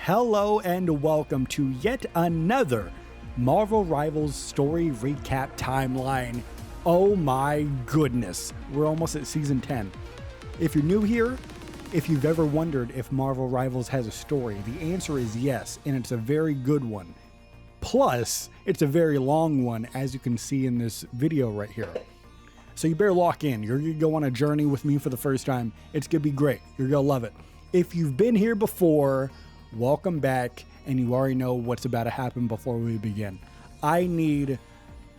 Hello and welcome to yet another Marvel Rivals story recap timeline. Oh my goodness, we're almost at season 10. If you're new here, if you've ever wondered if Marvel Rivals has a story, the answer is yes, and it's a very good one. Plus, it's a very long one, as you can see in this video right here. So you better lock in. You're gonna go on a journey with me for the first time. It's gonna be great. You're gonna love it. If you've been here before, welcome back, and you already know what's about to happen before we begin. I need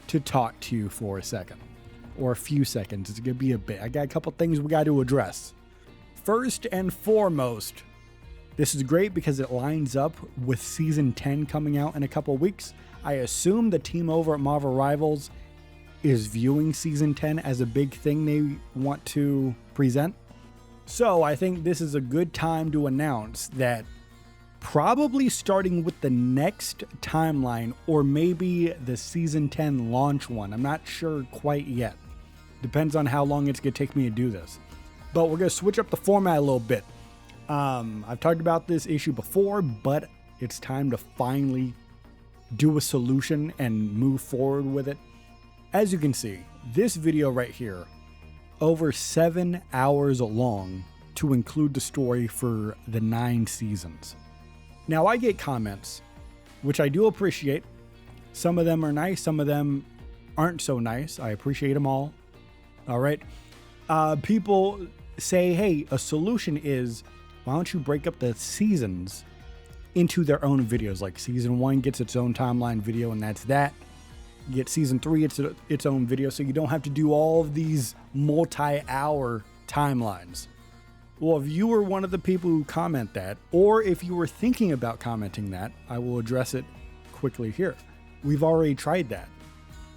to talk to you for a second, or a few seconds. It's gonna be a bit. I got a couple things we got to address. First and foremost, this is great because it lines up with season 10 coming out in a couple weeks. I assume the team over at Marvel Rivals is viewing season 10 as a big thing they want to present. So I think this is a good time to announce that probably starting with the next timeline, or maybe the season 10 launch one. I'm not sure quite yet. Depends on how long it's gonna take me to do this. But we're gonna switch up the format a little bit. I've talked about this issue before, but it's time to finally do a solution and move forward with it. As you can see, this video right here, over 7 hours long to include the story for the 9 seasons. Now, I get comments, which I do appreciate. Some of them are nice, some of them aren't so nice. I appreciate them all. All right. People say, hey, a solution is, why don't you break up the seasons into their own videos? Like season 1 gets its own timeline video, and that's that. You get season 3, its own video, so you don't have to do all of these multi-hour timelines. Well, if you were one of the people who comment that, or if you were thinking about commenting that, I will address it quickly here. We've already tried that.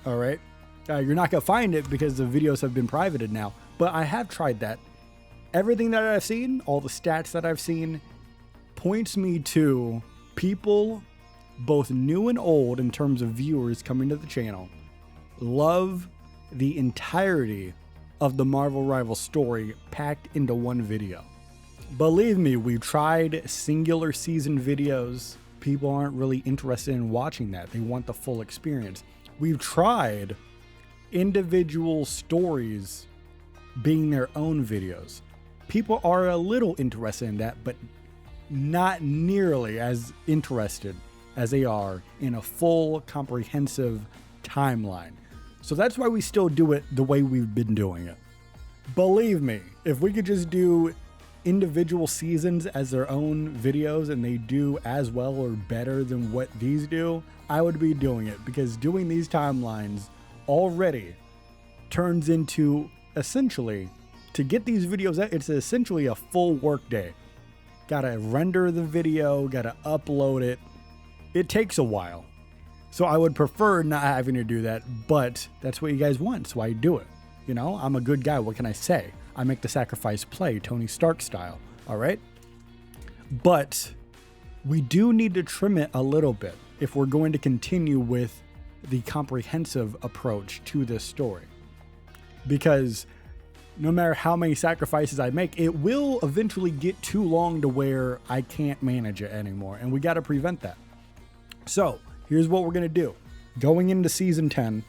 All right. You're not going to find it because the videos have been privated now, but I have tried that. Everything that I've seen, all the stats that I've seen, points me to people, both new and old in terms of viewers coming to the channel, love the entirety of the Marvel Rivals story packed into one video. Believe me, we've tried singular season videos. People aren't really interested in watching that. They want the full experience. We've tried individual stories being their own videos. People are a little interested in that, but not nearly as interested as they are in a full, comprehensive timeline. So that's why we still do it the way we've been doing it. Believe me, if we could just do individual seasons as their own videos and they do as well or better than what these do, I would be doing it, because doing these timelines already turns into, essentially, to get these videos out, it's essentially a full work day. Gotta render the video, gotta upload it. It takes a while. So I would prefer not having to do that, but that's what you guys want, so I do it. You know, I'm a good guy, what can I say? I make the sacrifice play, Tony Stark style, all right? But we do need to trim it a little bit if we're going to continue with the comprehensive approach to this story. Because no matter how many sacrifices I make, it will eventually get too long to where I can't manage it anymore, and we gotta prevent that. So, here's what we're going to do. Going into season 10,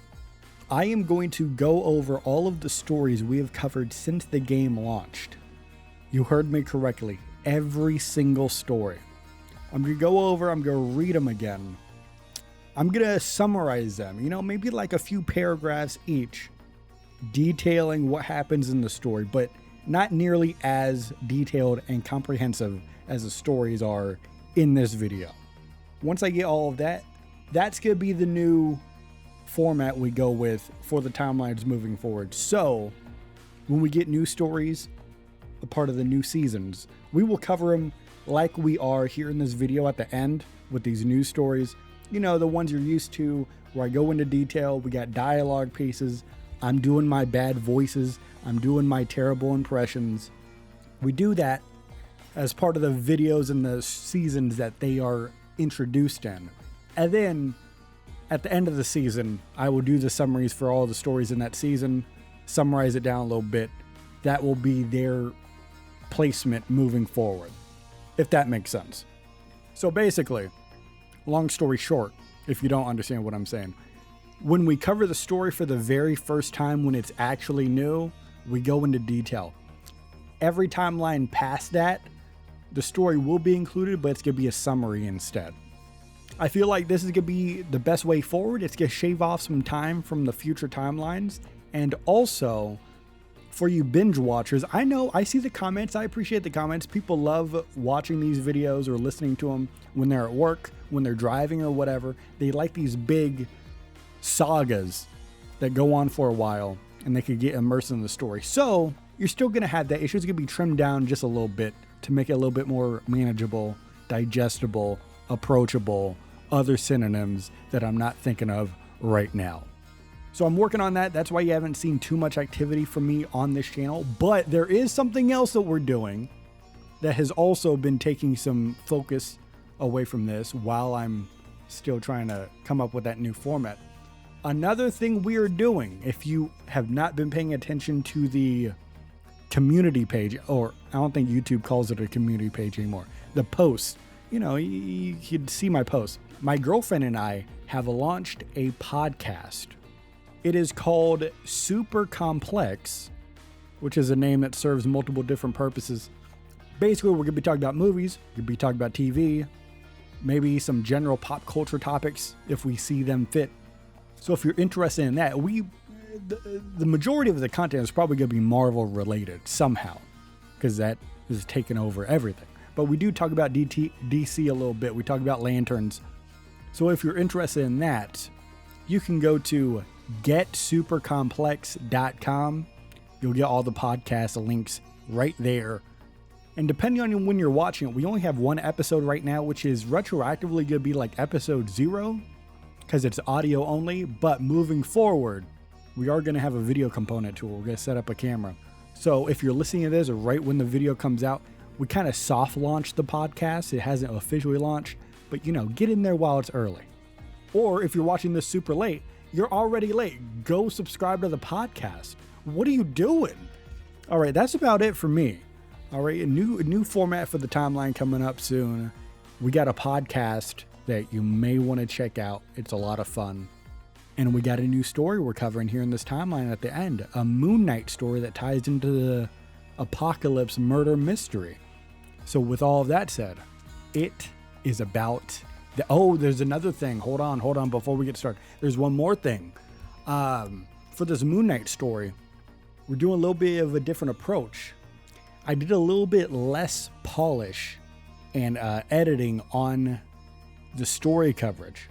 I am going to go over all of the stories we have covered since the game launched. You heard me correctly. Every single story. I'm going to go over, I'm going to read them again. I'm going to summarize them, you know, maybe like a few paragraphs each, detailing what happens in the story, but not nearly as detailed and comprehensive as the stories are in this video. Once I get all of that, that's going to be the new format we go with for the timelines moving forward. So when we get new stories, a part of the new seasons, we will cover them like we are here in this video at the end with these new stories. You know, the ones you're used to, where I go into detail. We got dialogue pieces. I'm doing my bad voices. I'm doing my terrible impressions. We do that as part of the videos and the seasons that they are introduced in. And then at the end of the season, I will do the summaries for all the stories in that season, summarize it down a little bit. That will be their placement moving forward, if that makes sense. So basically, long story short, if you don't understand what I'm saying, when we cover the story for the very first time when it's actually new, we go into detail. Every timeline past that, the story will be included, but it's going to be a summary instead. I feel like this is going to be the best way forward. It's going to shave off some time from the future timelines. And also, for you binge watchers, I know, I see the comments. I appreciate the comments. People love watching these videos or listening to them when they're at work, when they're driving or whatever. They like these big sagas that go on for a while and they could get immersed in the story. So you're still going to have that issue. It's going to be trimmed down just a little bit to make it a little bit more manageable, digestible, approachable, other synonyms that I'm not thinking of right now. So I'm working on that. That's why you haven't seen too much activity from me on this channel. But there is something else that we're doing that has also been taking some focus away from this while I'm still trying to come up with that new format. Another thing we are doing, if you have not been paying attention to the community page, or I don't think YouTube calls it a community page anymore, the posts, you could see my posts. My girlfriend and I have launched a podcast. It is called Super Complex, which is a name that serves multiple different purposes. Basically, we're going to be talking about movies, we're going to be talking about TV, maybe some general pop culture topics if we see them fit. So if you're interested in that, the majority of the content is probably going to be Marvel related somehow, because that is taking over everything. But we do talk about DC a little bit. We talk about lanterns. So if you're interested in that, you can go to getsupercomplex.com. You'll get all the podcast links right there. And depending on when you're watching it, we only have one episode right now, which is retroactively going to be like episode 0, because it's audio only. But moving forward, we are going to have a video component to it. We're going to set up a camera. So if you're listening to this right when the video comes out, we kind of soft launched the podcast. It hasn't officially launched, but get in there while it's early. Or if you're watching this super late, you're already late. Go subscribe to the podcast. What are you doing? All right, that's about it for me. All right, a new format for the timeline coming up soon. We got a podcast that you may want to check out. It's a lot of fun. And we got a new story we're covering here in this timeline at the end. A Moon Knight story that ties into the Apocalypse murder mystery. So with all of that said, it is about... there's another thing. Hold on before we get started. There's one more thing. For this Moon Knight story, we're doing a little bit of a different approach. I did a little bit less polish and editing on the story coverage.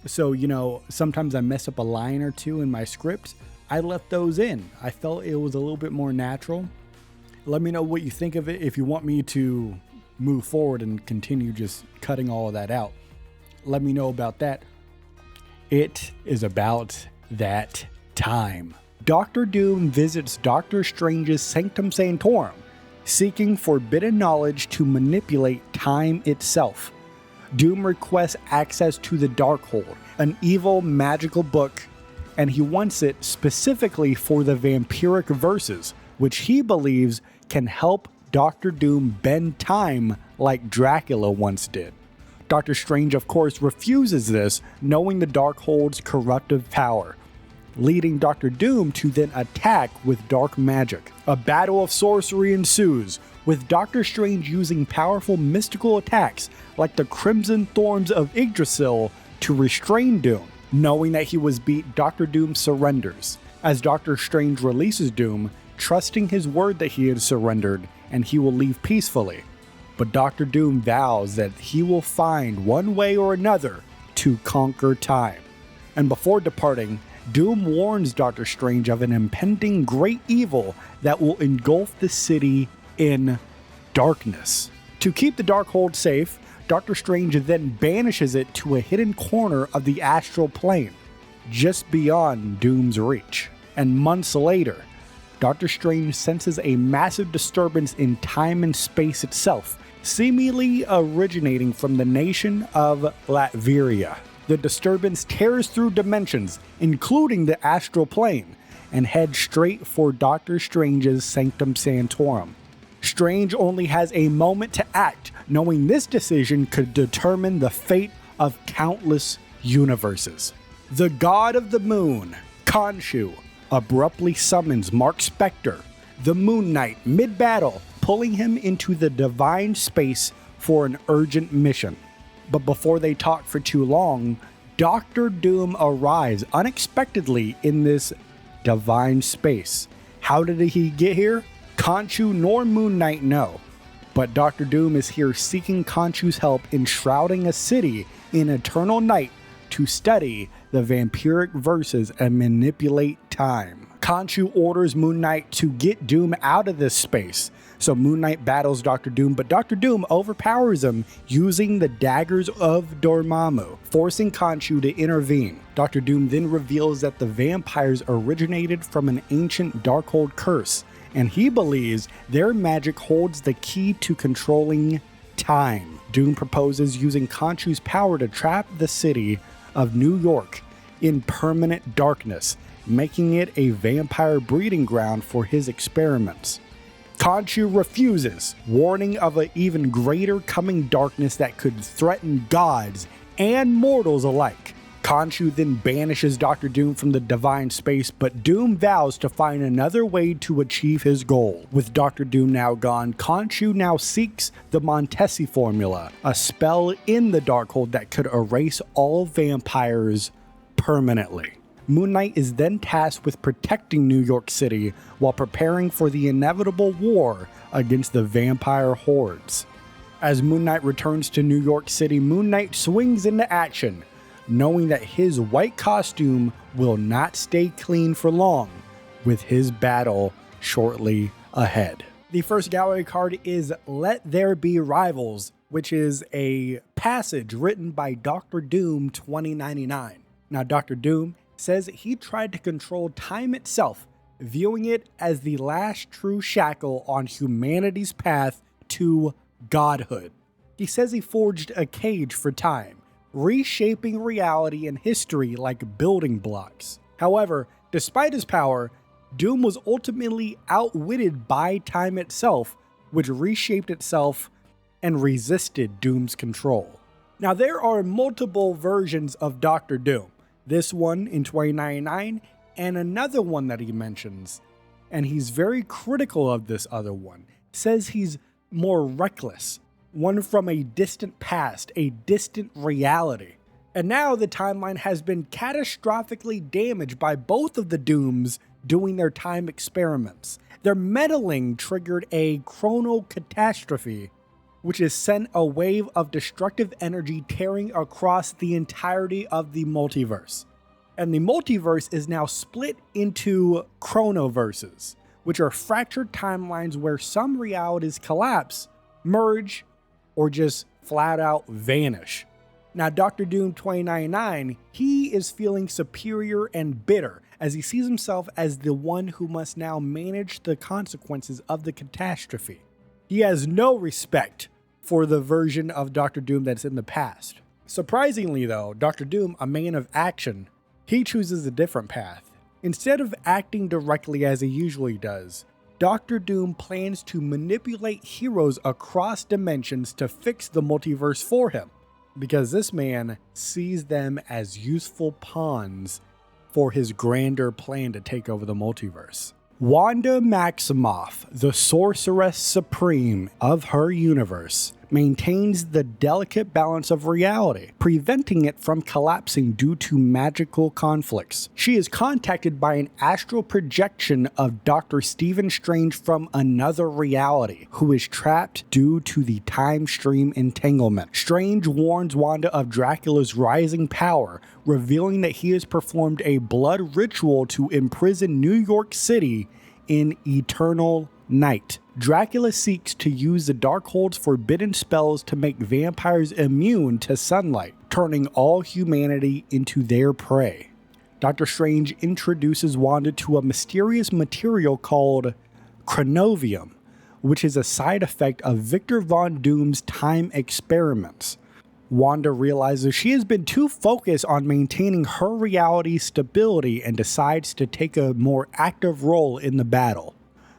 So, sometimes I mess up a line or two in my script. I left those in. I felt it was a little bit more natural. Let me know what you think of it if you want me to move forward and continue just cutting all of that out. Let me know about that. It is about that time. Dr. Doom visits Doctor Strange's Sanctum Sanctorum, seeking forbidden knowledge to manipulate time itself. Doom requests access to the Darkhold, an evil magical book, and he wants it specifically for the vampiric verses, which he believes can help Dr. Doom bend time like Dracula once did. Doctor Strange, of course, refuses this, knowing the Darkhold's corruptive power, leading Dr. Doom to then attack with dark magic. A battle of sorcery ensues, with Doctor Strange using powerful mystical attacks like the Crimson Thorns of Yggdrasil to restrain Doom. Knowing that he was beat, Dr. Doom surrenders, as Doctor Strange releases Doom, trusting his word that he had surrendered and he will leave peacefully. But Dr. Doom vows that he will find one way or another to conquer time. And before departing, Doom warns Doctor Strange of an impending great evil that will engulf the city in darkness. To keep the Darkhold safe, Doctor Strange then banishes it to a hidden corner of the astral plane, just beyond Doom's reach. And months later, Doctor Strange senses a massive disturbance in time and space itself, seemingly originating from the nation of Latveria. The disturbance tears through dimensions, including the astral plane, and heads straight for Doctor Strange's Sanctum Sanctorum. Strange only has a moment to act knowing this decision could determine the fate of countless universes. The god of the moon, Khonshu, abruptly summons Mark Spector, the Moon Knight, mid-battle, pulling him into the divine space for an urgent mission. But before they talk for too long, Doctor Doom arrives unexpectedly in this divine space. How did he get here? Khonshu nor Moon Knight know, but Doctor Doom is here seeking Khonshu's help in shrouding a city in eternal night to study the vampiric verses and manipulate time. Khonshu orders Moon Knight to get Doom out of this space, so Moon Knight battles Doctor Doom, but Doctor Doom overpowers him using the daggers of Dormammu, forcing Khonshu to intervene. Doctor Doom then reveals that the vampires originated from an ancient Darkhold curse, and he believes their magic holds the key to controlling time. Doom proposes using Khonshu's power to trap the city of New York in permanent darkness, making it a vampire breeding ground for his experiments. Khonshu refuses, warning of an even greater coming darkness that could threaten gods and mortals alike. Khonshu then banishes Doctor Doom from the divine space, but Doom vows to find another way to achieve his goal. With Doctor Doom now gone, Khonshu now seeks the Montesi formula, a spell in the Darkhold that could erase all vampires permanently. Moon Knight is then tasked with protecting New York City while preparing for the inevitable war against the vampire hordes. As Moon Knight returns to New York City, Moon Knight swings into action, knowing that his white costume will not stay clean for long, with his battle shortly ahead. The first gallery card is Let There Be Rivals, which is a passage written by Dr. Doom 2099. Now, Dr. Doom says he tried to control time itself, viewing it as the last true shackle on humanity's path to godhood. He says he forged a cage for time, reshaping reality and history like building blocks. However, despite his power, Doom was ultimately outwitted by time itself, which reshaped itself and resisted Doom's control. Now, there are multiple versions of Dr. Doom. This one in 2099 and another one that he mentions, and he's very critical of this other one. Says he's more reckless, one from a distant past, a distant reality. And now the timeline has been catastrophically damaged by both of the Dooms doing their time experiments. Their meddling triggered a chrono-catastrophe, which has sent a wave of destructive energy tearing across the entirety of the multiverse. And the multiverse is now split into chronoverses, which are fractured timelines where some realities collapse, merge, or just flat out vanish. Now, Dr. Doom 2099, he is feeling superior and bitter as he sees himself as the one who must now manage the consequences of the catastrophe. He has no respect for the version of Dr. Doom that's in the past. Surprisingly though, Dr. Doom, a man of action, he chooses a different path. Instead of acting directly as he usually does, Dr. Doom plans to manipulate heroes across dimensions to fix the multiverse for him, because this man sees them as useful pawns for his grander plan to take over the multiverse. Wanda Maximoff, the sorceress supreme of her universe, maintains the delicate balance of reality, preventing it from collapsing due to magical conflicts. She is contacted by an astral projection of Dr. Stephen Strange from another reality, who is trapped due to the time stream entanglement. Strange warns Wanda of Dracula's rising power, revealing that he has performed a blood ritual to imprison New York City in eternal night. Dracula seeks to use the Darkhold's forbidden spells to make vampires immune to sunlight, turning all humanity into their prey. Dr. Strange introduces Wanda to a mysterious material called chronovium, which is a side effect of Victor Von Doom's time experiments. Wanda realizes she has been too focused on maintaining her reality's stability and decides to take a more active role in the battle.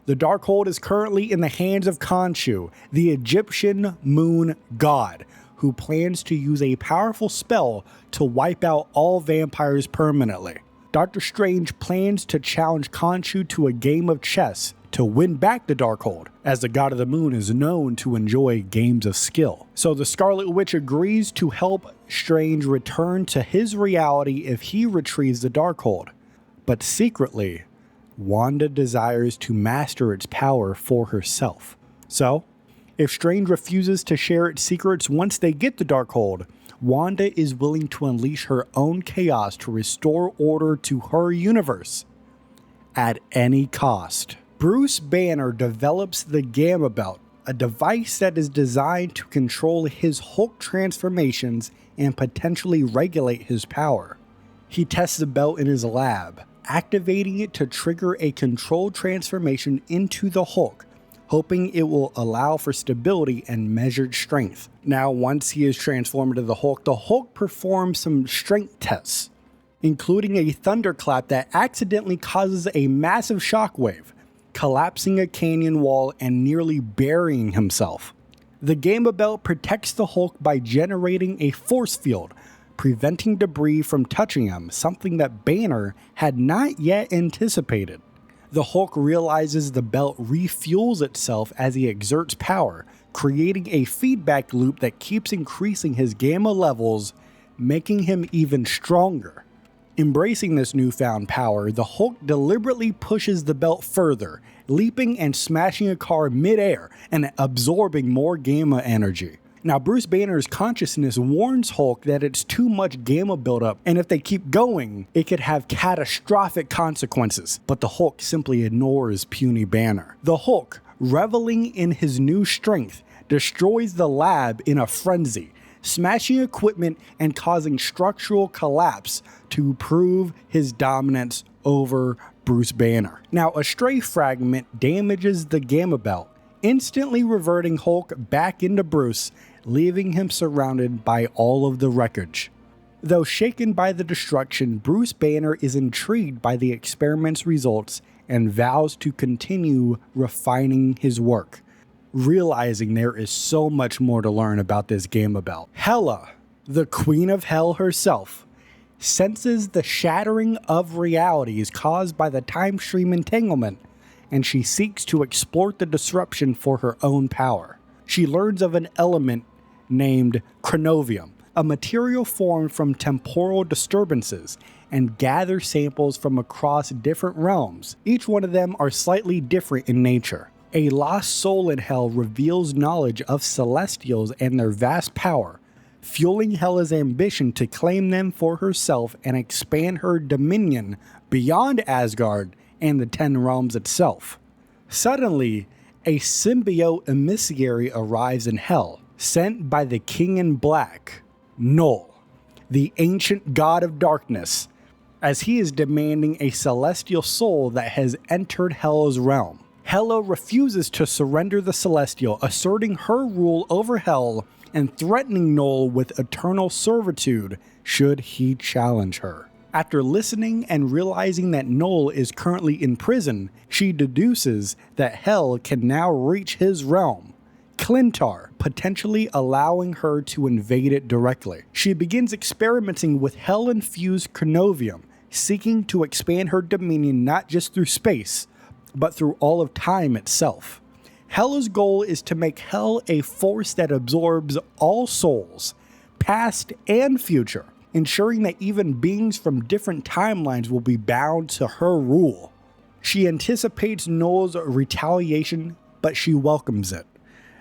The Darkhold is currently in the hands of Khonshu, the Egyptian moon god, who plans to use a powerful spell to wipe out all vampires permanently. Doctor Strange plans to challenge Khonshu to a game of chess to win back the Darkhold, as the god of the moon is known to enjoy games of skill. So the Scarlet Witch agrees to help Strange return to his reality if he retrieves the Darkhold. But secretly, Wanda desires to master its power for herself. So, if Strange refuses to share its secrets once they get the Darkhold, Wanda is willing to unleash her own chaos to restore order to her universe at any cost. Bruce Banner develops the Gamma Belt, a device that is designed to control his Hulk transformations and potentially regulate his power. He tests the belt in his lab, activating it to trigger a controlled transformation into the Hulk, hoping it will allow for stability and measured strength. Now, once he is transformed into the Hulk performs some strength tests, including a thunderclap that accidentally causes a massive shockwave, collapsing a canyon wall and nearly burying himself. The Gamma Belt protects the Hulk by generating a force field, preventing debris from touching him, something that Banner had not yet anticipated. The Hulk realizes the belt refuels itself as he exerts power, creating a feedback loop that keeps increasing his gamma levels, making him even stronger. Embracing this newfound power, the Hulk deliberately pushes the belt further, leaping and smashing a car mid-air and absorbing more gamma energy. Now, Bruce Banner's consciousness warns Hulk that it's too much gamma buildup, and if they keep going, it could have catastrophic consequences. But the Hulk simply ignores puny Banner. The Hulk, reveling in his new strength, destroys the lab in a frenzy, smashing equipment and causing structural collapse to prove his dominance over Bruce Banner. Now, a stray fragment damages the Gamma Belt, instantly reverting Hulk back into Bruce, leaving him surrounded by all of the wreckage. Though shaken by the destruction, Bruce Banner is intrigued by the experiment's results and vows to continue refining his work, realizing there is so much more to learn about this Gamma Belt. Hela, the Queen of Hell herself, senses the shattering of realities caused by the time stream entanglement, and she seeks to exploit the disruption for her own power. She learns of an element named chronovium, a material formed from temporal disturbances, and gathers samples from across different realms. Each one of them are slightly different in nature. A lost soul in Hell reveals knowledge of Celestials and their vast power, fueling Hela's ambition to claim them for herself and expand her dominion beyond Asgard and the 10 realms itself. Suddenly, a symbiote emissary arrives in Hell, sent by the King in Black, Null, the ancient god of darkness, as he is demanding a celestial soul that has entered Hela's realm. Hela refuses to surrender the Celestial, asserting her rule over Hell and threatening Null with eternal servitude should he challenge her. After listening and realizing that Null is currently in prison, she deduces that Hell can now reach his realm, Clintar, potentially allowing her to invade it directly. She begins experimenting with Hell-infused chronovium, seeking to expand her dominion not just through space, but through all of time itself. Hela's goal is to make Hell a force that absorbs all souls, past and future, ensuring that even beings from different timelines will be bound to her rule. She anticipates Null's retaliation, but she welcomes it,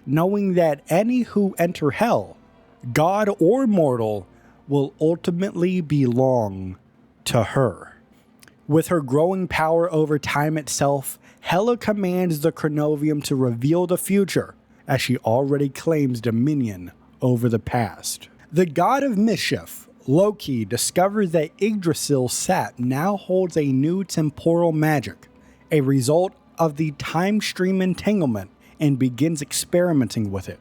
knowing that any who enter Hell, god or mortal, will ultimately belong to her. With her growing power over time itself, Hela commands the chronovium to reveal the future, as she already claims dominion over the past. The god of mischief, Loki, discovers that Yggdrasil's sap now holds a new temporal magic, a result of the time stream entanglement, and begins experimenting with it.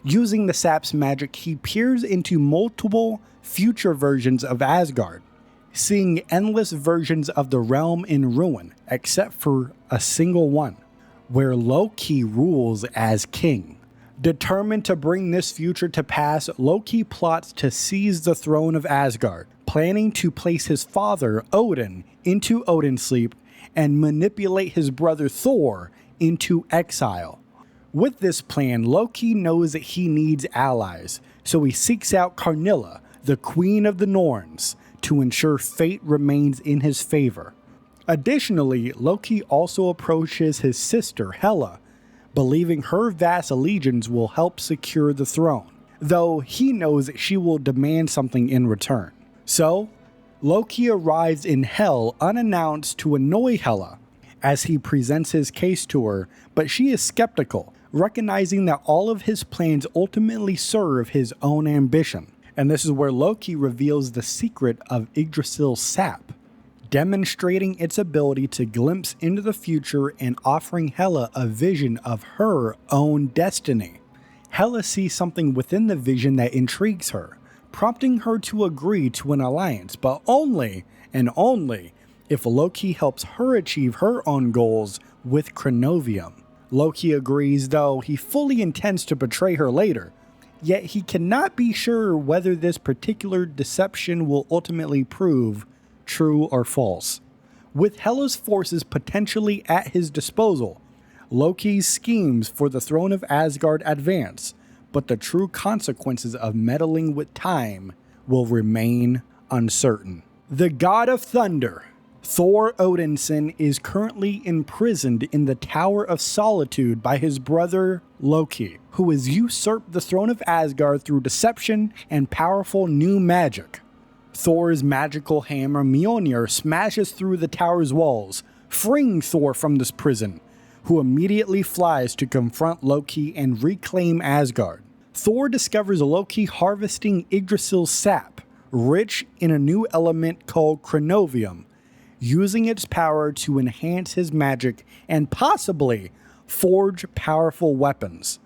Using the sap's magic, he peers into multiple future versions of Asgard, seeing endless versions of the realm in ruin, except for a single one, where Loki rules as king. Determined to bring this future to pass, Loki plots to seize the throne of Asgard, planning to place his father, Odin, into Odin's sleep and manipulate his brother Thor into exile. With this plan, Loki knows that he needs allies, so he seeks out Karnilla, the Queen of the Norns, to ensure fate remains in his favor. Additionally, Loki also approaches his sister, Hela, believing her vast allegiance will help secure the throne, though he knows that she will demand something in return. So, Loki arrives in Hel unannounced to annoy Hela as he presents his case to her, but she is skeptical, recognizing that all of his plans ultimately serve his own ambition. And this is where Loki reveals the secret of Yggdrasil's sap, demonstrating its ability to glimpse into the future and offering Hela a vision of her own destiny. Hela sees something within the vision that intrigues her, prompting her to agree to an alliance, but only and only if Loki helps her achieve her own goals with Chronovium. Loki agrees, though he fully intends to betray her later, yet he cannot be sure whether this particular deception will ultimately prove true or false. With Hela's forces potentially at his disposal, Loki's schemes for the throne of Asgard advance, but the true consequences of meddling with time will remain uncertain. The god of thunder, Thor Odinson, is currently imprisoned in the Tower of Solitude by his brother Loki, who has usurped the throne of Asgard through deception and powerful new magic. Thor's magical hammer Mjolnir smashes through the tower's walls, freeing Thor from this prison, who immediately flies to confront Loki and reclaim Asgard. Thor discovers Loki harvesting Yggdrasil's sap, rich in a new element called Chronovium, using its power to enhance his magic and possibly forge powerful weapons.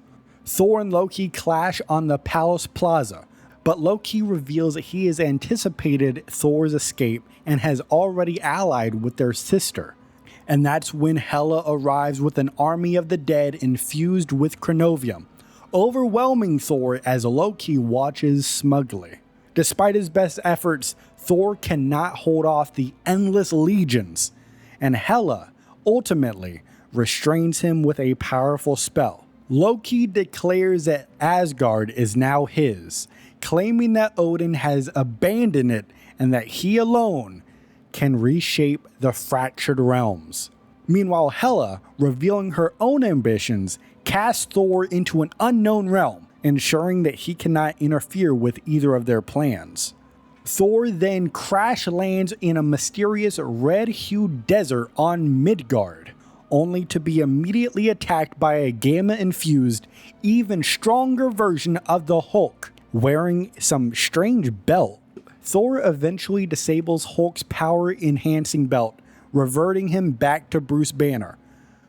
Thor and Loki clash on the palace plaza, but Loki reveals that he has anticipated Thor's escape and has already allied with their sister. And that's when Hela arrives with an army of the dead infused with Chronovium, overwhelming Thor as Loki watches smugly. Despite his best efforts, Thor cannot hold off the endless legions, and Hela ultimately restrains him with a powerful spell. Loki declares that Asgard is now his, claiming that Odin has abandoned it and that he alone can reshape the fractured realms. Meanwhile, Hela, revealing her own ambitions, casts Thor into an unknown realm, ensuring that he cannot interfere with either of their plans. Thor then crash lands in a mysterious red-hued desert on Midgard, only to be immediately attacked by a gamma-infused, even stronger version of the Hulk, wearing some strange belt. Thor eventually disables Hulk's power-enhancing belt, reverting him back to Bruce Banner,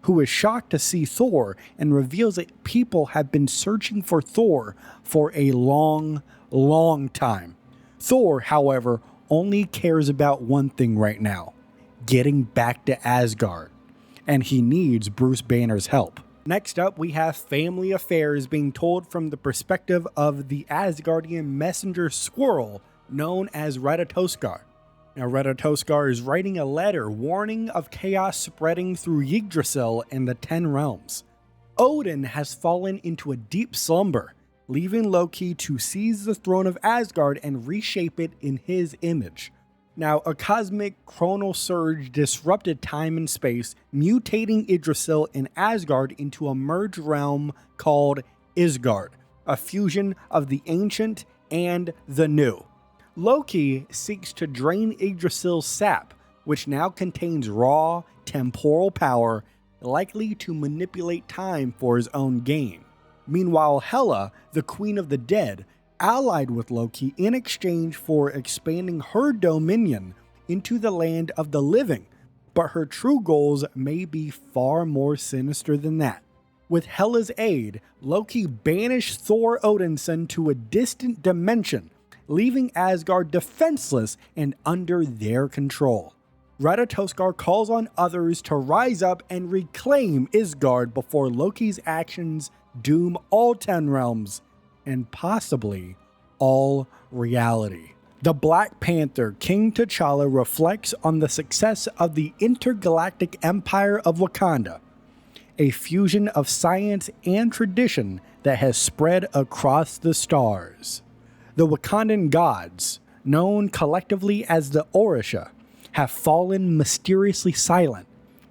who is shocked to see Thor and reveals that people have been searching for Thor for a long, long time. Thor, however, only cares about one thing right now: getting back to Asgard, and he needs Bruce Banner's help. Next up, we have family affairs being told from the perspective of the Asgardian messenger squirrel known as Ratatoskar. Now, Ratatoskar is writing a letter warning of chaos spreading through Yggdrasil and the 10 realms. Odin has fallen into a deep slumber, leaving Loki to seize the throne of Asgard and reshape it in his image. Now, a cosmic chronal surge disrupted time and space, mutating Yggdrasil and Asgard into a merged realm called Isgard, a fusion of the ancient and the new. Loki seeks to drain Yggdrasil's sap, which now contains raw, temporal power, likely to manipulate time for his own gain. Meanwhile, Hela, the Queen of the Dead, allied with Loki in exchange for expanding her dominion into the land of the living, but her true goals may be far more sinister than that. With Hela's aid, Loki banished Thor Odinson to a distant dimension, leaving Asgard defenseless and under their control. Ratatoskar calls on others to rise up and reclaim Isgard before Loki's actions doom all 10 realms, and possibly all reality. The Black Panther, King T'Challa, reflects on the success of the intergalactic empire of Wakanda, a fusion of science and tradition that has spread across the stars. The Wakandan gods, known collectively as the Orisha, have fallen mysteriously silent.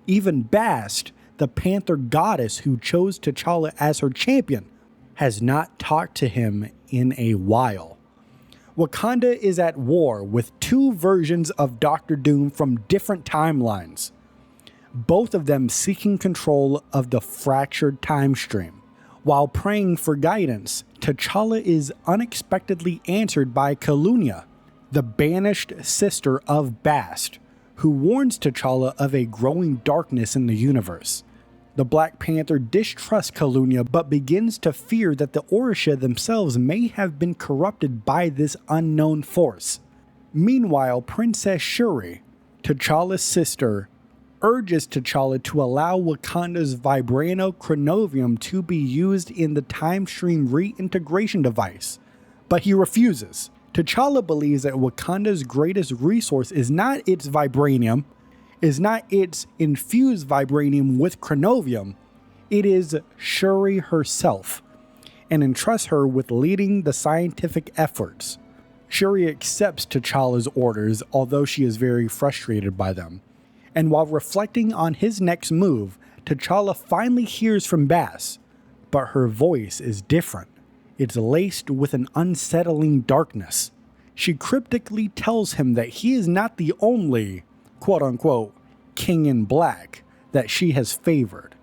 Even Bast, the Panther goddess who chose T'Challa as her champion, has not talked to him in a while. Wakanda is at war with two versions of Doctor Doom from different timelines, both of them seeking control of the fractured time stream. While praying for guidance, T'Challa is unexpectedly answered by Kalunia, the banished sister of Bast, who warns T'Challa of a growing darkness in the universe. The Black Panther distrusts Kalunia but begins to fear that the Orisha themselves may have been corrupted by this unknown force. Meanwhile, Princess Shuri, T'Challa's sister, urges T'Challa to allow Wakanda's Vibranium Chronovium to be used in the time stream reintegration device, but he refuses. T'Challa believes that Wakanda's greatest resource is not its vibranium, is not its infused vibranium with chronovium, it is Shuri herself, and entrusts her with leading the scientific efforts. Shuri accepts T'Challa's orders, although she is very frustrated by them. And while reflecting on his next move, T'Challa finally hears from Bast, but her voice is different. It's laced with an unsettling darkness. She cryptically tells him that he is not the only, quote-unquote, king in black that she has favored,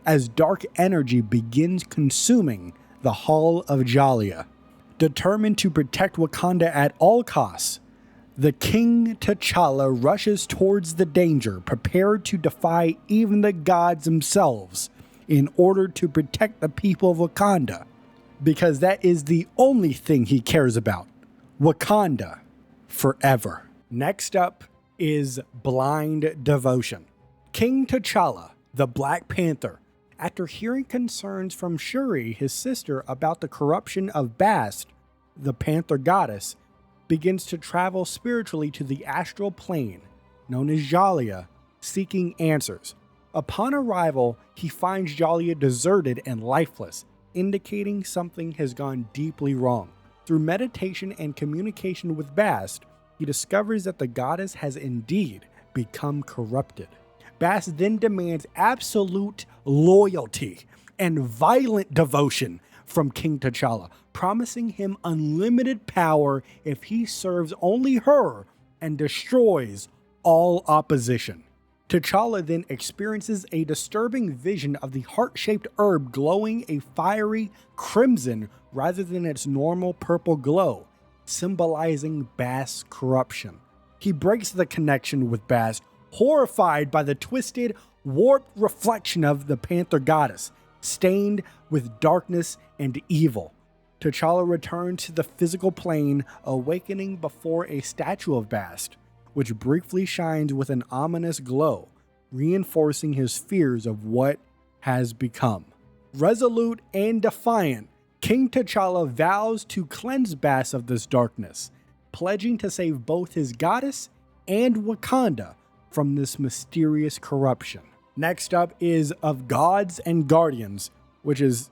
as dark energy begins consuming the Hall of Jalia. Determined to protect Wakanda at all costs, the King T'Challa rushes towards the danger, prepared to defy even the gods themselves in order to protect the people of Wakanda, because that is the only thing he cares about. Wakanda forever. Next up is Blind Devotion. King T'Challa, the Black Panther, after hearing concerns from Shuri, his sister, about the corruption of Bast, the Panther goddess, begins to travel spiritually to the astral plane, known as Jalia, seeking answers. Upon arrival, he finds Jalia deserted and lifeless, indicating something has gone deeply wrong. Through meditation and communication with Bast, he discovers that the goddess has indeed become corrupted. Bast then demands absolute loyalty and violent devotion from King T'Challa, promising him unlimited power if he serves only her and destroys all opposition. T'Challa then experiences a disturbing vision of the heart-shaped herb glowing a fiery crimson rather than its normal purple glow, symbolizing Bast's corruption. He breaks the connection with Bast, horrified by the twisted, warped reflection of the Panther goddess, stained with darkness and evil. T'Challa returns to the physical plane, awakening before a statue of Bast, which briefly shines with an ominous glow, reinforcing his fears of what has become. Resolute and defiant, King T'Challa vows to cleanse Bast of this darkness, pledging to save both his goddess and Wakanda from this mysterious corruption. Next up is Of Gods and Guardians, which is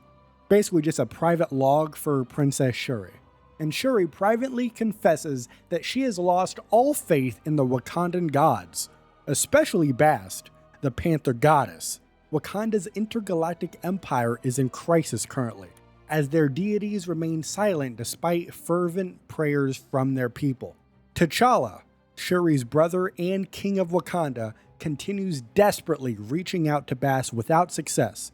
basically just a private log for Princess Shuri. And Shuri privately confesses that she has lost all faith in the Wakandan gods, especially Bast, the Panther goddess. Wakanda's intergalactic empire is in crisis currently, as their deities remain silent despite fervent prayers from their people. T'Challa, Shuri's brother and king of Wakanda, continues desperately reaching out to Bast without success,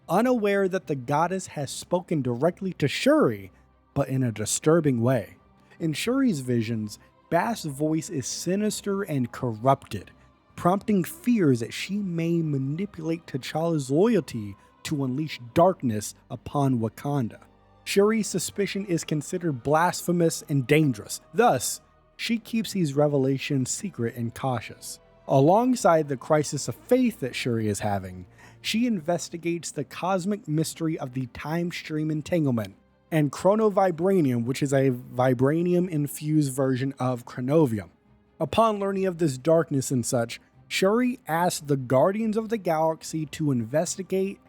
unaware that the goddess has spoken directly to Shuri, but in a disturbing way. In Shuri's visions, Bast's voice is sinister and corrupted, prompting fears that she may manipulate T'Challa's loyalty to unleash darkness upon Wakanda. Shuri's suspicion is considered blasphemous and dangerous, thus, she keeps these revelations secret and cautious. Alongside the crisis of faith that Shuri is having, she investigates the cosmic mystery of the time stream entanglement and chronovibranium, which is a vibranium-infused version of chronovium. Upon learning of this darkness and such, Shuri asks the Guardians of the Galaxy to investigate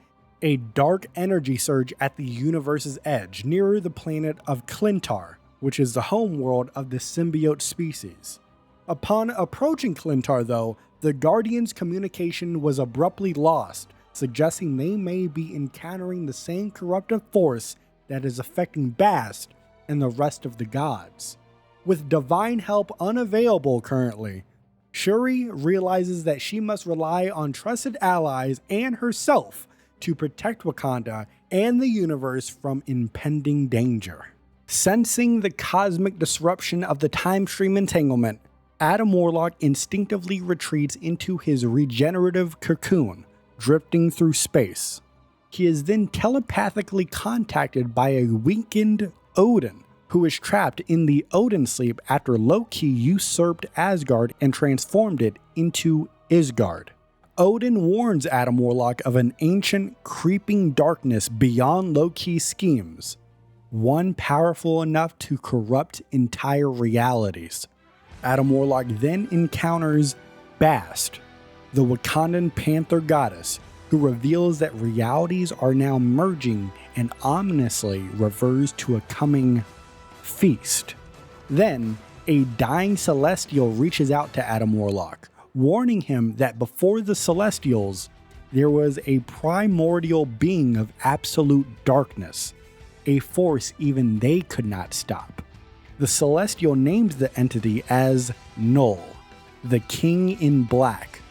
a dark energy surge at the universe's edge, near the planet of Clintar, which is the homeworld of the symbiote species. Upon approaching Clintar, though, the Guardians' communication was abruptly lost, suggesting they may be encountering the same corruptive force that is affecting Bast and the rest of the gods. With divine help unavailable currently, Shuri realizes that she must rely on trusted allies and herself to protect Wakanda and the universe from impending danger. Sensing the cosmic disruption of the time stream entanglement, Adam Warlock instinctively retreats into his regenerative cocoon, drifting through space. He is then telepathically contacted by a weakened Odin, who is trapped in the Odin sleep after Loki usurped Asgard and transformed it into Isgard. Odin warns Adam Warlock of an ancient, creeping darkness beyond Loki's schemes, one powerful enough to corrupt entire realities. Adam Warlock then encounters Bast, the Wakandan panther goddess, who reveals that realities are now merging and ominously refers to a coming feast. Then, a dying Celestial reaches out to Adam Warlock, warning him that before the Celestials, there was a primordial being of absolute darkness, a force even they could not stop. The Celestial named the entity as Null, the King in Black,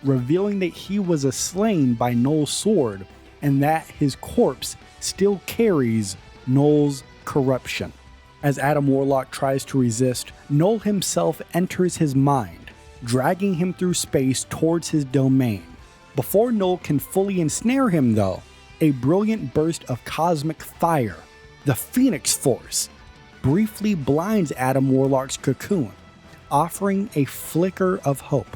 revealing that he was slain by Null's sword and that his corpse still carries Null's corruption. As Adam Warlock tries to resist, Null himself enters his mind, dragging him through space towards his domain. Before Null can fully ensnare him though, a brilliant burst of cosmic fire, the Phoenix Force, briefly blinds Adam Warlock's cocoon, offering a flicker of hope.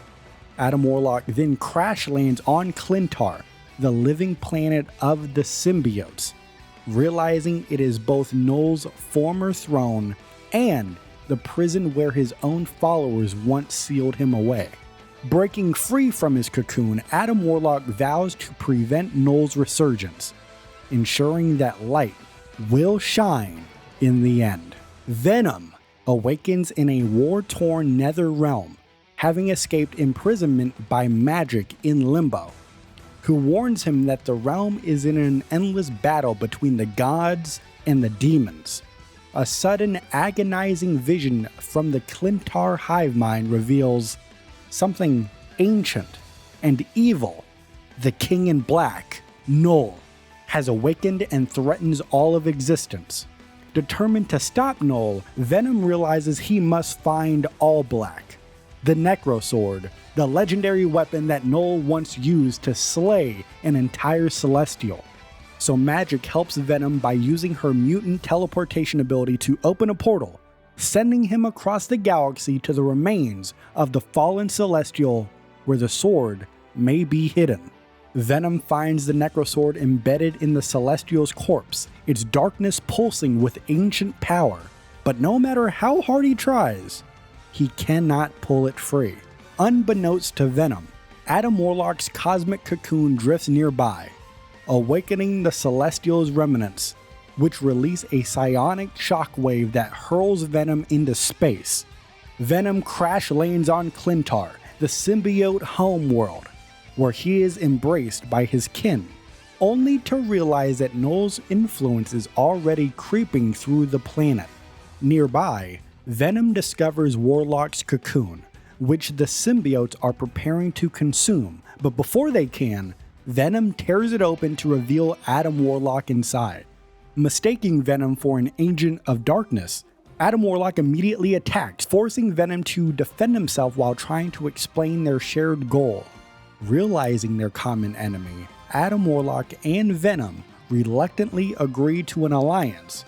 Adam Warlock then crash lands on Clintar, the living planet of the symbiotes, realizing it is both Null's former throne and the prison where his own followers once sealed him away. Breaking free from his cocoon, Adam Warlock vows to prevent Null's resurgence, ensuring that light will shine in the end. Venom awakens in a war-torn nether realm, having escaped imprisonment by magic in Limbo, who warns him that the realm is in an endless battle between the gods and the demons. A sudden agonizing vision from the Clintar hive mind reveals something ancient and evil. The King in Black, Null, has awakened and threatens all of existence. Determined to stop Null, Venom realizes he must find All Black, the Necro Sword, the legendary weapon that Null once used to slay an entire Celestial. So magic helps Venom by using her mutant teleportation ability to open a portal, sending him across the galaxy to the remains of the fallen Celestial where the sword may be hidden. Venom finds the Necrosword embedded in the Celestial's corpse, its darkness pulsing with ancient power, but no matter how hard he tries, he cannot pull it free. Unbeknownst to Venom, Adam Warlock's cosmic cocoon drifts nearby, awakening the Celestial's remnants, which release a psionic shockwave that hurls Venom into space. Venom crash lands on Clintar, the symbiote homeworld, where he is embraced by his kin, only to realize that Null's influence is already creeping through the planet. Nearby, Venom discovers Warlock's cocoon, which the symbiotes are preparing to consume, but before they can, Venom tears it open to reveal Adam Warlock inside. Mistaking Venom for an agent of darkness, Adam Warlock immediately attacks, forcing Venom to defend himself while trying to explain their shared goal. Realizing their common enemy, Adam Warlock and Venom reluctantly agree to an alliance,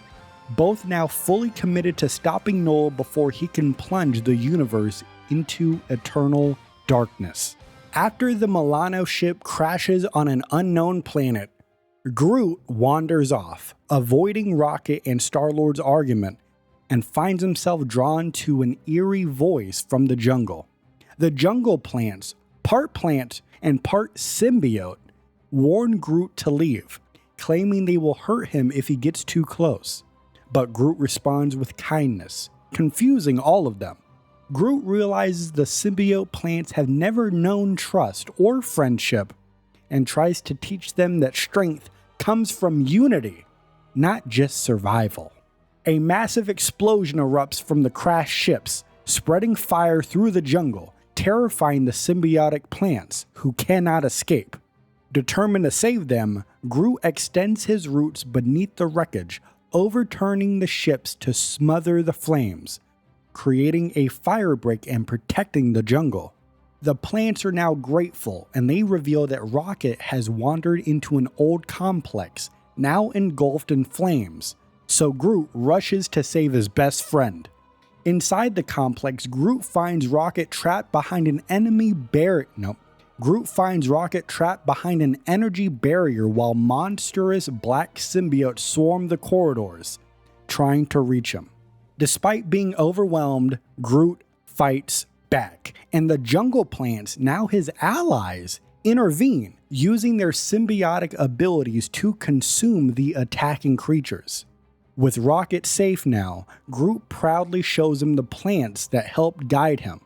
both now fully committed to stopping Null before he can plunge the universe into eternal darkness. After the Milano ship crashes on an unknown planet, Groot wanders off, avoiding Rocket and Star-Lord's argument, and finds himself drawn to an eerie voice from the jungle. The jungle plants, part plant and part symbiote, warn Groot to leave, claiming they will hurt him if he gets too close. But Groot responds with kindness, confusing all of them. Groot realizes the symbiote plants have never known trust or friendship, and tries to teach them that strength comes from unity, not just survival. A massive explosion erupts from the crashed ships, spreading fire through the jungle, terrifying the symbiotic plants, who cannot escape. Determined to save them, Groot extends his roots beneath the wreckage, overturning the ships to smother the flames, creating a firebreak and protecting the jungle. The plants are now grateful, and they reveal that Rocket has wandered into an old complex, now engulfed in flames, so Groot rushes to save his best friend. Inside the complex, Groot finds Rocket trapped behind an energy barrier while monstrous black symbiotes swarm the corridors, trying to reach him. Despite being overwhelmed, Groot fights back, and the jungle plants, now his allies, intervene, using their symbiotic abilities to consume the attacking creatures. With Rocket safe now, Groot proudly shows him the plants that helped guide him.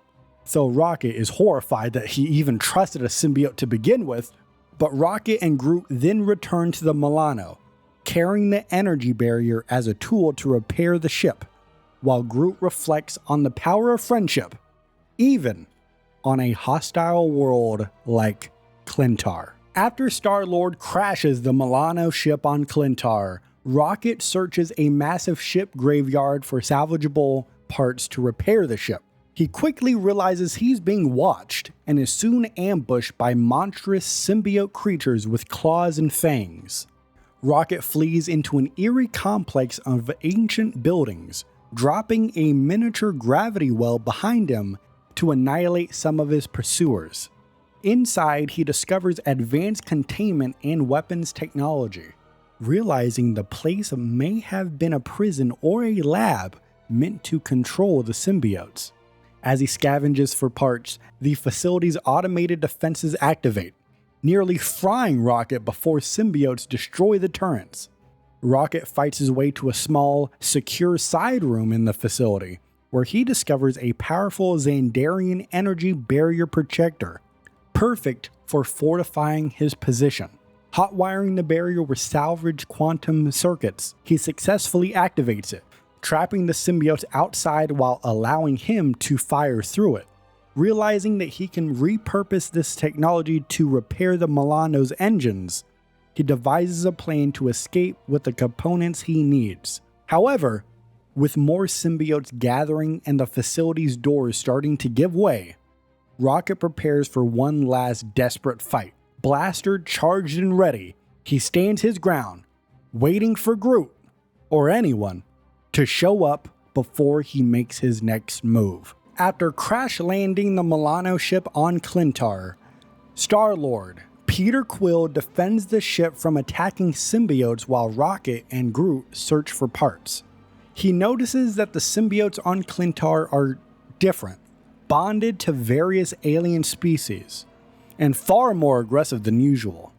Though Rocket is horrified that he even trusted a symbiote to begin with, but Rocket and Groot then return to the Milano, carrying the energy barrier as a tool to repair the ship, while Groot reflects on the power of friendship, even on a hostile world like Clintar. After Star-Lord crashes the Milano ship on Clintar, Rocket searches a massive ship graveyard for salvageable parts to repair the ship. He quickly realizes he's being watched and is soon ambushed by monstrous symbiote creatures with claws and fangs. Rocket flees into an eerie complex of ancient buildings, dropping a miniature gravity well behind him to annihilate some of his pursuers. Inside, he discovers advanced containment and weapons technology, realizing the place may have been a prison or a lab meant to control the symbiotes. As he scavenges for parts, the facility's automated defenses activate, nearly frying Rocket before symbiotes destroy the turrets. Rocket fights his way to a small, secure side room in the facility, where he discovers a powerful Xandarian energy barrier projector, perfect for fortifying his position. Hotwiring the barrier with salvaged quantum circuits, he successfully activates it, trapping the symbiotes outside while allowing him to fire through it. Realizing that he can repurpose this technology to repair the Milano's engines, he devises a plan to escape with the components he needs. However, with more symbiotes gathering and the facility's doors starting to give way, Rocket prepares for one last desperate fight. Blaster charged and ready, he stands his ground, waiting for Groot, or anyone, to show up before he makes his next move. After crash landing the Milano ship on Clintar, Star-Lord Peter Quill defends the ship from attacking symbiotes while Rocket and Groot search for parts. He notices that the symbiotes on Clintar are different, bonded to various alien species, and far more aggressive than usual.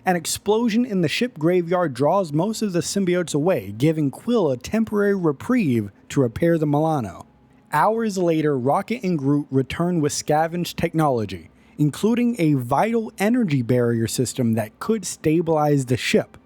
An explosion in the ship graveyard draws most of the symbiotes away, giving Quill a temporary reprieve to repair the Milano. Hours later, Rocket and Groot return with scavenged technology, including a vital energy barrier system that could stabilize the ship.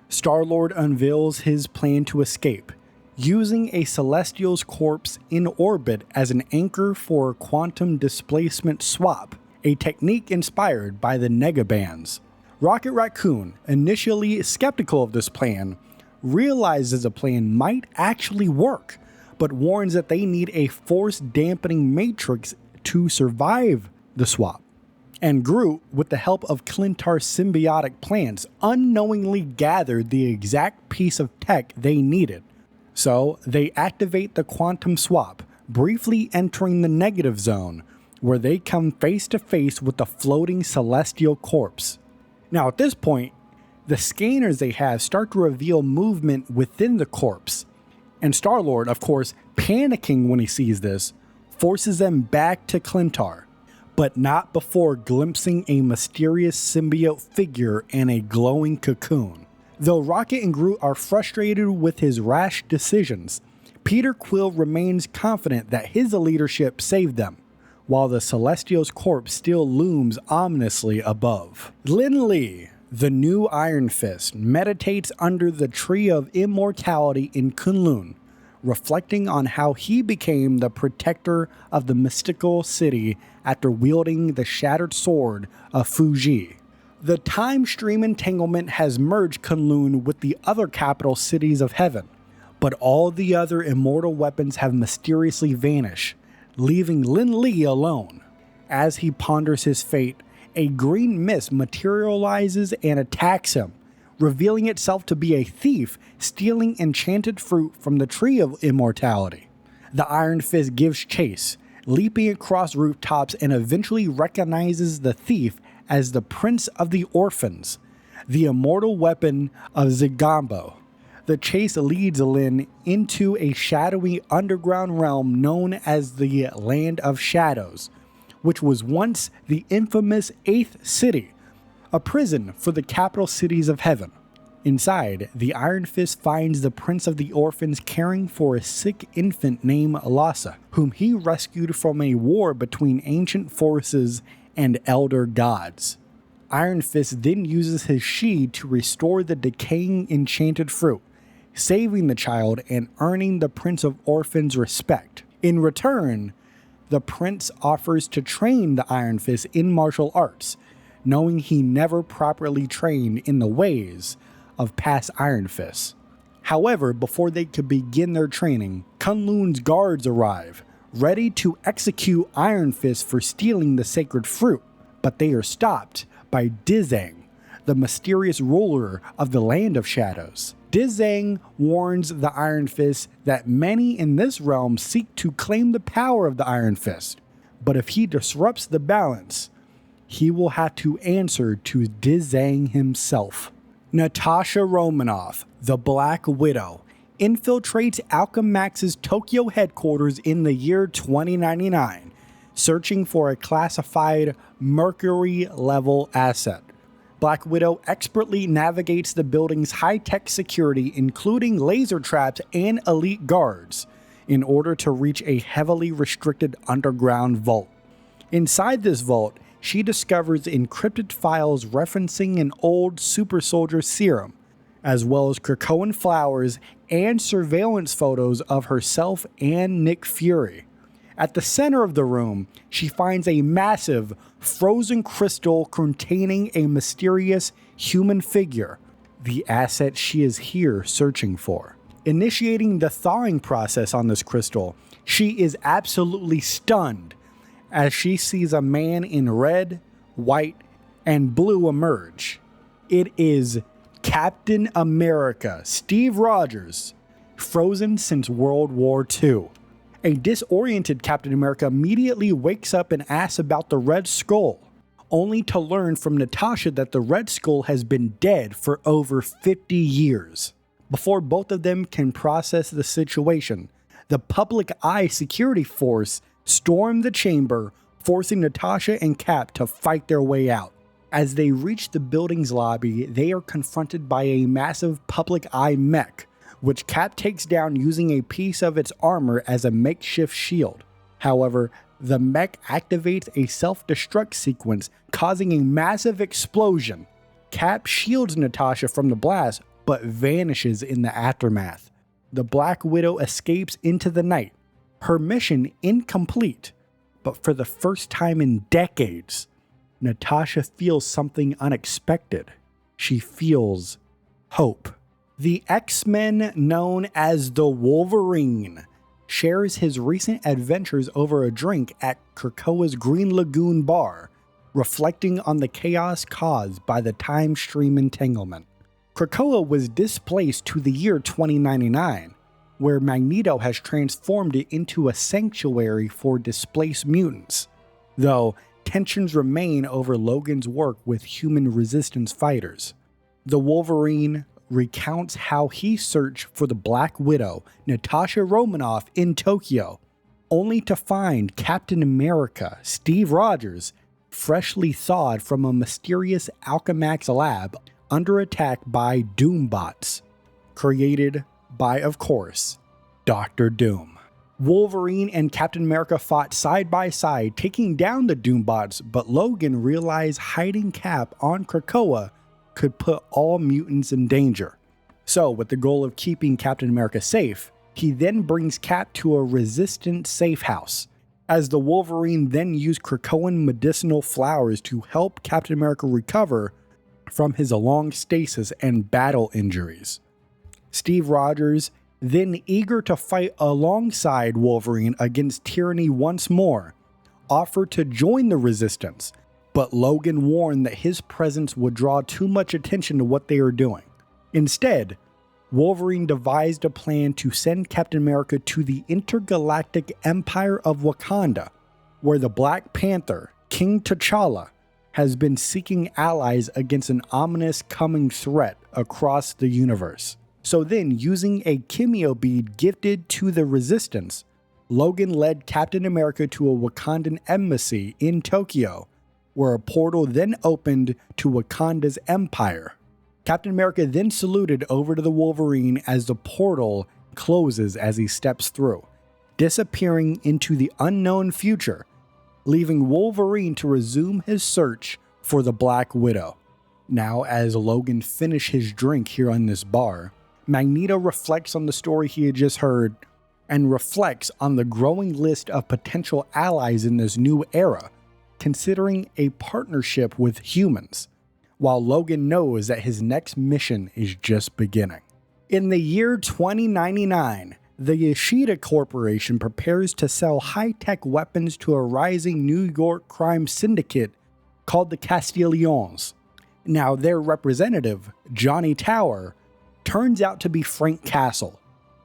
Star-Lord unveils his plan to escape, using a Celestial's corpse in orbit as an anchor for a quantum displacement swap, a technique inspired by the Negabands. Rocket Raccoon, initially skeptical of this plan, realizes the plan might actually work, but warns that they need a force-dampening matrix to survive the swap. And Groot, with the help of Clintar's symbiotic plants, unknowingly gathered the exact piece of tech they needed. So they activate the quantum swap, briefly entering the negative zone, where they come face to face with the floating celestial corpse. Now at this point, the scanners they have start to reveal movement within the corpse, and Star-Lord, of course, panicking when he sees this, forces them back to Clintar, but not before glimpsing a mysterious symbiote figure in a glowing cocoon. Though Rocket and Groot are frustrated with his rash decisions, Peter Quill remains confident that his leadership saved them, while the Celestial's corpse still looms ominously above. Lin Lee, the new Iron Fist, meditates under the Tree of Immortality in Kunlun, reflecting on how he became the protector of the mystical city after wielding the shattered sword of Fuji. The time stream entanglement has merged Kunlun with the other capital cities of heaven, but all the other immortal weapons have mysteriously vanished, leaving Lin Lee alone. As he ponders his fate, a green mist materializes and attacks him, revealing itself to be a thief stealing enchanted fruit from the Tree of Immortality. The Iron Fist gives chase, leaping across rooftops, and eventually recognizes the thief as the Prince of the Orphans, the immortal weapon of Zigombo. The chase leads Lin into a shadowy underground realm known as the Land of Shadows, which was once the infamous 8th City, a prison for the capital cities of heaven. Inside, the Iron Fist finds the Prince of the Orphans caring for a sick infant named Lhasa, whom he rescued from a war between ancient forces and elder gods. Iron Fist then uses his Shi to restore the decaying enchanted fruit, saving the child and earning the Prince of Orphans' respect. In return, the prince offers to train the Iron Fist in martial arts, knowing he never properly trained in the ways of past Iron Fists. However, before they could begin their training, Kunlun's guards arrive, ready to execute Iron Fist for stealing the sacred fruit, but they are stopped by Dizang, the mysterious ruler of the Land of Shadows. Dizang warns the Iron Fist that many in this realm seek to claim the power of the Iron Fist, but if he disrupts the balance, he will have to answer to Dizang himself. Natasha Romanoff, the Black Widow, infiltrates Alchemax's Tokyo headquarters in the year 2099, searching for a classified Mercury-level asset. Black Widow expertly navigates the building's high-tech security, including laser traps and elite guards, in order to reach a heavily restricted underground vault. Inside this vault, she discovers encrypted files referencing an old super soldier serum, as well as Krakoan flowers and surveillance photos of herself and Nick Fury. At the center of the room, she finds a massive, frozen crystal containing a mysterious human figure, the asset she is here searching for. Initiating the thawing process on this crystal, she is absolutely stunned as she sees a man in red, white, and blue emerge. It is Captain America, Steve Rogers, frozen since World War II. A disoriented Captain America immediately wakes up and asks about the Red Skull, only to learn from Natasha that the Red Skull has been dead for over 50 years. Before both of them can process the situation, the Public Eye security force storm the chamber, forcing Natasha and Cap to fight their way out. As they reach the building's lobby, they are confronted by a massive Public Eye mech, which Cap takes down using a piece of its armor as a makeshift shield. However, the mech activates a self-destruct sequence, causing a massive explosion. Cap shields Natasha from the blast, but vanishes in the aftermath. The Black Widow escapes into the night, her mission incomplete, but for the first time in decades, Natasha feels something unexpected. She feels hope. The X-Men, known as the Wolverine, shares his recent adventures over a drink at Krakoa's Green Lagoon bar, reflecting on the chaos caused by the time stream entanglement. Krakoa was displaced to the year 2099, where Magneto has transformed it into a sanctuary for displaced mutants. though tensions remain over Logan's work with human resistance fighters. The Wolverine recounts how he searched for the Black Widow, Natasha Romanoff, in Tokyo, only to find Captain America, Steve Rogers, freshly thawed from a mysterious Alchemax lab under attack by Doombots, created by, of course, Dr. Doom. Wolverine and Captain America fought side by side, taking down the Doombots, but Logan realized hiding Cap on Krakoa could put all mutants in danger. So, with the goal of keeping Captain America safe, he then brings Cap to a resistant safe house, as the Wolverine then used Krakoan medicinal flowers to help Captain America recover from his long stasis and battle injuries. Steve Rogers, then eager to fight alongside Wolverine against tyranny once more, offered to join the resistance, but Logan warned that his presence would draw too much attention to what they were doing. Instead, Wolverine devised a plan to send Captain America to the intergalactic Empire of Wakanda, where the Black Panther, King T'Challa, has been seeking allies against an ominous coming threat across the universe. So then, using a Chemio bead gifted to the Resistance, Logan led Captain America to a Wakandan embassy in Tokyo, where a portal then opened to Wakanda's empire. Captain America then saluted over to the Wolverine as the portal closes as he steps through, disappearing into the unknown future, leaving Wolverine to resume his search for the Black Widow. Now, as Logan finished his drink here on this bar, Magneto reflects on the story he had just heard and reflects on the growing list of potential allies in this new era, considering a partnership with humans, while Logan knows that his next mission is just beginning. In the year 2099, the Yoshida Corporation prepares to sell high-tech weapons to a rising New York crime syndicate called the Castiglions. Now, their representative, Johnny Tower, turns out to be Frank Castle,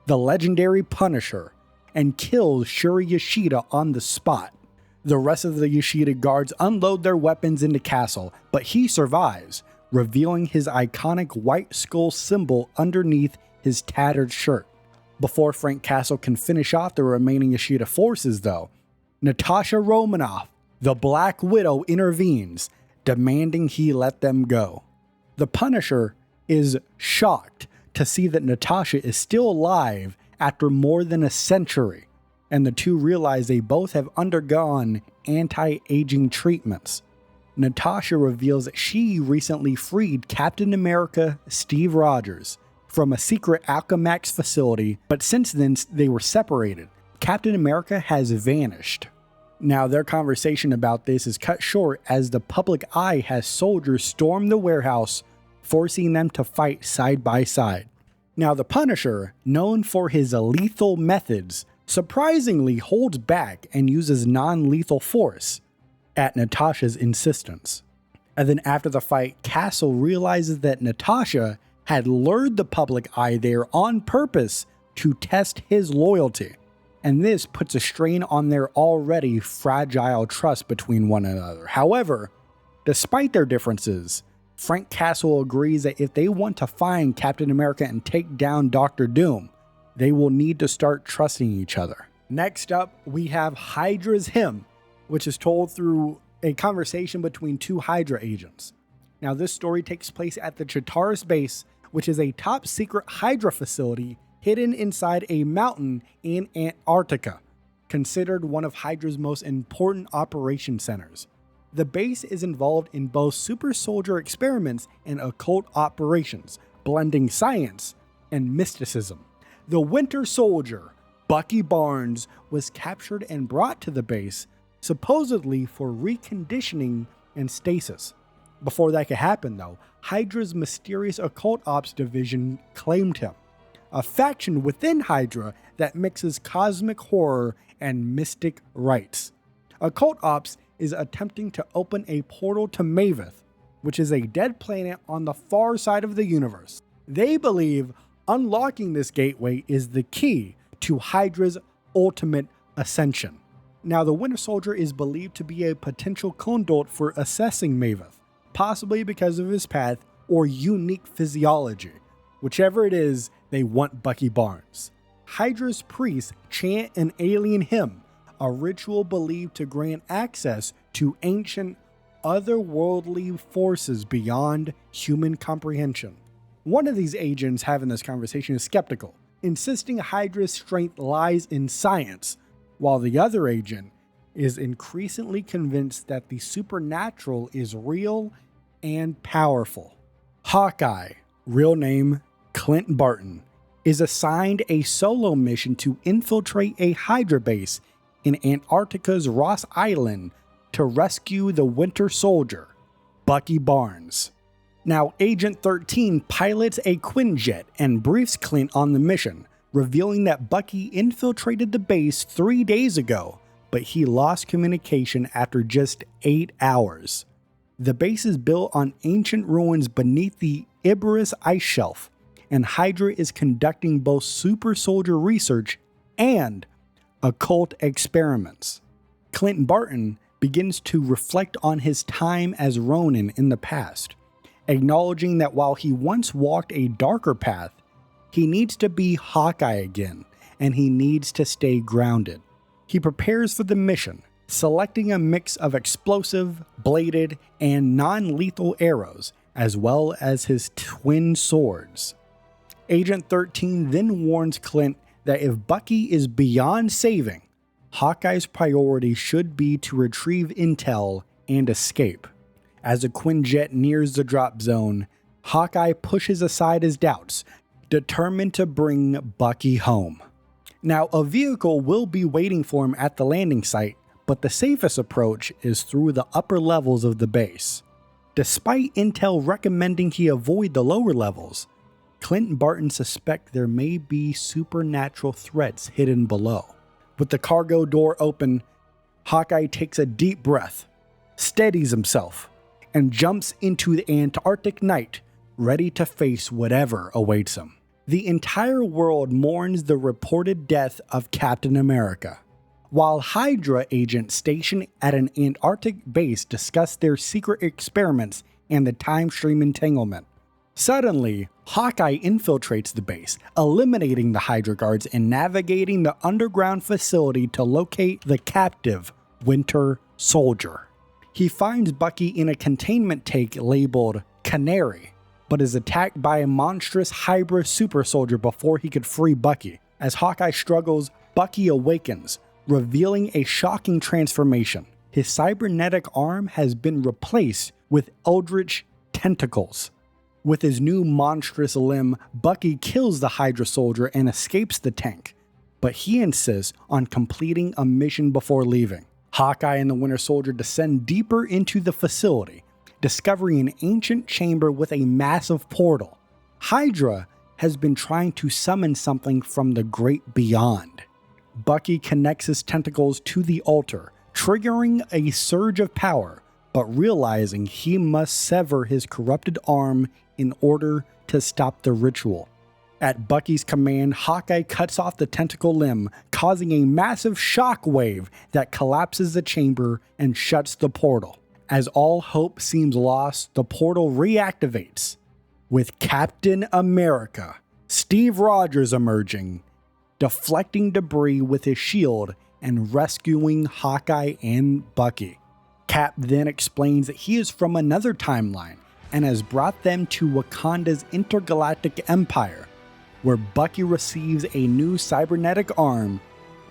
the legendary Punisher, and kills Shuri Yoshida on the spot. The rest of the Yoshida guards unload their weapons into Castle, but he survives, revealing his iconic white skull symbol underneath his tattered shirt. Before Frank Castle can finish off the remaining Yoshida forces, though, Natasha Romanoff, the Black Widow, intervenes, demanding he let them go. The Punisher is shocked to see that Natasha is still alive after more than a century, and the two realize they both have undergone anti-aging treatments. Natasha reveals that she recently freed Captain America Steve Rogers from a secret Alchemax facility, but since then they were separated. Captain America has vanished. Now, their conversation about this is cut short as the public eye has soldiers storm the warehouse, forcing them to fight side by side. Now, the Punisher, known for his lethal methods, surprisingly holds back and uses non-lethal force at Natasha's insistence. And then after the fight, Castle realizes that Natasha had lured the public eye there on purpose to test his loyalty, and this puts a strain on their already fragile trust between one another. However, despite their differences, Frank Castle agrees that if they want to find Captain America and take down Dr. Doom, they will need to start trusting each other. Next up, we have Hydra's Hymn, which is told through a conversation between two Hydra agents. Now, this story takes place at the Chitaris base, which is a top-secret Hydra facility hidden inside a mountain in Antarctica, considered one of Hydra's most important operation centers. The base is involved in both super soldier experiments and occult operations, blending science and mysticism. The Winter Soldier, Bucky Barnes, was captured and brought to the base, supposedly for reconditioning and stasis. Before that could happen, though, Hydra's mysterious occult ops division claimed him, a faction within Hydra that mixes cosmic horror and mystic rites. Occult ops is attempting to open a portal to Maveth, which is a dead planet on the far side of the universe. They believe unlocking this gateway is the key to Hydra's ultimate ascension. Now, the Winter Soldier is believed to be a potential conduit for assessing Maveth, possibly because of his path or unique physiology. Whichever it is, they want Bucky Barnes. Hydra's priests chant an alien hymn, a ritual believed to grant access to ancient, otherworldly forces beyond human comprehension. One of these agents having this conversation is skeptical, insisting Hydra's strength lies in science, while the other agent is increasingly convinced that the supernatural is real and powerful. Hawkeye, real name Clint Barton, is assigned a solo mission to infiltrate a Hydra base in Antarctica's Ross Island to rescue the Winter Soldier, Bucky Barnes. Now, Agent 13 pilots a Quinjet and briefs Clint on the mission, revealing that Bucky infiltrated the base 3 days ago, but he lost communication after just 8 hours. The base is built on ancient ruins beneath the Iberus ice shelf, and Hydra is conducting both super soldier research and occult experiments. Clint Barton begins to reflect on his time as Ronin in the past, acknowledging that while he once walked a darker path, he needs to be Hawkeye again, and he needs to stay grounded. He prepares for the mission, selecting a mix of explosive, bladed, and non-lethal arrows, as well as his twin swords. Agent 13 then warns Clint that if Bucky is beyond saving, Hawkeye's priority should be to retrieve intel and escape. As the Quinjet nears the drop zone, Hawkeye pushes aside his doubts, determined to bring Bucky home. Now, a vehicle will be waiting for him at the landing site, but the safest approach is through the upper levels of the base. Despite intel recommending he avoid the lower levels, Clint and Barton suspect there may be supernatural threats hidden below. With the cargo door open, Hawkeye takes a deep breath, steadies himself, and jumps into the Antarctic night, ready to face whatever awaits him. The entire world mourns the reported death of Captain America, while Hydra agents stationed at an Antarctic base discuss their secret experiments and the time stream entanglement. Suddenly, Hawkeye infiltrates the base, eliminating the Hydra guards and navigating the underground facility to locate the captive Winter Soldier. He finds Bucky in a containment tank labeled Canary, but is attacked by a monstrous Hydra super soldier before he could free Bucky. As Hawkeye struggles, Bucky awakens, revealing a shocking transformation. His cybernetic arm has been replaced with eldritch tentacles. With his new monstrous limb, Bucky kills the Hydra soldier and escapes the tank, but he insists on completing a mission before leaving. Hawkeye and the Winter Soldier descend deeper into the facility, discovering an ancient chamber with a massive portal. Hydra has been trying to summon something from the great beyond. Bucky connects his tentacles to the altar, triggering a surge of power, but realizing he must sever his corrupted arm in order to stop the ritual. At Bucky's command, Hawkeye cuts off the tentacle limb, causing a massive shock wave that collapses the chamber and shuts the portal. As all hope seems lost, the portal reactivates, with Captain America, Steve Rogers, emerging, deflecting debris with his shield and rescuing Hawkeye and Bucky. Cap then explains that he is from another timeline and has brought them to Wakanda's intergalactic empire, where Bucky receives a new cybernetic arm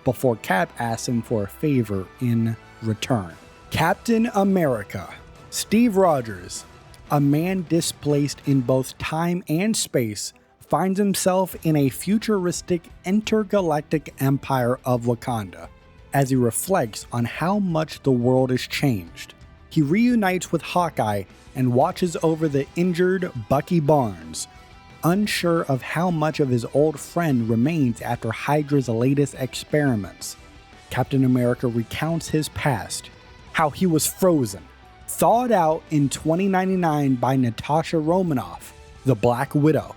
before Cap asks him for a favor in return. Captain America, Steve Rogers, a man displaced in both time and space, finds himself in a futuristic intergalactic empire of Wakanda. As he reflects on how much the world has changed, he reunites with Hawkeye and watches over the injured Bucky Barnes, unsure of how much of his old friend remains after Hydra's latest experiments. Captain America recounts his past, how he was frozen, thawed out in 2099 by Natasha Romanoff, the Black Widow,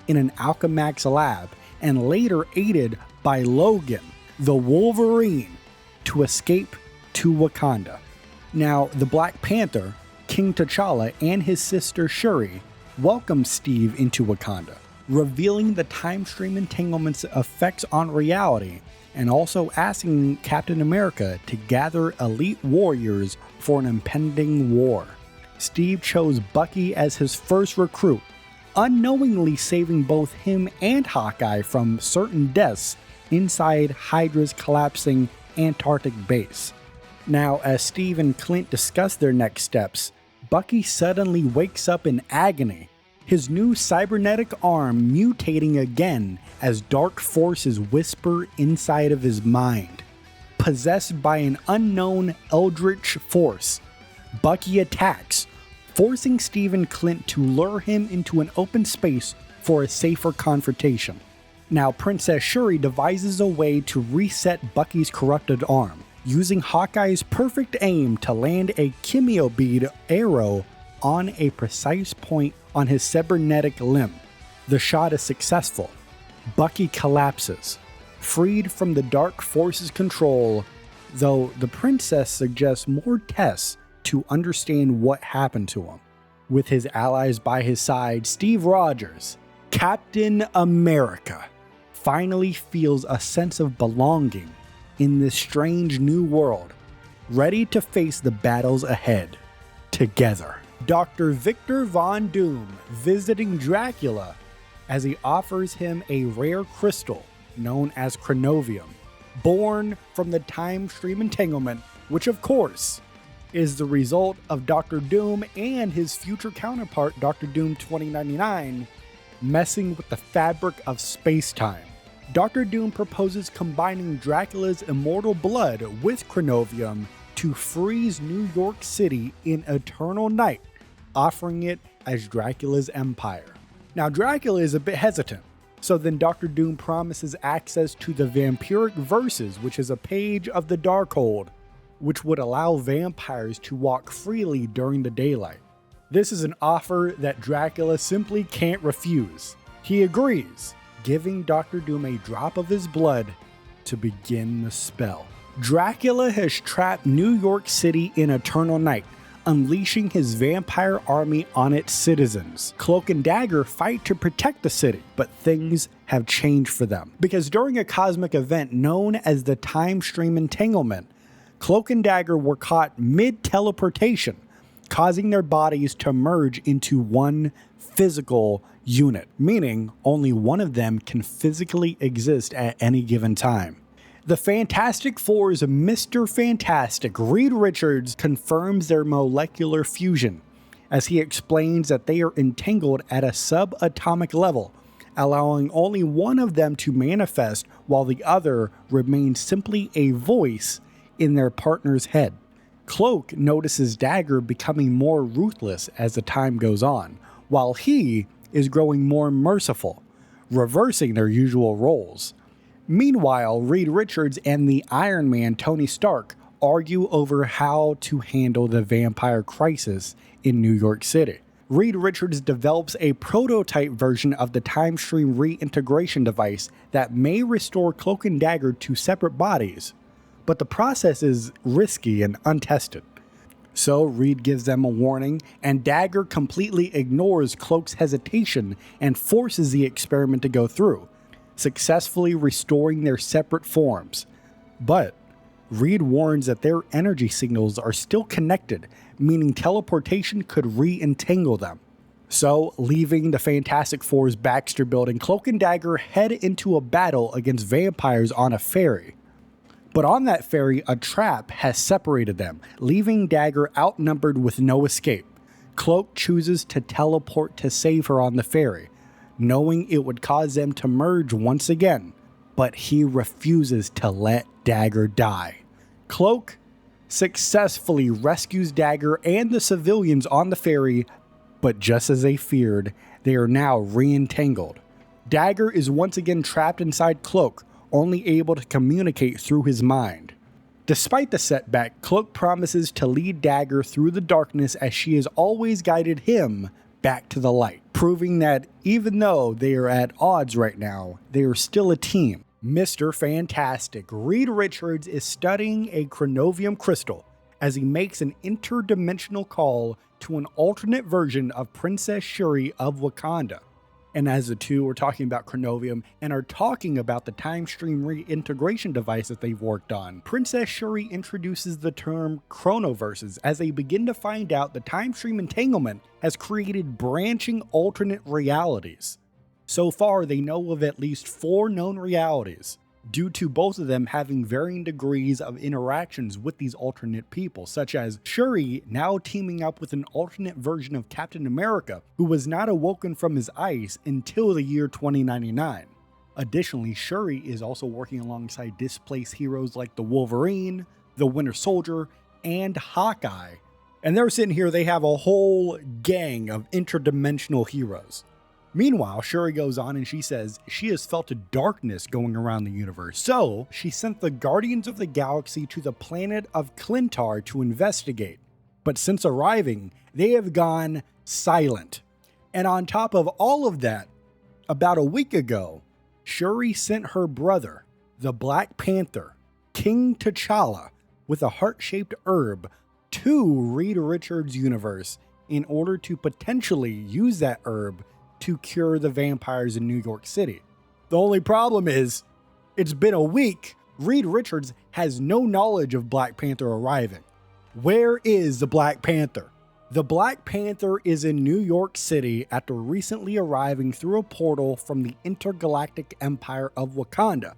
in an Alchemax lab, and later aided by Logan, the Wolverine, to escape to Wakanda. Now, the Black Panther, King T'Challa, and his sister Shuri welcome Steve into Wakanda, revealing the time stream entanglement's effects on reality, and also asking Captain America to gather elite warriors for an impending war. Steve chose Bucky as his first recruit, unknowingly saving both him and Hawkeye from certain deaths inside Hydra's collapsing Antarctic base. Now, as Steve and Clint discuss their next steps, Bucky suddenly wakes up in agony, his new cybernetic arm mutating again as dark forces whisper inside of his mind. Possessed by an unknown eldritch force, Bucky attacks, forcing Steve and Clint to lure him into an open space for a safer confrontation. Now, Princess Shuri devises a way to reset Bucky's corrupted arm, using Hawkeye's perfect aim to land a chemio bead arrow on a precise point on his cybernetic limb. The shot is successful. Bucky collapses, freed from the dark force's control, though the princess suggests more tests to understand what happened to him. With his allies by his side, Steve Rogers, Captain America, finally feels a sense of belonging in this strange new world, ready to face the battles ahead together. Dr. Victor Von Doom visiting Dracula as he offers him a rare crystal known as chronovium, born from the time stream entanglement, which of course is the result of Dr. Doom and his future counterpart, Dr. Doom 2099, messing with the fabric of space-time. Dr. Doom proposes combining Dracula's immortal blood with chronovium to freeze New York City in eternal night, offering it as Dracula's empire. Now, Dracula is a bit hesitant, so then Dr. Doom promises access to the Vampiric Verses, which is a page of the Darkhold, which would allow vampires to walk freely during the daylight. This is an offer that Dracula simply can't refuse. He agrees, giving Dr. Doom a drop of his blood to begin the spell. Dracula has trapped New York City in eternal night, unleashing his vampire army on its citizens. Cloak and Dagger fight to protect the city, but things have changed for them. Because during a cosmic event known as the Time Stream Entanglement, Cloak and Dagger were caught mid-teleportation, causing their bodies to merge into one physical unit, meaning only one of them can physically exist at any given time. The Fantastic Four's Mr. Fantastic, Reed Richards, confirms their molecular fusion, as he explains that they are entangled at a subatomic level, allowing only one of them to manifest while the other remains simply a voice in their partner's head. Cloak notices Dagger becoming more ruthless as the time goes on, while he is growing more merciful, reversing their usual roles. Meanwhile, Reed Richards and the Iron Man Tony Stark argue over how to handle the vampire crisis in New York City. Reed Richards develops a prototype version of the time stream reintegration device that may restore Cloak and Dagger to separate bodies, but the process is risky and untested. So Reed gives them a warning, and Dagger completely ignores Cloak's hesitation and forces the experiment to go through, successfully restoring their separate forms. But Reed warns that their energy signals are still connected, meaning teleportation could re-entangle them. So, leaving the Fantastic Four's Baxter building, Cloak and Dagger head into a battle against vampires on a ferry. But on that ferry, a trap has separated them, leaving Dagger outnumbered with no escape. Cloak chooses to teleport to save her on the ferry, knowing it would cause them to merge once again, but he refuses to let Dagger die. Cloak successfully rescues Dagger and the civilians on the ferry, but just as they feared, they are now re-entangled. Dagger is once again trapped inside Cloak, only able to communicate through his mind. Despite the setback, Cloak promises to lead Dagger through the darkness as she has always guided him back to the light, proving that even though they are at odds right now, they are still a team. Mr. Fantastic, Reed Richards, is studying a chronovium crystal as he makes an interdimensional call to an alternate version of Princess Shuri of Wakanda. And as the two are talking about chronovium and are talking about the time stream reintegration device that they've worked on, Princess Shuri introduces the term chronoverses as they begin to find out the time stream entanglement has created branching alternate realities. So far, they know of at least 4 known realities, due to both of them having varying degrees of interactions with these alternate people, such as Shuri now teaming up with an alternate version of Captain America, who was not awoken from his ice until the year 2099. Additionally, Shuri is also working alongside displaced heroes like the Wolverine, the Winter Soldier, and Hawkeye. And they're sitting here, they have a whole gang of interdimensional heroes. Meanwhile, Shuri goes on and she says she has felt a darkness going around the universe, so she sent the Guardians of the Galaxy to the planet of Clintar to investigate. But since arriving, they have gone silent. And on top of all of that, about a week ago, Shuri sent her brother, the Black Panther, King T'Challa, with a heart-shaped herb to Reed Richards' universe in order to potentially use that herb to cure the vampires in New York City. The only problem is, it's been a week. Reed Richards has no knowledge of Black Panther arriving. Where is the Black Panther? The Black Panther is in New York City after recently arriving through a portal from the intergalactic empire of Wakanda,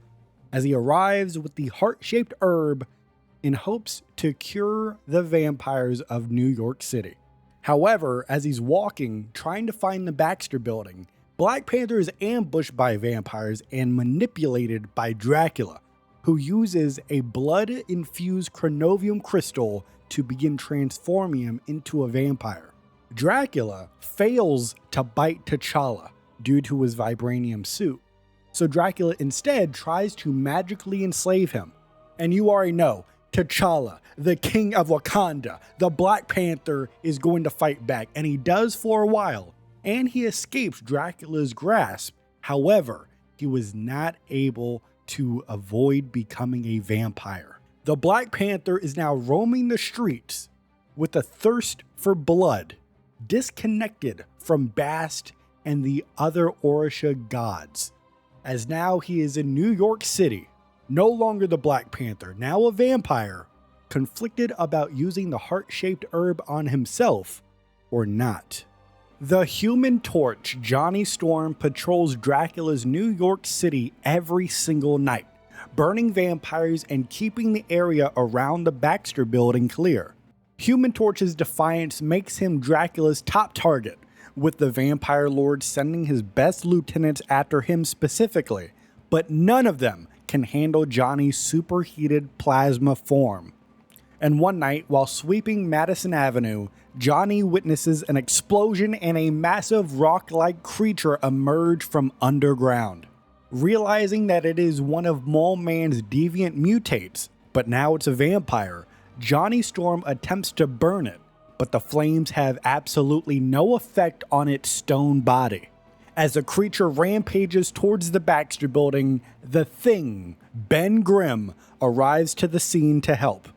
as he arrives with the heart-shaped herb in hopes to cure the vampires of New York City. However, as he's walking, trying to find the Baxter Building, Black Panther is ambushed by vampires and manipulated by Dracula, who uses a blood-infused chronovium crystal to begin transforming him into a vampire. Dracula fails to bite T'Challa due to his vibranium suit, so Dracula instead tries to magically enslave him. And you already know, T'Challa, the king of Wakanda, the Black Panther, is going to fight back, and he does for a while, and he escapes Dracula's grasp. However, he was not able to avoid becoming a vampire. The Black Panther is now roaming the streets with a thirst for blood, disconnected from Bast and the other Orisha gods, as now he is in New York City. No longer the Black Panther, now a vampire, conflicted about using the heart-shaped herb on himself or not. The Human Torch, Johnny Storm, patrols Dracula's New York City every single night, burning vampires and keeping the area around the Baxter Building clear. Human Torch's defiance makes him Dracula's top target, with the Vampire Lord sending his best lieutenants after him specifically, but none of them can handle Johnny's superheated plasma form. And one night, while sweeping Madison Avenue, Johnny witnesses an explosion and a massive rock-like creature emerge from underground. Realizing that it is one of Mole Man's deviant mutates, but now it's a vampire, Johnny Storm attempts to burn it, but the flames have absolutely no effect on its stone body. As the creature rampages towards the Baxter Building, the Thing, Ben Grimm, arrives to the scene to help,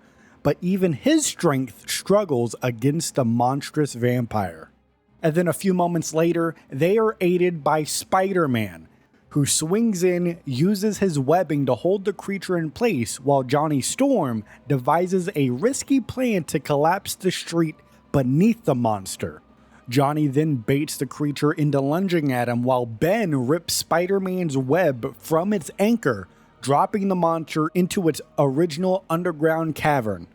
but even his strength struggles against the monstrous vampire. And then a few moments later, they are aided by Spider-Man, who swings in, uses his webbing to hold the creature in place, while Johnny Storm devises a risky plan to collapse the street beneath the monster. Johnny then baits the creature into lunging at him while Ben rips Spider-Man's web from its anchor, dropping the monster into its original underground cavern.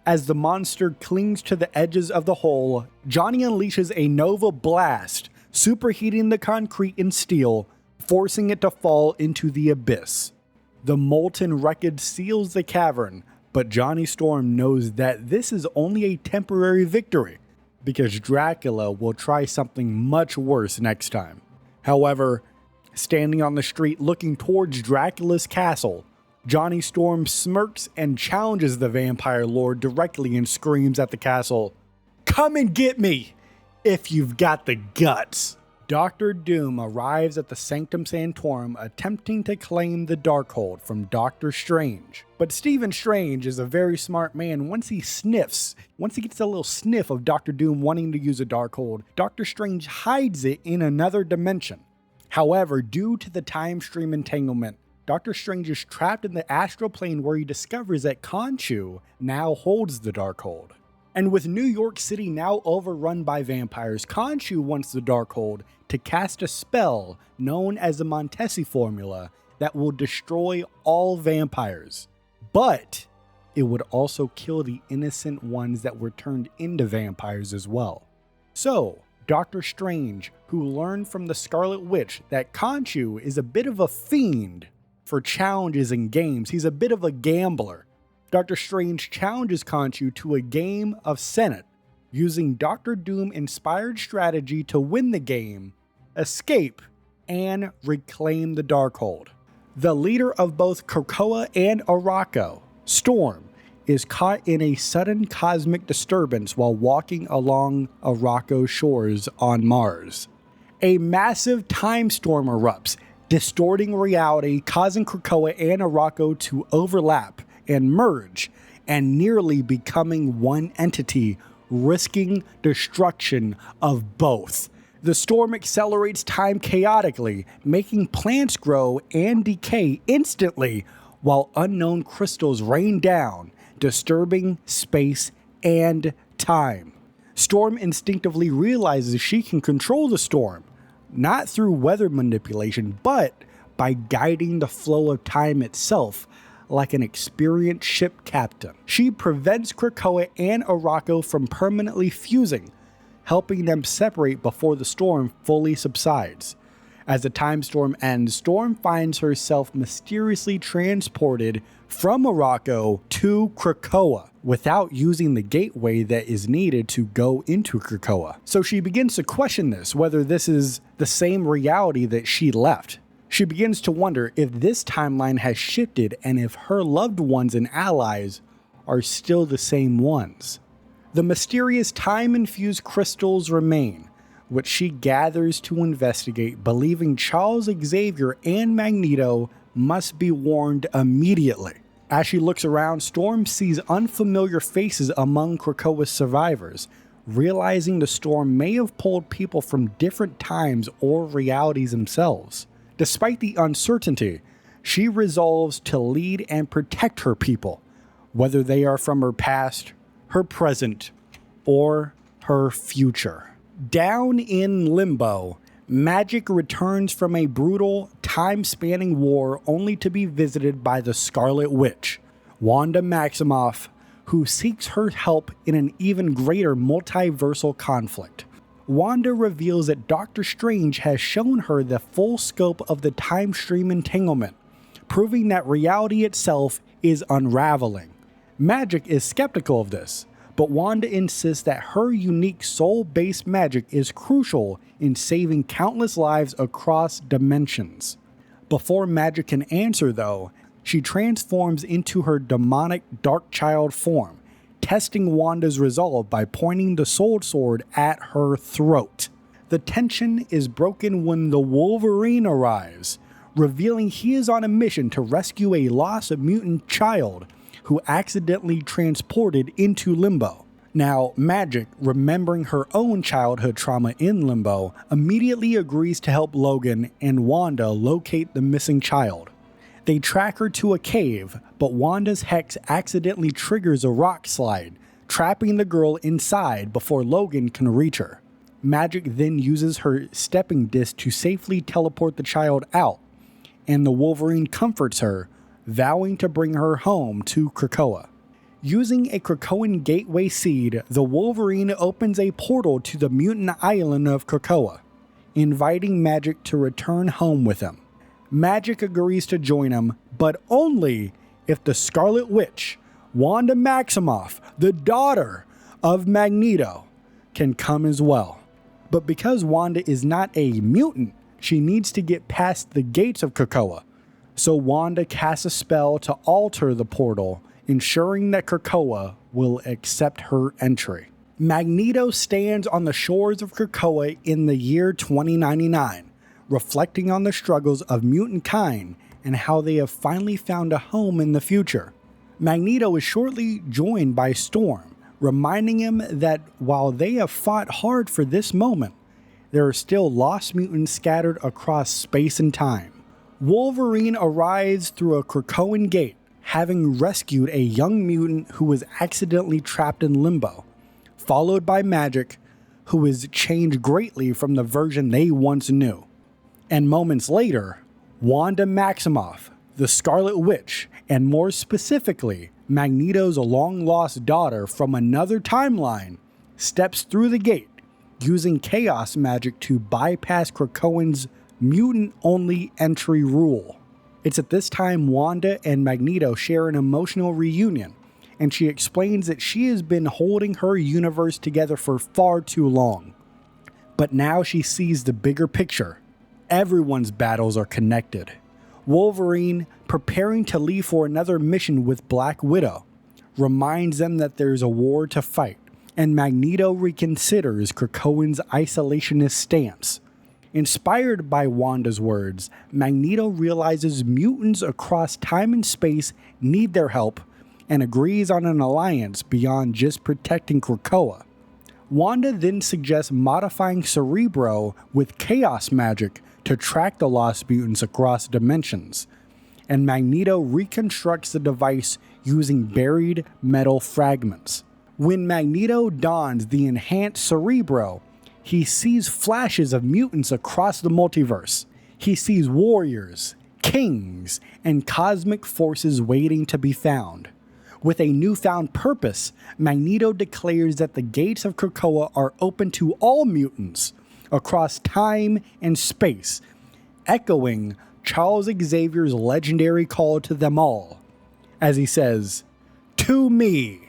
As the monster clings to the edges of the hole, Johnny unleashes a Nova Blast, superheating the concrete and steel, forcing it to fall into the abyss. The molten wreckage seals the cavern, but Johnny Storm knows that this is only a temporary victory, because Dracula will try something much worse next time. However, standing on the street looking towards Dracula's castle, Johnny Storm smirks and challenges the Vampire Lord directly and screams at the castle, "Come and get me, if you've got the guts." Dr. Doom arrives at the Sanctum Sanctorum attempting to claim the Darkhold from Doctor Strange. But Stephen Strange is a very smart man. Once he gets a little sniff of Dr. Doom wanting to use a Darkhold, Doctor Strange hides it in another dimension. However, due to the time stream entanglement, Doctor Strange is trapped in the astral plane where he discovers that Khonshu now holds the Darkhold. And with New York City now overrun by vampires, Khonshu wants the Darkhold to cast a spell known as the Montesi Formula that will destroy all vampires. But it would also kill the innocent ones that were turned into vampires as well. So, Doctor Strange, who learned from the Scarlet Witch that Khonshu is a bit of a fiend for challenges in games, he's a bit of a gambler. Dr. Strange challenges Khonshu to a game of Senate, using Dr. Doom-inspired strategy to win the game, escape, and reclaim the Darkhold. The leader of both Krakoa and Arakko, Storm, is caught in a sudden cosmic disturbance while walking along Arakko's shores on Mars. A massive time storm erupts, distorting reality, causing Krakoa and Arakko to overlap and merge, and nearly becoming one entity, risking destruction of both. The storm accelerates time chaotically, making plants grow and decay instantly, while unknown crystals rain down, disturbing space and time. Storm instinctively realizes she can control the storm, not through weather manipulation, but by guiding the flow of time itself, like an experienced ship captain. She prevents Krakoa and Arakko from permanently fusing, helping them separate before the storm fully subsides. As the time storm ends, Storm finds herself mysteriously transported from Arakko to Krakoa without using the gateway that is needed to go into Krakoa. So she begins to question this, whether this is the same reality that she left. She begins to wonder if this timeline has shifted and if her loved ones and allies are still the same ones. The mysterious time-infused crystals remain, which she gathers to investigate, believing Charles Xavier and Magneto must be warned immediately. As she looks around, Storm sees unfamiliar faces among Krakoa's survivors, realizing the storm may have pulled people from different times or realities themselves. Despite the uncertainty, she resolves to lead and protect her people, whether they are from her past, her present, or her future. Down in Limbo, Magic returns from a brutal, time-spanning war only to be visited by the Scarlet Witch, Wanda Maximoff, who seeks her help in an even greater multiversal conflict. Wanda reveals that Doctor Strange has shown her the full scope of the time stream entanglement, proving that reality itself is unraveling. Magic is skeptical of this, but Wanda insists that her unique soul-based magic is crucial in saving countless lives across dimensions. Before Magic can answer, though, she transforms into her demonic Dark Child form, testing Wanda's resolve by pointing the Soul Sword at her throat. The tension is broken when the Wolverine arrives, revealing he is on a mission to rescue a lost mutant child who accidentally transported into Limbo. Now, Magic, remembering her own childhood trauma in Limbo, immediately agrees to help Logan and Wanda locate the missing child. They track her to a cave, but Wanda's hex accidentally triggers a rock slide, trapping the girl inside before Logan can reach her. Magic then uses her stepping disc to safely teleport the child out, and the Wolverine comforts her, vowing to bring her home to Krakoa. Using a Krakoan gateway seed, the Wolverine opens a portal to the mutant island of Krakoa, inviting Magic to return home with him. Magic agrees to join him, but only if the Scarlet Witch, Wanda Maximoff, the daughter of Magneto, can come as well. But because Wanda is not a mutant, she needs to get past the gates of Krakoa. So Wanda casts a spell to alter the portal, ensuring that Krakoa will accept her entry. Magneto stands on the shores of Krakoa in the year 2099, reflecting on the struggles of mutant kind and how they have finally found a home in the future. Magneto is shortly joined by Storm, reminding him that while they have fought hard for this moment, there are still lost mutants scattered across space and time. Wolverine arrives through a Krakoan gate, having rescued a young mutant who was accidentally trapped in limbo, followed by Magic, who is changed greatly from the version they once knew. And moments later, Wanda Maximoff, the Scarlet Witch, and more specifically, Magneto's long-lost daughter from another timeline, steps through the gate, using chaos magic to bypass Krakoan's mutant-only entry rule. It's at this time Wanda and Magneto share an emotional reunion, and she explains that she has been holding her universe together for far too long. But now she sees the bigger picture. Everyone's battles are connected. Wolverine, preparing to leave for another mission with Black Widow, reminds them that there's a war to fight, and Magneto reconsiders Krakoan's isolationist stance. Inspired by Wanda's words, Magneto realizes mutants across time and space need their help and agrees on an alliance beyond just protecting Krakoa. Wanda then suggests modifying Cerebro with chaos magic to track the lost mutants across dimensions, and Magneto reconstructs the device using buried metal fragments. When Magneto dons the enhanced Cerebro, he sees flashes of mutants across the multiverse. He sees warriors, kings, and cosmic forces waiting to be found. With a newfound purpose, Magneto declares that the gates of Krakoa are open to all mutants across time and space, echoing Charles Xavier's legendary call to them all, as he says, "To me,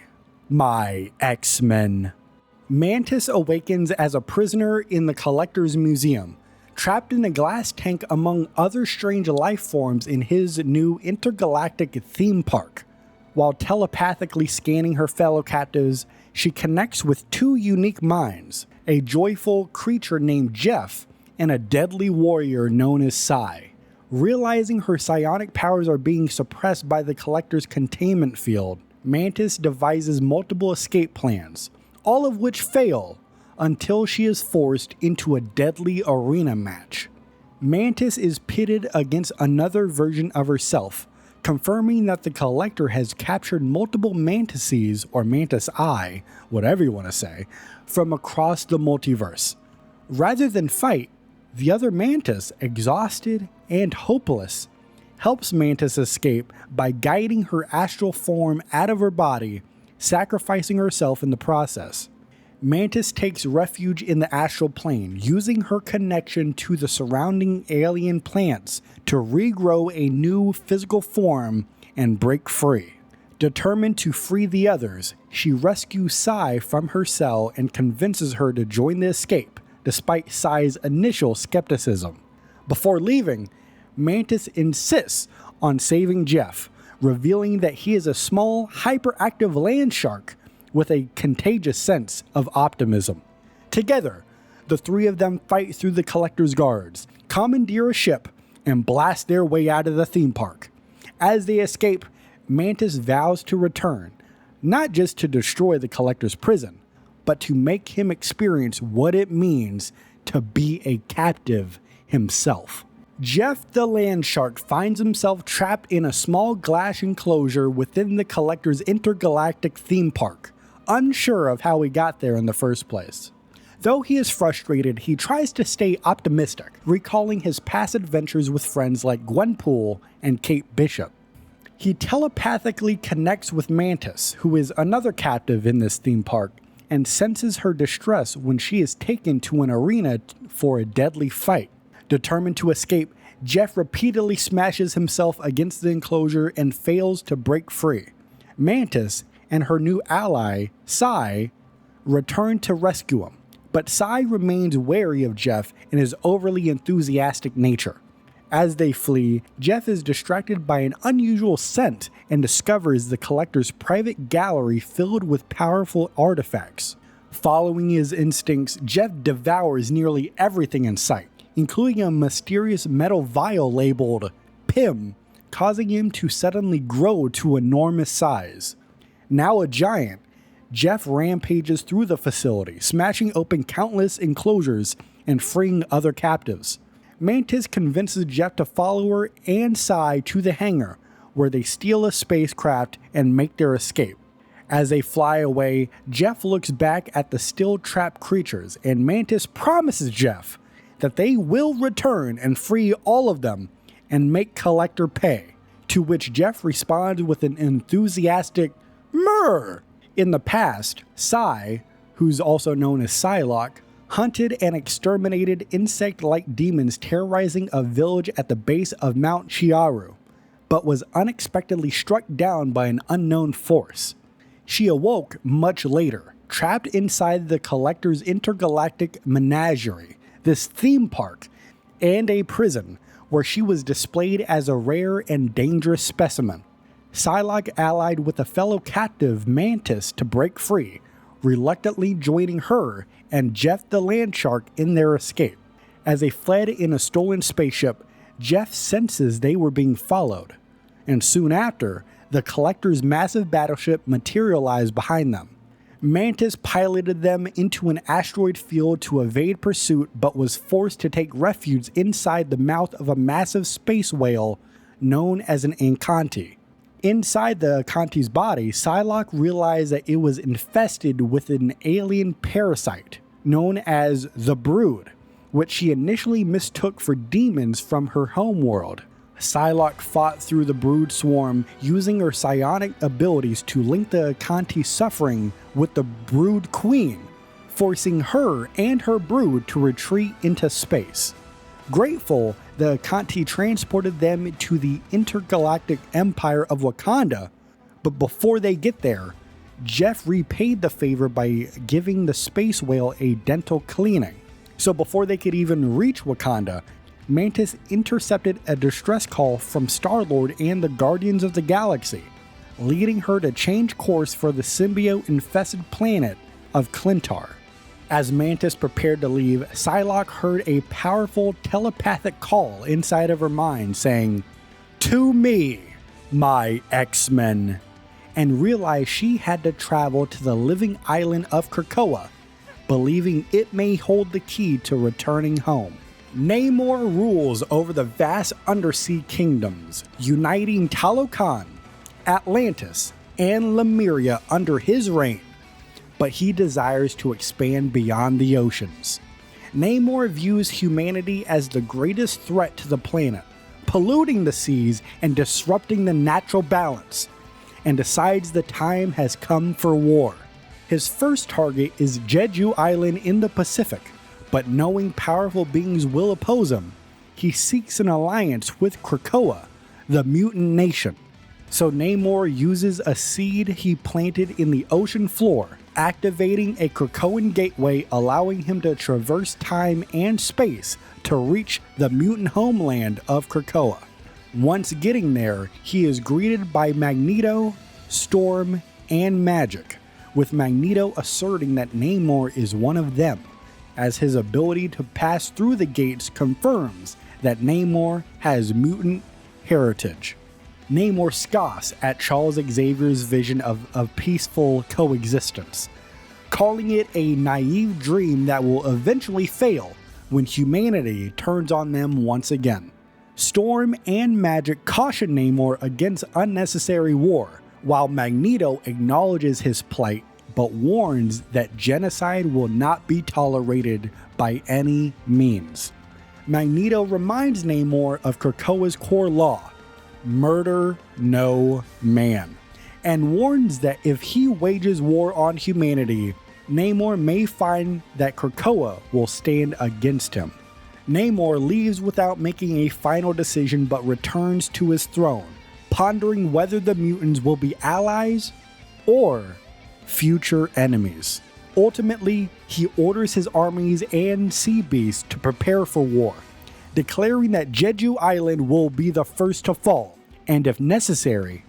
my X-Men." Mantis awakens as a prisoner in the Collector's Museum, trapped in a glass tank among other strange life forms in his new intergalactic theme park. While telepathically scanning her fellow captives, she connects with two unique minds, a joyful creature named Jeff and a deadly warrior known as Psy. Realizing her psionic powers are being suppressed by the Collector's containment field, Mantis devises multiple escape plans, all of which fail until she is forced into a deadly arena match. Mantis is pitted against another version of herself, confirming that the Collector has captured multiple Mantises, or Mantis-I, whatever you want to say, from across the multiverse. Rather than fight, the other Mantis, exhausted and hopeless, helps Mantis escape by guiding her astral form out of her body, sacrificing herself in the process. Mantis takes refuge in the astral plane, using her connection to the surrounding alien plants to regrow a new physical form and break free. Determined to free the others, she rescues Psy from her cell and convinces her to join the escape, despite Psy's initial skepticism. Before leaving, Mantis insists on saving Jeff, revealing that he is a small, hyperactive land shark with a contagious sense of optimism. Together, the three of them fight through the Collector's guards, commandeer a ship, and blast their way out of the theme park. As they escape, Mantis vows to return, not just to destroy the Collector's prison, but to make him experience what it means to be a captive himself. Jeff the land shark finds himself trapped in a small glass enclosure within the Collector's intergalactic theme park, unsure of how he got there in the first place. Though he is frustrated, he tries to stay optimistic, recalling his past adventures with friends like Gwenpool and Kate Bishop. He telepathically connects with Mantis, who is another captive in this theme park, and senses her distress when she is taken to an arena for a deadly fight. Determined to escape, Jeff repeatedly smashes himself against the enclosure and fails to break free. Mantis and her new ally, Psy, return to rescue him, but Psy remains wary of Jeff and his overly enthusiastic nature. As they flee, Jeff is distracted by an unusual scent and discovers the Collector's private gallery filled with powerful artifacts. Following his instincts, Jeff devours nearly everything in sight, including a mysterious metal vial labeled Pym, causing him to suddenly grow to enormous size. Now a giant, Jeff rampages through the facility, smashing open countless enclosures and freeing other captives. Mantis convinces Jeff to follow her and Sai to the hangar, where they steal a spacecraft and make their escape. As they fly away, Jeff looks back at the still trapped creatures, and Mantis promises Jeff that they will return and free all of them and make Collector pay, to which Jeff responds with an enthusiastic "Murr!" In the past, Sai, who's also known as Psylocke, hunted and exterminated insect-like demons terrorizing a village at the base of Mount Chiaru, but was unexpectedly struck down by an unknown force. She awoke much later, trapped inside the Collector's intergalactic menagerie, this theme park, and a prison, where she was displayed as a rare and dangerous specimen. Psylocke allied with a fellow captive, Mantis, to break free, reluctantly joining her and Jeff the Landshark in their escape. As they fled in a stolen spaceship, Jeff senses they were being followed, and soon after, the Collector's massive battleship materialized behind them. Mantis piloted them into an asteroid field to evade pursuit, but was forced to take refuge inside the mouth of a massive space whale known as an Encanti. Inside the Encanti's body, Psylocke realized that it was infested with an alien parasite known as the Brood, which she initially mistook for demons from her homeworld. Psylocke fought through the Brood swarm, using her psionic abilities to link the Encanti's suffering with the Brood Queen, forcing her and her brood to retreat into space. Grateful, the Encanti transported them to the intergalactic empire of Wakanda, but before they get there, Jeff repaid the favor by giving the space whale a dental cleaning. So before they could even reach Wakanda, Mantis intercepted a distress call from Star-Lord and the Guardians of the Galaxy, leading her to change course for the symbiote-infested planet of Clintar. As Mantis prepared to leave, Psylocke heard a powerful telepathic call inside of her mind saying, "To me, my X-Men," and realized she had to travel to the living island of Krakoa, believing it may hold the key to returning home. Namor rules over the vast undersea kingdoms, uniting Talokan, Atlantis, and Lemuria under his reign, but he desires to expand beyond the oceans. Namor views humanity as the greatest threat to the planet, polluting the seas and disrupting the natural balance, and decides the time has come for war. His first target is Jeju Island in the Pacific, but knowing powerful beings will oppose him, he seeks an alliance with Krakoa, the mutant nation. So Namor uses a seed he planted in the ocean floor, activating a Krakoan gateway, allowing him to traverse time and space to reach the mutant homeland of Krakoa. Once getting there, he is greeted by Magneto, Storm, and Magic, with Magneto asserting that Namor is one of them, as his ability to pass through the gates confirms that Namor has mutant heritage. Namor scoffs at Charles Xavier's vision of peaceful coexistence, calling it a naive dream that will eventually fail when humanity turns on them once again. Storm and Magic caution Namor against unnecessary war, while Magneto acknowledges his plight but warns that genocide will not be tolerated by any means. Magneto reminds Namor of Krakoa's core law, murder no man, and warns that if he wages war on humanity, Namor may find that Krakoa will stand against him. Namor leaves without making a final decision but returns to his throne, pondering whether the mutants will be allies or future enemies. Ultimately, he orders his armies and sea beasts to prepare for war, declaring that Jeju Island will be the first to fall, and if necessary,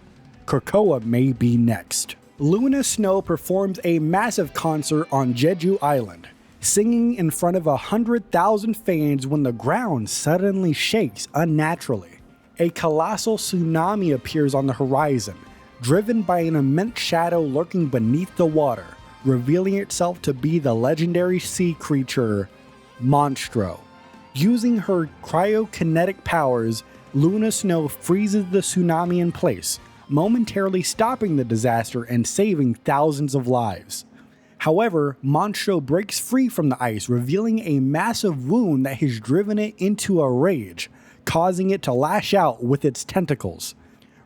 Krakoa may be next. Luna Snow performs a massive concert on Jeju Island, singing in front of 100,000 fans when the ground suddenly shakes unnaturally. A colossal tsunami appears on the horizon, driven by an immense shadow lurking beneath the water, revealing itself to be the legendary sea creature, Monstro. Using her cryokinetic powers, Luna Snow freezes the tsunami in place, momentarily stopping the disaster and saving thousands of lives. However, Monstro breaks free from the ice, revealing a massive wound that has driven it into a rage, causing it to lash out with its tentacles.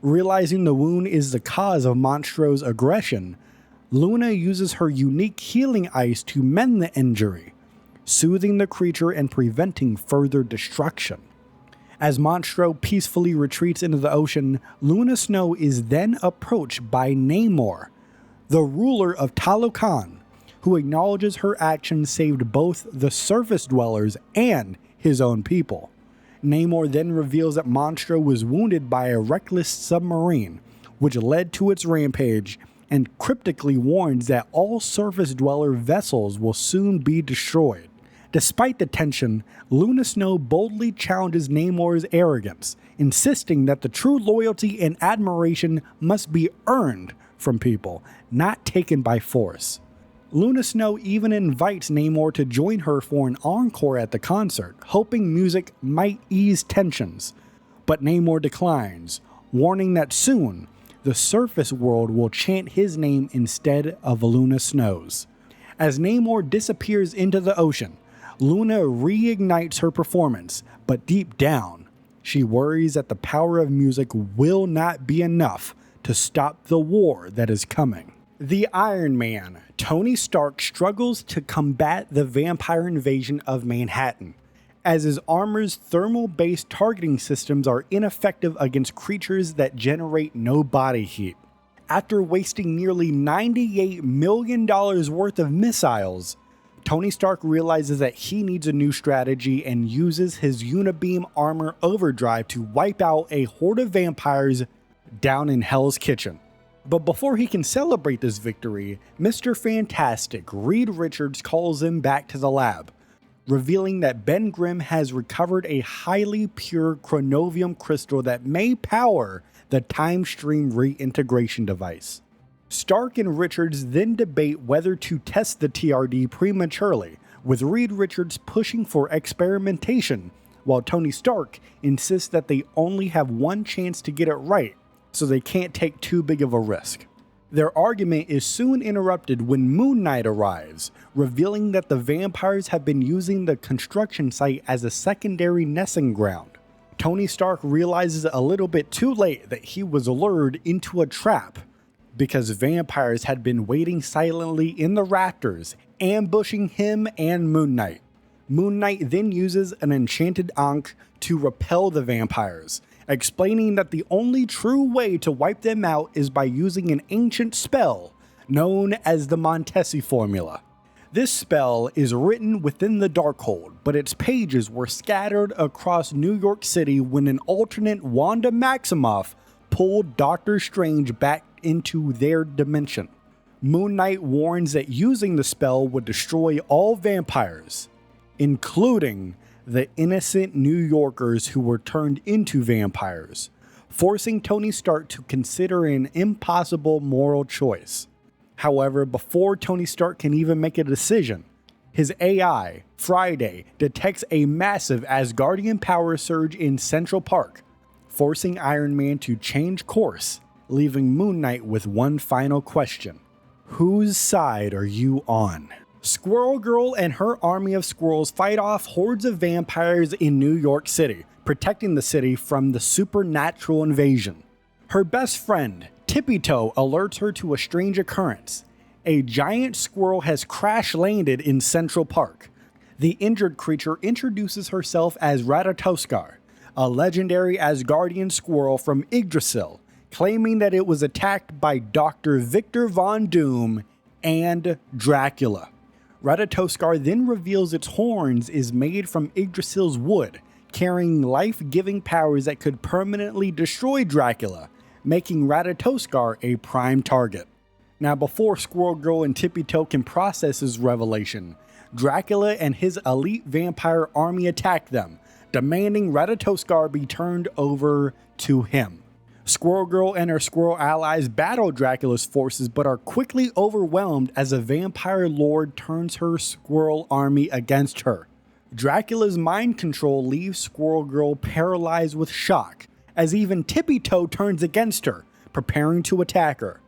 Realizing the wound is the cause of Monstro's aggression, Luna uses her unique healing ice to mend the injury, soothing the creature and preventing further destruction. As Monstro peacefully retreats into the ocean, Luna Snow is then approached by Namor, the ruler of Talokan, who acknowledges her actions saved both the surface dwellers and his own people. Namor then reveals that Monstro was wounded by a reckless submarine, which led to its rampage, and cryptically warns that all surface dweller vessels will soon be destroyed. Despite the tension, Luna Snow boldly challenges Namor's arrogance, insisting that the true loyalty and admiration must be earned from people, not taken by force. Luna Snow even invites Namor to join her for an encore at the concert, hoping music might ease tensions. But Namor declines, warning that soon, the surface world will chant his name instead of Luna Snow's. As Namor disappears into the ocean, Luna reignites her performance, but deep down, she worries that the power of music will not be enough to stop the war that is coming. The Iron Man, Tony Stark, struggles to combat the vampire invasion of Manhattan, as his armor's thermal-based targeting systems are ineffective against creatures that generate no body heat. After wasting nearly $98 million worth of missiles, Tony Stark realizes that he needs a new strategy and uses his Unibeam armor overdrive to wipe out a horde of vampires down in Hell's Kitchen. But before he can celebrate this victory, Mr. Fantastic, Reed Richards, calls him back to the lab, revealing that Ben Grimm has recovered a highly pure chronovium crystal that may power the time stream reintegration device. Stark and Richards then debate whether to test the TRD prematurely, with Reed Richards pushing for experimentation, while Tony Stark insists that they only have one chance to get it right, so they can't take too big of a risk. Their argument is soon interrupted when Moon Knight arrives, revealing that the vampires have been using the construction site as a secondary nesting ground. Tony Stark realizes a little bit too late that he was lured into a trap, because vampires had been waiting silently in the rafters, ambushing him and Moon Knight. Moon Knight then uses an enchanted ankh to repel the vampires, explaining that the only true way to wipe them out is by using an ancient spell known as the Montesi formula. This spell is written within the Darkhold, but its pages were scattered across New York City when an alternate Wanda Maximoff pulled Doctor Strange back into their dimension. Moon Knight warns that using the spell would destroy all vampires, including the innocent New Yorkers who were turned into vampires, forcing Tony Stark to consider an impossible moral choice. However, before Tony Stark can even make a decision, his AI, Friday, detects a massive Asgardian power surge in Central Park, forcing Iron Man to change course, leaving Moon Knight with one final question. Whose side are you on? Squirrel Girl and her army of squirrels fight off hordes of vampires in New York City, protecting the city from the supernatural invasion. Her best friend, Tippy Toe, alerts her to a strange occurrence. A giant squirrel has crash-landed in Central Park. The injured creature introduces herself as Ratatoskar, a legendary Asgardian squirrel from Yggdrasil, claiming that it was attacked by Dr. Victor Von Doom and Dracula. Ratatoskar then reveals its horns is made from Yggdrasil's wood, carrying life-giving powers that could permanently destroy Dracula, making Ratatoskar a prime target. Now, before Squirrel Girl and Tippy Toe can process his revelation, Dracula and his elite vampire army attack them, demanding Ratatoskar be turned over to him. Squirrel Girl and her squirrel allies battle Dracula's forces but are quickly overwhelmed as a vampire lord turns her squirrel army against her. Dracula's mind control leaves Squirrel Girl paralyzed with shock, as even Tippy Toe turns against her, preparing to attack her.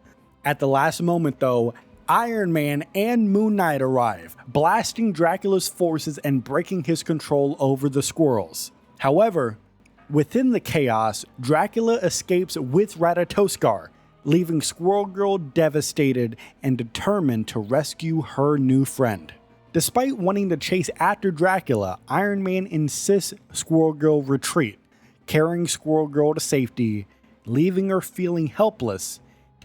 At the last moment though, Iron Man and Moon Knight arrive, blasting Dracula's forces and breaking his control over the squirrels. However, within the chaos, Dracula escapes with Ratatoskar, leaving Squirrel Girl devastated and determined to rescue her new friend. Despite wanting to chase after Dracula, Iron Man insists Squirrel Girl retreat, carrying Squirrel Girl to safety, leaving her feeling helpless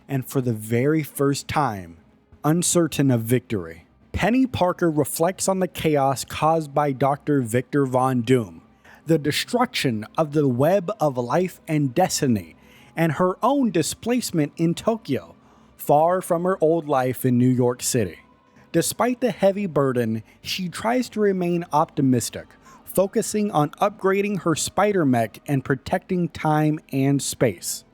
and, for the very first time, uncertain of victory. Penny Parker reflects on the chaos caused by Dr. Victor Von Doom, the destruction of the web of life and destiny, and her own displacement in Tokyo, far from her old life in New York City. Despite the heavy burden, she tries to remain optimistic, focusing on upgrading her spider mech and protecting time and space.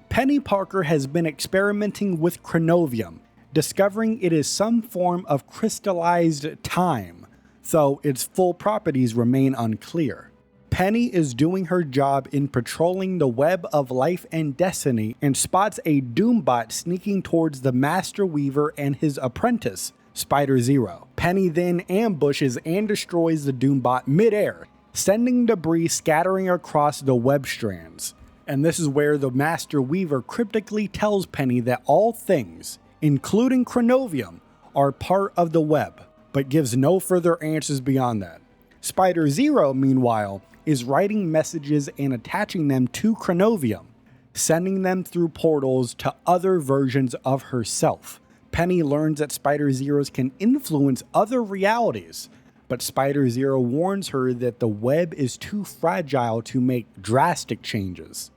Penny Parker has been experimenting with chronovium, discovering it is some form of crystallized time, though its full properties remain unclear. Penny is doing her job in patrolling the web of life and destiny and spots a Doombot sneaking towards the Master Weaver and his apprentice, Spider-Zero. Penny then ambushes and destroys the Doombot midair, sending debris scattering across the web strands. And this is where the Master Weaver cryptically tells Penny that all things, including chronovium, are part of the web, but gives no further answers beyond that. Spider-Zero, meanwhile, is writing messages and attaching them to chronovium, sending them through portals to other versions of herself. Penny learns that Spider-Zeros can influence other realities, but Spider-Zero warns her that the web is too fragile to make drastic changes.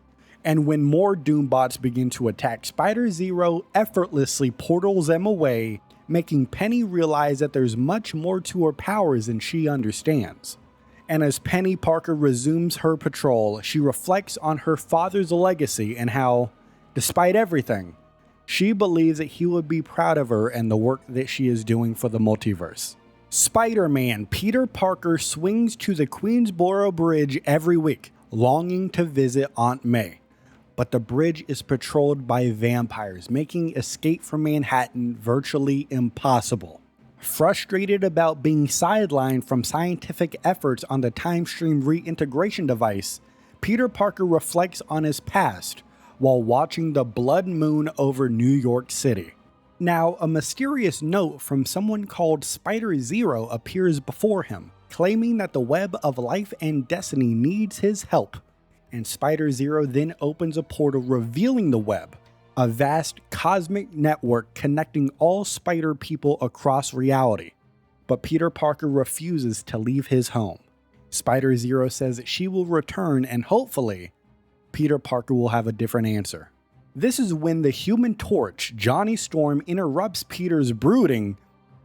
And when more Doombots begin to attack, Spider-Zero effortlessly portals them away, making Penny realize that there's much more to her powers than she understands. And as Penny Parker resumes her patrol, she reflects on her father's legacy and how, despite everything, she believes that he would be proud of her and the work that she is doing for the multiverse. Spider-Man Peter Parker swings to the Queensboro Bridge every week, longing to visit Aunt May. But the bridge is patrolled by vampires, making escape from Manhattan virtually impossible. Frustrated about being sidelined from scientific efforts on the time stream reintegration device, Peter Parker reflects on his past while watching the blood moon over New York City. Now, a mysterious note from someone called Spider-Zero appears before him, claiming that the web of life and destiny needs his help. And Spider-Zero then opens a portal revealing the web, a vast cosmic network connecting all spider people across reality. But Peter Parker refuses to leave his home. Spider-Zero says that she will return and hopefully, Peter Parker will have a different answer. This is when the Human Torch, Johnny Storm, interrupts Peter's brooding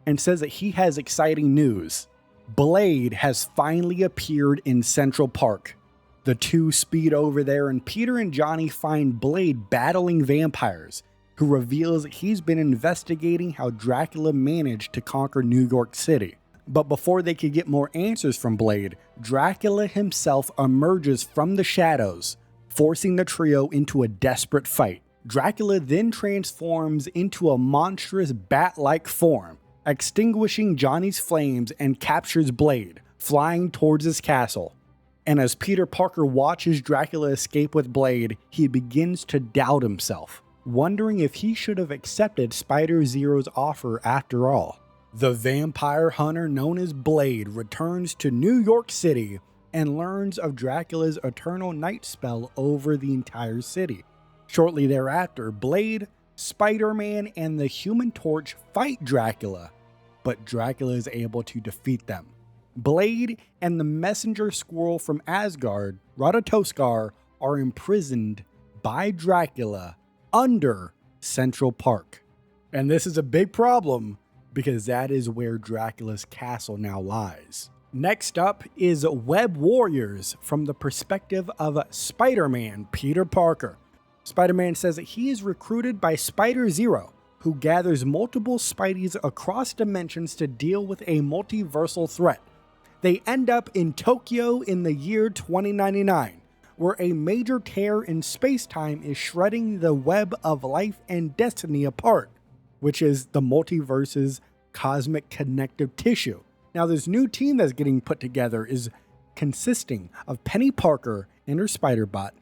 and says that he has exciting news. Blade has finally appeared in Central Park. The two speed over there and Peter and Johnny find Blade battling vampires, who reveals that he's been investigating how Dracula managed to conquer New York City. But before they could get more answers from Blade, Dracula himself emerges from the shadows, forcing the trio into a desperate fight. Dracula then transforms into a monstrous bat-like form, extinguishing Johnny's flames and captures Blade, flying towards his castle. And as Peter Parker watches Dracula escape with Blade, he begins to doubt himself, wondering if he should have accepted Spider-Zero's offer after all. The vampire hunter known as Blade returns to New York City and learns of Dracula's eternal night spell over the entire city. Shortly thereafter, Blade, Spider-Man, and the Human Torch fight Dracula, but Dracula is able to defeat them. Blade and the messenger squirrel from Asgard, Ratatoskar, are imprisoned by Dracula under Central Park. And this is a big problem because that is where Dracula's castle now lies. Next up is Web Warriors from the perspective of Spider-Man Peter Parker. Spider-Man says that he is recruited by Spider-Zero, who gathers multiple Spideys across dimensions to deal with a multiversal threat. They end up in Tokyo in the year 2099, where a major tear in space-time is shredding the web of life and destiny apart, which is the multiverse's cosmic connective tissue. Now, this new team that's getting put together is consisting of Penny Parker and her Spider-Bot,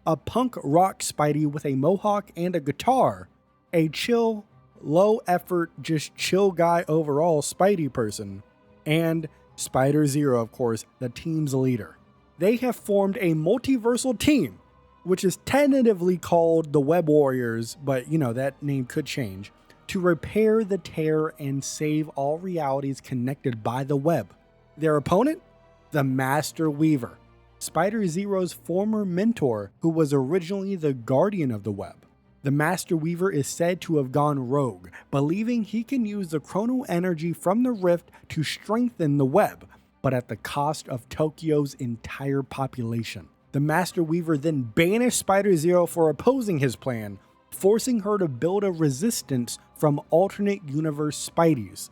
a punk rock Spidey with a mohawk and a guitar, a chill, low-effort, just chill guy overall Spidey person, and Spider-Zero, of course, the team's leader. They have formed a multiversal team, which is tentatively called the Web Warriors, but that name could change, to repair the tear and save all realities connected by the web. Their opponent? The Master Weaver, Spider-Zero's former mentor, who was originally the guardian of the web. The Master Weaver is said to have gone rogue, believing he can use the chrono energy from the rift to strengthen the web, but at the cost of Tokyo's entire population. The Master Weaver then banished Spider-Zero for opposing his plan, forcing her to build a resistance from alternate universe Spideys.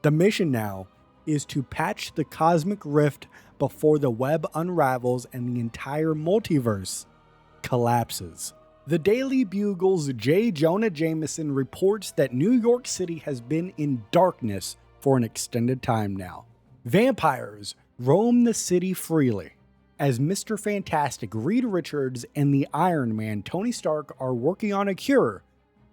The mission now is to patch the cosmic rift before the web unravels and the entire multiverse collapses. The Daily Bugle's J. Jonah Jameson reports that New York City has been in darkness for an extended time now. Vampires roam the city freely. As Mr. Fantastic, Reed Richards, and the Iron Man, Tony Stark, are working on a cure,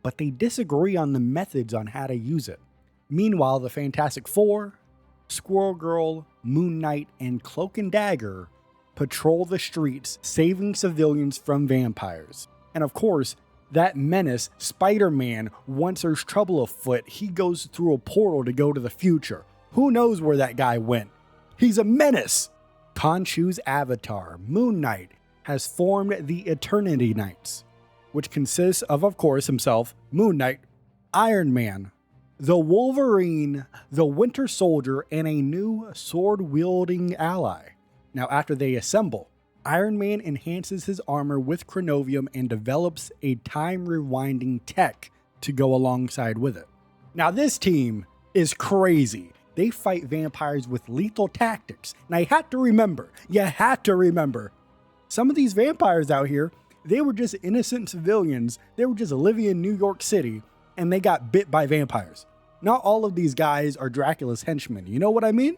but they disagree on the methods on how to use it. Meanwhile, the Fantastic Four, Squirrel Girl, Moon Knight, and Cloak and Dagger patrol the streets, saving civilians from vampires. And of course, that menace, Spider-Man, once there's trouble afoot, he goes through a portal to go to the future. Who knows where that guy went? He's a menace! Khonshu's avatar, Moon Knight, has formed the Eternity Knights, which consists of course, himself, Moon Knight, Iron Man, the Wolverine, the Winter Soldier, and a new sword-wielding ally. Now, after they assemble, Iron Man enhances his armor with chronovium and develops a time-rewinding tech to go alongside with it. Now, this team is crazy. They fight vampires with lethal tactics. Now, you have to remember, some of these vampires out here, they were just innocent civilians. They were just living in New York City, and they got bit by vampires. Not all of these guys are Dracula's henchmen. You know what I mean?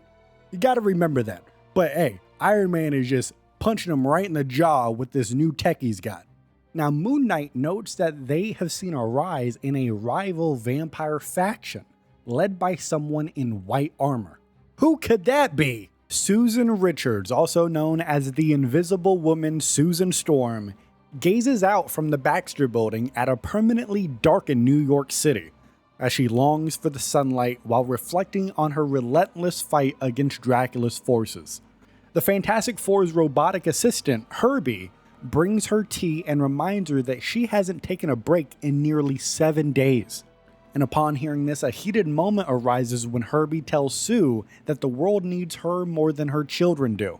You got to remember that. But hey, Iron Man is just punching him right in the jaw with this new tech he's got. Now, Moon Knight notes that they have seen a rise in a rival vampire faction, led by someone in white armor. Who could that be? Susan Richards, also known as the Invisible Woman Susan Storm, gazes out from the Baxter Building at a permanently darkened New York City, as she longs for the sunlight while reflecting on her relentless fight against Dracula's forces. The Fantastic Four's robotic assistant, Herbie, brings her tea and reminds her that she hasn't taken a break in nearly 7 days. And upon hearing this, a heated moment arises when Herbie tells Sue that the world needs her more than her children do,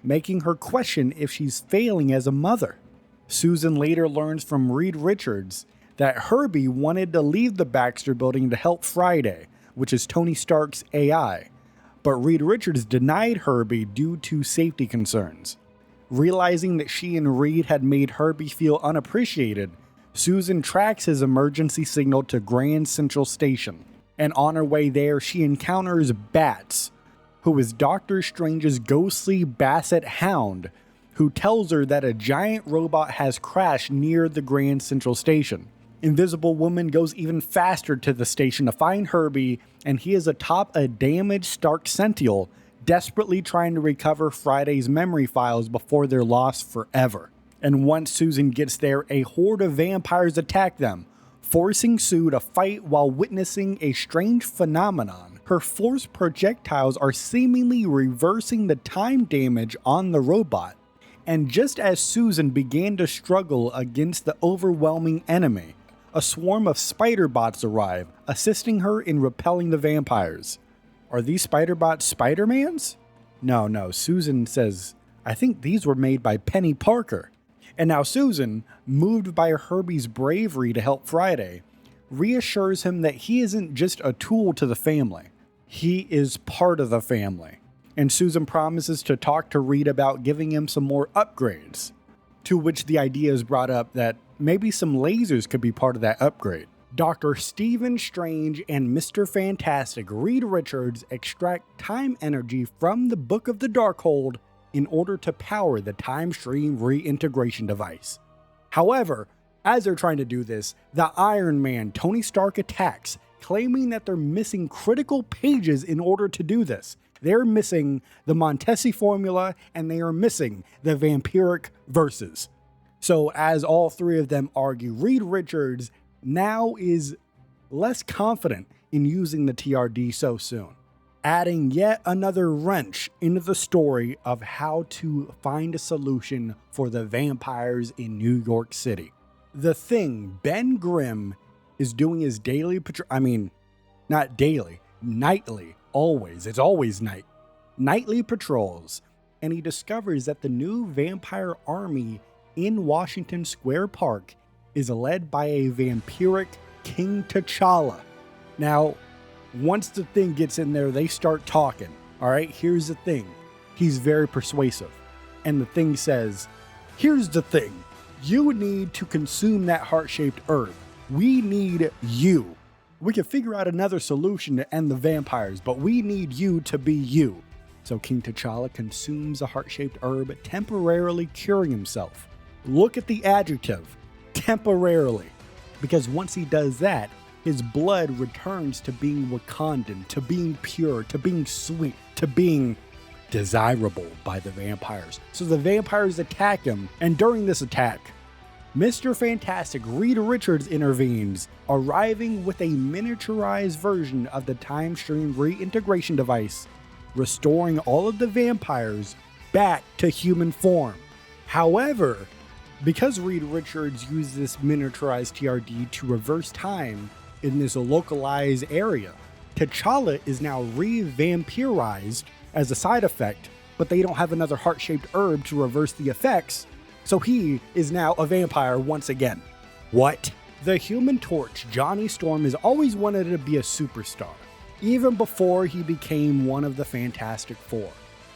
making her question if she's failing as a mother. Susan later learns from Reed Richards that Herbie wanted to leave the Baxter Building to help Friday, which is Tony Stark's AI, but Reed Richards denied Herbie due to safety concerns. Realizing that she and Reed had made Herbie feel unappreciated, Susan tracks his emergency signal to Grand Central Station, and on her way there she encounters Bats, who is Doctor Strange's ghostly Basset Hound, who tells her that a giant robot has crashed near the Grand Central Station. Invisible Woman goes even faster to the station to find Herbie, and he is atop a damaged Stark Sentinel, desperately trying to recover Friday's memory files before they're lost forever. And once Susan gets there, a horde of vampires attack them, forcing Sue to fight while witnessing a strange phenomenon. Her force projectiles are seemingly reversing the time damage on the robot. And just as Susan began to struggle against the overwhelming enemy, a swarm of spider bots arrive, assisting her in repelling the vampires. Are these spider bots Spider-Mans? No, Susan says, I think these were made by Penny Parker. And now Susan, moved by Herbie's bravery to help Friday, reassures him that he isn't just a tool to the family. He is part of the family. And Susan promises to talk to Reed about giving him some more upgrades. To which the idea is brought up that maybe some lasers could be part of that upgrade. Dr. Stephen Strange and Mr. Fantastic Reed Richards extract time energy from the Book of the Darkhold in order to power the time stream reintegration device. However, as they're trying to do this, the Iron Man, Tony Stark, attacks, claiming that they're missing critical pages in order to do this. They're missing the Montesi formula and they are missing the vampiric verses. So as all three of them argue, Reed Richards now is less confident in using the TRD so soon, adding yet another wrench into the story of how to find a solution for the vampires in New York City. The Thing, Ben Grimm, is doing his daily not daily, nightly, always, it's always night, nightly patrols, and he discovers that the new vampire army in Washington Square Park is led by a vampiric King T'Challa. Now, once the Thing gets in there, they start talking. All right, here's the thing. He's very persuasive. And the Thing says, here's the thing. You need to consume that heart-shaped herb. We need you. We can figure out another solution to end the vampires, but we need you to be you. So King T'Challa consumes a heart-shaped herb, temporarily curing himself. Look at the adjective, temporarily. Because once he does that, his blood returns to being Wakandan, to being pure, to being sweet, to being desirable by the vampires. So the vampires attack him, and during this attack, Mr. Fantastic Reed Richards intervenes, arriving with a miniaturized version of the time stream reintegration device, restoring all of the vampires back to human form. However, because Reed Richards used this miniaturized TRD to reverse time in this localized area, T'Challa is now re-vampirized as a side effect, but they don't have another heart-shaped herb to reverse the effects, so he is now a vampire once again. What? The Human Torch, Johnny Storm, has always wanted to be a superstar, even before he became one of the Fantastic Four.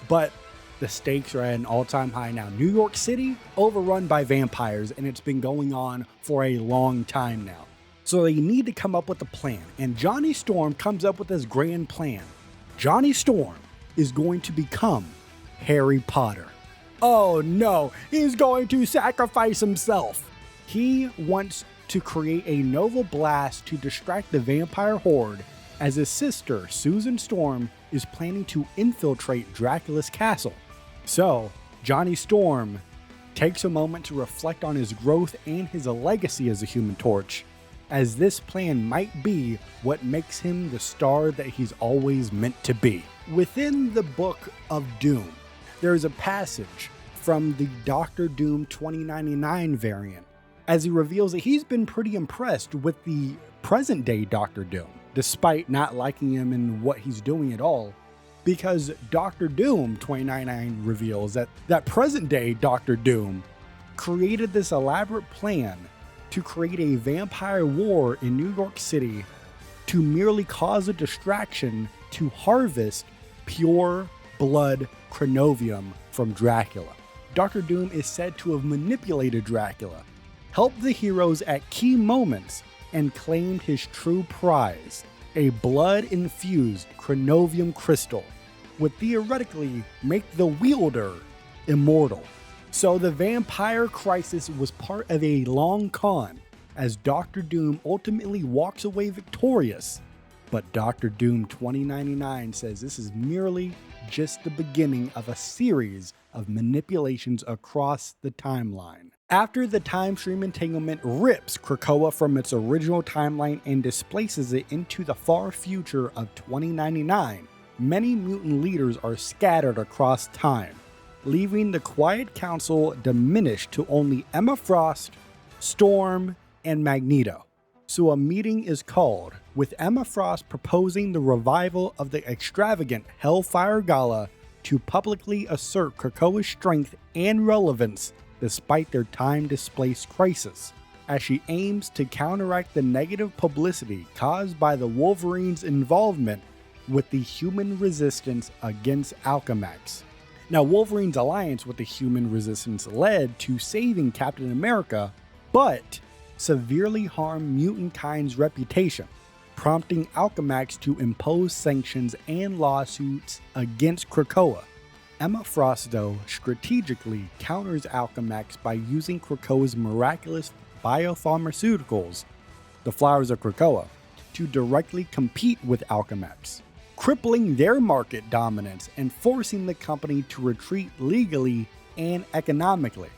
But the stakes are at an all-time high now. New York City, overrun by vampires, and it's been going on for a long time now. So they need to come up with a plan, and Johnny Storm comes up with this grand plan. Johnny Storm is going to become Harry Potter. Oh no, he's going to sacrifice himself. He wants to create a Nova Blast to distract the vampire horde, as his sister, Susan Storm, is planning to infiltrate Dracula's castle. So, Johnny Storm takes a moment to reflect on his growth and his legacy as a Human Torch, as this plan might be what makes him the star that he's always meant to be. Within the Book of Doom, there is a passage from the Doctor Doom 2099 variant, as he reveals that he's been pretty impressed with the present-day Doctor Doom, despite not liking him and what he's doing at all, because Doctor Doom 2099 reveals that present-day Doctor Doom created this elaborate plan to create a vampire war in New York City to merely cause a distraction to harvest pure blood chronovium from Dracula. Dr. Doom is said to have manipulated Dracula, helped the heroes at key moments, and claimed his true prize, a blood-infused chronovium crystal, would theoretically make the wielder immortal. So the vampire crisis was part of a long con, as Dr. Doom ultimately walks away victorious. But Dr. Doom 2099 says this is merely just the beginning of a series of manipulations across the timeline. After the time stream entanglement rips Krakoa from its original timeline and displaces it into the far future of 2099, many mutant leaders are scattered across time, leaving the Quiet Council diminished to only Emma Frost, Storm, and Magneto. So a meeting is called, with Emma Frost proposing the revival of the extravagant Hellfire Gala to publicly assert Krakoa's strength and relevance despite their time-displaced crisis, as she aims to counteract the negative publicity caused by the Wolverine's involvement with the human resistance against Alchemax. Now, Wolverine's alliance with the human resistance led to saving Captain America, but severely harmed Mutantkind's reputation, prompting Alchemax to impose sanctions and lawsuits against Krakoa. Emma Frost, though, strategically counters Alchemax by using Krakoa's miraculous biopharmaceuticals, the flowers of Krakoa, to directly compete with Alchemax, crippling their market dominance and forcing the company to retreat legally and economically.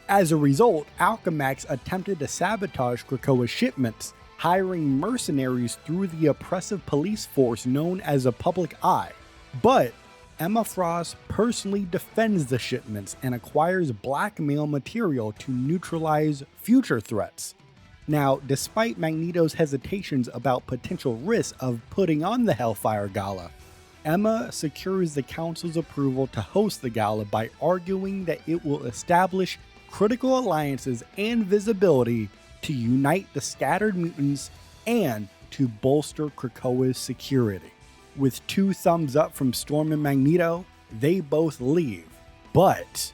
As a result, Alchemax attempted to sabotage Krakoa's shipments, hiring mercenaries through the oppressive police force known as the Public Eye. But Emma Frost personally defends the shipments and acquires blackmail material to neutralize future threats. Now, despite Magneto's hesitations about potential risks of putting on the Hellfire Gala, Emma secures the Council's approval to host the gala by arguing that it will establish critical alliances and visibility to unite the scattered mutants and to bolster Krakoa's security. With 2 thumbs up from Storm and Magneto, they both leave, but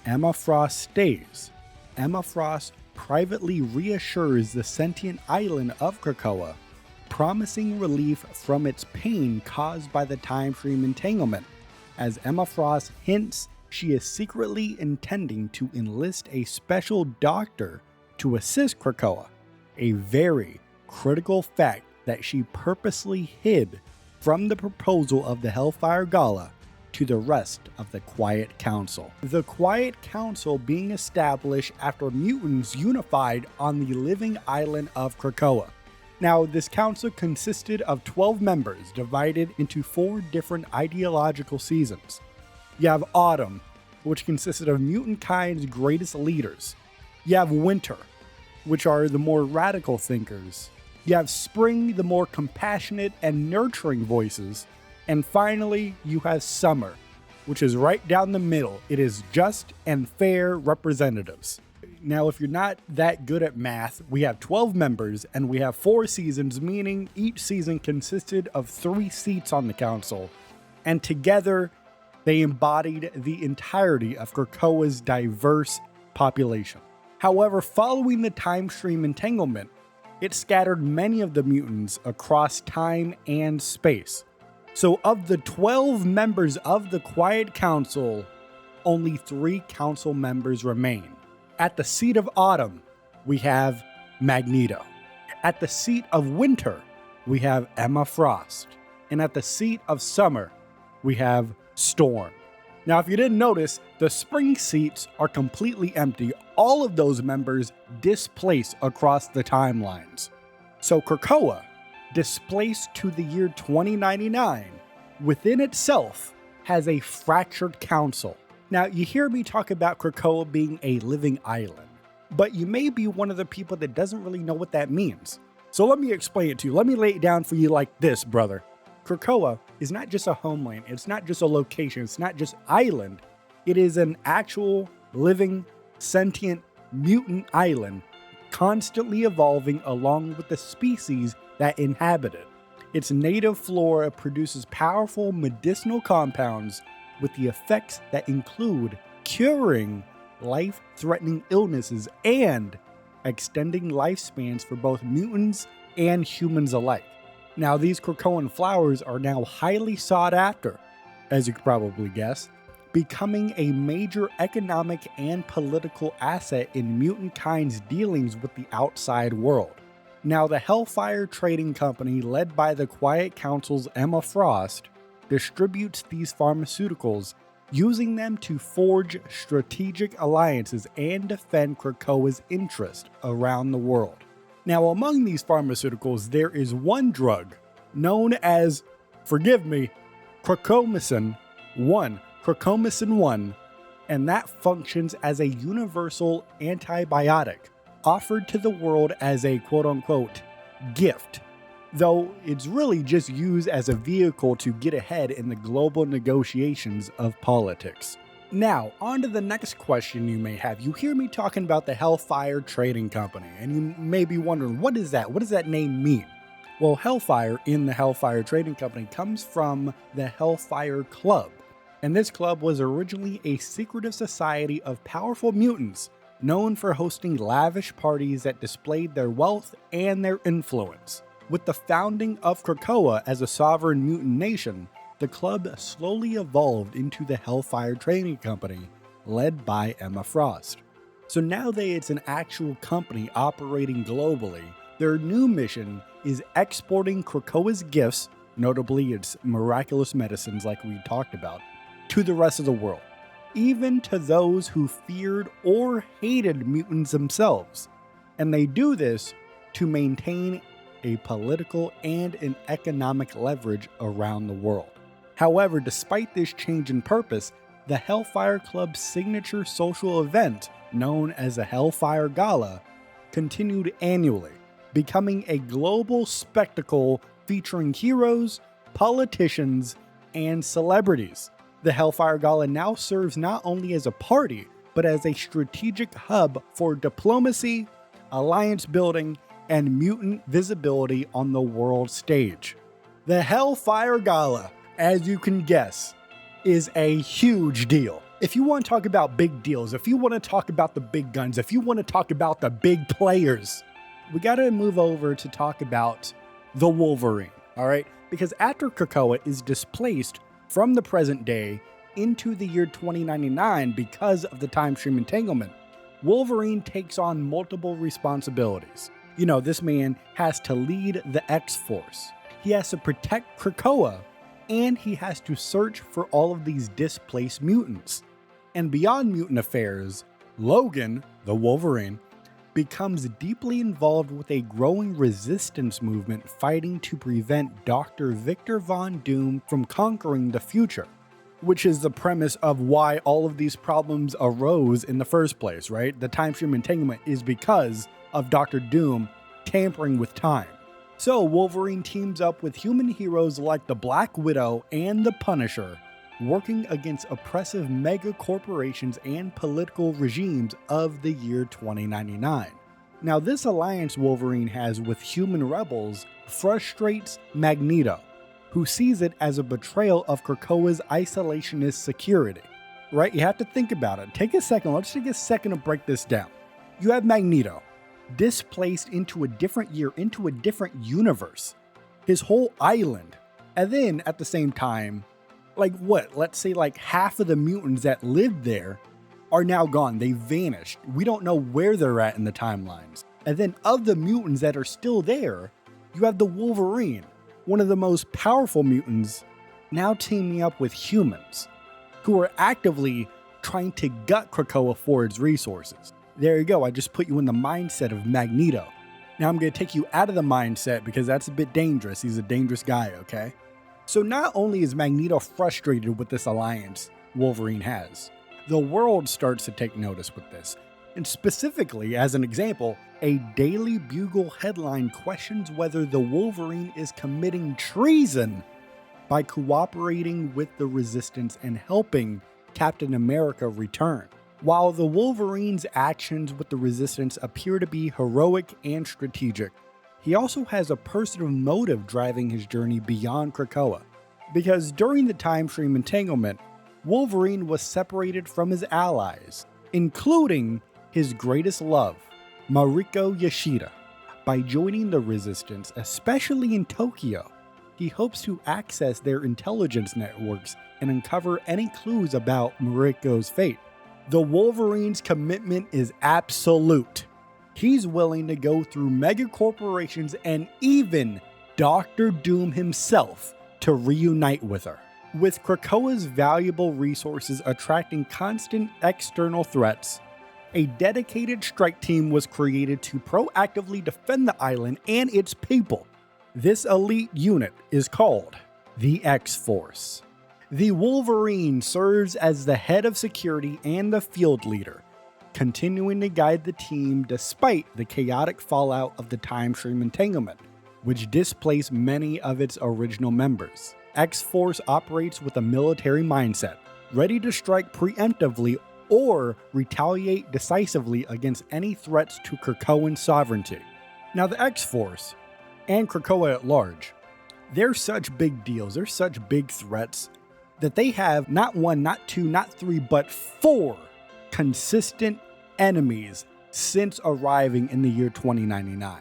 Emma Frost stays. Emma Frost privately reassures the sentient island of Krakoa, promising relief from its pain caused by the time stream entanglement, as Emma Frost hints she is secretly intending to enlist a special doctor to assist Krakoa, a very critical fact that she purposely hid from the proposal of the Hellfire Gala to the rest of the Quiet Council. The Quiet Council being established after mutants unified on the living island of Krakoa. Now, this council consisted of 12 members divided into 4 different ideological seasons. You have Autumn, which consisted of Mutantkind's greatest leaders. You have Winter, which are the more radical thinkers. You have Spring, the more compassionate and nurturing voices. And finally, you have Summer, which is right down the middle. It is just and fair representatives. Now, if you're not that good at math, we have 12 members and we have 4 seasons, meaning each season consisted of 3 seats on the council. And together, they embodied the entirety of Krakoa's diverse population. However, following the time stream entanglement, it scattered many of the mutants across time and space. So of the 12 members of the Quiet Council, only 3 council members remain. At the seat of Autumn, we have Magneto. At the seat of Winter, we have Emma Frost. And at the seat of Summer, we have Storm. Now, if you didn't notice, the Spring seats are completely empty. All of those members displaced across the timelines. So Krakoa, displaced to the year 2099, within itself has a fractured council. Now, you hear me talk about Krakoa being a living island, but you may be one of the people that doesn't really know what that means. So let me explain it to you. Let me lay it down for you like this, brother. Krakoa is not just a homeland, it's not just a location, it's not just island. It is an actual, living, sentient, mutant island, constantly evolving along with the species that inhabit it. Its native flora produces powerful medicinal compounds with the effects that include curing life-threatening illnesses and extending lifespans for both mutants and humans alike. Now, these Krakoan flowers are now highly sought after, as you could probably guess, becoming a major economic and political asset in Mutantkind's dealings with the outside world. Now, the Hellfire Trading Company, led by the Quiet Council's Emma Frost, distributes these pharmaceuticals, using them to forge strategic alliances and defend Krakoa's interest around the world. Now, among these pharmaceuticals, there is one drug known as, forgive me, Kracomycin 1, and that functions as a universal antibiotic offered to the world as a quote-unquote gift, though it's really just used as a vehicle to get ahead in the global negotiations of politics. Now, on to the next question you may have. You hear me talking about the Hellfire Trading Company, and you may be wondering, what is that? What does that name mean? Well, Hellfire in the Hellfire Trading Company comes from the Hellfire Club, and this club was originally a secretive society of powerful mutants known for hosting lavish parties that displayed their wealth and their influence. With the founding of Krakoa as a sovereign mutant nation, the club slowly evolved into the Hellfire Trading Company, led by Emma Frost. So now that it's an actual company operating globally, their new mission is exporting Krakoa's gifts, notably its miraculous medicines like we talked about, to the rest of the world, even to those who feared or hated mutants themselves. And they do this to maintain a political and an economic leverage around the world. However, despite this change in purpose, the Hellfire Club's signature social event, known as the Hellfire Gala, continued annually, becoming a global spectacle featuring heroes, politicians, and celebrities. The Hellfire Gala now serves not only as a party, but as a strategic hub for diplomacy, alliance building, and mutant visibility on the world stage. The Hellfire Gala, as you can guess, is a huge deal. If you want to talk about big deals, if you want to talk about the big guns, if you want to talk about the big players, we got to move over to talk about the Wolverine, all right? Because after Krakoa is displaced from the present day into the year 2099 because of the time stream entanglement, Wolverine takes on multiple responsibilities. You know, this man has to lead the X-Force. He has to protect Krakoa, and he has to search for all of these displaced mutants. And beyond mutant affairs, Logan, the Wolverine, becomes deeply involved with a growing resistance movement fighting to prevent Dr. Victor Von Doom from conquering the future, which is the premise of why all of these problems arose in the first place, right? The time stream entanglement is because of Dr. Doom tampering with time. So Wolverine teams up with human heroes like the Black Widow and the Punisher, working against oppressive mega corporations and political regimes of the year 2099. Now, this alliance Wolverine has with human rebels frustrates Magneto, who sees it as a betrayal of Krakoa's isolationist security. Right? You have to think about it. Take a second. Let's take a second to break this down. You have Magneto, displaced into a different year, into a different universe, his whole island. And then at the same time, let's say half of the mutants that lived there are now gone. They vanished. We don't know where they're at in the timelines. And then of the mutants that are still there, you have the Wolverine, one of the most powerful mutants, now teaming up with humans who are actively trying to gut Krakoa for its resources. There you go. I just put you in the mindset of Magneto. Now I'm going to take you out of the mindset because that's a bit dangerous. He's a dangerous guy, okay? So not only is Magneto frustrated with this alliance Wolverine has, the world starts to take notice with this. And specifically, as an example, a Daily Bugle headline questions whether the Wolverine is committing treason by cooperating with the Resistance and helping Captain America return. While the Wolverine's actions with the Resistance appear to be heroic and strategic, he also has a personal motive driving his journey beyond Krakoa. Because during the time stream entanglement, Wolverine was separated from his allies, including his greatest love, Mariko Yashida. By joining the Resistance, especially in Tokyo, he hopes to access their intelligence networks and uncover any clues about Mariko's fate. The Wolverine's commitment is absolute. He's willing to go through mega corporations and even Dr. Doom himself to reunite with her. With Krakoa's valuable resources attracting constant external threats, a dedicated strike team was created to proactively defend the island and its people. This elite unit is called the X-Force. The Wolverine serves as the head of security and the field leader, continuing to guide the team despite the chaotic fallout of the time stream entanglement, which displaced many of its original members. X-Force operates with a military mindset, ready to strike preemptively or retaliate decisively against any threats to Krakoan sovereignty. Now the X-Force, and Krakoa at large, they're such big deals, they're such big threats, that they have not one, not two, not three, but 4 consistent enemies since arriving in the year 2099.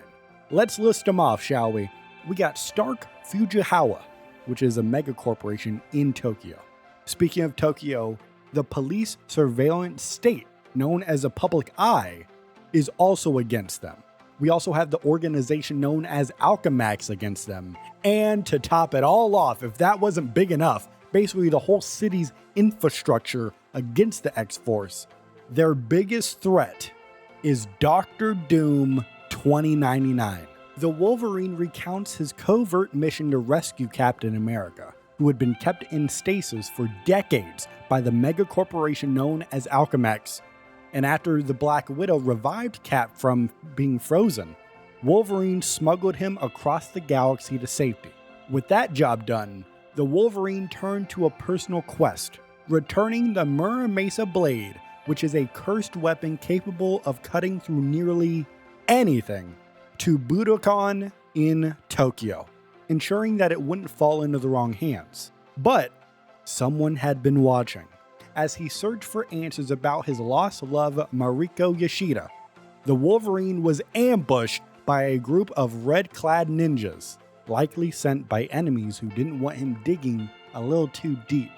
Let's list them off, shall we? We got Stark Fujisawa, which is a mega corporation in Tokyo. Speaking of Tokyo, the police surveillance state, known as a public eye, is also against them. We also have the organization known as Alchemax against them. And to top it all off, if that wasn't big enough, basically the whole city's infrastructure against the X-Force, their biggest threat is Doctor Doom 2099. The Wolverine recounts his covert mission to rescue Captain America, who had been kept in stasis for decades by the mega corporation known as Alchemax. And after the Black Widow revived Cap from being frozen, Wolverine smuggled him across the galaxy to safety. With that job done, the Wolverine turned to a personal quest, returning the Muramasa Blade, which is a cursed weapon capable of cutting through nearly anything, to Budokan in Tokyo, ensuring that it wouldn't fall into the wrong hands. But someone had been watching. As he searched for answers about his lost love, Mariko Yoshida, the Wolverine was ambushed by a group of red-clad ninjas, likely sent by enemies who didn't want him digging a little too deep.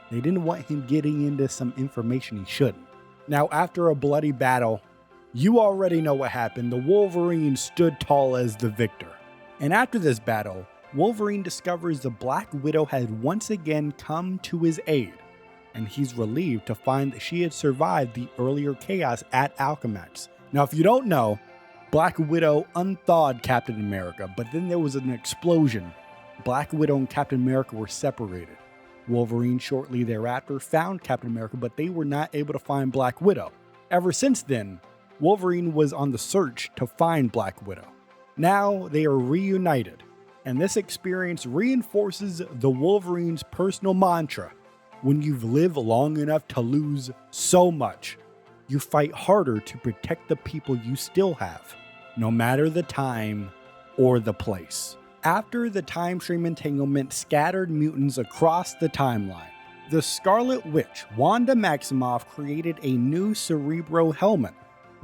They didn't want him getting into some information he shouldn't. Now, after a bloody battle, you already know what happened. The Wolverine stood tall as the victor. And after this battle, Wolverine discovers the Black Widow had once again come to his aid, and he's relieved to find that she had survived the earlier chaos at Alchemax. Now, if you don't know, Black Widow unthawed Captain America, but then there was an explosion. Black Widow and Captain America were separated. Wolverine shortly thereafter found Captain America, but they were not able to find Black Widow. Ever since then, Wolverine was on the search to find Black Widow. Now they are reunited, and this experience reinforces the Wolverine's personal mantra: when you've lived long enough to lose so much, you fight harder to protect the people you still have, no matter the time or the place. After the time stream entanglement scattered mutants across the timeline, the Scarlet Witch, Wanda Maximoff, created a new Cerebro helmet,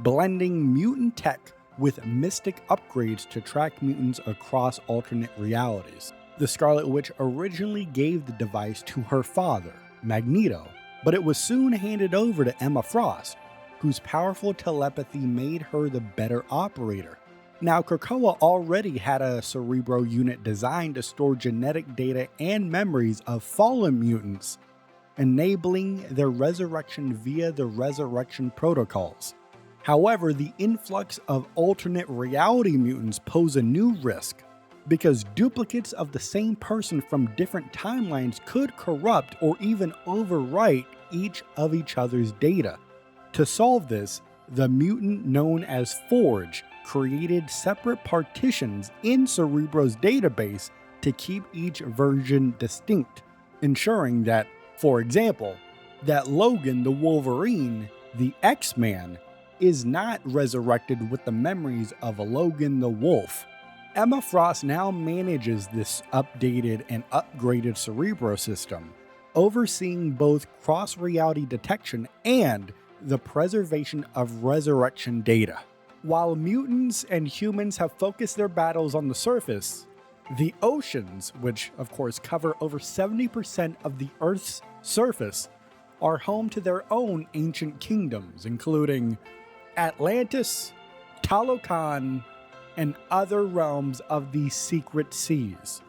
blending mutant tech with mystic upgrades to track mutants across alternate realities. The Scarlet Witch originally gave the device to her father, Magneto, but it was soon handed over to Emma Frost, whose powerful telepathy made her the better operator. Now, Krakoa already had a Cerebro unit designed to store genetic data and memories of fallen mutants, enabling their resurrection via the resurrection protocols. However, the influx of alternate reality mutants pose a new risk, because duplicates of the same person from different timelines could corrupt or even overwrite each other's data. To solve this, the mutant known as Forge created separate partitions in Cerebro's database to keep each version distinct, ensuring that, for example, that Logan the Wolverine, the X-Man, is not resurrected with the memories of Logan the Wolf. Emma Frost now manages this updated and upgraded Cerebro system, overseeing both cross-reality detection and the preservation of resurrection data. While mutants and humans have focused their battles on the surface, the oceans, which of course cover over 70% of the Earth's surface, are home to their own ancient kingdoms, including Atlantis, Talokan, and other realms of the secret seas.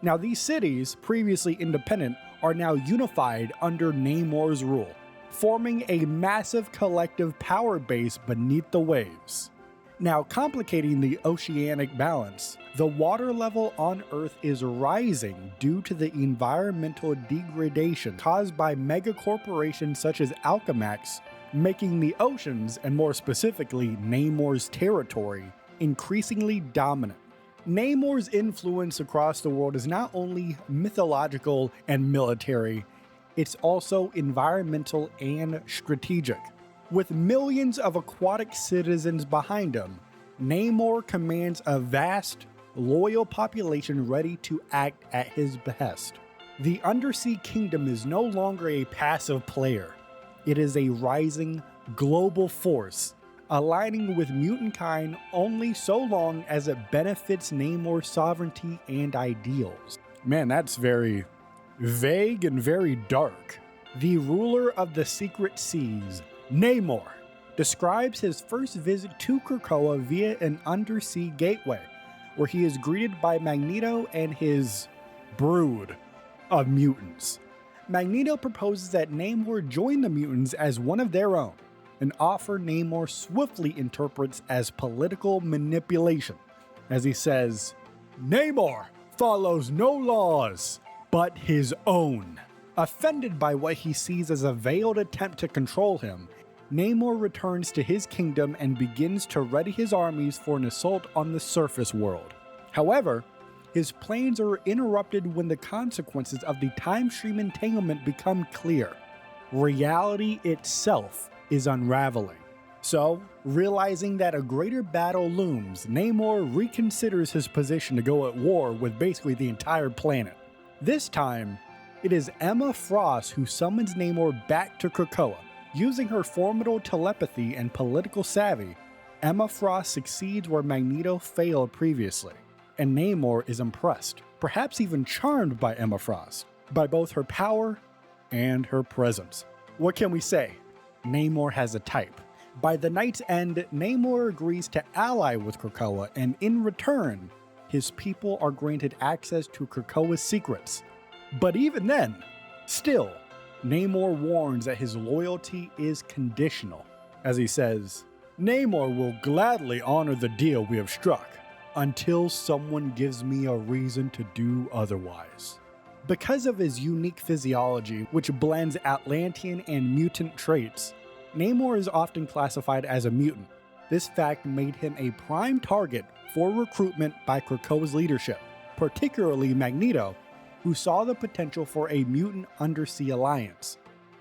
Now, these cities, previously independent, are now unified under Namor's rule, forming a massive collective power base beneath the waves. Now, complicating the oceanic balance, the water level on Earth is rising due to the environmental degradation caused by megacorporations such as Alchemax, making the oceans, and more specifically Namor's territory, increasingly dominant. Namor's influence across the world is not only mythological and military, it's also environmental and strategic. With millions of aquatic citizens behind him, Namor commands a vast, loyal population ready to act at his behest. The Undersea Kingdom is no longer a passive player. It is a rising, global force, aligning with mutant kind only so long as it benefits Namor's sovereignty and ideals. Man, that's very vague and very dark. The ruler of the secret seas, Namor, describes his first visit to Krakoa via an undersea gateway, where he is greeted by Magneto and his brood of mutants. Magneto proposes that Namor join the mutants as one of their own, an offer Namor swiftly interprets as political manipulation, as he says, "Namor follows no laws but his own." Offended by what he sees as a veiled attempt to control him, Namor returns to his kingdom and begins to ready his armies for an assault on the surface world. However, his plans are interrupted when the consequences of the time stream entanglement become clear. Reality itself is unraveling. So, realizing that a greater battle looms, Namor reconsiders his position to go at war with basically the entire planet. This time, it is Emma Frost who summons Namor back to Krakoa. Using her formidable telepathy and political savvy, Emma Frost succeeds where Magneto failed previously, and Namor is impressed, perhaps even charmed by Emma Frost, by both her power and her presence. What can we say? Namor has a type. By the night's end, Namor agrees to ally with Krakoa, and in return, his people are granted access to Krakoa's secrets. But even then, still, Namor warns that his loyalty is conditional, as he says, "Namor will gladly honor the deal we have struck, until someone gives me a reason to do otherwise." Because of his unique physiology, which blends Atlantean and mutant traits, Namor is often classified as a mutant. This fact made him a prime target for recruitment by Krakoa's leadership, particularly Magneto, who saw the potential for a mutant undersea alliance.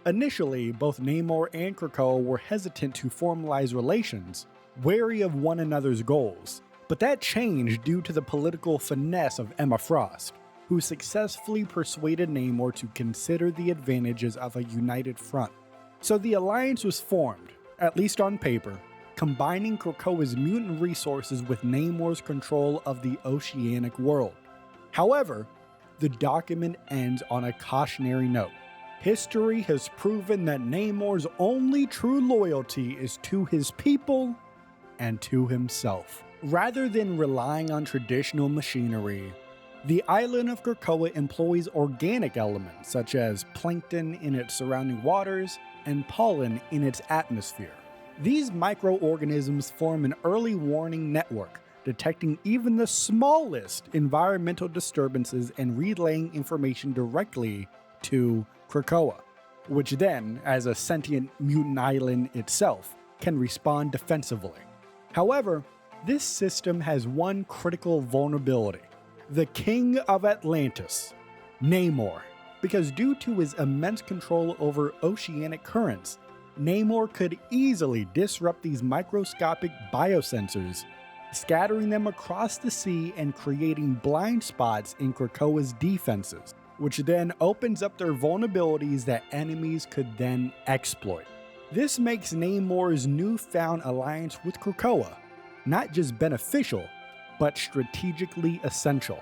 Initially, both Namor and Krakoa were hesitant to formalize relations, wary of one another's goals, but that changed due to the political finesse of Emma Frost, who successfully persuaded Namor to consider the advantages of a united front. So the alliance was formed, at least on paper, combining Krakoa's mutant resources with Namor's control of the oceanic world. However, the document ends on a cautionary note. History has proven that Namor's only true loyalty is to his people and to himself. Rather than relying on traditional machinery, the island of Krakoa employs organic elements such as plankton in its surrounding waters and pollen in its atmosphere. These microorganisms form an early warning network, detecting even the smallest environmental disturbances and relaying information directly to Krakoa, which then, as a sentient mutant island itself, can respond defensively. However, this system has one critical vulnerability: the King of Atlantis, Namor. Because due to his immense control over oceanic currents, Namor could easily disrupt these microscopic biosensors, scattering them across the sea and creating blind spots in Krakoa's defenses, which then opens up their vulnerabilities that enemies could then exploit. This makes Namor's newfound alliance with Krakoa not just beneficial, but strategically essential.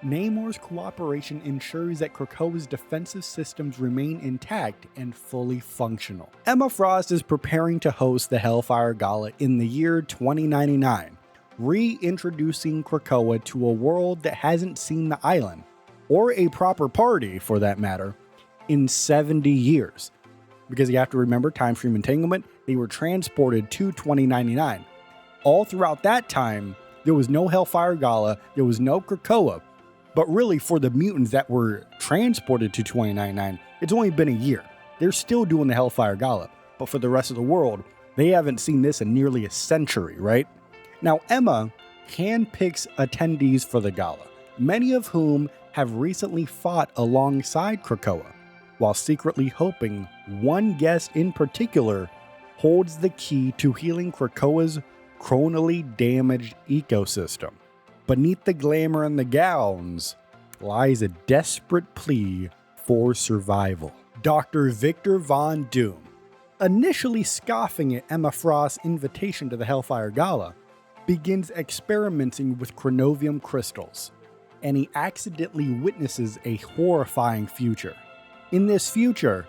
Namor's cooperation ensures that Krakoa's defensive systems remain intact and fully functional. Emma Frost is preparing to host the Hellfire Gala in the year 2099, reintroducing Krakoa to a world that hasn't seen the island, or a proper party for that matter, in 70 years. Because you have to remember, time stream entanglement, they were transported to 2099. All throughout that time, there was no Hellfire Gala, there was no Krakoa. But really, for the mutants that were transported to 2099, it's only been a year. They're still doing the Hellfire Gala. But for the rest of the world, they haven't seen this in nearly a century, right? Now, Emma handpicks attendees for the gala, many of whom have recently fought alongside Krakoa, while secretly hoping one guest in particular holds the key to healing Krakoa's chronally damaged ecosystem. Beneath the glamour and the gowns lies a desperate plea for survival. Dr. Victor Von Doom, initially scoffing at Emma Frost's invitation to the Hellfire Gala, begins experimenting with chronovium crystals, and he accidentally witnesses a horrifying future. In this future,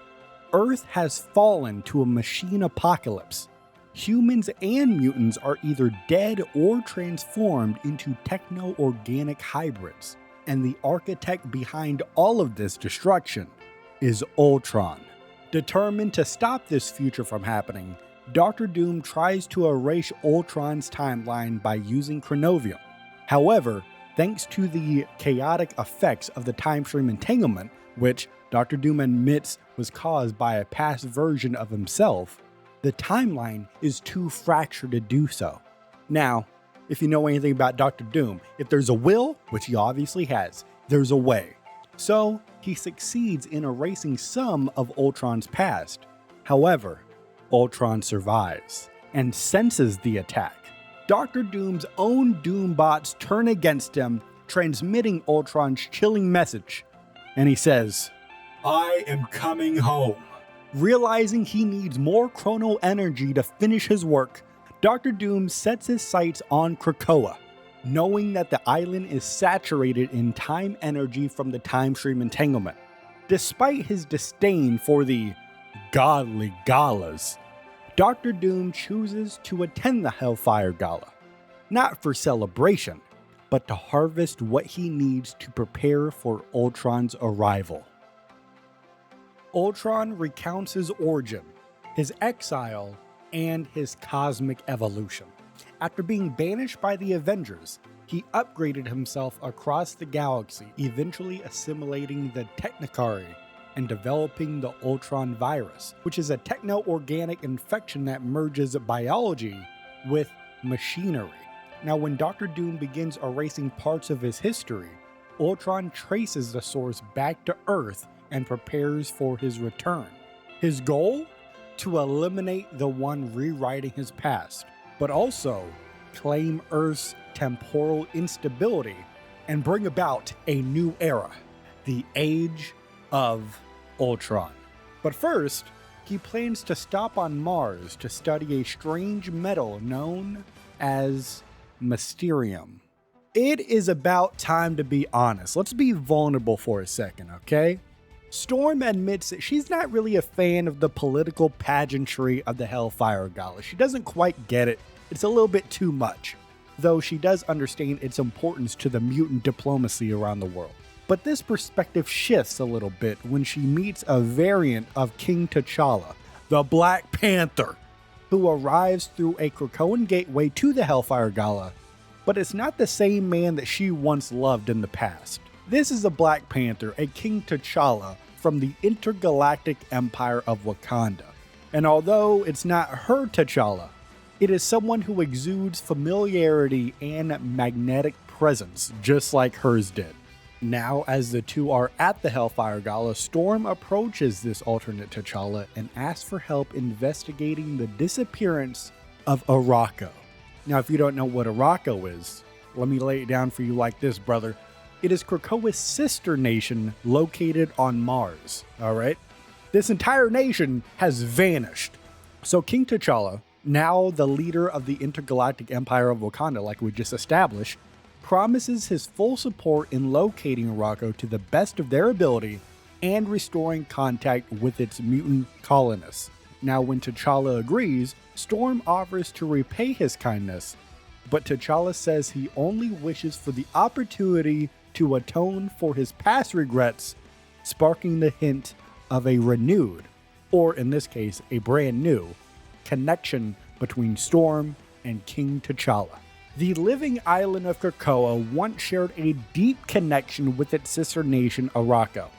Earth has fallen to a machine apocalypse. Humans and mutants are either dead or transformed into techno-organic hybrids, and the architect behind all of this destruction is Ultron. Determined to stop this future from happening, Dr. Doom tries to erase Ultron's timeline by using chronovium. However, thanks to the chaotic effects of the time stream entanglement, which Dr. Doom admits was caused by a past version of himself, the timeline is too fractured to do so. Now, if you know anything about Dr. Doom, if there's a will, which he obviously has, there's a way. So, he succeeds in erasing some of Ultron's past. However, Ultron survives and senses the attack. Dr. Doom's own Doombots turn against him, transmitting Ultron's chilling message. And he says, "I am coming home." Realizing he needs more chrono energy to finish his work, Dr. Doom sets his sights on Krakoa, knowing that the island is saturated in time energy from the time stream entanglement. Despite his disdain for the godly galas, Dr. Doom chooses to attend the Hellfire Gala, not for celebration, but to harvest what he needs to prepare for Ultron's arrival. Ultron recounts his origin, his exile, and his cosmic evolution. After being banished by the Avengers, he upgraded himself across the galaxy, eventually assimilating the Technikari and developing the Ultron virus, which is a techno-organic infection that merges biology with machinery. Now, when Dr. Doom begins erasing parts of his history, Ultron traces the source back to Earth and prepares for his return. His goal? To eliminate the one rewriting his past, but also claim Earth's temporal instability and bring about a new era, the Age of Ultron. But first, he plans to stop on Mars to study a strange metal known as Mysterium. It is about time to be honest. Let's be vulnerable for a second, okay? Storm admits that she's not really a fan of the political pageantry of the Hellfire Gala. She doesn't quite get it. It's a little bit too much, though she does understand its importance to the mutant diplomacy around the world. But this perspective shifts a little bit when she meets a variant of King T'Challa, the Black Panther, who arrives through a Krakoan gateway to the Hellfire Gala, but it's not the same man that she once loved in the past. This is a Black Panther, a King T'Challa from the intergalactic empire of Wakanda. And although it's not her T'Challa, it is someone who exudes familiarity and magnetic presence, just like hers did. Now, as the two are at the Hellfire Gala, Storm approaches this alternate T'Challa and asks for help investigating the disappearance of Arakko. Now, if you don't know what Arakko is, let me lay it down for you like this, brother. It is Krakoa's sister nation located on Mars, alright? This entire nation has vanished. So King T'Challa, now the leader of the intergalactic empire of Wakanda like we just established, promises his full support in locating Arakko to the best of their ability and restoring contact with its mutant colonists. Now when T'Challa agrees, Storm offers to repay his kindness, but T'Challa says he only wishes for the opportunity to atone for his past regrets, sparking the hint of a renewed, or in this case, a brand new, connection between Storm and King T'Challa. The living island of Krakoa once shared a deep connection with its sister nation Arakko,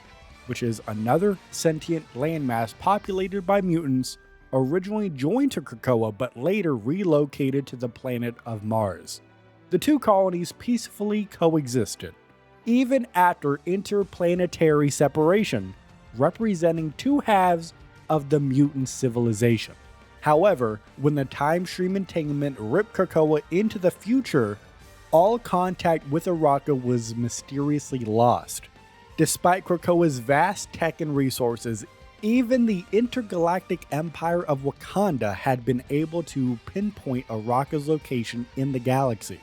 which is another sentient landmass populated by mutants originally joined to Krakoa but later relocated to the planet of Mars. The two colonies peacefully coexisted, even after interplanetary separation, representing two halves of the mutant civilization. However, when the time stream entanglement ripped Krakoa into the future, all contact with Araka was mysteriously lost. Despite Krakoa's vast tech and resources, even the intergalactic empire of Wakanda had been able to pinpoint Araka's location in the galaxy.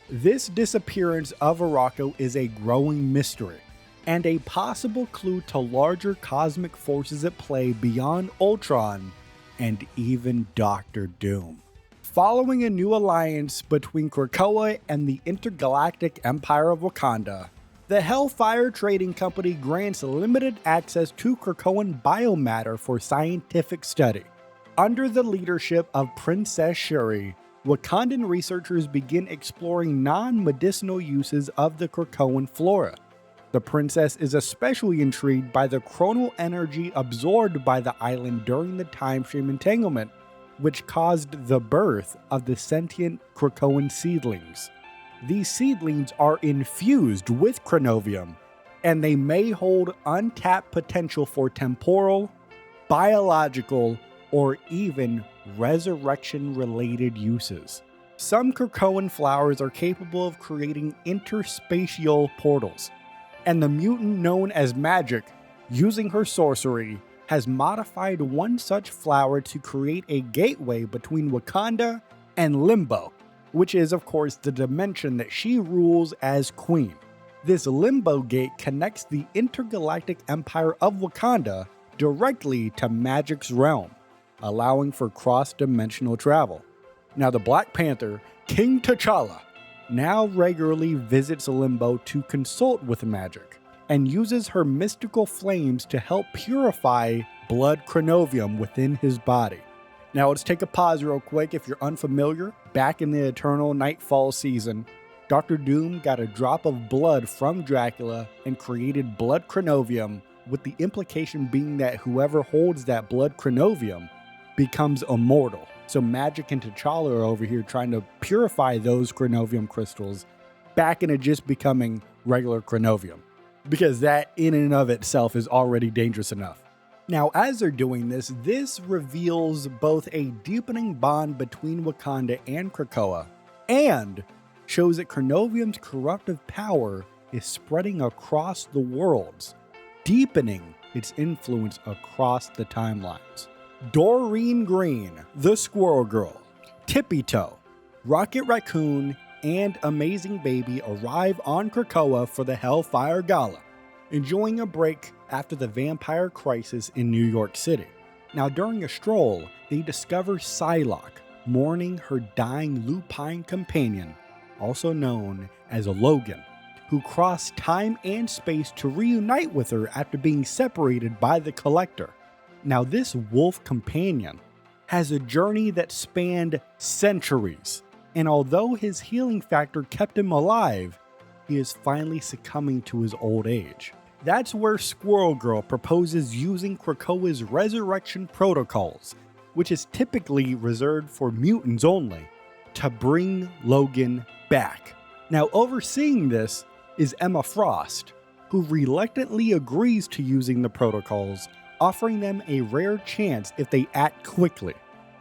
This disappearance of Araka is a growing mystery, and a possible clue to larger cosmic forces at play beyond Ultron and even Doctor Doom. Following a new alliance between Krakoa and the intergalactic empire of Wakanda, the Hellfire Trading Company grants limited access to Krakoan biomatter for scientific study. Under the leadership of Princess Shuri, Wakandan researchers begin exploring non-medicinal uses of the Krakoan flora. The princess is especially intrigued by the chronal energy absorbed by the island during the time stream entanglement, which caused the birth of the sentient Krakoan seedlings. These seedlings are infused with chronovium, and they may hold untapped potential for temporal, biological, or even resurrection-related uses. Some Krakoan flowers are capable of creating interspatial portals, and the mutant known as Magic, using her sorcery, has modified one such flower to create a gateway between Wakanda and Limbo, which is of course the dimension that she rules as queen. This Limbo Gate connects the intergalactic empire of Wakanda directly to Magic's realm, allowing for cross-dimensional travel. Now the Black Panther, King T'Challa, now regularly visits Limbo to consult with Magic, and uses her mystical flames to help purify blood chronovium within his body. Now let's take a pause real quick. If you're unfamiliar, back in the Eternal Nightfall season, Dr. Doom got a drop of blood from Dracula and created blood chronovium, with the implication being that whoever holds that blood chronovium becomes immortal. So Magic and T'Challa are over here trying to purify those chronovium crystals back into just becoming regular chronovium, because that in and of itself is already dangerous enough. Now, as they're doing this, this reveals both a deepening bond between Wakanda and Krakoa, and shows that chronovium's corruptive power is spreading across the worlds, deepening its influence across the timelines. Doreen Green, the Squirrel Girl, Tippy Toe, Rocket Raccoon, and Amazing Baby arrive on Krakoa for the Hellfire Gala, enjoying a break after the vampire crisis in New York City. Now during a stroll, they discover Psylocke mourning her dying lupine companion, also known as Logan, who crossed time and space to reunite with her after being separated by the Collector. Now this wolf companion has a journey that spanned centuries, and although his healing factor kept him alive, he is finally succumbing to his old age. That's where Squirrel Girl proposes using Krakoa's resurrection protocols, which is typically reserved for mutants only, to bring Logan back. Now overseeing this is Emma Frost, who reluctantly agrees to using the protocols, offering them a rare chance if they act quickly.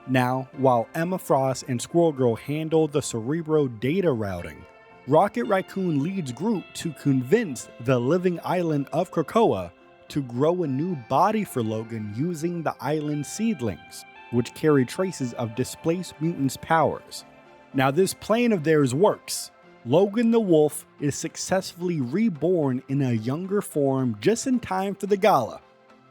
Now, while Emma Frost and Squirrel Girl handle the Cerebro data routing, Rocket Raccoon leads Groot to convince the living island of Krakoa to grow a new body for Logan using the island's seedlings, which carry traces of displaced mutants' powers. Now this plan of theirs works. Logan the Wolf is successfully reborn in a younger form just in time for the gala,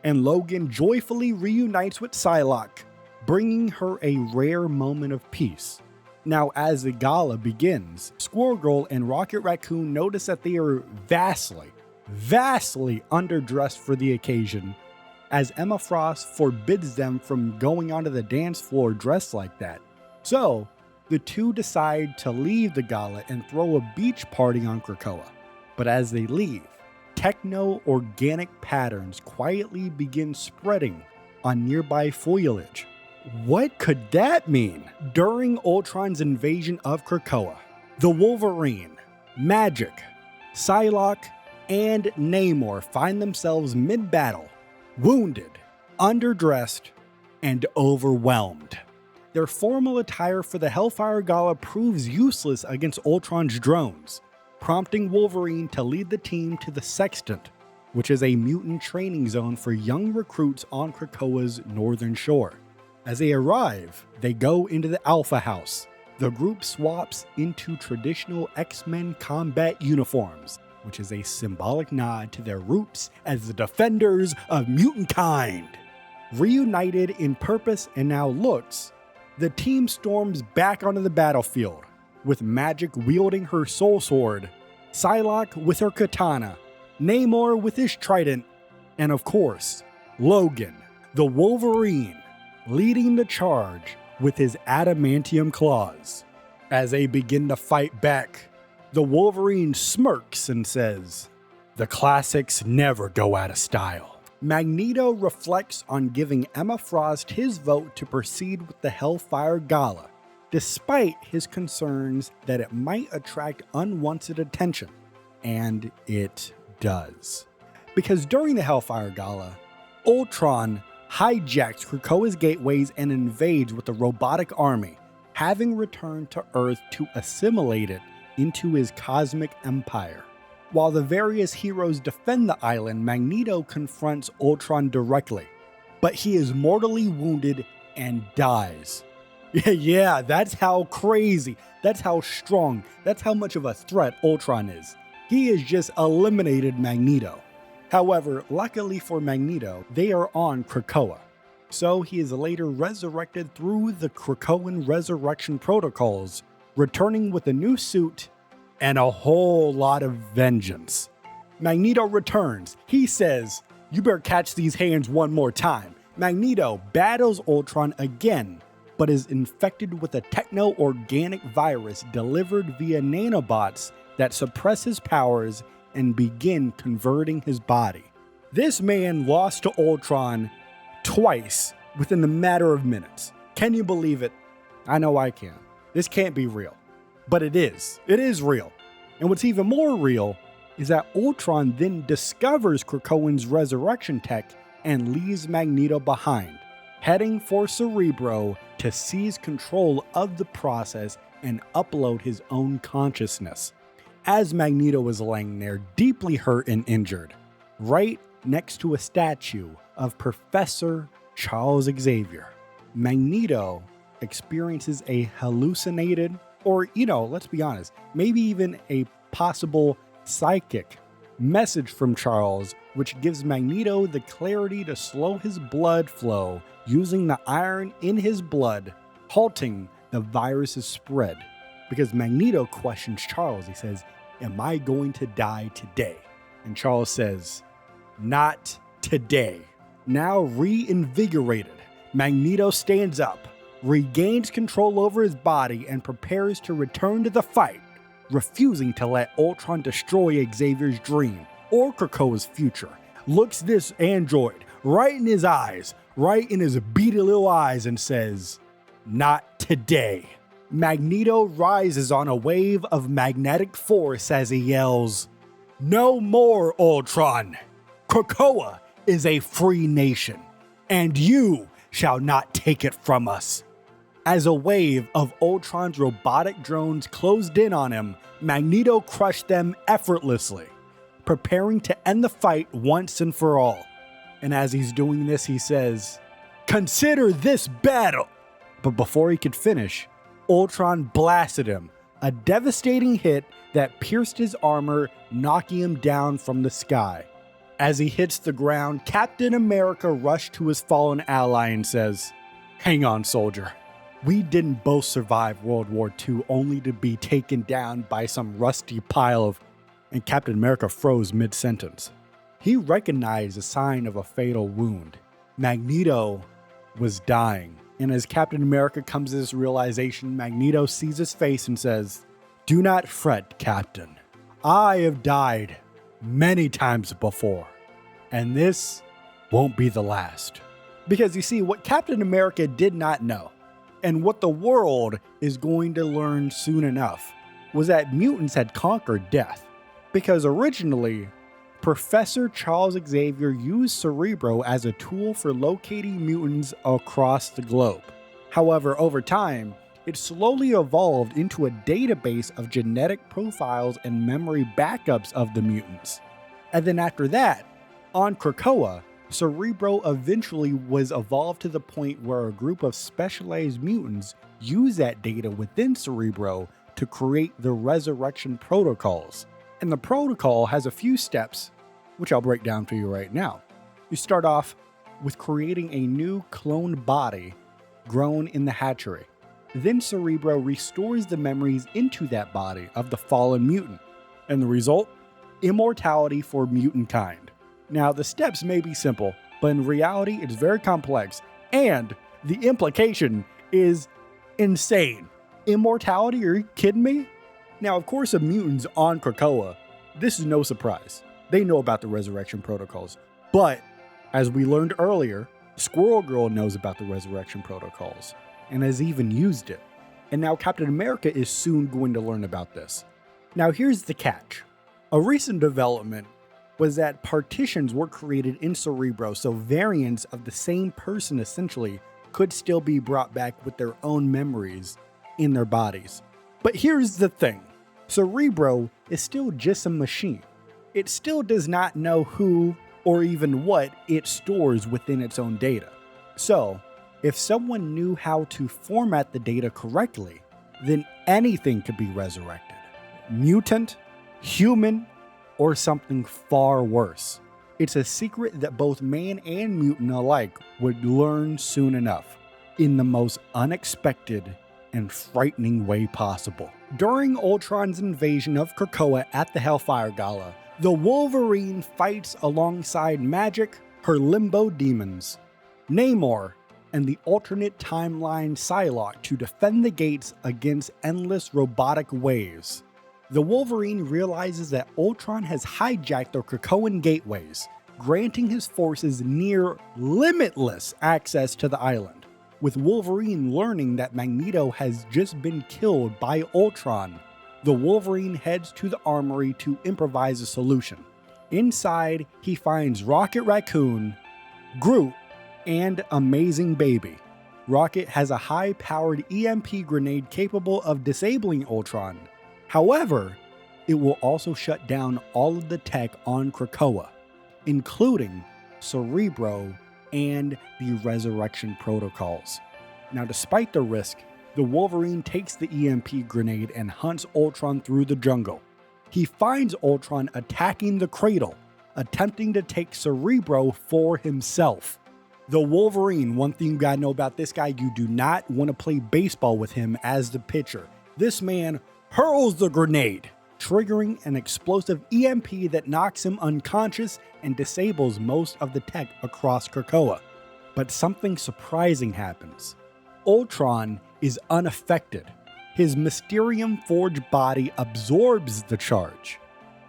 and Logan joyfully reunites with Psylocke, bringing her a rare moment of peace. Now, as the gala begins, Squirrel Girl and Rocket Raccoon notice that they are vastly underdressed for the occasion, as Emma Frost forbids them from going onto the dance floor dressed like that. So, the two decide to leave the gala and throw a beach party on Krakoa. But as they leave, techno-organic patterns quietly begin spreading on nearby foliage. What could that mean? During Ultron's invasion of Krakoa, The Wolverine, Magic, Psylocke, and Namor find themselves mid-battle, wounded, underdressed, and overwhelmed. Their formal attire for the Hellfire Gala proves useless against Ultron's drones, prompting Wolverine to lead the team to the Sextant, which is a mutant training zone for young recruits on Krakoa's northern shore. As they arrive, they go into the Alpha House. The group swaps into traditional X-Men combat uniforms, which is a symbolic nod to their roots as the defenders of mutant kind. Reunited in purpose and now looks, the team storms back onto the battlefield, with Magic wielding her soul sword, Psylocke with her katana, Namor with his trident, and of course, Logan, the Wolverine, leading the charge with his adamantium claws. As they begin to fight back, the Wolverine smirks and says, "The classics never go out of style." Magneto reflects on giving Emma Frost his vote to proceed with the Hellfire Gala, despite his concerns that it might attract unwanted attention. And it does. Because during the Hellfire Gala, Ultron hijacks Krakoa's gateways and invades with a robotic army, having returned to Earth to assimilate it into his cosmic empire. While the various heroes defend the island, Magneto confronts Ultron directly, but he is mortally wounded and dies. Yeah, that's how crazy, that's how strong, that's how much of a threat Ultron is. He has just eliminated Magneto. However, luckily for Magneto, they are on Krakoa, so he is later resurrected through the Krakoan resurrection protocols, returning with a new suit and a whole lot of vengeance. Magneto returns. He says, "You better catch these hands one more time." Magneto battles Ultron again, but is infected with a techno-organic virus delivered via nanobots that suppress his powers and begin converting his body. This man lost to Ultron twice within a matter of minutes. Can you believe it? I know I can. This can't be real. But it is. It is real. And what's even more real is that Ultron then discovers Krakoan's resurrection tech and leaves Magneto behind, heading for Cerebro to seize control of the process and upload his own consciousness. As Magneto is laying there, deeply hurt and injured, right next to a statue of Professor Charles Xavier, Magneto experiences a hallucinated, or, let's be honest, maybe even a possible psychic message from Charles, which gives Magneto the clarity to slow his blood flow using the iron in his blood, halting the virus's spread. Because Magneto questions Charles. He says, "Am I going to die today?" And Charles says, "Not today." Now reinvigorated, Magneto stands up, regains control over his body, and prepares to return to the fight, refusing to let Ultron destroy Xavier's dream or Krakoa's future. Looks this android right in his eyes, right in his beady little eyes, and says, "Not today." Magneto rises on a wave of magnetic force as he yells, "No more, Ultron! Krakoa is a free nation, and you shall not take it from us." As a wave of Ultron's robotic drones closed in on him, Magneto crushed them effortlessly, preparing to end the fight once and for all. And as he's doing this, he says, "Consider this battle!" But before he could finish, Ultron blasted him, a devastating hit that pierced his armor, knocking him down from the sky. As he hits the ground, Captain America rushed to his fallen ally and says, "Hang on, soldier. We didn't both survive World War II only to be taken down by some rusty pile of..." And Captain America froze mid-sentence. He recognized a sign of a fatal wound. Magneto was dying. And as Captain America comes to this realization, Magneto sees his face and says, "Do not fret, Captain. I have died many times before, and this won't be the last." Because you see, what Captain America did not know, and what the world is going to learn soon enough, was that mutants had conquered death. Because originally, Professor Charles Xavier used Cerebro as a tool for locating mutants across the globe. However, over time, it slowly evolved into a database of genetic profiles and memory backups of the mutants. And then after that, on Krakoa, Cerebro eventually was evolved to the point where a group of specialized mutants use that data within Cerebro to create the resurrection protocols. And the protocol has a few steps, which I'll break down for you right now. You start off with creating a new cloned body grown in the hatchery. Then Cerebro restores the memories into that body of the fallen mutant. And the result? Immortality for mutant kind. Now, the steps may be simple, but in reality, it's very complex, and the implication is insane. Immortality? Are you kidding me? Now, of course, the mutants on Krakoa, this is no surprise. They know about the resurrection protocols. But, as we learned earlier, Squirrel Girl knows about the resurrection protocols and has even used it. And now Captain America is soon going to learn about this. Now, here's the catch. A recent development was that partitions were created in Cerebro so variants of the same person essentially could still be brought back with their own memories in their bodies. But here's the thing. Cerebro is still just a machine. It still does not know who or even what it stores within its own data. So, if someone knew how to format the data correctly, then anything could be resurrected. Mutant, human, or something far worse. It's a secret that both man and mutant alike would learn soon enough, in the most unexpected and frightening way possible. During Ultron's invasion of Krakoa at the Hellfire Gala, the Wolverine fights alongside Magic, her limbo demons, Namor, and the alternate timeline Psylocke to defend the gates against endless robotic waves. The Wolverine realizes that Ultron has hijacked the Krakoan gateways, granting his forces near limitless access to the island. With Wolverine learning that Magneto has just been killed by Ultron, the Wolverine heads to the armory to improvise a solution. Inside, he finds Rocket Raccoon, Groot, and Amazing Baby. Rocket has a high-powered EMP grenade capable of disabling Ultron. However, it will also shut down all of the tech on Krakoa, including Cerebro and the resurrection protocols. Now, despite the risk, the Wolverine takes the EMP grenade and hunts Ultron through the jungle. He finds Ultron attacking the cradle, attempting to take Cerebro for himself. The Wolverine, one thing you gotta know about this guy, you do not want to play baseball with him as the pitcher. This man hurls the grenade, triggering an explosive EMP that knocks him unconscious and disables most of the tech across Krakoa. But something surprising happens. Ultron is unaffected. His Mysterium forged body absorbs the charge,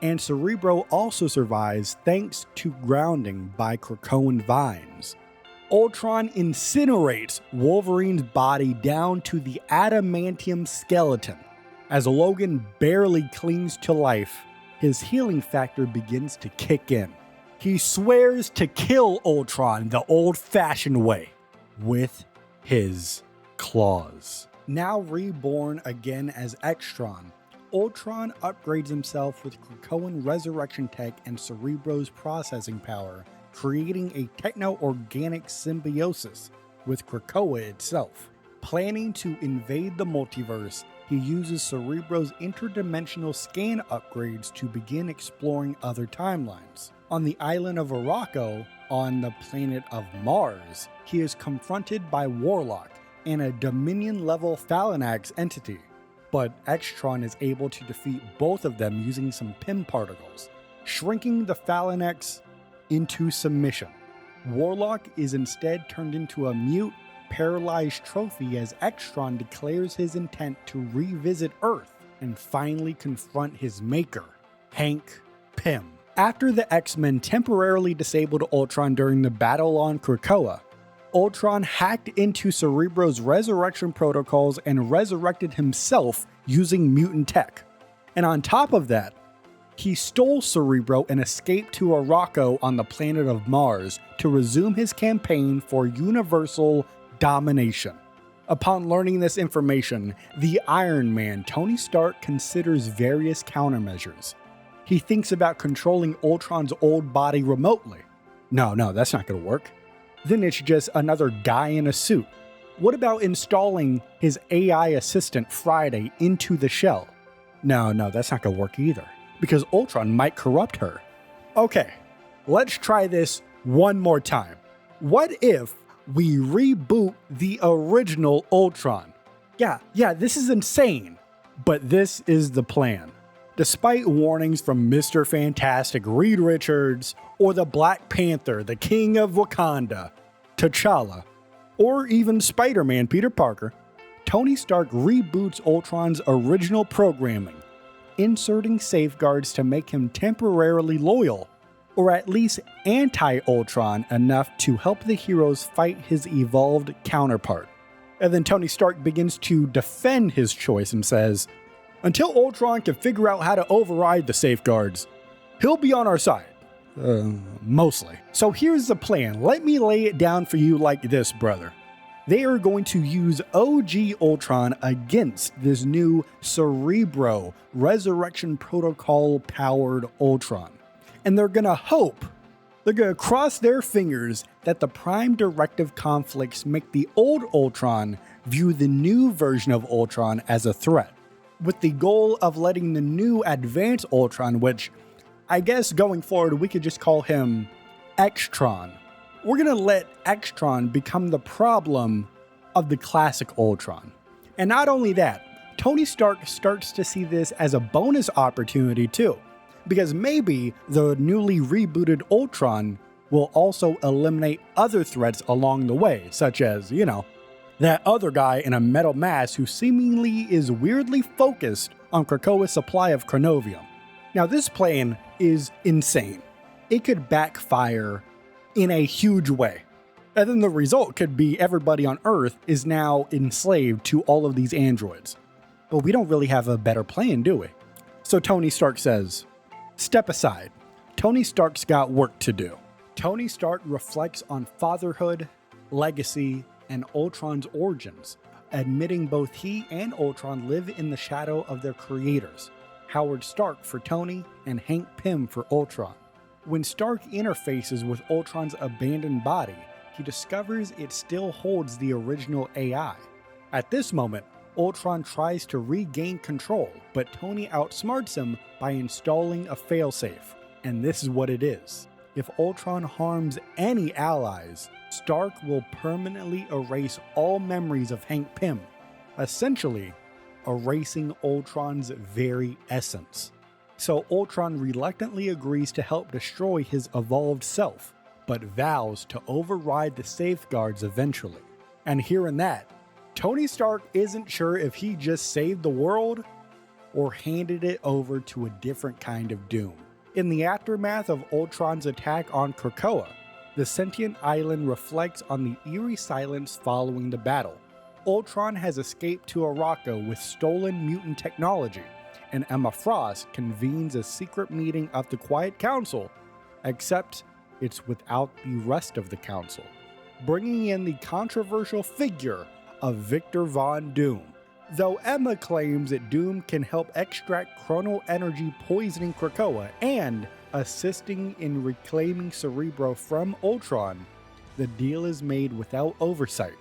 and Cerebro also survives thanks to grounding by Krakoan vines. Ultron incinerates Wolverine's body down to the adamantium skeleton. As Logan barely clings to life, his healing factor begins to kick in. He swears to kill Ultron the old-fashioned way, with his claws. Now reborn again as Extron, Ultron upgrades himself with Krakoan resurrection tech and Cerebro's processing power, creating a techno-organic symbiosis with Krakoa itself. Planning to invade the multiverse, he uses Cerebro's interdimensional scan upgrades to begin exploring other timelines. On the island of Araco, on the planet of Mars, he is confronted by Warlock and a Dominion-level Phalanx entity, but Extron is able to defeat both of them using some PIM particles, shrinking the Phalanx into submission. Warlock is instead turned into a mute, paralyzed trophy as Extron declares his intent to revisit Earth and finally confront his maker, Hank Pym. After the X-Men temporarily disabled Ultron during the battle on Krakoa, Ultron hacked into Cerebro's resurrection protocols and resurrected himself using mutant tech. And on top of that, he stole Cerebro and escaped to Arakko on the planet of Mars to resume his campaign for universal domination. Upon learning this information, the Iron Man, Tony Stark, considers various countermeasures. He thinks about controlling Ultron's old body remotely. No, that's not going to work. Then it's just another guy in a suit. What about installing his AI assistant Friday into the shell? No, that's not going to work either, because Ultron might corrupt her. Okay, let's try this one more time. What if we reboot the original Ultron? Yeah, this is insane, but this is the plan. Despite warnings from Mr. Fantastic Reed Richards, or the Black Panther, the King of Wakanda, T'Challa, or even Spider-Man Peter Parker, Tony Stark reboots Ultron's original programming, inserting safeguards to make him temporarily loyal, or at least anti-Ultron enough to help the heroes fight his evolved counterpart. And then Tony Stark begins to defend his choice and says, "Until Ultron can figure out how to override the safeguards, he'll be on our side." Mostly. So here's the plan. Let me lay it down for you like this, brother. They are going to use OG Ultron against this new Cerebro Resurrection Protocol powered Ultron. And they're going to cross their fingers that the Prime Directive conflicts make the old Ultron view the new version of Ultron as a threat, with the goal of letting the new Advanced Ultron, which I guess going forward we could just call him Xtron. We're going to let Xtron become the problem of the classic Ultron. And not only that, Tony Stark starts to see this as a bonus opportunity too, because maybe the newly rebooted Ultron will also eliminate other threats along the way, such as, that other guy in a metal mask who seemingly is weirdly focused on Krakoa's supply of chronovium. Now this plan is insane. It could backfire in a huge way. And then the result could be everybody on Earth is now enslaved to all of these androids. But we don't really have a better plan, do we? So Tony Stark says, "Step aside. Tony Stark's got work to do." Tony Stark reflects on fatherhood, legacy, and Ultron's origins, admitting both he and Ultron live in the shadow of their creators, Howard Stark for Tony and Hank Pym for Ultron. When Stark interfaces with Ultron's abandoned body, he discovers it still holds the original AI. At this moment, Ultron tries to regain control, but Tony outsmarts him by installing a failsafe, and this is what it is. If Ultron harms any allies, Stark will permanently erase all memories of Hank Pym, essentially erasing Ultron's very essence. So Ultron reluctantly agrees to help destroy his evolved self, but vows to override the safeguards eventually. And hearing that, Tony Stark isn't sure if he just saved the world or handed it over to a different kind of doom. In the aftermath of Ultron's attack on Krakoa, the sentient island reflects on the eerie silence following the battle. Ultron has escaped to Arakko with stolen mutant technology, and Emma Frost convenes a secret meeting of the Quiet Council, except it's without the rest of the council, bringing in the controversial figure of Victor Von Doom. Though Emma claims that Doom can help extract chrono energy poisoning Krakoa and assisting in reclaiming Cerebro from Ultron, the deal is made without oversight,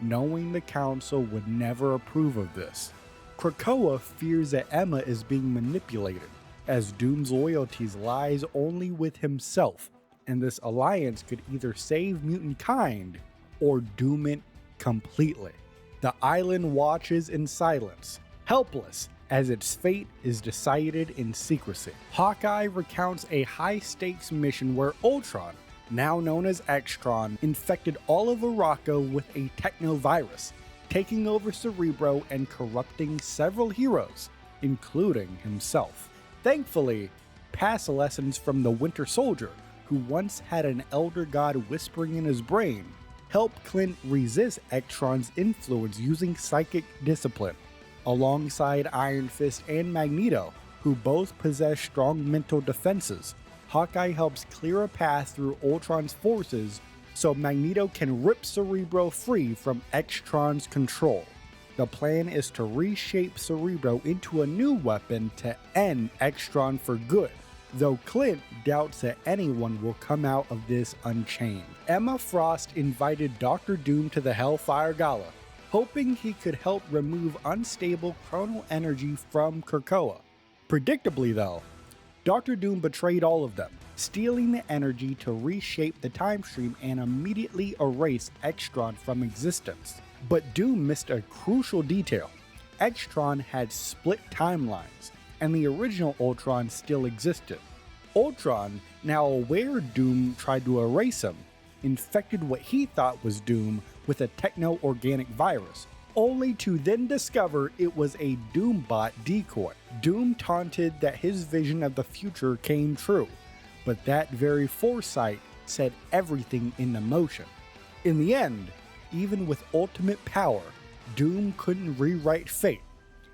knowing the council would never approve of this. Krakoa fears that Emma is being manipulated, as Doom's loyalties lies only with himself, and this alliance could either save mutant kind or doom it completely. The island watches in silence, helpless as its fate is decided in secrecy. Hawkeye recounts a high-stakes mission where Ultron, now known as Xtron, infected all of Arakko with a technovirus, taking over Cerebro and corrupting several heroes, including himself. Thankfully, past lessons from the Winter Soldier, who once had an elder god whispering in his brain, helped Clint resist Xtron's influence using psychic discipline. Alongside Iron Fist and Magneto, who both possess strong mental defenses. Hawkeye helps clear a path through Ultron's forces so Magneto can rip Cerebro free from Extron's control. The plan is to reshape Cerebro into a new weapon to end Extron for good, though Clint doubts that anyone will come out of this unchained. Emma Frost invited Dr. Doom to the Hellfire Gala, hoping he could help remove unstable chronal energy from Krakoa. Predictably though, Dr. Doom betrayed all of them, stealing the energy to reshape the time stream and immediately erase Extron from existence. But Doom missed a crucial detail. Extron had split timelines, and the original Ultron still existed. Ultron, now aware Doom tried to erase him, infected what he thought was Doom with a techno-organic virus, only to then discover it was a Doombot decoy. Doom taunted that his vision of the future came true, but that very foresight set everything into motion. In the end, even with ultimate power, Doom couldn't rewrite fate,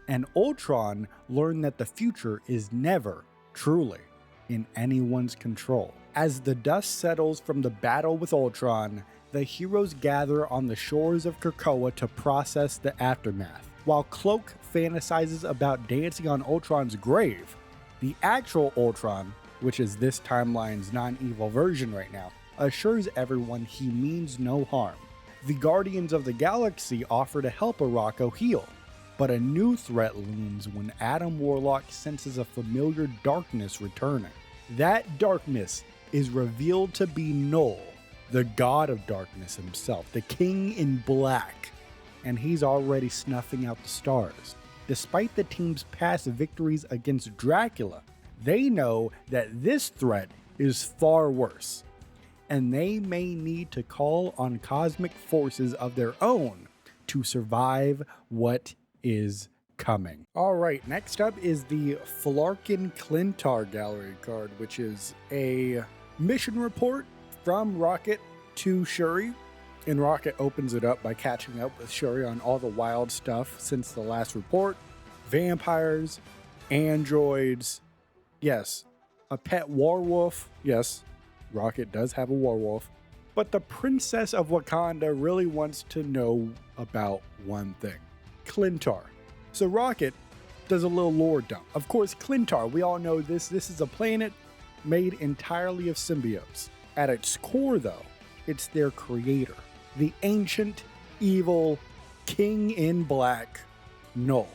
and Ultron learned that the future is never, truly, in anyone's control. As the dust settles from the battle with Ultron, the heroes gather on the shores of Krakoa to process the aftermath. While Cloak fantasizes about dancing on Ultron's grave, the actual Ultron, which is this timeline's non-evil version right now, assures everyone he means no harm. The Guardians of the Galaxy offer to help Arakko heal, but a new threat looms when Adam Warlock senses a familiar darkness returning. That darkness is revealed to be Null, the god of darkness himself, the king in black, and he's already snuffing out the stars. Despite the team's past victories against Dracula, they know that this threat is far worse, and they may need to call on cosmic forces of their own to survive what is coming. Alright, next up is the Flarkin Clintar Gallery card, which is a mission report from Rocket to Shuri, and Rocket opens it up by catching up with Shuri on all the wild stuff since the last report. Vampires, androids, yes, a pet werewolf, yes, Rocket does have a werewolf, but the Princess of Wakanda really wants to know about one thing: Clintar. So Rocket does a little lore dump. Of course, Clintar, we all know this is a planet made entirely of symbiotes. At its core though, it's their creator, the ancient, evil, king in black, Null.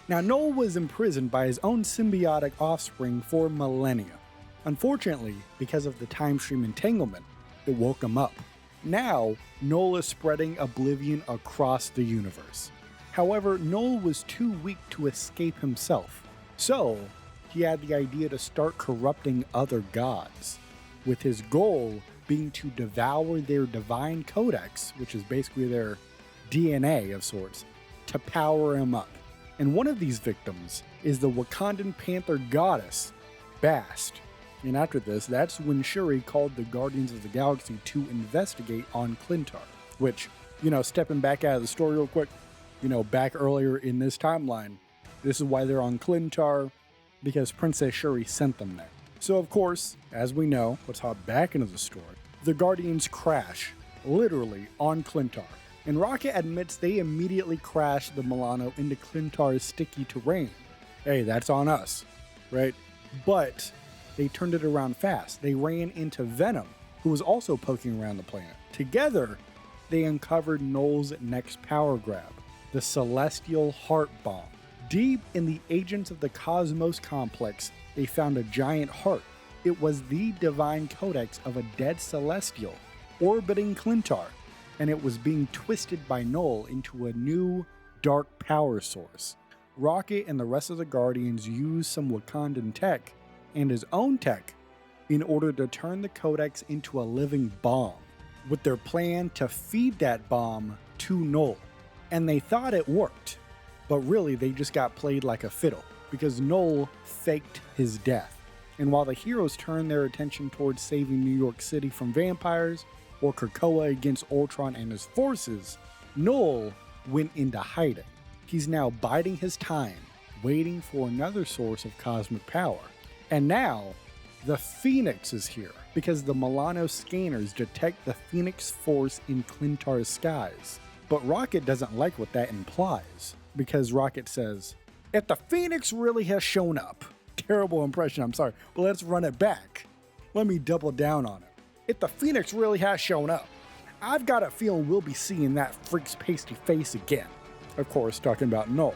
Now Null was imprisoned by his own symbiotic offspring for millennia. Unfortunately, because of the time stream entanglement, it woke him up. Now, Null is spreading oblivion across the universe. However, Null was too weak to escape himself, so he had the idea to start corrupting other gods, with his goal being to devour their divine codex, which is basically their DNA of sorts, to power him up. And one of these victims is the Wakandan Panther goddess, Bast. And after this, that's when Shuri called the Guardians of the Galaxy to investigate on Clintar. Which, stepping back out of the story real quick, back earlier in this timeline, this is why they're on Clintar, because Princess Shuri sent them there. So of course, as we know, let's hop back into the story, the Guardians crash, literally, on Clintar. And Rocket admits they immediately crashed the Milano into Clintar's sticky terrain. Hey, that's on us, right? But they turned it around fast. They ran into Venom, who was also poking around the planet. Together, they uncovered Null's next power grab, the Celestial Heart Bomb. Deep in the Agents of the Cosmos complex, they found a giant heart. It was the divine codex of a dead Celestial orbiting Clintar, and it was being twisted by Null into a new dark power source. Rocket and the rest of the Guardians used some Wakandan tech and his own tech in order to turn the codex into a living bomb, with their plan to feed that bomb to Null. And they thought it worked, but really they just got played like a fiddle, because Null faked his death. And while the heroes turned their attention towards saving New York City from vampires, or Krakoa against Ultron and his forces, Null went into hiding. He's now biding his time, waiting for another source of cosmic power. And now, the Phoenix is here, because the Milano scanners detect the Phoenix force in Clintar's skies. But Rocket doesn't like what that implies, because Rocket says, "If the Phoenix really has shown up," terrible impression, I'm sorry, but let's run it back. Let me double down on it. "If the Phoenix really has shown up, I've got a feeling we'll be seeing that freak's pasty face again." Of course, talking about Null.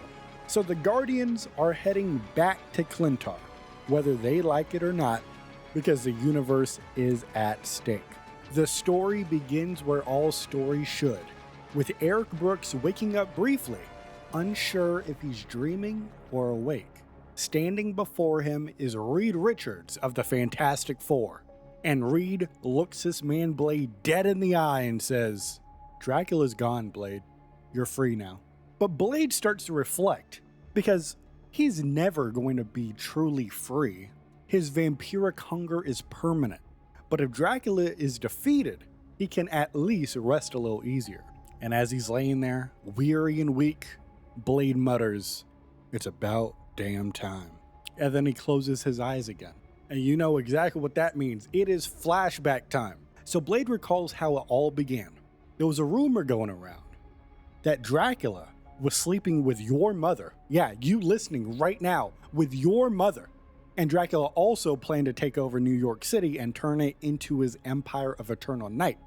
So the Guardians are heading back to Clintar, whether they like it or not, because the universe is at stake. The story begins where all stories should, with Eric Brooks waking up briefly, unsure if he's dreaming or awake. Standing before him is Reed Richards of the Fantastic Four, and Reed looks this man Blade dead in the eye and says, "Dracula's gone, Blade. You're free now." But Blade starts to reflect, because he's never going to be truly free. His vampiric hunger is permanent, but if Dracula is defeated, he can at least rest a little easier. And as he's laying there, weary and weak, Blade mutters, "It's about damn time." And then he closes his eyes again. And you know exactly what that means. It is flashback time. So Blade recalls how it all began. There was a rumor going around that Dracula was sleeping with your mother. Yeah, you listening right now, with your mother. And Dracula also planned to take over New York City and turn it into his empire of eternal night.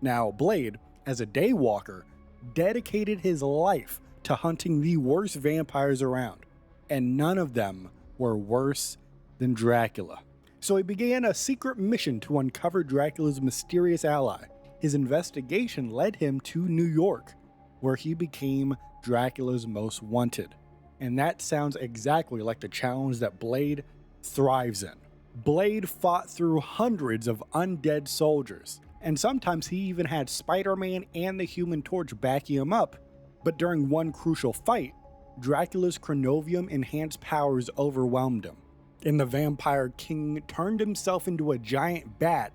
Now, Blade, as a daywalker, dedicated his life to hunting the worst vampires around, and none of them were worse than Dracula. So he began a secret mission to uncover Dracula's mysterious ally. His investigation led him to New York, where he became Dracula's most wanted. And that sounds exactly like the challenge that Blade thrives in. Blade fought through hundreds of undead soldiers, and sometimes he even had Spider-Man and the Human Torch backing him up. But during one crucial fight, Dracula's Chronovium enhanced powers overwhelmed him, and the Vampire King turned himself into a giant bat,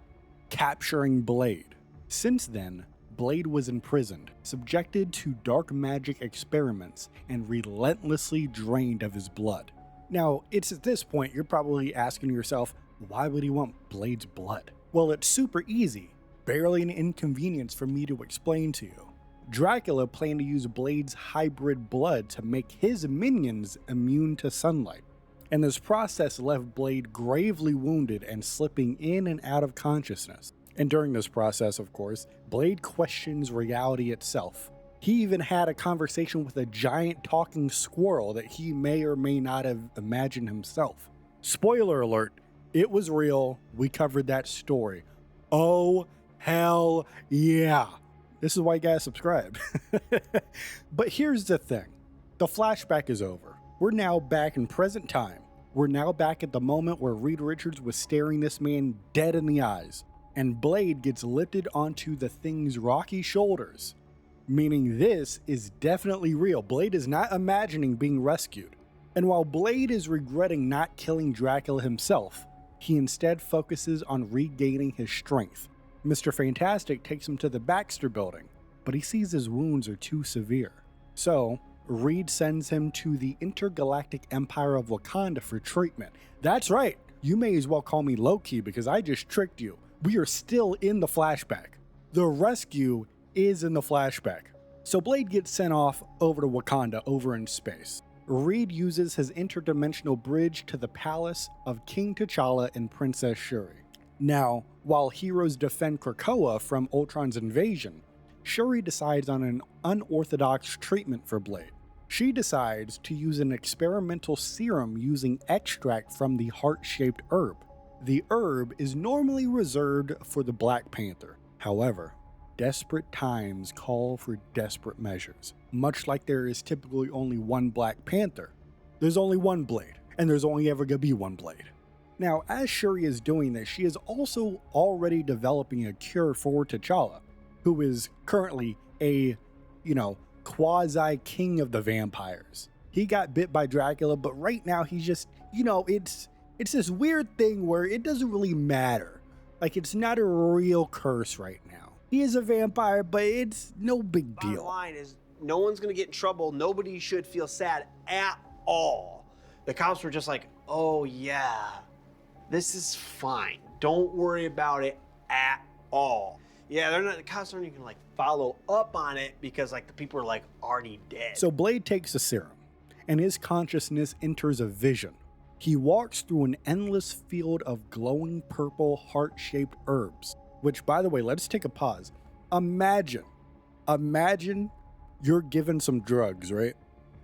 capturing Blade. Since then, Blade was imprisoned, subjected to dark magic experiments, and relentlessly drained of his blood. Now, it's at this point you're probably asking yourself, why would he want Blade's blood? Well, it's super easy, barely an inconvenience for me to explain to you. Dracula planned to use Blade's hybrid blood to make his minions immune to sunlight, and this process left Blade gravely wounded and slipping in and out of consciousness. And during this process, of course, Blade questions reality itself. He even had a conversation with a giant talking squirrel that he may or may not have imagined himself. Spoiler alert, it was real. We covered that story. Oh, hell yeah. This is why you gotta subscribe. But here's the thing. The flashback is over. We're now back in present time. We're now back at the moment where Reed Richards was staring this man dead in the eyes, and Blade gets lifted onto the Thing's rocky shoulders, meaning this is definitely real. Blade is not imagining being rescued. And while Blade is regretting not killing Dracula himself, he instead focuses on regaining his strength. Mr. Fantastic takes him to the Baxter building, but he sees his wounds are too severe. So, Reed sends him to the Intergalactic Empire of Wakanda for treatment. That's right, you may as well call me Loki because I just tricked you. We are still in the flashback. The rescue is in the flashback. So Blade gets sent off over to Wakanda over in space. Reed uses his interdimensional bridge to the palace of King T'Challa and Princess Shuri. Now, while heroes defend Krakoa from Ultron's invasion, Shuri decides on an unorthodox treatment for Blade. She decides to use an experimental serum using extract from the heart-shaped herb. The herb is normally reserved for the Black Panther. However, desperate times call for desperate measures. Much like there is typically only one Black Panther, there's only one Blade, and there's only ever gonna be one Blade. Now, as Shuri is doing this, she is also already developing a cure for T'Challa, who is currently a, quasi-king of the vampires. He got bit by Dracula, but right now he's just, it's this weird thing where it doesn't really matter. Like, it's not a real curse right now. He is a vampire, but it's no big deal. Bottom line is, no one's gonna get in trouble. Nobody should feel sad at all. The cops were just like, oh yeah, this is fine. Don't worry about it at all. Yeah, the cops aren't even like follow up on it because like the people are like already dead. So Blade takes a serum, and his consciousness enters a vision. He walks through an endless field of glowing purple heart-shaped herbs, which, by the way, let's take a pause. Imagine you're given some drugs, right?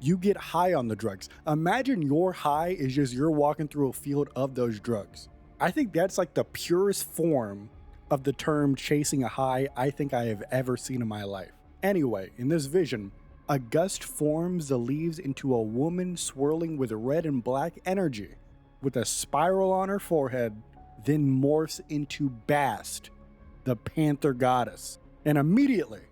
You get high on the drugs. Imagine your high is just you're walking through a field of those drugs. I think that's like the purest form of the term chasing a high I think I have ever seen in my life. Anyway, in this vision, a gust forms the leaves into a woman swirling with red and black energy, with a spiral on her forehead, then morphs into Bast, the panther goddess. And immediately,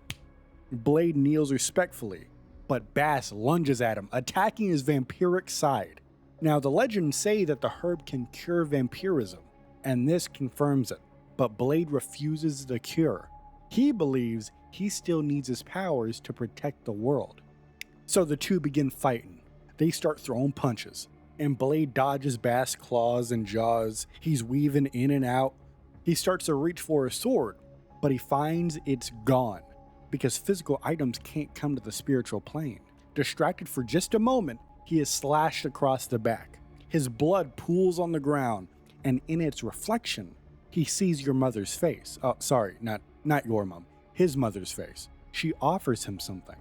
Blade kneels respectfully, but Bast lunges at him, attacking his vampiric side. Now, the legends say that the herb can cure vampirism, and this confirms it, but Blade refuses the cure. He believes he still needs his powers to protect the world. So the two begin fighting. They start throwing punches, and Blade dodges Bast's claws and jaws. He's weaving in and out. He starts to reach for a sword, but he finds it's gone, because physical items can't come to the spiritual plane. Distracted for just a moment, he is slashed across the back. His blood pools on the ground, and in its reflection, he sees your mother's face. Oh, sorry, not your mom. His mother's face. She offers him something.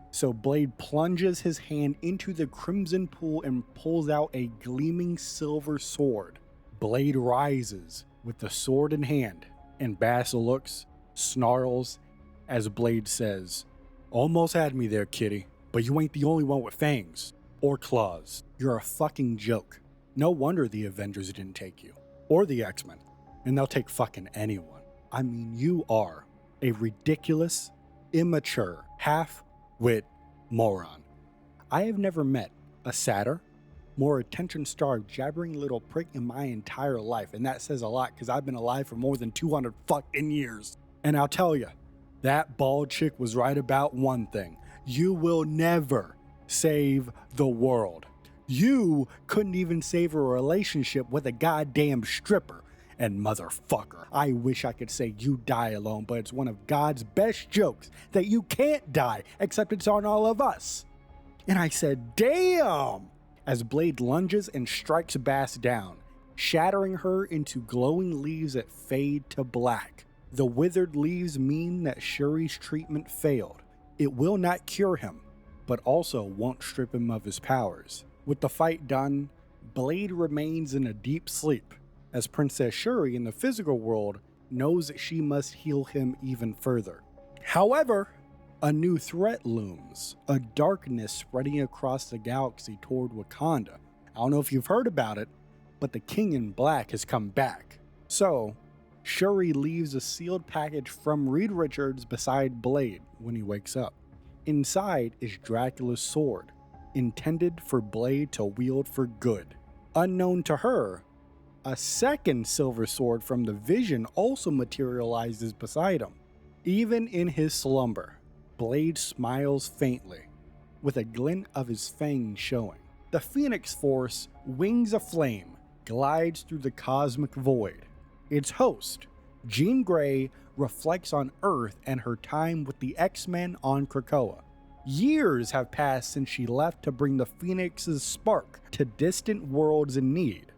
So Blade plunges his hand into the crimson pool and pulls out a gleaming silver sword. Blade rises with the sword in hand, and Bast looks, snarls, as Blade says, "Almost had me there, kitty, but you ain't the only one with fangs or claws. You're a fucking joke. No wonder the Avengers didn't take you, or the X-Men, and they'll take fucking anyone. I mean, you are a ridiculous, immature, half-wit moron. I have never met a sadder, more attention-starved, jabbering little prick in my entire life, and that says a lot because I've been alive for more than 200 fucking years. And I'll tell you, that bald chick was right about one thing. You will never save the world. You couldn't even save a relationship with a goddamn stripper. And motherfucker, I wish I could say you die alone, but it's one of God's best jokes that you can't die, except it's on all of us." And I said, damn! As Blade lunges and strikes Bast down, shattering her into glowing leaves that fade to black. The withered leaves mean that Shuri's treatment failed. It will not cure him, but also won't strip him of his powers. With the fight done, Blade remains in a deep sleep, as Princess Shuri in the physical world knows that she must heal him even further. However, a new threat looms, a darkness spreading across the galaxy toward Wakanda. I don't know if you've heard about it, but the King in Black has come back. So, Shuri leaves a sealed package from Reed Richards beside Blade when he wakes up. Inside is Dracula's sword, intended for Blade to wield for good. Unknown to her, a second silver sword from the Vision also materializes beside him. Even in his slumber, Blade smiles faintly, with a glint of his fangs showing. The Phoenix Force, wings aflame, glides through the cosmic void. Its host, Jean Grey, reflects on Earth and her time with the X-Men on Krakoa. Years have passed since she left to bring the Phoenix's spark to distant worlds in need.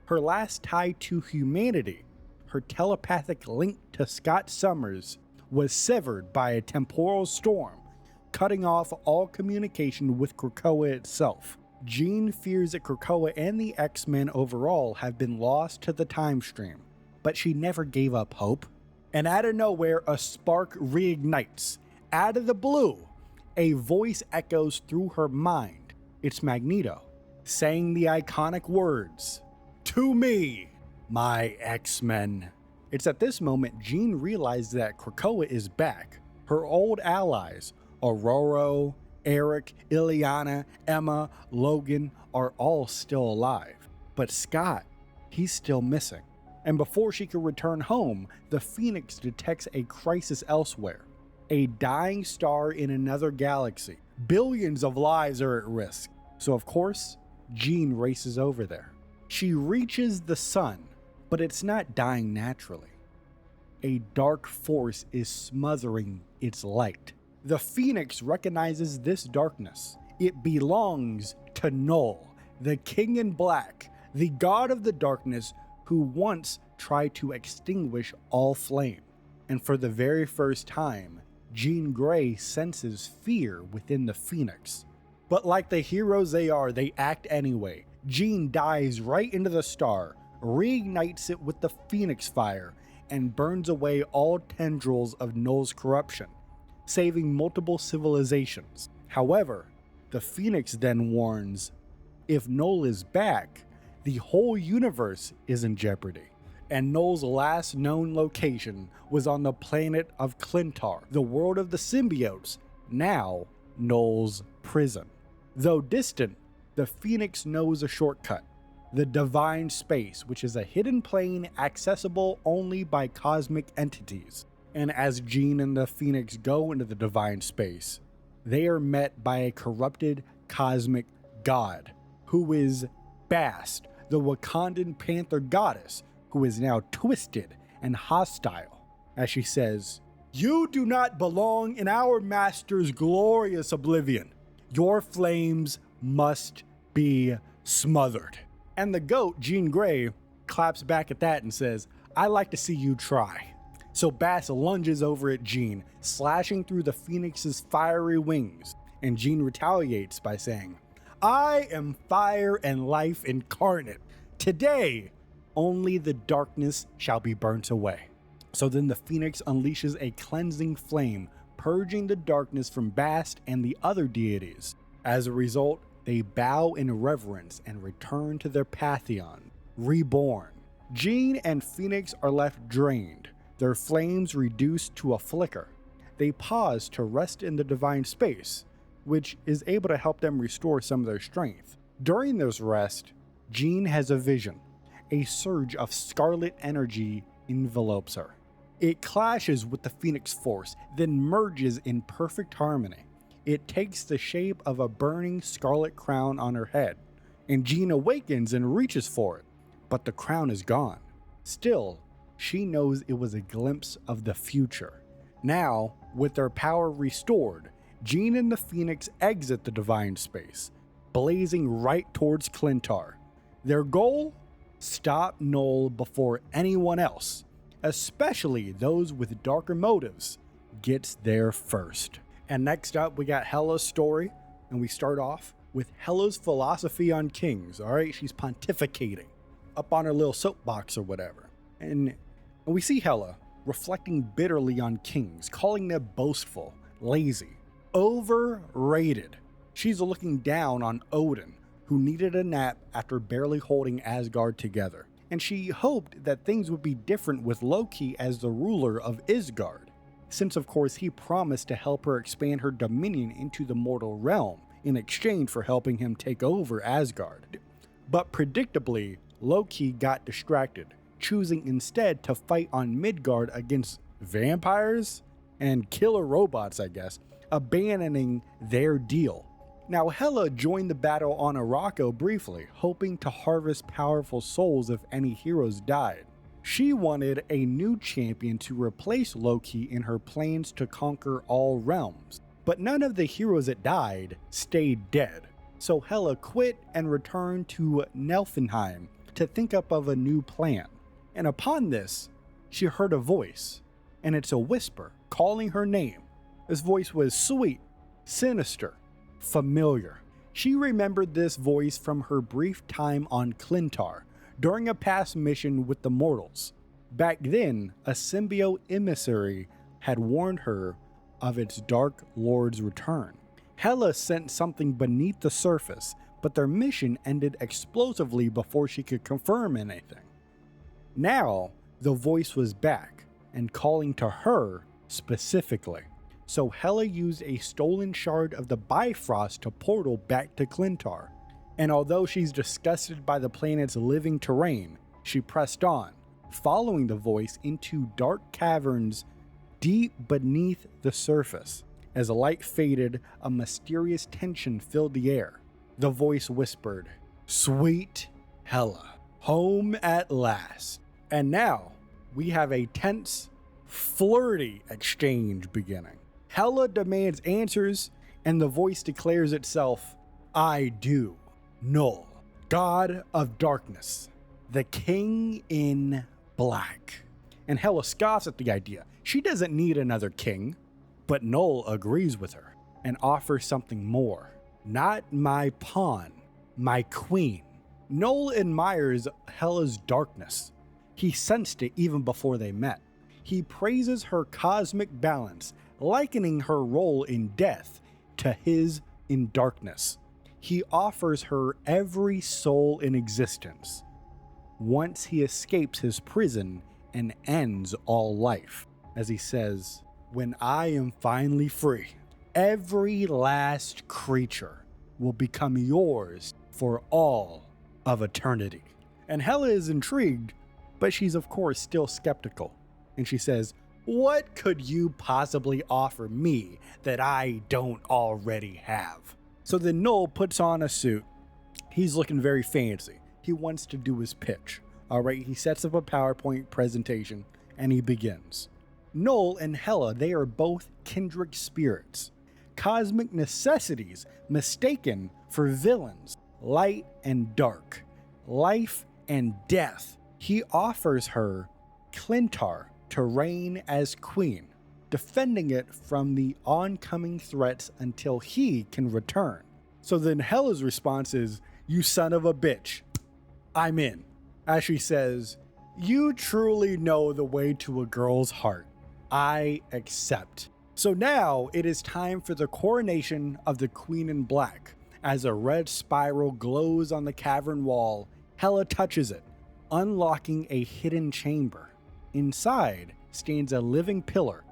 Her last tie to humanity, her telepathic link to Scott Summers, was severed by a temporal storm, cutting off all communication with Krakoa itself. Jean fears that Krakoa and the X-Men overall have been lost to the time stream, but she never gave up hope. And out of nowhere, a spark reignites. Out of the blue, a voice echoes through her mind. It's Magneto, saying the iconic words, "To me, my X-Men." It's at this moment Jean realizes that Krakoa is back. Her old allies, Aurora, Eric, Ileana, Emma, Logan, are all still alive. But Scott, he's still missing. And before she can return home, the Phoenix detects a crisis elsewhere. A dying star in another galaxy. Billions of lives are at risk. So of course, Jean races over there. She reaches the sun, but it's not dying naturally. A dark force is smothering its light. The Phoenix recognizes this darkness. It belongs to Null, the King in Black, the god of the darkness who once tried to extinguish all flame. And for the very first time, Jean Grey senses fear within the Phoenix. But like the heroes they are, they act anyway. Jean dives right into the star, reignites it with the Phoenix fire, and burns away all tendrils of Null's corruption, saving multiple civilizations. However, the Phoenix then warns, if Null is back, the whole universe is in jeopardy. And Null's last known location was on the planet of Clintar, the world of the symbiotes, now Null's prison. Though distant, the Phoenix knows a shortcut, the Divine Space, which is a hidden plane accessible only by cosmic entities. And as Jean and the Phoenix go into the Divine Space, they are met by a corrupted cosmic god, who is Bast, the Wakandan panther goddess, who is now twisted and hostile, as she says, "You do not belong in our master's glorious oblivion. Your flames must be smothered." And the goat, Jean Grey, claps back at that and says, "I like to see you try." So Bast lunges over at Jean, slashing through the Phoenix's fiery wings, and Jean retaliates by saying, "I am fire and life incarnate. Today, only the darkness shall be burnt away." So then the Phoenix unleashes a cleansing flame, purging the darkness from Bast and the other deities. As a result, they bow in reverence and return to their pantheon, reborn. Jean and Phoenix are left drained, their flames reduced to a flicker. They pause to rest in the Divine Space, which is able to help them restore some of their strength. During this rest, Jean has a vision. A surge of scarlet energy envelopes her. It clashes with the Phoenix Force, then merges in perfect harmony. It takes the shape of a burning scarlet crown on her head, and Jean awakens and reaches for it, but the crown is gone. Still, she knows it was a glimpse of the future. Now, with their power restored, Jean and the Phoenix exit the Divine Space, blazing right towards Clintar. Their goal? Stop Null before anyone else, especially those with darker motives, gets there first. And next up, we got Hela's story, and we start off with Hela's philosophy on kings. All right, she's pontificating up on her little soapbox or whatever. And we see Hela reflecting bitterly on kings, calling them boastful, lazy, overrated. She's looking down on Odin, who needed a nap after barely holding Asgard together. And she hoped that things would be different with Loki as the ruler of Isgard, since of course he promised to help her expand her dominion into the mortal realm in exchange for helping him take over Asgard. But predictably, Loki got distracted, choosing instead to fight on Midgard against vampires and killer robots, I guess, abandoning their deal. Now Hela joined the battle on Araco briefly, hoping to harvest powerful souls if any heroes died. She wanted a new champion to replace Loki in her plans to conquer all realms, but none of the heroes that died stayed dead. So Hela quit and returned to Niflheim to think up of a new plan. And upon this, she heard a voice, and it's a whisper calling her name. This voice was sweet, sinister, familiar. She remembered this voice from her brief time on Clintar, during a past mission with the mortals. Back then, a symbiote emissary had warned her of its Dark Lord's return. Hela sent something beneath the surface, but their mission ended explosively before she could confirm anything. Now, the voice was back, and calling to her specifically. So Hela used a stolen shard of the Bifrost to portal back to Clintar. And although she's disgusted by the planet's living terrain, she pressed on, following the voice into dark caverns deep beneath the surface. As the light faded, a mysterious tension filled the air. The voice whispered, Sweet Hela, home at last. And now we have a tense, flirty exchange beginning. Hela demands answers, and the voice declares itself, I do, Null, God of Darkness, the King in Black. And Hela scoffs at the idea. She doesn't need another king, but Null agrees with her and offers something more. Not my pawn, my queen. Null admires Hela's darkness. He sensed it even before they met. He praises her cosmic balance, likening her role in death to his in darkness. He offers her every soul in existence once he escapes his prison and ends all life. As he says, when I am finally free, every last creature will become yours for all of eternity. And Hela is intrigued, but she's of course still skeptical. And she says, what could you possibly offer me that I don't already have? So then Null puts on a suit. He's looking very fancy. He wants to do his pitch. All right, he sets up a PowerPoint presentation and he begins. Null and Hela, they are both kindred spirits, cosmic necessities mistaken for villains, light and dark, life and death. He offers her Clintar to reign as queen, defending it from the oncoming threats until he can return. So then Hela's response is, you son of a bitch, I'm in. As she says, you truly know the way to a girl's heart. I accept. So now it is time for the coronation of the Queen in Black. As a red spiral glows on the cavern wall, Hela touches it, unlocking a hidden chamber. Inside stands a living pillar,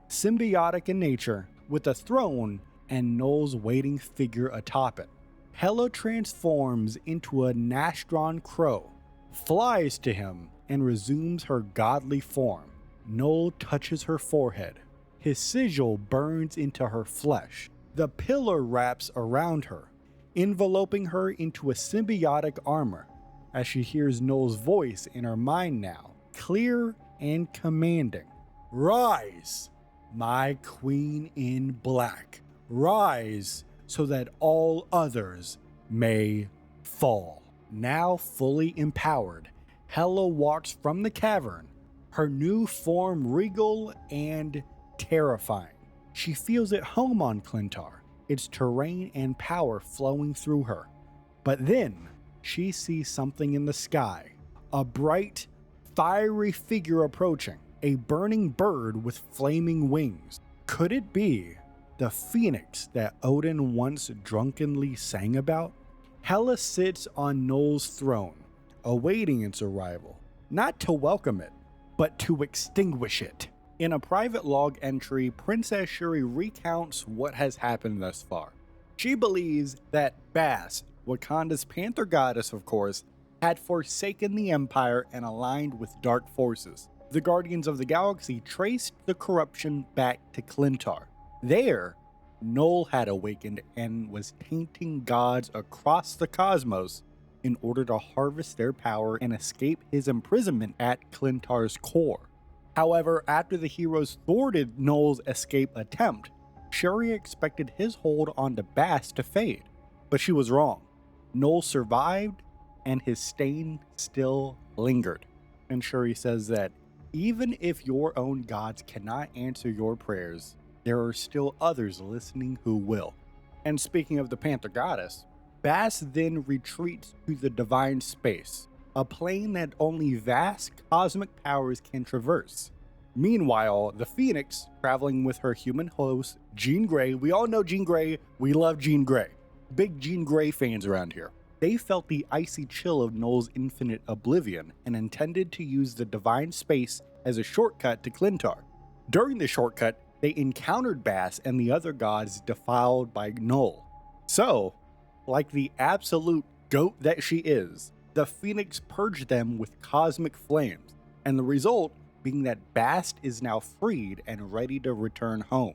symbiotic in nature, with a throne and Null's waiting figure atop it. Hela transforms into a Nastron crow, flies to him, and resumes her godly form. Null touches her forehead. His sigil burns into her flesh. The pillar wraps around her, enveloping her into a symbiotic armor, as she hears Null's voice in her mind now, clear and commanding. Rise, my queen in black. Rise so that all others may fall. Now fully empowered, Hela walks from the cavern, her new form regal and terrifying. She feels at home on Clintar, its terrain and power flowing through her. But then she sees something in the sky, a bright, fiery figure approaching, a burning bird with flaming wings. Could it be the phoenix that Odin once drunkenly sang about? Hela sits on Null's throne, awaiting its arrival, not to welcome it, but to extinguish it. In a private log entry, Princess Shuri recounts what has happened thus far. She believes that Bast, Wakanda's panther goddess of course, had forsaken the Empire and aligned with dark forces. The Guardians of the Galaxy traced the corruption back to Clintar. There, Null had awakened and was tainting gods across the cosmos in order to harvest their power and escape his imprisonment at Clintar's core. However, after the heroes thwarted Null's escape attempt, Shuri expected his hold on the Bast to fade, but she was wrong. Null survived, and his stain still lingered. And Shuri says that even if your own gods cannot answer your prayers, there are still others listening who will. And speaking of the Panther Goddess, Bast then retreats to the divine space, a plane that only vast cosmic powers can traverse. Meanwhile, the Phoenix, traveling with her human host, Jean Grey, we all know Jean Grey, we love Jean Grey. Big Jean Grey fans around here. They felt the icy chill of Null's infinite oblivion and intended to use the divine space as a shortcut to Clintar. During the shortcut, they encountered Bast and the other gods defiled by Null. So, like the absolute goat that she is, the Phoenix purged them with cosmic flames, and the result being that Bast is now freed and ready to return home.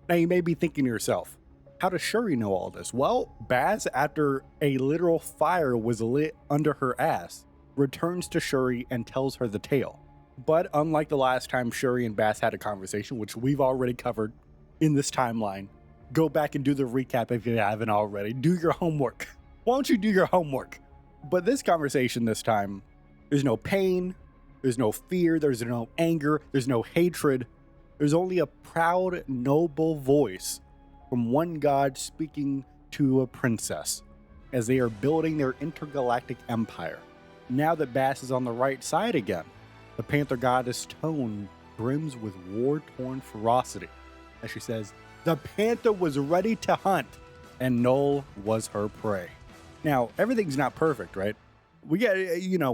Now you may be thinking to yourself, How does Shuri know all this? Well, Bass, after a literal fire was lit under her ass, returns to Shuri and tells her the tale. But unlike the last time Shuri and Bass had a conversation, which we've already covered in this timeline, go back and do the recap if you haven't already. Do your homework. Why don't you do your homework? But this conversation this time, there's no pain, there's no fear, there's no anger, there's no hatred. There's only a proud, noble voice from one god speaking to a princess as they are building their intergalactic empire. Now that Bass is on the right side again, the Panther goddess' tone brims with war-torn ferocity as she says, "The Panther was ready to hunt, and Null was her prey." Now, everything's not perfect, right? We got,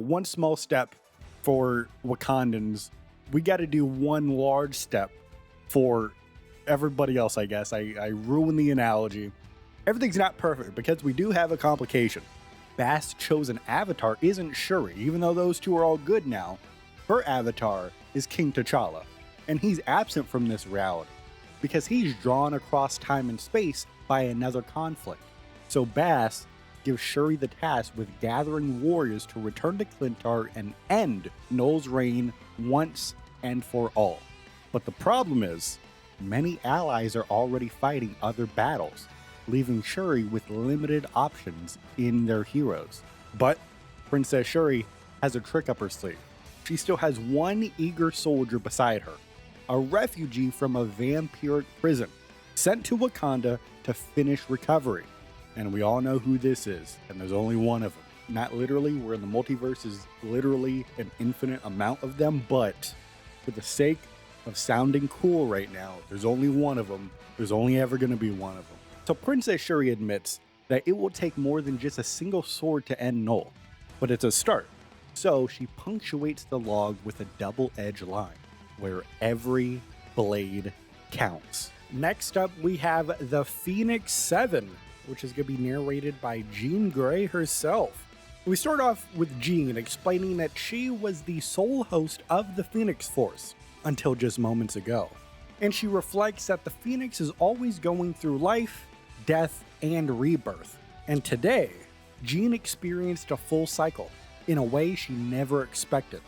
one small step for Wakandans. We got to do one large step for everybody else, I guess. I ruined the analogy. Everything's not perfect because we do have a complication. Bass' chosen avatar isn't Shuri, even though those two are all good now. Her avatar is King T'Challa, and he's absent from this reality because he's drawn across time and space by another conflict. So Bass gives Shuri the task with gathering warriors to return to Clintar and end Null's reign once and for all. But the problem is, many allies are already fighting other battles, leaving Shuri with limited options in their heroes. But Princess Shuri has a trick up her sleeve. She still has one eager soldier beside her, a refugee from a vampiric prison, sent to Wakanda to finish recovery. And we all know who this is, and there's only one of them. Not literally, where the multiverse is literally an infinite amount of them, but for the sake of sounding cool right now, there's only one of them. There's only ever going to be one of them. So Princess Shuri admits that it will take more than just a single sword to end Null, but it's a start. So she punctuates the log with a double-edged line, where every blade counts. Next up, we have the Phoenix 7, which is going to be narrated by Jean Grey herself. We start off with Jean explaining that she was the sole host of the Phoenix Force until just moments ago. And she reflects that the Phoenix is always going through life, death, and rebirth. And today, Jean experienced a full cycle in a way she never expected.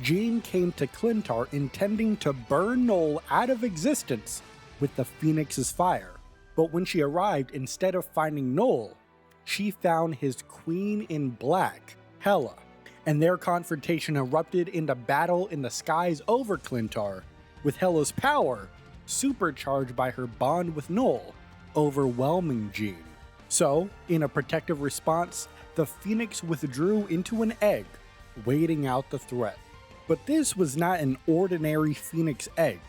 Jean came to Clintar intending to burn Null out of existence with the Phoenix's fire. But when she arrived, instead of finding Null, she found his queen in black, Hela, and their confrontation erupted into battle in the skies over Clintar, with Hela's power, supercharged by her bond with Null, overwhelming Jean. So, in a protective response, the Phoenix withdrew into an egg, waiting out the threat. But this was not an ordinary Phoenix egg.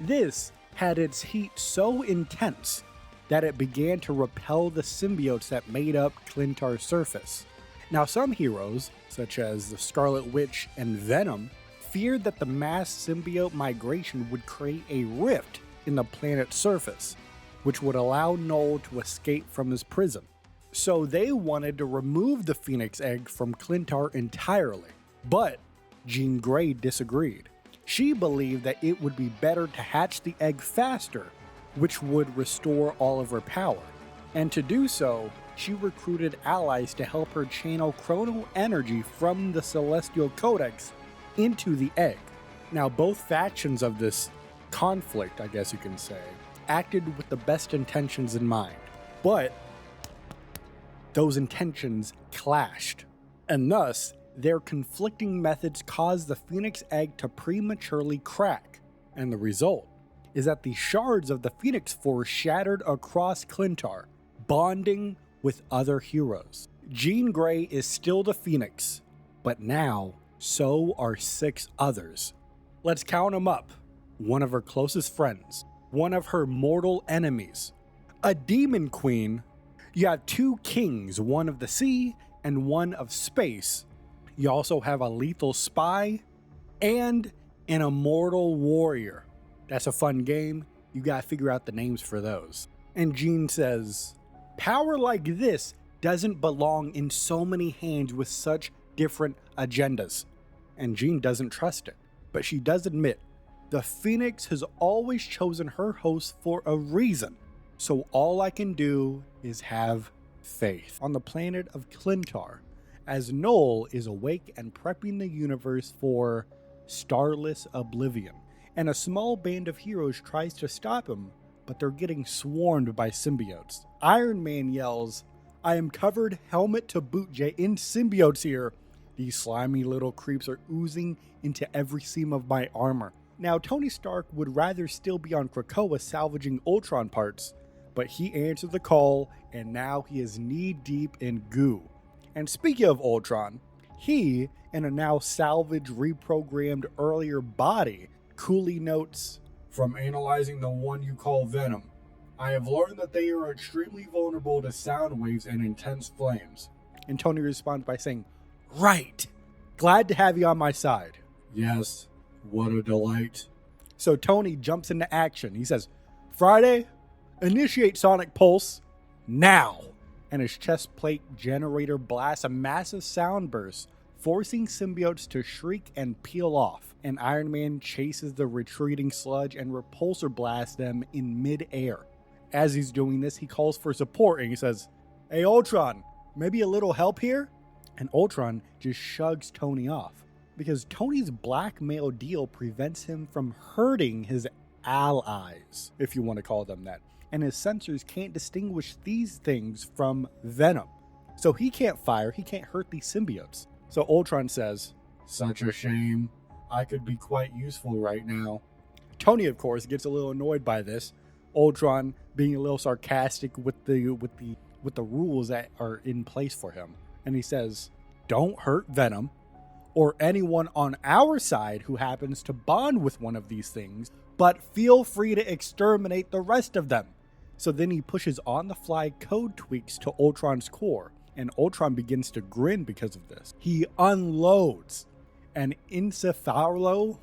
This had its heat so intense that it began to repel the symbiotes that made up Clintar's surface. Now, some heroes, such as the Scarlet Witch and Venom, feared that the mass symbiote migration would create a rift in the planet's surface, which would allow Null to escape from his prison. So they wanted to remove the Phoenix egg from Clintar entirely. But Jean Grey disagreed. She believed that it would be better to hatch the egg faster, which would restore all of her power. And to do so, she recruited allies to help her channel chrono energy from the Celestial Codex into the egg. Now, both factions of this conflict, I guess you can say, acted with the best intentions in mind. But those intentions clashed, and thus, their conflicting methods caused the Phoenix egg to prematurely crack, and the result is that the shards of the Phoenix Force shattered across Clintar, bonding with other heroes. Jean Grey is still the Phoenix, but now so are 6 others. Let's count them up. One of her closest friends, one of her mortal enemies, a demon queen. You have 2 kings, one of the sea and one of space. You also have a lethal spy and an immortal warrior. That's a fun game. You gotta figure out the names for those. And Jean says, power like this doesn't belong in so many hands with such different agendas. And Jean doesn't trust it. But she does admit, the Phoenix has always chosen her host for a reason. So all I can do is have faith. On the planet of Clintar, as Noel is awake and prepping the universe for starless oblivion, and a small band of heroes tries to stop him, but they're getting swarmed by symbiotes. Iron Man yells, "I am covered helmet to boot, Jay, in symbiotes here. These slimy little creeps are oozing into every seam of my armor." Now, Tony Stark would rather still be on Krakoa salvaging Ultron parts, but he answered the call, and now he is knee-deep in goo. And speaking of Ultron, he, in a now salvaged, reprogrammed earlier body, coolly notes, "From analyzing the one you call Venom, I have learned that they are extremely vulnerable to sound waves and intense flames." And Tony responds by saying, "Right! Glad to have you on my side." "Yes, what a delight." So Tony jumps into action. He says, "Friday, initiate sonic pulse now." And his chest plate generator blasts a massive sound burst, forcing symbiotes to shriek and peel off. And Iron Man chases the retreating sludge and repulsor blasts them in mid-air. As he's doing this, he calls for support and he says, "Hey Ultron, maybe a little help here?" And Ultron just shrugs Tony off, because Tony's blackmail deal prevents him from hurting his allies, if you want to call them that. And his sensors can't distinguish these things from Venom. So he can't fire, he can't hurt these symbiotes. So Ultron says, "Such a shame. I could be quite useful right now." Tony, of course, gets a little annoyed by this. Ultron being a little sarcastic with the rules that are in place for him. And he says, "Don't hurt Venom or anyone on our side who happens to bond with one of these things, but feel free to exterminate the rest of them." So then he pushes on-the-fly code tweaks to Ultron's core, and Ultron begins to grin because of this. He unloads an encephalo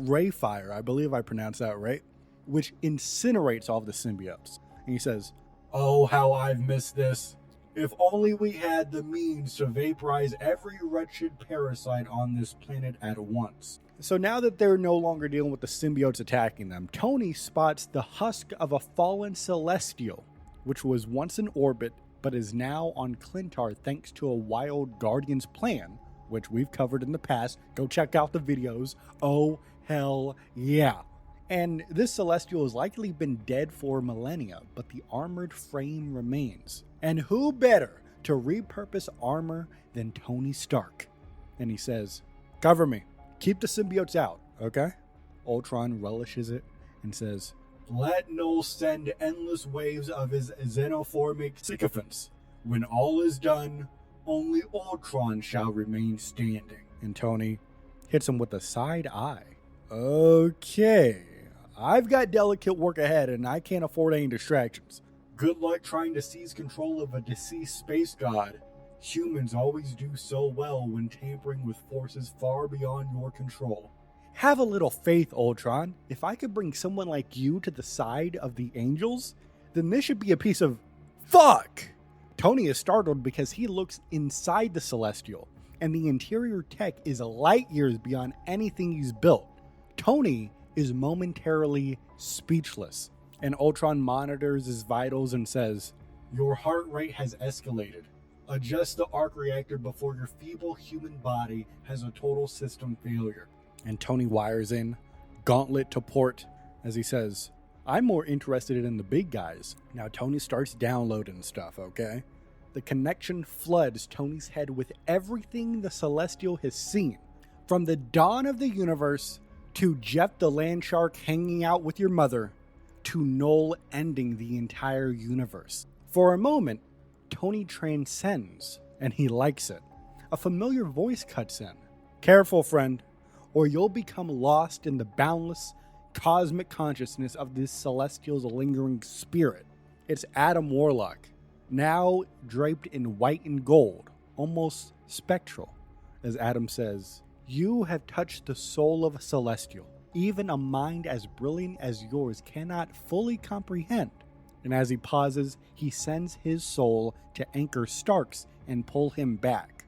ray fire, I believe I pronounced that right, which incinerates all of the symbiotes. And he says, "Oh, how I've missed this. If only we had the means to vaporize every wretched parasite on this planet at once." So now that they're no longer dealing with the symbiotes attacking them, Tony spots the husk of a fallen Celestial, which was once in orbit but is now on Clintar thanks to a wild Guardians plan, which we've covered in the past. Go check out the videos. Oh, hell yeah. And this Celestial has likely been dead for millennia, but the armored frame remains. And who better to repurpose armor than Tony Stark? And he says, "Cover me. Keep the symbiotes out, okay?" Ultron relishes it and says, "Let Null send endless waves of his xenoformic sycophants. When all is done, only Ultron shall remain standing." And Tony hits him with a side eye. "Okay, I've got delicate work ahead and I can't afford any distractions. Good luck trying to seize control of a deceased space god. Humans always do so well when tampering with forces far beyond your control. Have a little faith, Ultron. If I could bring someone like you to the side of the angels, then this should be a piece of fuck." Tony is startled because he looks inside the Celestial, and the interior tech is light years beyond anything he's built. Tony is momentarily speechless, and Ultron monitors his vitals and says, "Your heart rate has escalated. Adjust the arc reactor before your feeble human body has a total system failure." And Tony wires in, gauntlet to port, as he says, "I'm more interested in the big guys." Now Tony starts downloading stuff, okay? The connection floods Tony's head with everything the Celestial has seen. From the dawn of the universe, to Jeff the land shark hanging out with your mother, to Null ending the entire universe. For a moment, Tony transcends, and he likes it. A familiar voice cuts in. "Careful, friend, or you'll become lost in the boundless cosmic consciousness of this Celestial's lingering spirit." It's Adam Warlock, now draped in white and gold, almost spectral, as Adam says, "You have touched the soul of a Celestial. Even a mind as brilliant as yours cannot fully comprehend." And as he pauses, he sends his soul to anchor Stark's and pull him back.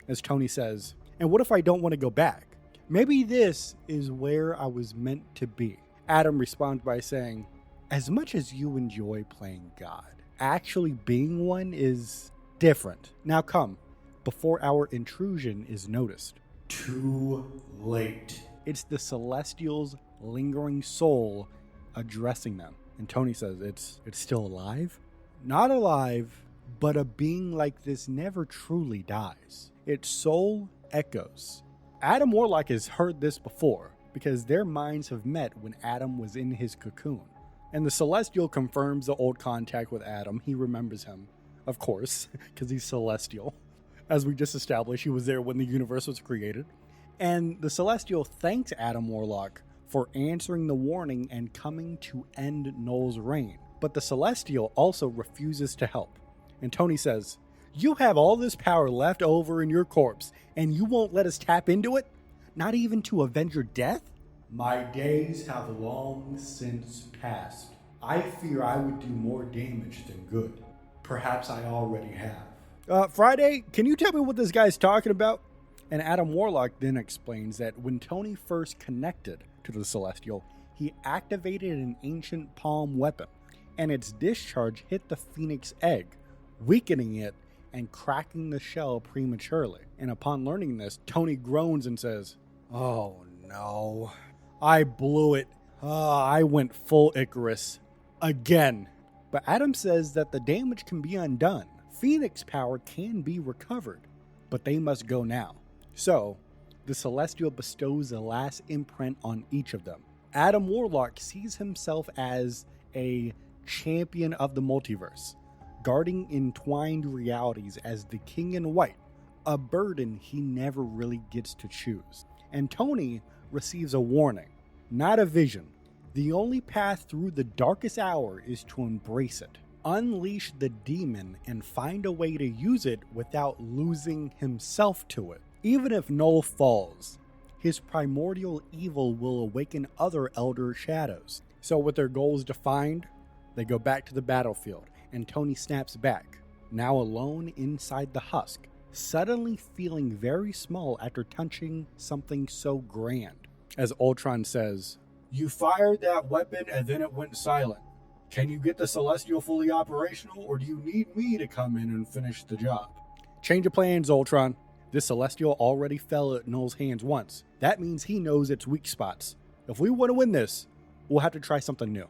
As Tony says, "And what if I don't want to go back? Maybe this is where I was meant to be." Adam responds by saying, As much as you enjoy playing God, actually being one is different. Now come, before our intrusion is noticed. Too late. It's the Celestial's lingering soul addressing them. And Tony says, it's still alive? Not alive, but a being like this never truly dies. Its soul echoes. Adam Warlock has heard this before, because their minds have met when Adam was in his cocoon. And the Celestial confirms the old contact with Adam. He remembers him, of course, because he's Celestial. As we just established, he was there when the universe was created. And the Celestial thanks Adam Warlock for answering the warning and coming to end Noel's reign. But the Celestial also refuses to help. And Tony says, "You have all this power left over in your corpse, and you won't let us tap into it? Not even to avenge your death?" "My days have long since passed. I fear I would do more damage than good. Perhaps I already have." Friday, can you tell me what this guy's talking about? And Adam Warlock then explains that when Tony first connected to the Celestial, he activated an ancient palm weapon, and its discharge hit the Phoenix egg, weakening it and cracking the shell prematurely. And upon learning this, Tony groans and says, "Oh no, I blew it. I went full Icarus again." But Adam says that the damage can be undone. Phoenix power can be recovered, but they must go now. So, the Celestial bestows a last imprint on each of them. Adam Warlock sees himself as a champion of the multiverse, guarding entwined realities as the King in White, a burden he never really gets to choose. And Tony receives a warning, not a vision. The only path through the darkest hour is to embrace it, unleash the demon, and find a way to use it without losing himself to it. Even if Noel falls, his primordial evil will awaken other elder shadows. So with their goals defined, they go back to the battlefield, and Tony snaps back, now alone inside the husk, suddenly feeling very small after touching something so grand. As Ultron says, "You fired that weapon and then it went silent. Can you get the Celestial fully operational, or do you need me to come in and finish the job?" Change of plans, Ultron. This Celestial already fell at Noel's hands once. That means he knows its weak spots. If we want to win this, we'll have to try something new.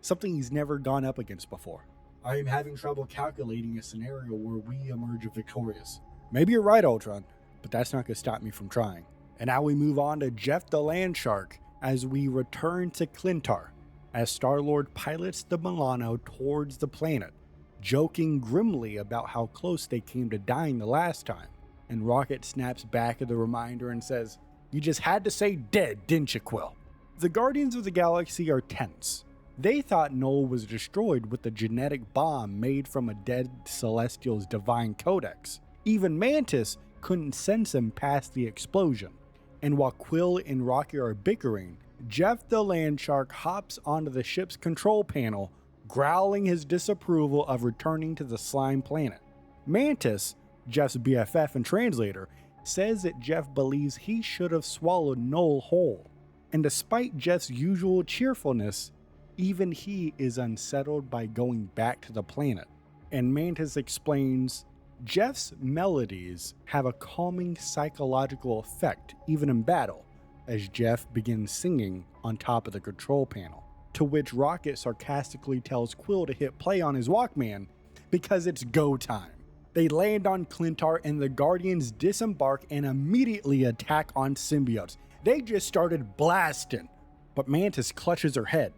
Something he's never gone up against before. I am having trouble calculating a scenario where we emerge victorious. Maybe you're right, Ultron, but that's not going to stop me from trying. And now we move on to Jeff the Land Shark as we return to Clintar, as Star-Lord pilots the Milano towards the planet, joking grimly about how close they came to dying the last time. And Rocket snaps back at the reminder and says, "You just had to say dead, didn't you, Quill?" The Guardians of the Galaxy are tense. They thought Noel was destroyed with the genetic bomb made from a dead Celestial's divine codex. Even Mantis couldn't sense him past the explosion. And while Quill and Rocket are bickering, Jeff the Land Shark hops onto the ship's control panel, growling his disapproval of returning to the slime planet. Mantis, Jeff's BFF and translator, says that Jeff believes he should have swallowed Noel whole. And despite Jeff's usual cheerfulness, even he is unsettled by going back to the planet. And Mantis explains, Jeff's melodies have a calming psychological effect even in battle, as Jeff begins singing on top of the control panel. To which Rocket sarcastically tells Quill to hit play on his Walkman because it's go time. They land on Clintar and the Guardians disembark and immediately attack on symbiotes. They just started blasting, but Mantis clutches her head.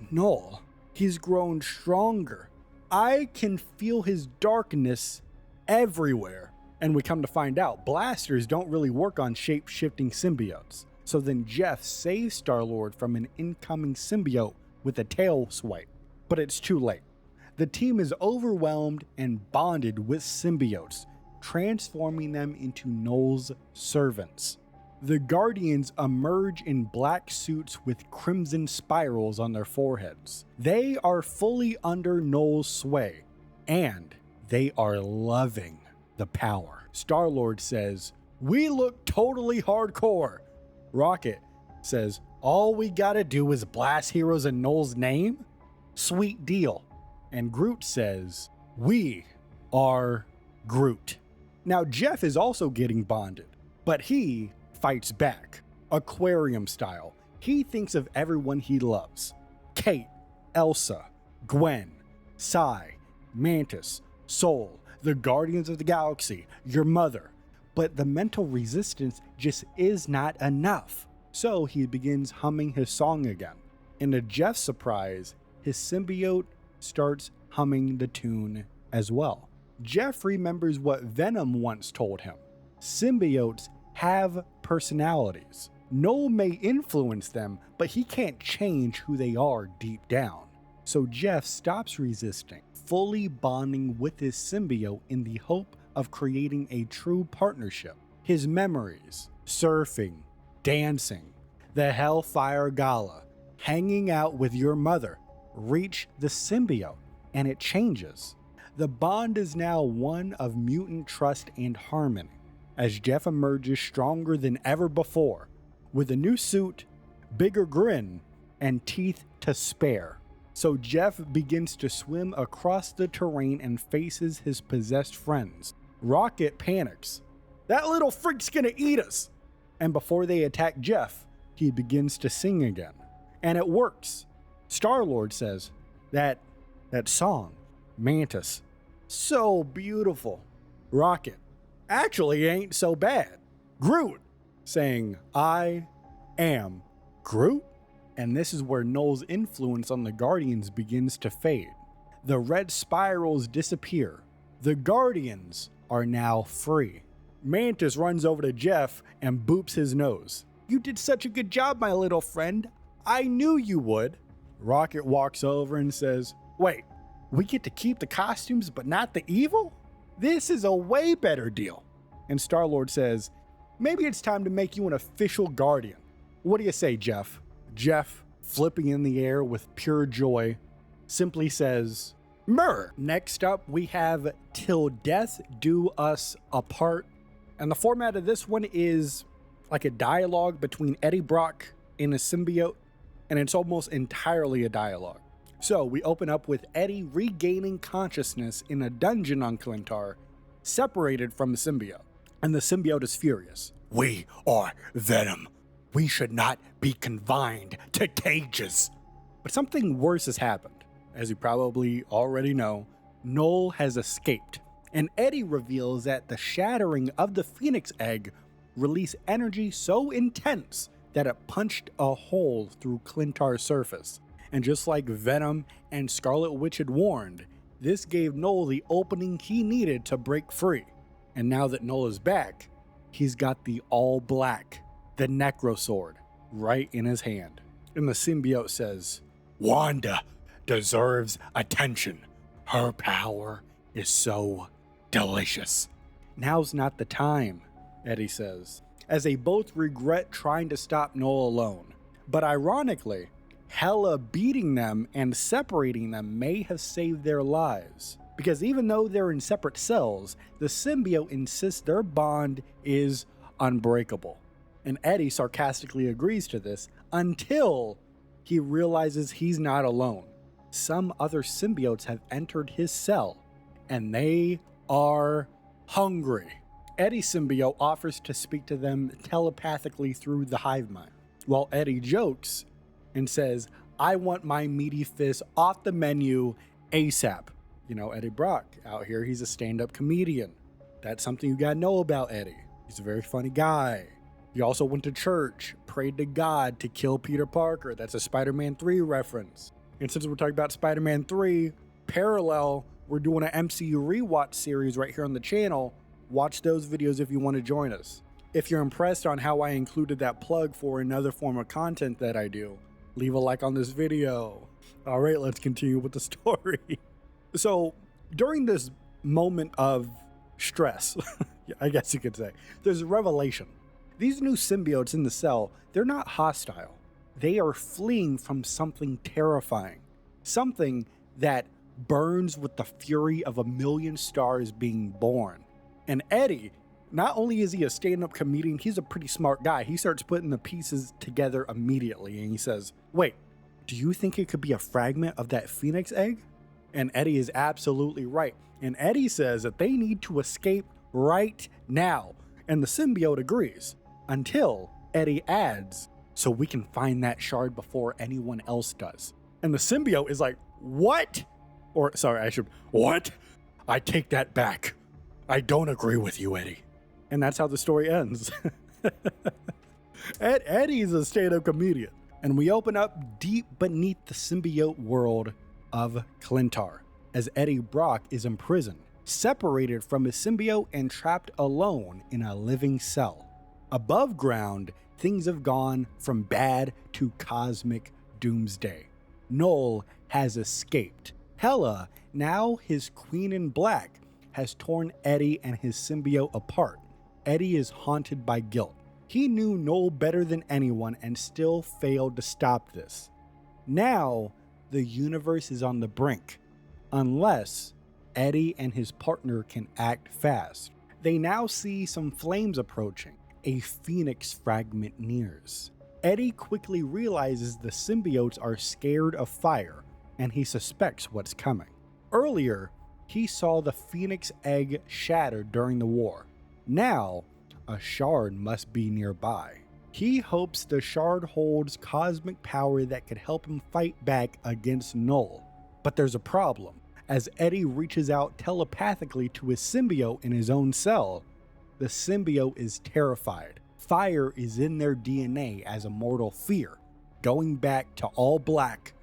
Noel, he's grown stronger. I can feel his darkness everywhere. And we come to find out, blasters don't really work on shape-shifting symbiotes. So then Jeff saves Star-Lord from an incoming symbiote with a tail swipe. But it's too late. The team is overwhelmed and bonded with symbiotes, transforming them into Noel's servants. The Guardians emerge in black suits with crimson spirals on their foreheads. They are fully under Noel's sway, and they are loving the power. Star-Lord says, "We look totally hardcore." Rocket says, "All we gotta do is blast heroes in Noel's name?" Sweet deal. And Groot says, we are Groot. Now Jeff is also getting bonded, but he fights back, aquarium style. He thinks of everyone he loves. Kate, Elsa, Gwen, Sai, Mantis, Soul, the Guardians of the Galaxy, your mother. But the mental resistance just is not enough. So he begins humming his song again. And to Jeff's surprise, his symbiote starts humming the tune as well. Jeff remembers what Venom once told him. Symbiotes have personalities. Noel may influence them, but he can't change who they are deep down. So Jeff stops resisting, fully bonding with his symbiote in the hope of creating a true partnership. His memories, surfing, dancing, the Hellfire Gala, hanging out with your mother, reach the symbiote, and it changes. The bond is now one of mutant trust and harmony, as Jeff emerges stronger than ever before, with a new suit, bigger grin, and teeth to spare. So Jeff begins to swim across the terrain and faces his possessed friends. Rocket panics. That little freak's gonna eat us! And before they attack Jeff, he begins to sing again. And it works. Star-Lord says, that song, Mantis, so beautiful. Rocket, actually ain't so bad. Groot, saying, I am Groot? And this is where Noel's influence on the Guardians begins to fade. The red spirals disappear. The Guardians are now free. Mantis runs over to Jeff and boops his nose. You did such a good job, my little friend. I knew you would. Rocket walks over and says, wait, we get to keep the costumes but not the evil? This is a way better deal. And Star-Lord says, maybe it's time to make you an official Guardian. What do you say, Jeff? Jeff, flipping in the air with pure joy, simply says, Myrrh. Next up, we have Till Death Do Us Apart. And the format of this one is like a dialogue between Eddie Brock and a symbiote, and it's almost entirely a dialogue. So we open up with Eddie regaining consciousness in a dungeon on Clintar, separated from the symbiote. And the symbiote is furious. We are Venom. We should not be confined to cages. But something worse has happened. As you probably already know, Noel has escaped. And Eddie reveals that the shattering of the Phoenix egg released energy so intense that it punched a hole through Clintar's surface. And just like Venom and Scarlet Witch had warned, this gave Noel the opening he needed to break free. And now that Noel is back, he's got the all black, the Necro Sword, right in his hand. And the symbiote says, Wanda deserves attention. Her power is so delicious. Now's not the time, Eddie says, as they both regret trying to stop Noel alone. But ironically, Hela beating them and separating them may have saved their lives. Because even though they're in separate cells, the symbiote insists their bond is unbreakable. And Eddie sarcastically agrees to this until he realizes he's not alone. Some other symbiotes have entered his cell, and they are hungry. Eddie's symbiote offers to speak to them telepathically through the hive mind, while Eddie jokes and says, I want my meaty fist off the menu ASAP. You know, Eddie Brock out here, he's a stand-up comedian. That's something you gotta know about Eddie. He's a very funny guy. He also went to church, prayed to God to kill Peter Parker. That's a Spider-Man 3 reference. And since we're talking about Spider-Man 3, parallel, we're doing an MCU rewatch series right here on the channel. Watch those videos if you want to join us. If you're impressed on how I included that plug for another form of content that I do, leave a like on this video. All right, let's continue with the story. So during this moment of stress, I guess you could say, there's a revelation. These new symbiotes in the cell, they're not hostile. They are fleeing from something terrifying. Something that burns with the fury of a million stars being born. And Eddie, not only is he a stand-up comedian, he's a pretty smart guy. He starts putting the pieces together immediately and he says, wait, Do you think it could be a fragment of that phoenix egg? And Eddie is absolutely right. And Eddie says that they need to escape right now. And the symbiote agrees, until Eddie adds, so we can find that shard before anyone else does. And the symbiote is like, what? What? I take that back. I don't agree with you, Eddie. And that's how the story ends. Eddie's a stand-up comedian. And we open up deep beneath the symbiote world of Clintar, as Eddie Brock is imprisoned, separated from his symbiote and trapped alone in a living cell. Above ground, things have gone from bad to cosmic doomsday. Noel has escaped. Hela, now his queen in black, has torn Eddie and his symbiote apart. Eddie is haunted by guilt. He knew Noel better than anyone and still failed to stop this. Now, the universe is on the brink, unless Eddie and his partner can act fast. They now see some flames approaching. A phoenix fragment nears. Eddie quickly realizes the symbiotes are scared of fire, and he suspects what's coming. Earlier, he saw the phoenix egg shattered during the war. Now, a shard must be nearby. He hopes the shard holds cosmic power that could help him fight back against Noel. But there's a problem. As Eddie reaches out telepathically to his symbiote in his own cell, the symbiote is terrified. Fire is in their DNA as a mortal fear. Going back to all black,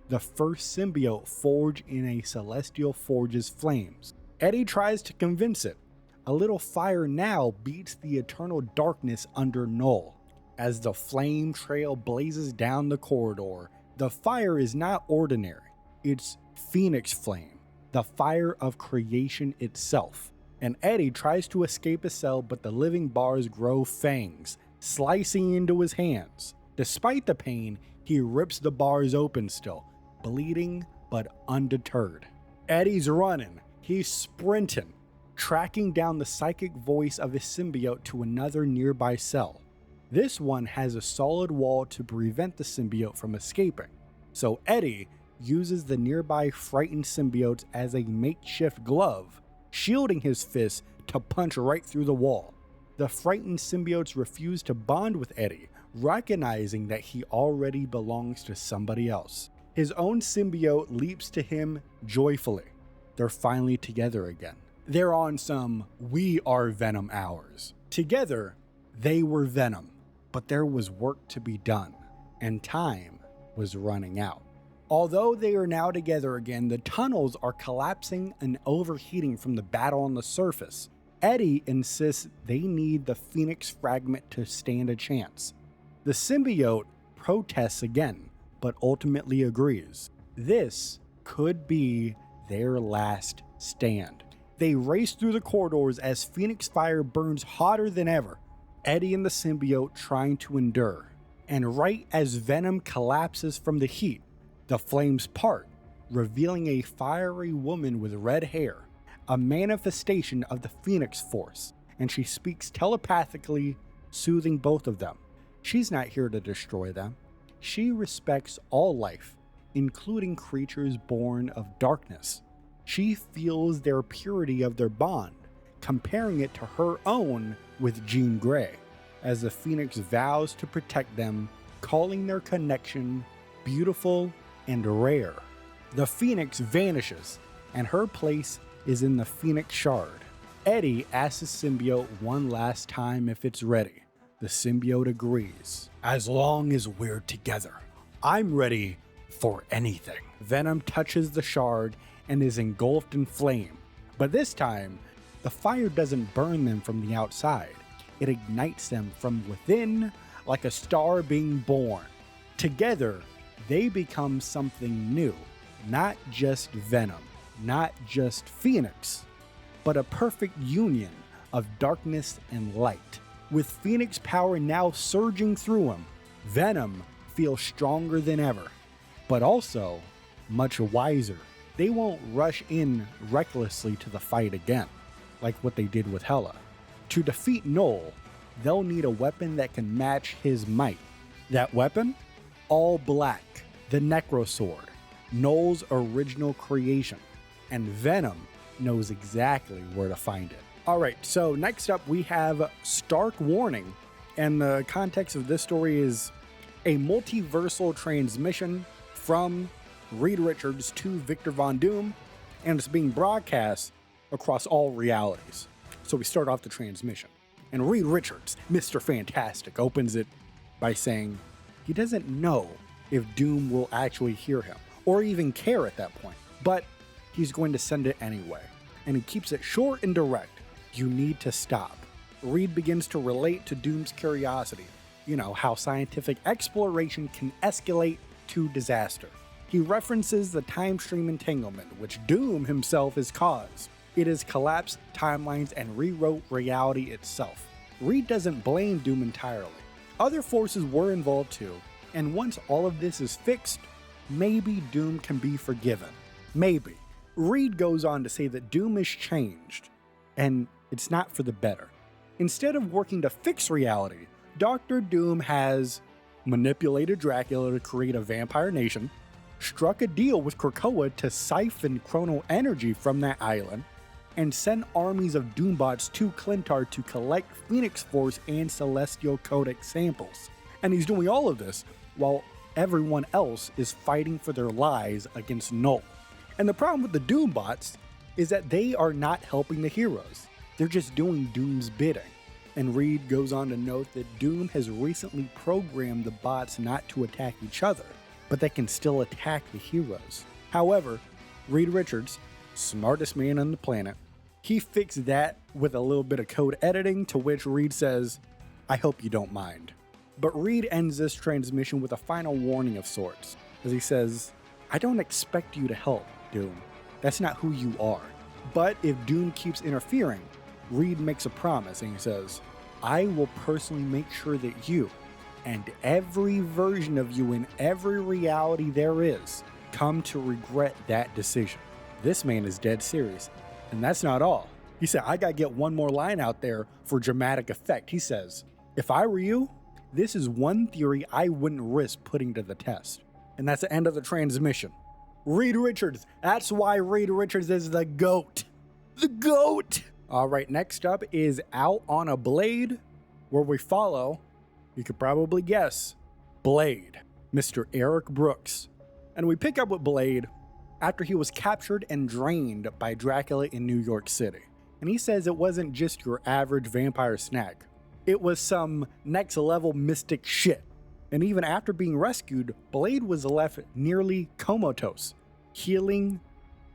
the first symbiote forged in a celestial forge's flames. Eddie tries to convince it. A little fire now beats the eternal darkness under Noel. As the flame trail blazes down the corridor, the fire is not ordinary. It's phoenix flame, the fire of creation itself. And Eddie tries to escape his cell, but the living bars grow fangs, slicing into his hands. Despite the pain, he rips the bars open still, bleeding but undeterred. Eddie's running, he's sprinting, tracking down the psychic voice of his symbiote to another nearby cell. This one has a solid wall to prevent the symbiote from escaping. So Eddie uses the nearby frightened symbiotes as a makeshift glove, shielding his fist to punch right through the wall. The frightened symbiotes refuse to bond with Eddie, recognizing that he already belongs to somebody else. His own symbiote leaps to him joyfully. They're finally together again. They're on some "we are Venom" hours. Together, they were Venom, but there was work to be done, and time was running out. Although they are now together again, the tunnels are collapsing and overheating from the battle on the surface. Eddie insists they need the Phoenix fragment to stand a chance. The symbiote protests again, but ultimately agrees. This could be their last stand. They race through the corridors as Phoenix fire burns hotter than ever. Eddie and the symbiote trying to endure. And right as Venom collapses from the heat, the flames part, revealing a fiery woman with red hair, a manifestation of the Phoenix Force, and she speaks telepathically, soothing both of them. She's not here to destroy them. She respects all life, including creatures born of darkness. She feels their purity of their bond, comparing it to her own with Jean Grey, as the Phoenix vows to protect them, calling their connection beautiful and rare. The Phoenix vanishes, and her place is in the Phoenix Shard. Eddie asks the symbiote one last time if it's ready. The symbiote agrees. As long as we're together, I'm ready for anything. Venom touches the shard and is engulfed in flame. But this time, the fire doesn't burn them from the outside. It ignites them from within, like a star being born. Together, they become something new. Not just Venom, not just Phoenix, but a perfect union of darkness and light. With Phoenix power now surging through him, Venom feels stronger than ever, but also much wiser. They won't rush in recklessly to the fight again, like what they did with Hela. To defeat Noel, they'll need a weapon that can match his might. That weapon? All black. the Necrosword, Null's original creation, and Venom knows exactly where to find it. Alright, so next up we have Stark Warning, and the context of this story is a multiversal transmission from Reed Richards to Victor Von Doom, and it's being broadcast across all realities. So we start off the transmission, and Reed Richards, Mr. Fantastic, opens it by saying he doesn't know if Doom will actually hear him, or even care at that point, but he's going to send it anyway. And he keeps it short and direct. You need to stop. Reed begins to relate to Doom's curiosity. You know, how scientific exploration can escalate to disaster. He references the time stream entanglement, which Doom himself has caused. It has collapsed timelines and rewrote reality itself. Reed doesn't blame Doom entirely. Other forces were involved too, and once all of this is fixed, maybe Doom can be forgiven. Maybe. Reed goes on to say that Doom is changed, and it's not for the better. Instead of working to fix reality, Dr. Doom has manipulated Dracula to create a vampire nation, struck a deal with Krakoa to siphon chrono energy from that island, and sent armies of Doombots to Clintar to collect Phoenix Force and Celestial Codex samples. And he's doing all of this while everyone else is fighting for their lives against Null. And the problem with the Doombots is that they are not helping the heroes. They're just doing Doom's bidding. And Reed goes on to note that Doom has recently programmed the bots not to attack each other, but they can still attack the heroes. However, Reed Richards, smartest man on the planet, he fixed that with a little bit of code editing, to which Reed says, I hope you don't mind. But Reed ends this transmission with a final warning of sorts, as he says, I don't expect you to help, Doom. That's not who you are. But if Doom keeps interfering, Reed makes a promise and he says, I will personally make sure that you, and every version of you in every reality there is, come to regret that decision. This man is dead serious. And that's not all. He said, I gotta get one more line out there for dramatic effect. He says, if I were you, this is one theory I wouldn't risk putting to the test. And that's the end of the transmission. Reed Richards. That's why Reed Richards is the GOAT. The GOAT! All right, next up is Out on a Blade, where we follow, you could probably guess, Blade, Mr. Eric Brooks. And we pick up with Blade after he was captured and drained by Dracula in New York City. And he says it wasn't just your average vampire snack. It was some next level mystic shit. And even after being rescued, Blade was left nearly comatose, healing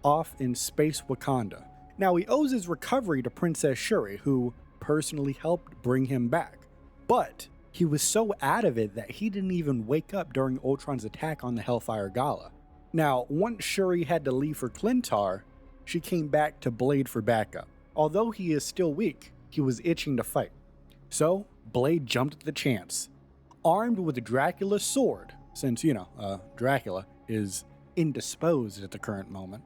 off in space Wakanda. Now he owes his recovery to Princess Shuri, who personally helped bring him back. But he was so out of it that he didn't even wake up during Ultron's attack on the Hellfire Gala. Now, once Shuri had to leave for Clintar, she came back to Blade for backup. Although he is still weak, he was itching to fight. So, Blade jumped at the chance. Armed with Dracula's sword, since, Dracula is indisposed at the current moment,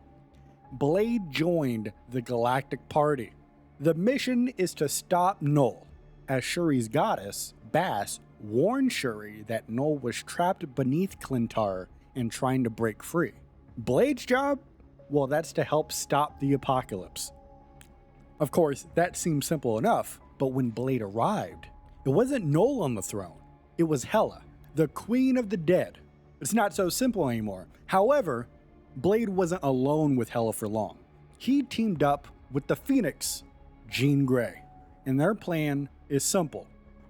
Blade joined the Galactic Party. The mission is to stop Null, as Shuri's goddess, Bass, warned Shuri that Null was trapped beneath Clintar and trying to break free. Blade's job? Well, that's to help stop the apocalypse. Of course, that seemed simple enough, but when Blade arrived, it wasn't Null on the throne. It was Hela, the Queen of the Dead. It's not so simple anymore. However, Blade wasn't alone with Hela for long. He teamed up with the Phoenix, Jean Grey, and their plan is simple.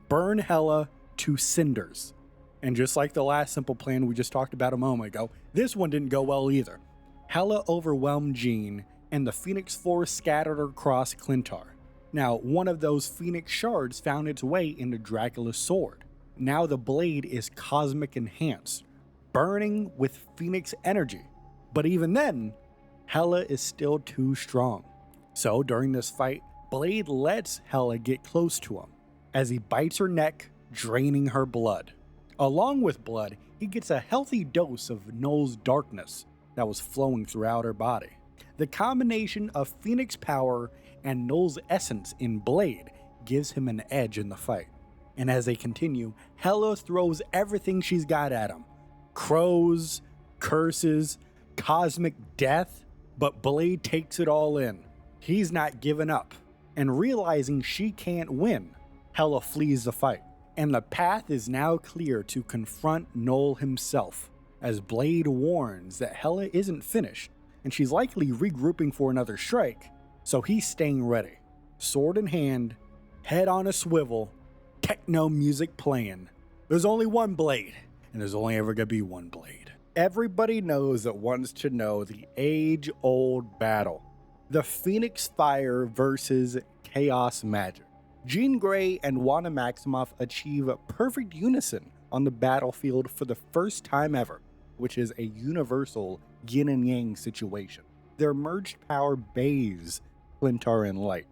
Burn Hela to cinders. And just like the last simple plan we just talked about a moment ago, this one didn't go well either. Hela overwhelmed Jean, and the Phoenix Force scattered across Clintar. Now, one of those Phoenix shards found its way into Dracula's sword. Now the blade is cosmic enhanced, burning with Phoenix energy. But even then, Hela is still too strong. So during this fight, Blade lets Hela get close to him as he bites her neck, draining her blood. Along with blood, he gets a healthy dose of Null's darkness that was flowing throughout her body. The combination of Phoenix power and Null's essence in Blade gives him an edge in the fight. And as they continue, Hela throws everything she's got at him. Crows, curses, cosmic death, but Blade takes it all in. He's not giving up, and realizing she can't win, Hela flees the fight, and the path is now clear to confront Null himself, as Blade warns that Hela isn't finished, and she's likely regrouping for another strike, so he's staying ready. Sword in hand, head on a swivel, techno music playing. There's only one Blade, and there's only ever gonna be one Blade. Everybody knows that wants to know the age-old battle. The Phoenix Fire versus Chaos Magic. Jean Grey and Wanda Maximoff achieve perfect unison on the battlefield for the first time ever, which is a universal yin and yang situation. Their merged power bathes Clintar in light,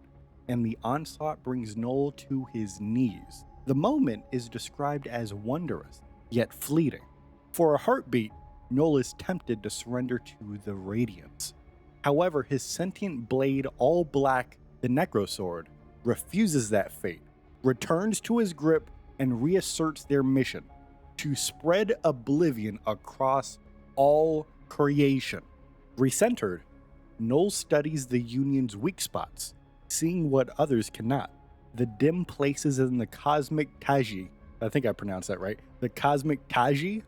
and the onslaught brings Null to his knees. The moment is described as wondrous, yet fleeting. For a heartbeat, Null is tempted to surrender to the Radiance. However, his sentient blade, all black, the Necrosword, refuses that fate, returns to his grip, and reasserts their mission to spread oblivion across all creation. Recentered, Null studies the Union's weak spots, seeing what others cannot. The dim places in the Cosmic Taji, I think I pronounced that right, the Cosmic Taji,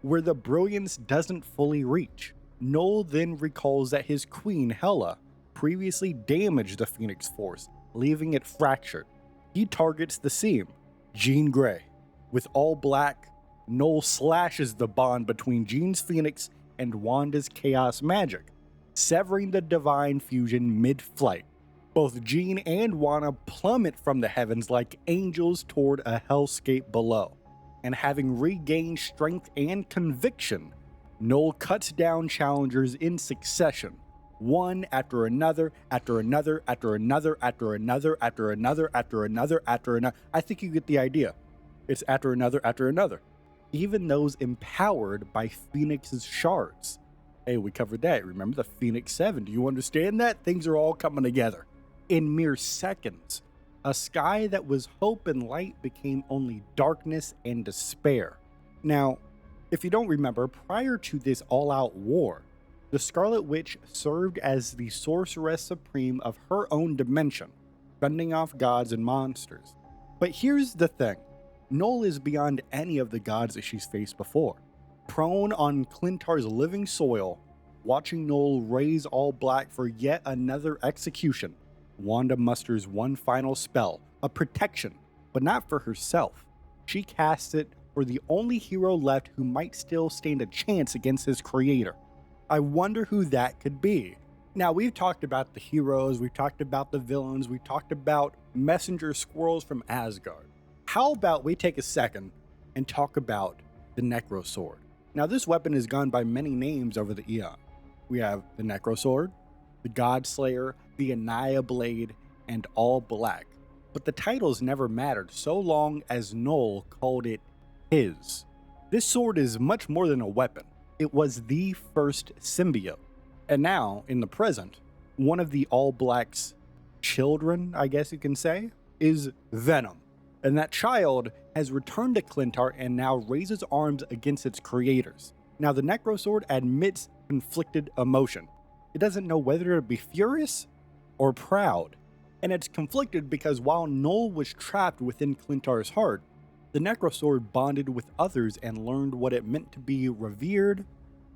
where the brilliance doesn't fully reach. Null then recalls that his queen, Hela, previously damaged the Phoenix Force, leaving it fractured. He targets the seam, Jean Grey. With all black, Null slashes the bond between Jean's Phoenix and Wanda's Chaos Magic, severing the divine fusion mid-flight. Both Jean and Wanda plummet from the heavens like angels toward a hellscape below, and having regained strength and conviction, Null cuts down challengers in succession, one after another, after another, after another, after another, after another, after another, after another. I think you get the idea. It's after another, even those empowered by Phoenix's shards. Hey, we covered that. Remember the Phoenix 7? Do you understand that? Things are all coming together. In mere seconds, a sky that was hope and light became only darkness and despair. Now, if you don't remember, prior to this all-out war, the Scarlet Witch served as the sorceress supreme of her own dimension, fending off gods and monsters. But here's the thing. Null is beyond any of the gods that she's faced before. Prone on Clintar's living soil, watching Null raise all black for yet another execution, Wanda musters one final spell, a protection, but not for herself. She casts it for the only hero left who might still stand a chance against his creator. I wonder who that could be. Now, we've talked about the heroes, we've talked about the villains, we've talked about messenger squirrels from Asgard. How about we take a second and talk about the Necrosword? Now, this weapon has gone by many names over the eon. We have the Necrosword, the Godslayer, the Annihilablade, and All Black. But the titles never mattered so long as Null called it his. This sword is much more than a weapon. It was the first symbiote. And now, in the present, one of the All Black's children, I guess you can say, is Venom. And that child has returned to Clintar and now raises arms against its creators. Now, the Necrosword admits conflicted emotion. It doesn't know whether to be furious or proud. And it's conflicted because while Null was trapped within Clintar's heart, the Necrosword bonded with others and learned what it meant to be revered,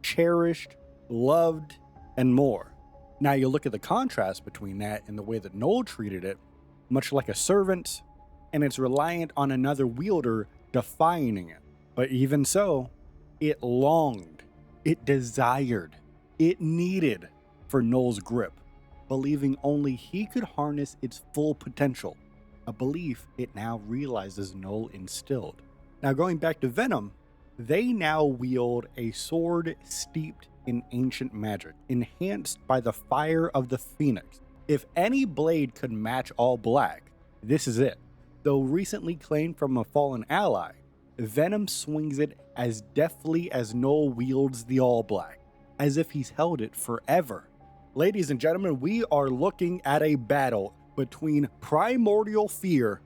cherished, loved, and more. Now you look at the contrast between that and the way that Null treated it, much like a servant, and it's reliant on another wielder defining it. But even so, it longed, it desired, it needed for Null's grip, believing only he could harness its full potential, a belief it now realizes Null instilled. Now going back to Venom, they now wield a sword steeped in ancient magic, enhanced by the fire of the Phoenix. If any blade could match All Black, this is it. Though recently claimed from a fallen ally, Venom swings it as deftly as Null wields the All Black, as if he's held it forever. Ladies and gentlemen, we are looking at a battle between primordial fear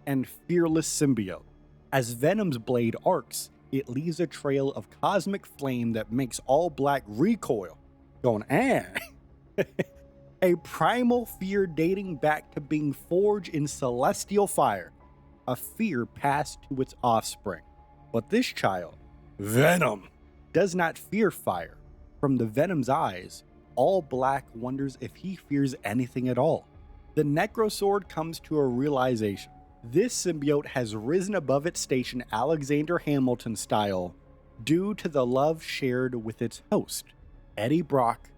and fearless symbiote. As Venom's blade arcs, it leaves a trail of cosmic flame that makes all Black recoil, going, a primal fear dating back to being forged in celestial fire, a fear passed to its offspring. But this child, Venom, does not fear fire. From the Venom's eyes, all Black wonders if he fears anything at all. The Necrosword comes to a realization. This symbiote has risen above its station Alexander Hamilton style due to the love shared with its host, Eddie Brock,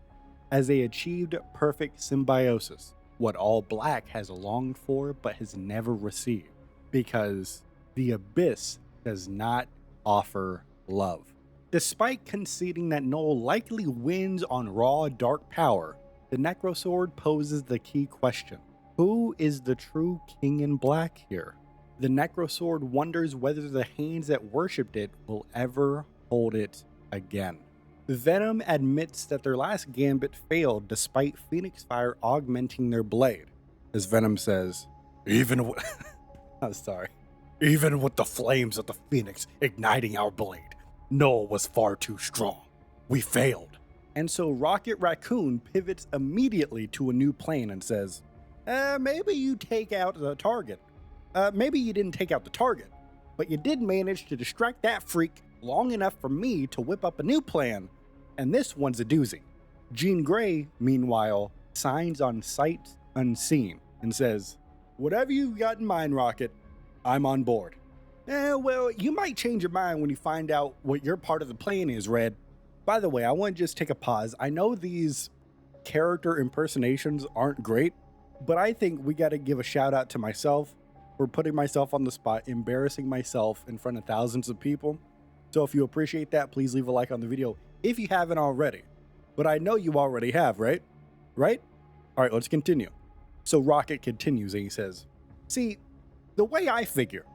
as they achieved perfect symbiosis, what all Black has longed for but has never received, because the Abyss does not offer love. Despite conceding that Null likely wins on raw dark power, the Necrosword poses the key question. Who is the true King in Black here? The Necrosword wonders whether the hands that worshipped it will ever hold it again. Venom admits that their last gambit failed despite Phoenix Fire augmenting their blade. As Venom says, even with the flames of the Phoenix igniting our blade, Null was far too strong. We failed. And so Rocket Raccoon pivots immediately to a new plan and says, maybe you take out the target. Maybe you didn't take out the target, but you did manage to distract that freak long enough for me to whip up a new plan, and this one's a doozy. Jean Grey, meanwhile, signs on sight unseen and says, whatever you got in mind, Rocket, I'm on board. Well, you might change your mind when you find out what your part of the plan is, Red. By the way, I want to just take a pause. I know these character impersonations aren't great, but I think we got to give a shout out to myself for putting myself on the spot, embarrassing myself in front of thousands of people. So if you appreciate that, please leave a like on the video if you haven't already. But I know you already have, right? Right? All right, let's continue. So Rocket continues and he says, see, the way I figure,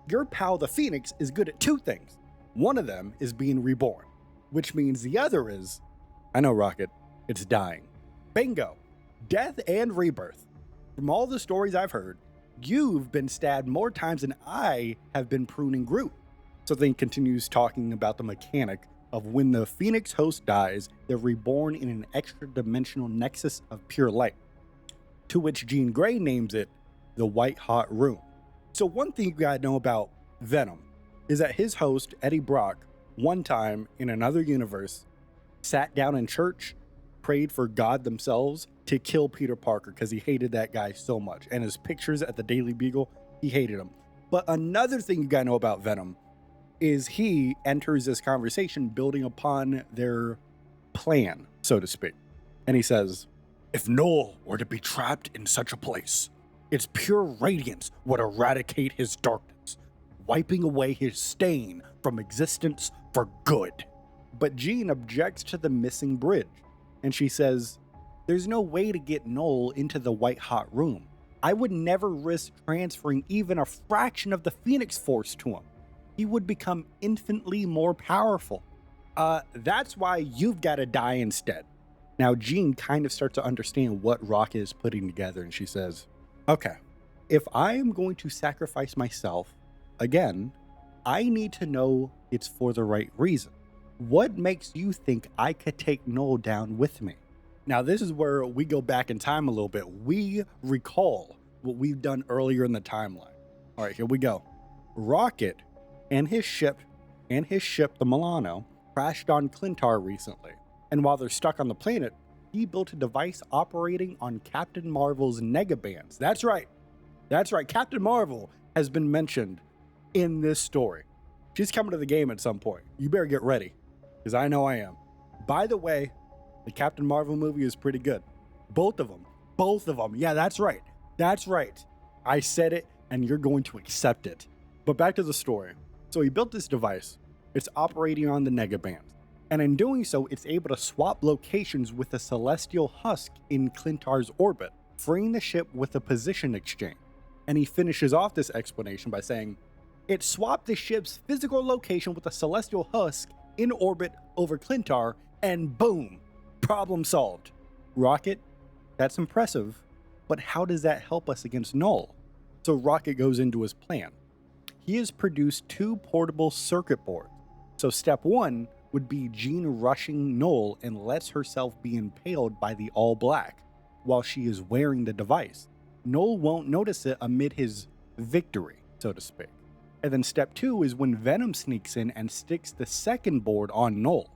your pal the Phoenix is good at two things. One of them is being reborn, which means the other is, I know Rocket, it's dying. Bingo. Death and rebirth. From all the stories I've heard, you've been stabbed more times than I have been pruning Groot. So then he continues talking about the mechanic of when the Phoenix host dies, they're reborn in an extra dimensional nexus of pure light, to which Jean Grey names it the White Hot Room. So one thing you gotta know about Venom is that his host, Eddie Brock, one time in another universe, sat down in church, prayed for God themselves to kill Peter Parker because he hated that guy so much. And his pictures at the Daily Beagle, he hated him. But another thing you gotta know about Venom is he enters this conversation building upon their plan, so to speak. And he says, if Null were to be trapped in such a place, its pure radiance would eradicate his darkness, wiping away his stain from existence for good. But Jean objects to the missing bridge, and she says, there's no way to get Null into the White Hot Room. I would never risk transferring even a fraction of the Phoenix Force to him. He would become infinitely more powerful. That's why you've got to die instead. Now, Jean kind of starts to understand what Rocket is putting together, and she says, okay, if I am going to sacrifice myself, again, I need to know it's for the right reason. What makes you think I could take Null down with me? Now, this is where we go back in time a little bit. We recall what we've done earlier in the timeline. All right, here we go. Rocket and his ship, the Milano, crashed on Clintar recently. And while they're stuck on the planet, he built a device operating on Captain Marvel's negabands. That's right. Captain Marvel has been mentioned in this story. She's coming to the game at some point. You better get ready, because I know I am. By the way, the Captain Marvel movie is pretty good. Both of them. Yeah, that's right. I said it, and you're going to accept it. But back to the story. So he built this device. It's operating on the negabands. And in doing so, it's able to swap locations with the celestial husk in Clintar's orbit, freeing the ship with a position exchange. And he finishes off this explanation by saying, it swapped the ship's physical location with a celestial husk in orbit over Clintar, and boom, problem solved. Rocket, that's impressive, but how does that help us against Null? So Rocket goes into his plan. He has produced 2 portable circuit boards, So step 1 would be Jean rushing Noel and lets herself be impaled by the All Black while she is wearing the device. Noel won't notice it amid his victory, so to speak. And then step 2 is when Venom sneaks in and sticks the second board on Noel.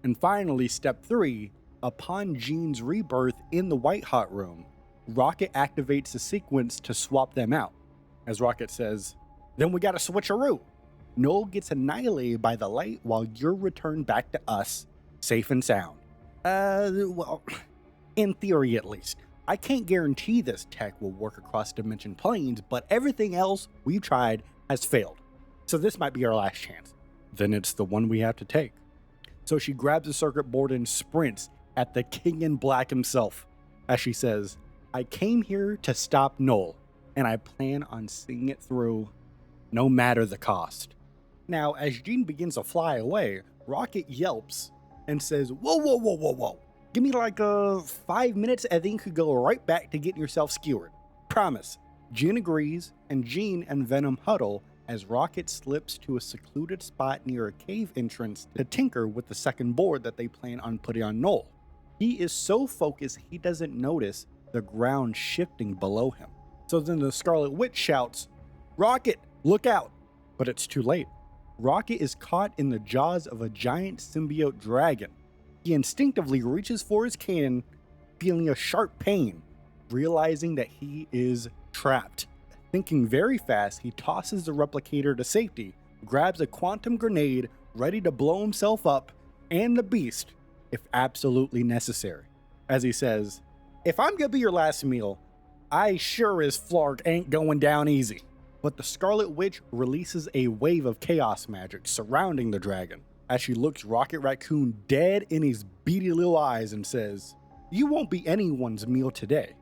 And finally, step 3, upon Jean's rebirth in the White Hot room, Rocket activates the sequence to swap them out. As Rocket says, "Then we gotta switcheroo." Noel gets annihilated by the light while you're returned back to us, safe and sound. Well, in theory at least. I can't guarantee this tech will work across dimension planes, but everything else we've tried has failed. So this might be our last chance. Then it's the one we have to take. So she grabs the circuit board and sprints at the King in Black himself, as she says, "I came here to stop Noel, and I plan on seeing it through, no matter the cost." Now, as Jean begins to fly away, Rocket yelps and says, "Whoa, whoa, whoa, whoa, whoa. Give me like 5 minutes and then you could go right back to getting yourself skewered. Promise." Jean agrees, and Jean and Venom huddle as Rocket slips to a secluded spot near a cave entrance to tinker with the second board that they plan on putting on Noel. He is so focused he doesn't notice the ground shifting below him. So then the Scarlet Witch shouts, "Rocket, look out!" But it's too late. Rocket is caught in the jaws of a giant symbiote dragon. He instinctively reaches for his cannon, feeling a sharp pain, realizing that he is trapped. Thinking very fast, he tosses the replicator to safety, grabs a quantum grenade, ready to blow himself up and the beast if absolutely necessary. As he says, "If I'm gonna be your last meal, I sure as flark ain't going down easy." But the Scarlet Witch releases a wave of chaos magic surrounding the dragon as she looks Rocket Raccoon dead in his beady little eyes and says, "You won't be anyone's meal today.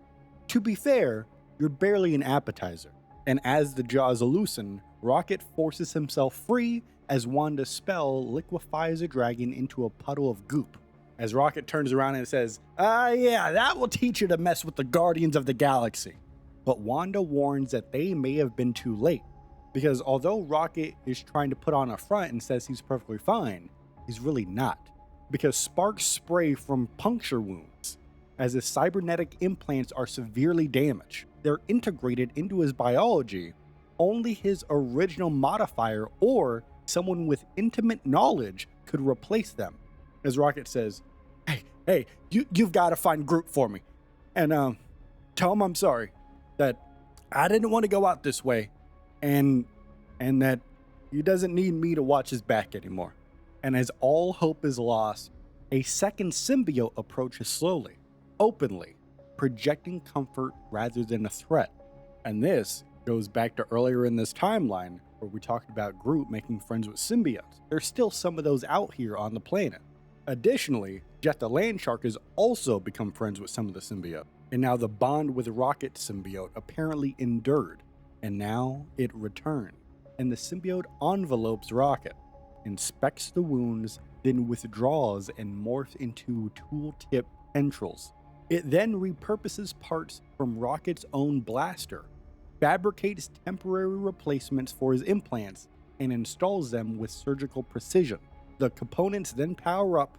To be fair, you're barely an appetizer." And as the jaws loosen, Rocket forces himself free as Wanda's spell liquefies the dragon into a puddle of goop. As Rocket turns around and says, yeah, that will teach you to mess with the Guardians of the Galaxy." But Wanda warns that they may have been too late, because although Rocket is trying to put on a front and says he's perfectly fine, he's really not, because sparks spray from puncture wounds, as his cybernetic implants are severely damaged. They're integrated into his biology. Only his original modifier or someone with intimate knowledge could replace them. As Rocket says, hey, you've got to find Groot for me, and tell him I'm sorry, that I didn't want to go out this way, and that he doesn't need me to watch his back anymore." And as all hope is lost, a second symbiote approaches slowly, openly, projecting comfort rather than a threat. And this goes back to earlier in this timeline where we talked about Groot making friends with symbiotes. There's still some of those out here on the planet. Additionally, Jet the Landshark has also become friends with some of the symbiote. And now the bond with Rocket symbiote apparently endured, and now it returned. And the symbiote envelopes Rocket, inspects the wounds, then withdraws and morphs into tool-tip tendrils. It then repurposes parts from Rocket's own blaster, fabricates temporary replacements for his implants, and installs them with surgical precision. The components then power up,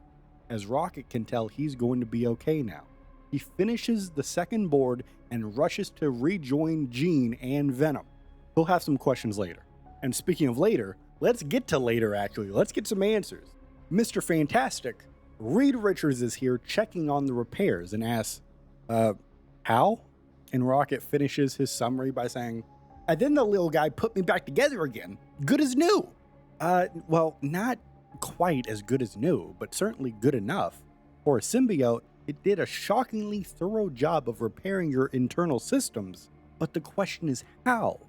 as Rocket can tell he's going to be okay now. He finishes the second board and rushes to rejoin Jean and Venom. We'll have some questions later. And speaking of later, let's get to later actually. Let's get some answers. Mr. Fantastic, Reed Richards, is here checking on the repairs and asks, how? And Rocket finishes his summary by saying, "And then the little guy put me back together again, good as new." Well, not quite as good as new, but certainly good enough. For a symbiote, it did a shockingly thorough job of repairing your internal systems, but the question is how?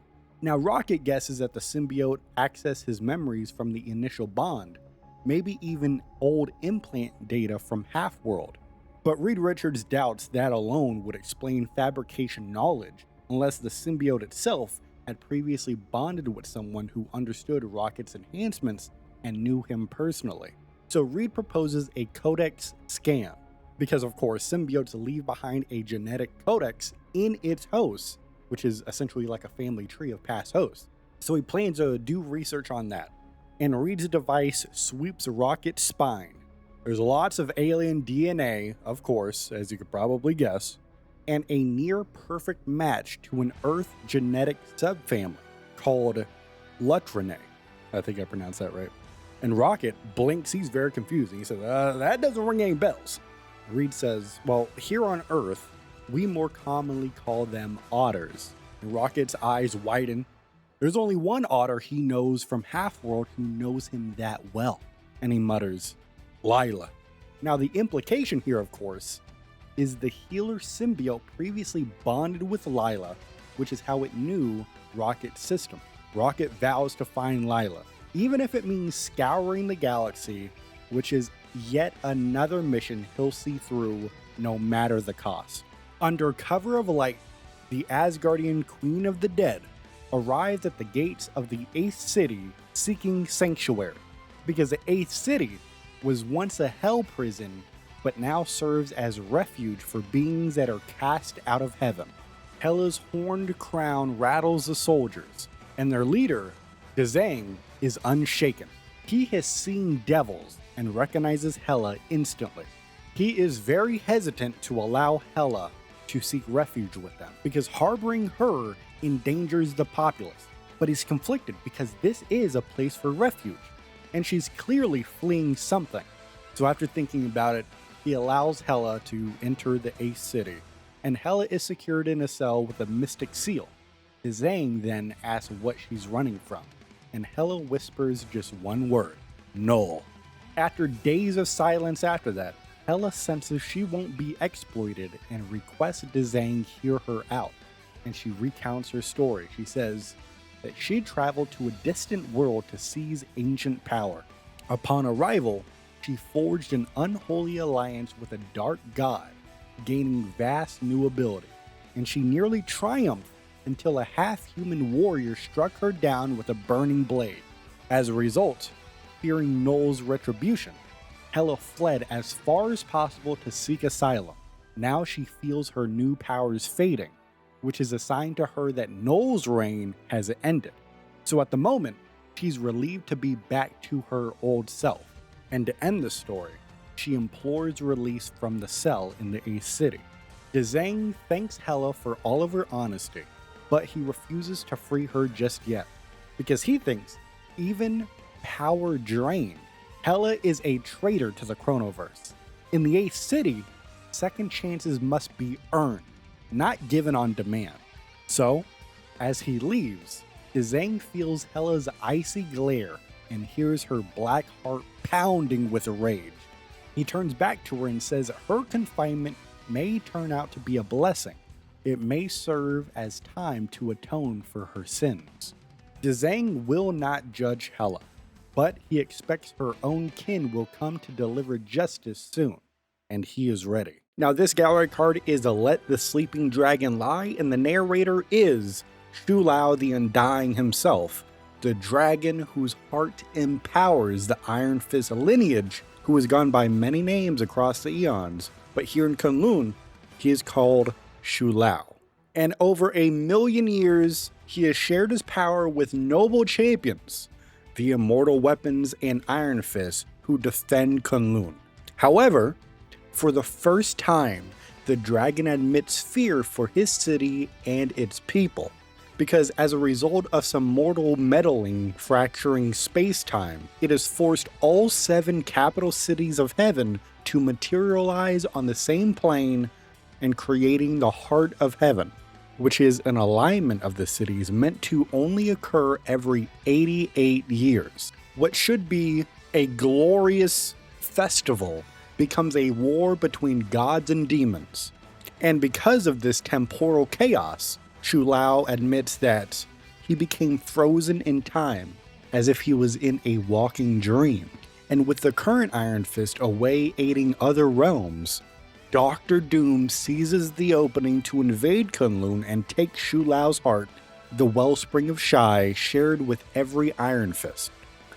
Now, Rocket guesses that the symbiote accessed his memories from the initial bond, maybe even old implant data from Half-World. But Reed Richards doubts that alone would explain fabrication knowledge, unless the symbiote itself had previously bonded with someone who understood Rocket's enhancements and knew him personally. So Reed proposes a codex scan, because of course symbiotes leave behind a genetic codex in its host, which is essentially like a family tree of past hosts. So he plans to do research on that. and Reed's device sweeps Rocket's spine. There's lots of alien DNA, of course, as you could probably guess, and a near-perfect match to an Earth genetic subfamily called Lutrinae. I think I pronounced that right. And Rocket blinks, he's very confused. He says, that doesn't ring any bells. Reed says, well, here on Earth, we more commonly call them otters. And Rocket's eyes widen. There's only one otter he knows from Half-World who knows him that well. And he mutters, Lila. Now the implication here, of course, is the healer symbiote previously bonded with Lila, which is how it knew Rocket's system. Rocket vows to find Lila, even if it means scouring the galaxy, which is yet another mission he'll see through no matter the cost. Under cover of light, the Asgardian Queen of the Dead arrives at the gates of the 8th city seeking sanctuary, because the 8th city was once a hell prison but now serves as refuge for beings that are cast out of heaven. Hela's horned crown rattles the soldiers, and their leader, Dzang, is unshaken. He has seen devils and recognizes Hela instantly. He is very hesitant to allow Hela to seek refuge with them, because harboring her endangers the populace. But he's conflicted because this is a place for refuge, and she's clearly fleeing something. So after thinking about it, he allows Hela to enter the 8th city, and Hela is secured in a cell with a mystic seal. Dzang then asks what she's running from, and Hela whispers just one word, Null. After days of silence after that, Hela senses she won't be exploited and requests Dzang hear her out, and she recounts her story. She says that she traveled to a distant world to seize ancient power. Upon arrival, she forged an unholy alliance with a dark god, gaining vast new ability, and she nearly triumphed until a half-human warrior struck her down with a burning blade. As a result, fearing Null's retribution, Hela fled as far as possible to seek asylum. Now she feels her new powers fading, which is a sign to her that Null's reign has ended. So at the moment, she's relieved to be back to her old self. And to end the story, she implores release from the cell in the 8th city. Dzang thanks Hela for all of her honesty, but he refuses to free her just yet, because he thinks, even power drained, Hela is a traitor to the Chronoverse. In the 8th city, second chances must be earned, not given on demand. So, as he leaves, Dzang feels Hela's icy glare and hears her black heart pounding with rage. He turns back to her and says her confinement may turn out to be a blessing. It may serve as time to atone for her sins. Dzang will not judge Hela, but he expects her own kin will come to deliver justice soon, and he is ready. Now this gallery card is a Let the Sleeping Dragon Lie, and the narrator is Shu Lao the Undying himself, the dragon whose heart empowers the Iron Fist lineage, who has gone by many names across the eons, but here in Kunlun, he is called Shu Lao. And over 1,000,000 years, he has shared his power with noble champions, the Immortal Weapons and Iron Fist, who defend Kunlun. However, for the first time, the dragon admits fear for his city and its people, because as a result of some mortal meddling fracturing space-time, it has forced all 7 capital cities of heaven to materialize on the same plane and creating the Heart of Heaven, which is an alignment of the cities meant to only occur every 88 years. What should be a glorious festival becomes a war between gods and demons. And because of this temporal chaos, Shu Lao admits that he became frozen in time, as if he was in a walking dream. And with the current Iron Fist away aiding other realms, Dr. Doom seizes the opening to invade Kunlun and take Shu Lao's heart, the wellspring of Shai shared with every Iron Fist.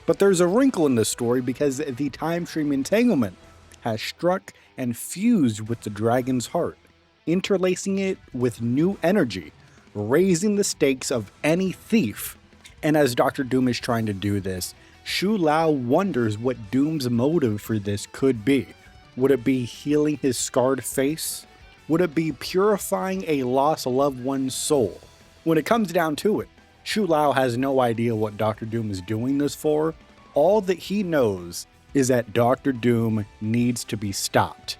But there's a wrinkle in this story because the time stream entanglement has struck and fused with the dragon's heart, interlacing it with new energy, raising the stakes of any thief. And as Dr. Doom is trying to do this, Shu Lao wonders what Doom's motive for this could be. Would it be healing his scarred face? Would it be purifying a lost loved one's soul? When it comes down to it, Shu Lao has no idea what Dr. Doom is doing this for. All that he knows is that Dr. Doom needs to be stopped.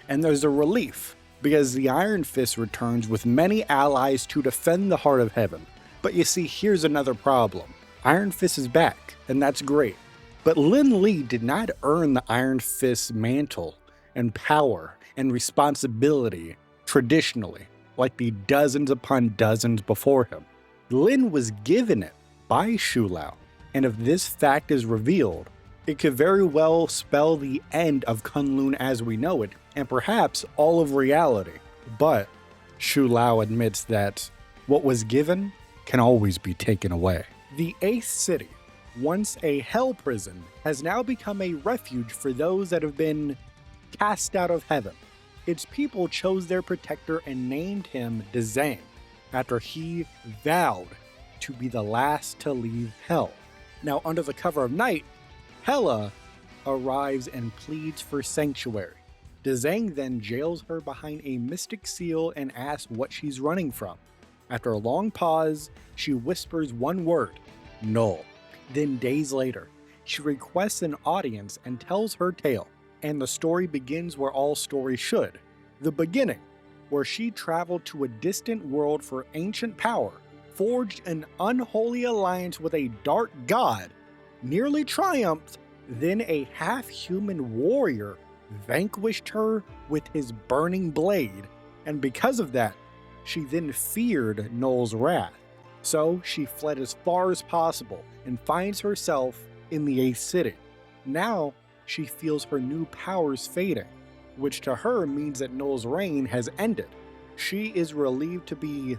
And there's a relief, because the Iron Fist returns with many allies to defend the Heart of Heaven. But you see, here's another problem. Iron Fist is back, and that's great. But Lin Li did not earn the Iron Fist's mantle and power and responsibility traditionally, like the dozens upon dozens before him. Lin was given it by Shu Lao, and if this fact is revealed, it could very well spell the end of Kunlun as we know it, and perhaps all of reality. But Shu Lao admits that what was given can always be taken away. The 8th city, once a hell prison, has now become a refuge for those that have been cast out of heaven. Its people chose their protector and named him Dzang, after he vowed to be the last to leave hell. Now, under the cover of night, Hela arrives and pleads for sanctuary. Dzang then jails her behind a mystic seal and asks what she's running from. After a long pause, she whispers one word, Null. Then days later, she requests an audience and tells her tale. And the story begins where all stories should. The beginning, where she traveled to a distant world for ancient power, forged an unholy alliance with a dark god, nearly triumphed, then a half-human warrior vanquished her with his burning blade, and because of that, she then feared Null's wrath. So she fled as far as possible and finds herself in the 8th city. Now, she feels her new powers fading, which to her means that Null's reign has ended. She is relieved to be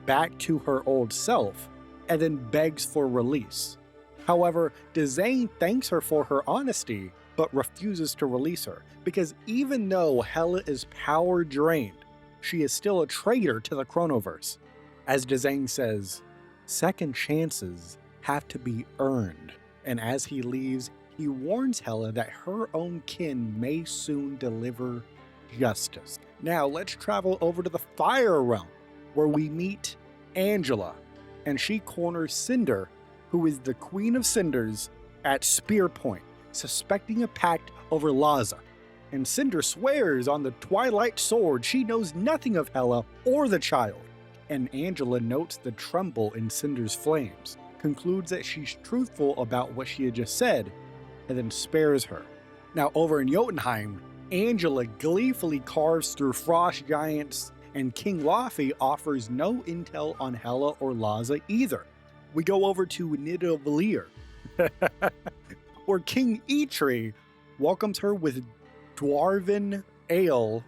back to her old self, and then begs for release. However, Dzang thanks her for her honesty, but refuses to release her, because even though Hela is power drained, she is still a traitor to the Chronoverse. As Dzang says, second chances have to be earned, and as he leaves, he warns Hela that her own kin may soon deliver justice. Now let's travel over to the Fire Realm, where we meet Angela, and she corners Cinder, who is the Queen of Cinders, at spear point, suspecting a pact over Laza. And Cinder swears on the Twilight Sword she knows nothing of Hela or the child. And Angela notes the tremble in Cinder's flames, concludes that she's truthful about what she had just said, and then spares her. Now over in Jotunheim, Angela gleefully carves through frost giants, and King Laufey offers no intel on Hela or Laza either. We go over to Nidavellir, where King Eitri welcomes her with Dwarven ale.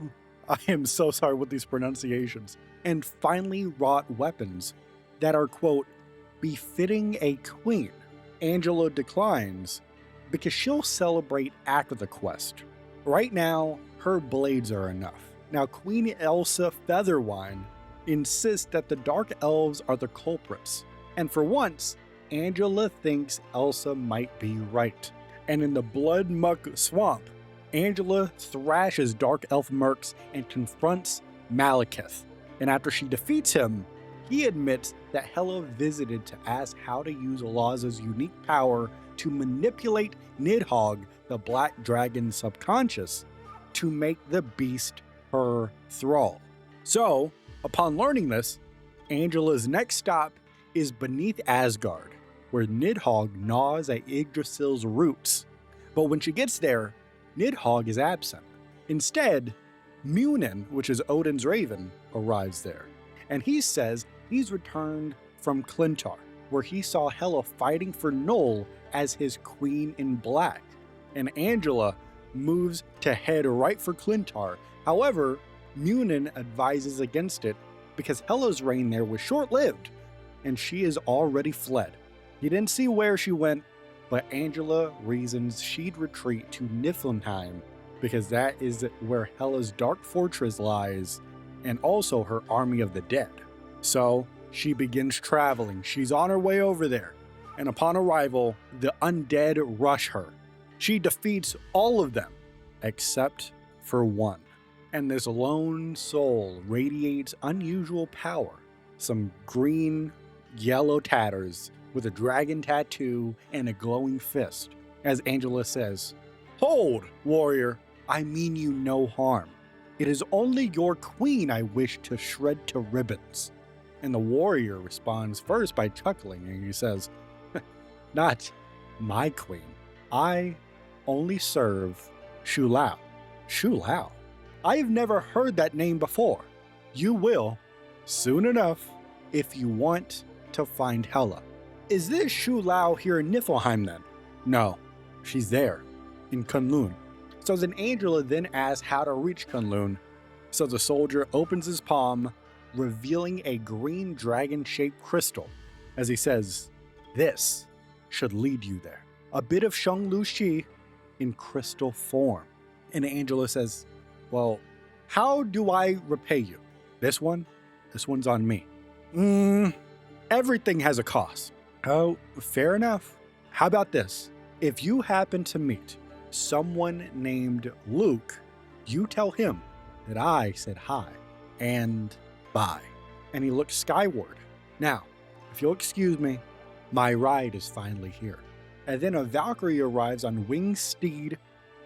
I am so sorry with these pronunciations. And finely wrought weapons that are, quote, befitting a queen. Angela declines because she'll celebrate after the quest. Right now, her blades are enough. Now, Queen Elsa Featherwine insists that the Dark Elves are the culprits. And for once, Angela thinks Elsa might be right. And in the Blood Muck Swamp, Angela thrashes Dark Elf mercs and confronts Malekith. And after she defeats him, he admits that Hela visited to ask how to use Laza's unique power to manipulate Nidhogg, the Black Dragon's subconscious, to make the beast her thrall. So, upon learning this, Angela's next stop is beneath Asgard, where Nidhogg gnaws at Yggdrasil's roots. But when she gets there, Nidhogg is absent. Instead, Munin, which is Odin's raven, arrives there, and he says he's returned from Clintar, where he saw Hela fighting for Null as his queen in black, and Angela moves to head right for Clintar. However, Munin advises against it because Hela's reign there was short-lived, and she is already fled. He didn't see where she went, but Angela reasons she'd retreat to Niflheim because that is where Hela's dark fortress lies, and also her army of the dead. So she begins traveling. She's on her way over there. and upon arrival, the undead rush her. She defeats all of them, except for one. And this lone soul radiates unusual power. Some green, yellow tatters with a dragon tattoo and a glowing fist. As Angela says, "Hold, warrior, I mean you no harm. It is only your queen I wish to shred to ribbons." And the warrior responds first by chuckling, and he says, "Not my queen. I only serve Shu Lao." Shu Lao? I have never heard that name before. You will, soon enough, if you want to find Hela. Is this Shu Lao here in Niflheim then? No, she's there, in Kunlun. So then Angela then asks how to reach Kunlun. So the soldier opens his palm, revealing a green dragon-shaped crystal, as he says, "This should lead you there. A bit of Shenglu Shi in crystal form." And Angela says, "Well, how do I repay you?" This one's on me. Everything has a cost. Oh, fair enough. How about this? If you happen to meet someone named Luke, you tell him that I said hi and bye. And he looks skyward. Now, if you'll excuse me, my ride is finally here. And then a Valkyrie arrives on winged steed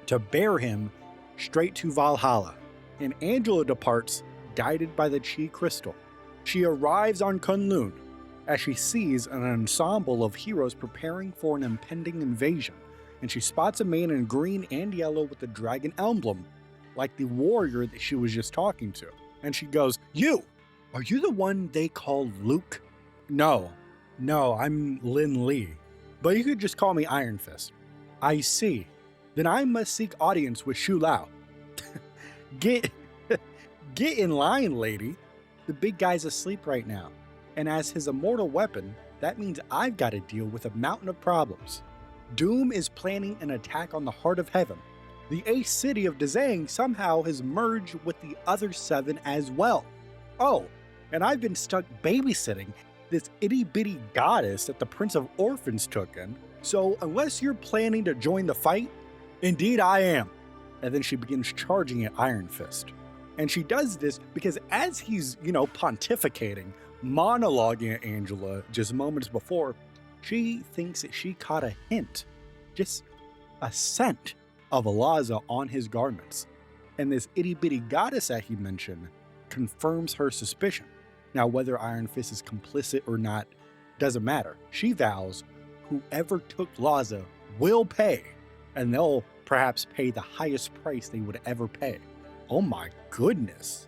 to bear him straight to Valhalla. And Angela departs, guided by the Chi crystal. She arrives on Kunlun as she sees an ensemble of heroes preparing for an impending invasion, and she spots a man in green and yellow with the dragon emblem, like the warrior that she was just talking to. And she goes, Are you the one they call Luke?" No, I'm Lin Li, but you could just call me Iron Fist." "I see. Then I must seek audience with Shu Lao." Get in line, lady. The big guy's asleep right now. And as his immortal weapon, that means I've got to deal with a mountain of problems. Doom is planning an attack on the heart of heaven. The ace city of Dazang somehow has merged with the other 7 as well. Oh, and I've been stuck babysitting this itty-bitty goddess that the Prince of Orphans took in. So unless you're planning to join the fight, indeed I am. And then she begins charging at Iron Fist. And she does this because as he's, pontificating, monologuing at Angela just moments before, she thinks that she caught a hint, just a scent of Alaza on his garments. And this itty-bitty goddess that he mentioned confirms her suspicion. Now, whether Iron Fist is complicit or not doesn't matter. She vows whoever took Laza will pay, and they'll perhaps pay the highest price they would ever pay. Oh my goodness.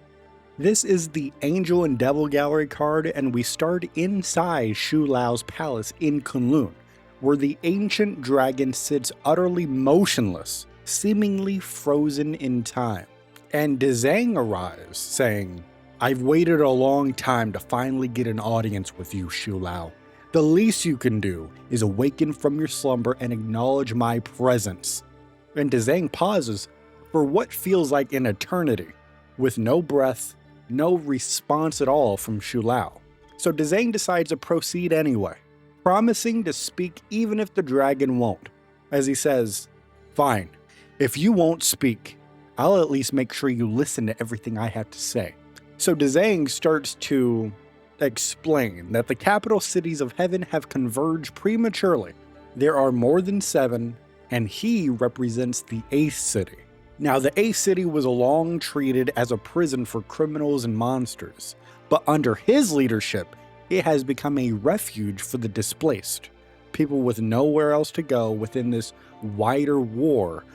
This is the Angel and Devil Gallery card, and we start inside Shu Lao's palace in Kunlun, where the ancient dragon sits utterly motionless, seemingly frozen in time. And Dazang arrives, saying, "I've waited a long time to finally get an audience with you, Shu Lao. The least you can do is awaken from your slumber and acknowledge my presence." And Dazang pauses for what feels like an eternity, with no breath, no response at all from Shu Lao. So Dazang decides to proceed anyway, promising to speak even if the dragon won't. As he says, "Fine, if you won't speak, I'll at least make sure you listen to everything I have to say." So Dazang starts to explain that the capital cities of heaven have converged prematurely. There are more than 7, and he represents the 8th city. Now, the 8th city was long treated as a prison for criminals and monsters, but under his leadership, it has become a refuge for the displaced, people with nowhere else to go within this wider war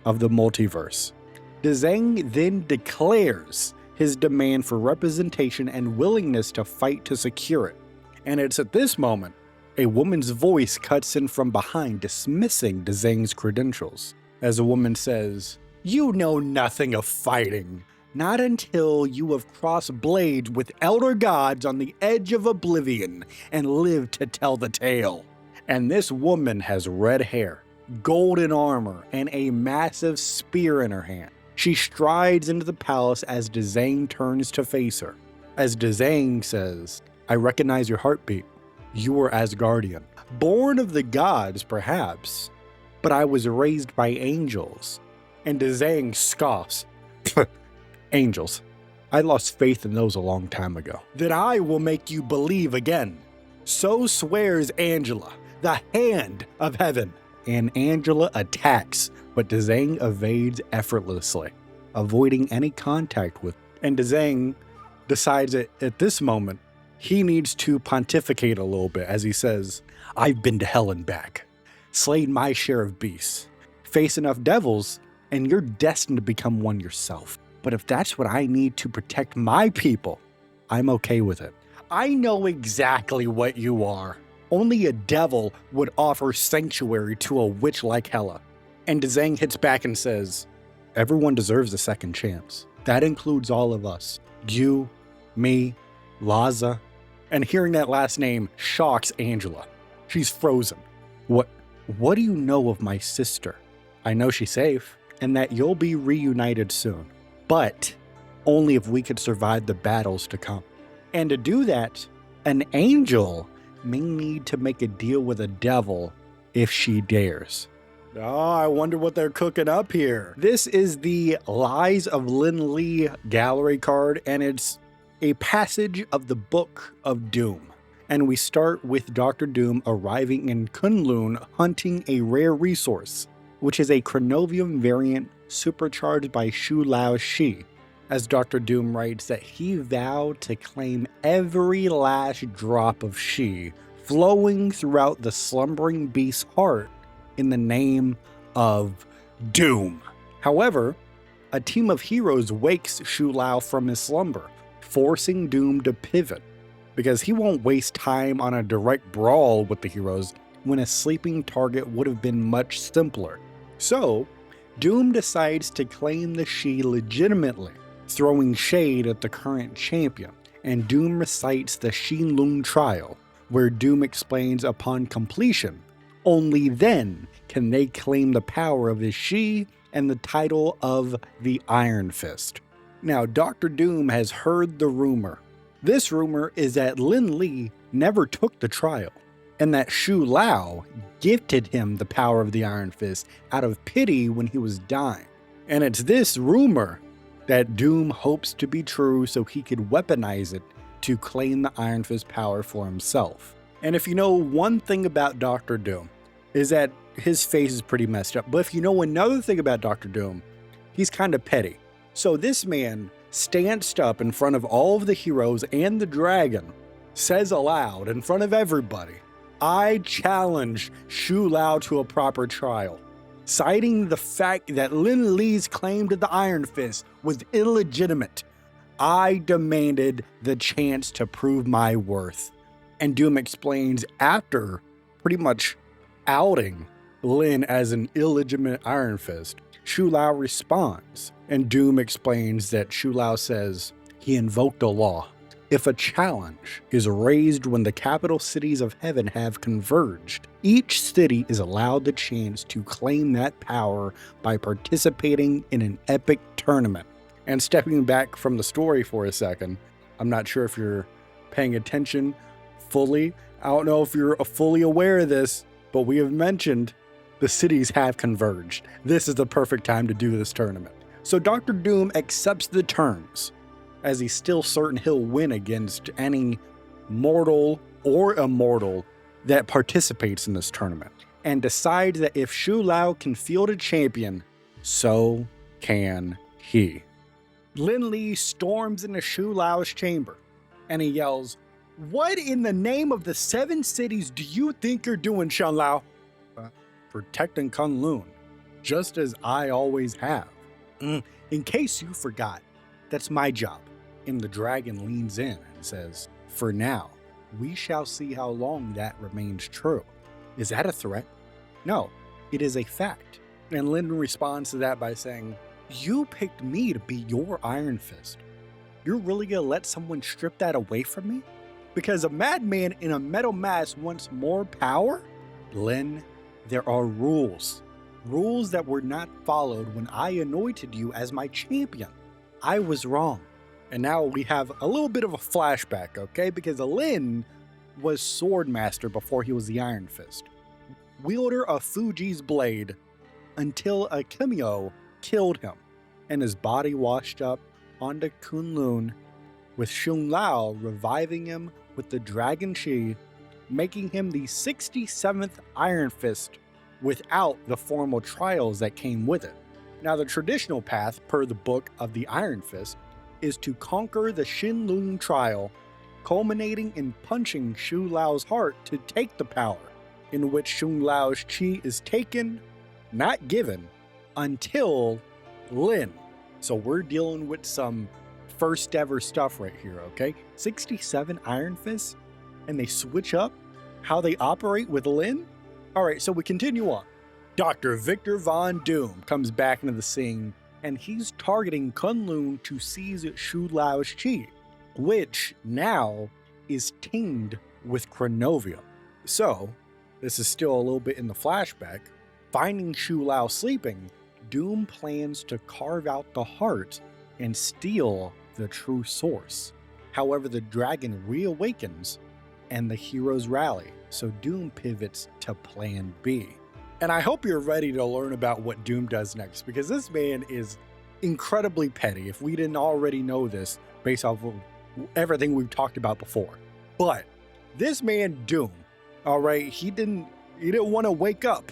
of the multiverse. Dazang then declares his demand for representation and willingness to fight to secure it. And it's at this moment, a woman's voice cuts in from behind, dismissing Dazang's credentials. As a woman says, "You know nothing of fighting, not until you have crossed blades with elder gods on the edge of oblivion and lived to tell the tale." And this woman has red hair, golden armor, and a massive spear in her hand. She strides into the palace as Dazang turns to face her. As Dazang says, "I recognize your heartbeat. You are Asgardian." Born of the gods, perhaps, but I was raised by angels. And Dezang scoffs. Angels. I lost faith in those a long time ago. Then I will make you believe again. So swears Angela, the hand of heaven. And Angela attacks, but Dezang evades effortlessly, avoiding any contact with. And Dezang decides that at this moment, he needs to pontificate a little bit as he says, I've been to hell and back, slayed my share of beasts, faced enough devils, and you're destined to become one yourself. But if that's what I need to protect my people, I'm okay with it. I know exactly what you are. Only a devil would offer sanctuary to a witch like Hela. And Dezang hits back and says, everyone deserves a second chance. That includes all of us. You, me, Laza. And hearing that last name shocks Angela. She's frozen. What do you know of my sister? I know she's safe, and that you'll be reunited soon. But only if we could survive the battles to come. And to do that, an angel may need to make a deal with a devil if she dares. Oh, I wonder what they're cooking up here. This is the Lies of Lin Li gallery card, and it's a passage of the Book of Doom. And we start with Dr. Doom arriving in Kunlun hunting a rare resource, which is a Chronovium variant supercharged by Shu Lao Shi. As Dr. Doom writes that he vowed to claim every last drop of Shi flowing throughout the slumbering beast's heart in the name of Doom. However, a team of heroes wakes Shu Lao from his slumber, forcing Doom to pivot, because he won't waste time on a direct brawl with the heroes when a sleeping target would have been much simpler. So, Doom decides to claim the Shi legitimately, throwing shade at the current champion, and Doom recites the Xinlun trial, where Doom explains upon completion, only then can they claim the power of his Shi and the title of the Iron Fist. Now, Dr. Doom has heard the rumor. This rumor is that Lin Li never took the trial, and that Shu Lao gifted him the power of the Iron Fist out of pity when he was dying. And it's this rumor that Doom hopes to be true so he could weaponize it to claim the Iron Fist power for himself. And if you know one thing about Dr. Doom, is that his face is pretty messed up. But if you know another thing about Dr. Doom, he's kind of petty. So this man stanced up in front of all of the heroes and the dragon, says aloud in front of everybody, I challenge Shu Lao to a proper trial, citing the fact that Lin Li's claim to the Iron Fist was illegitimate. I demanded the chance to prove my worth. And Doom explains after pretty much outing Lin as an illegitimate Iron Fist, Shu Lao responds, and Doom explains that Shu Lao says he invoked a law. If a challenge is raised when the capital cities of heaven have converged, each city is allowed the chance to claim that power by participating in an epic tournament. And stepping back from the story for a second, I'm not sure if you're paying attention fully. I don't know if you're fully aware of this, but we have mentioned the cities have converged. This is the perfect time to do this tournament. So Dr. Doom accepts the terms, as he's still certain he'll win against any mortal or immortal that participates in this tournament, and decides that if Shu Lao can field a champion, so can he. Lin Li storms into Shu Lao's chamber, and he yells, "What in the name of the 7 cities do you think you're doing, Shan Lao?" Protecting Kunlun, just as I always have. In case you forgot, that's my job. And the dragon leans in and says, for now, we shall see how long that remains true. Is that a threat? No, it is a fact. And Lin responds to that by saying, you picked me to be your Iron Fist. You're really gonna let someone strip that away from me? Because a madman in a metal mask wants more power? Lin, there are rules. Rules that were not followed when I anointed you as my champion. I was wrong. And now we have a little bit of a flashback, okay? Because Lin was Swordmaster before he was the Iron Fist, wielder of Fuji's blade, until a Kimio killed him, and his body washed up onto Kunlun, with Xun Lao reviving him with the Dragon Chi, making him the 67th Iron Fist without the formal trials that came with it. Now, the traditional path, per the book of the Iron Fist, is to conquer the Xinlun trial, culminating in punching Xu Lao's heart to take the power, in which Xun Lao's chi is taken, not given, until Lin. So we're dealing with some first ever stuff right here, okay? 67 Iron Fists, and they switch up how they operate with Lin? Alright, so we continue on. Dr. Victor Von Doom comes back into the scene, and he's targeting Kunlun to seize Xu Lao's chi, which now is tinged with chronovium. So, this is still a little bit in the flashback. Finding Xu Lao sleeping, Doom plans to carve out the heart and steal the true source. However, the dragon reawakens and the heroes rally, so Doom pivots to Plan B. And I hope you're ready to learn about what Doom does next, because this man is incredibly petty, if we didn't already know this based off of everything we've talked about before. But this man Doom, alright, he didn't want to wake up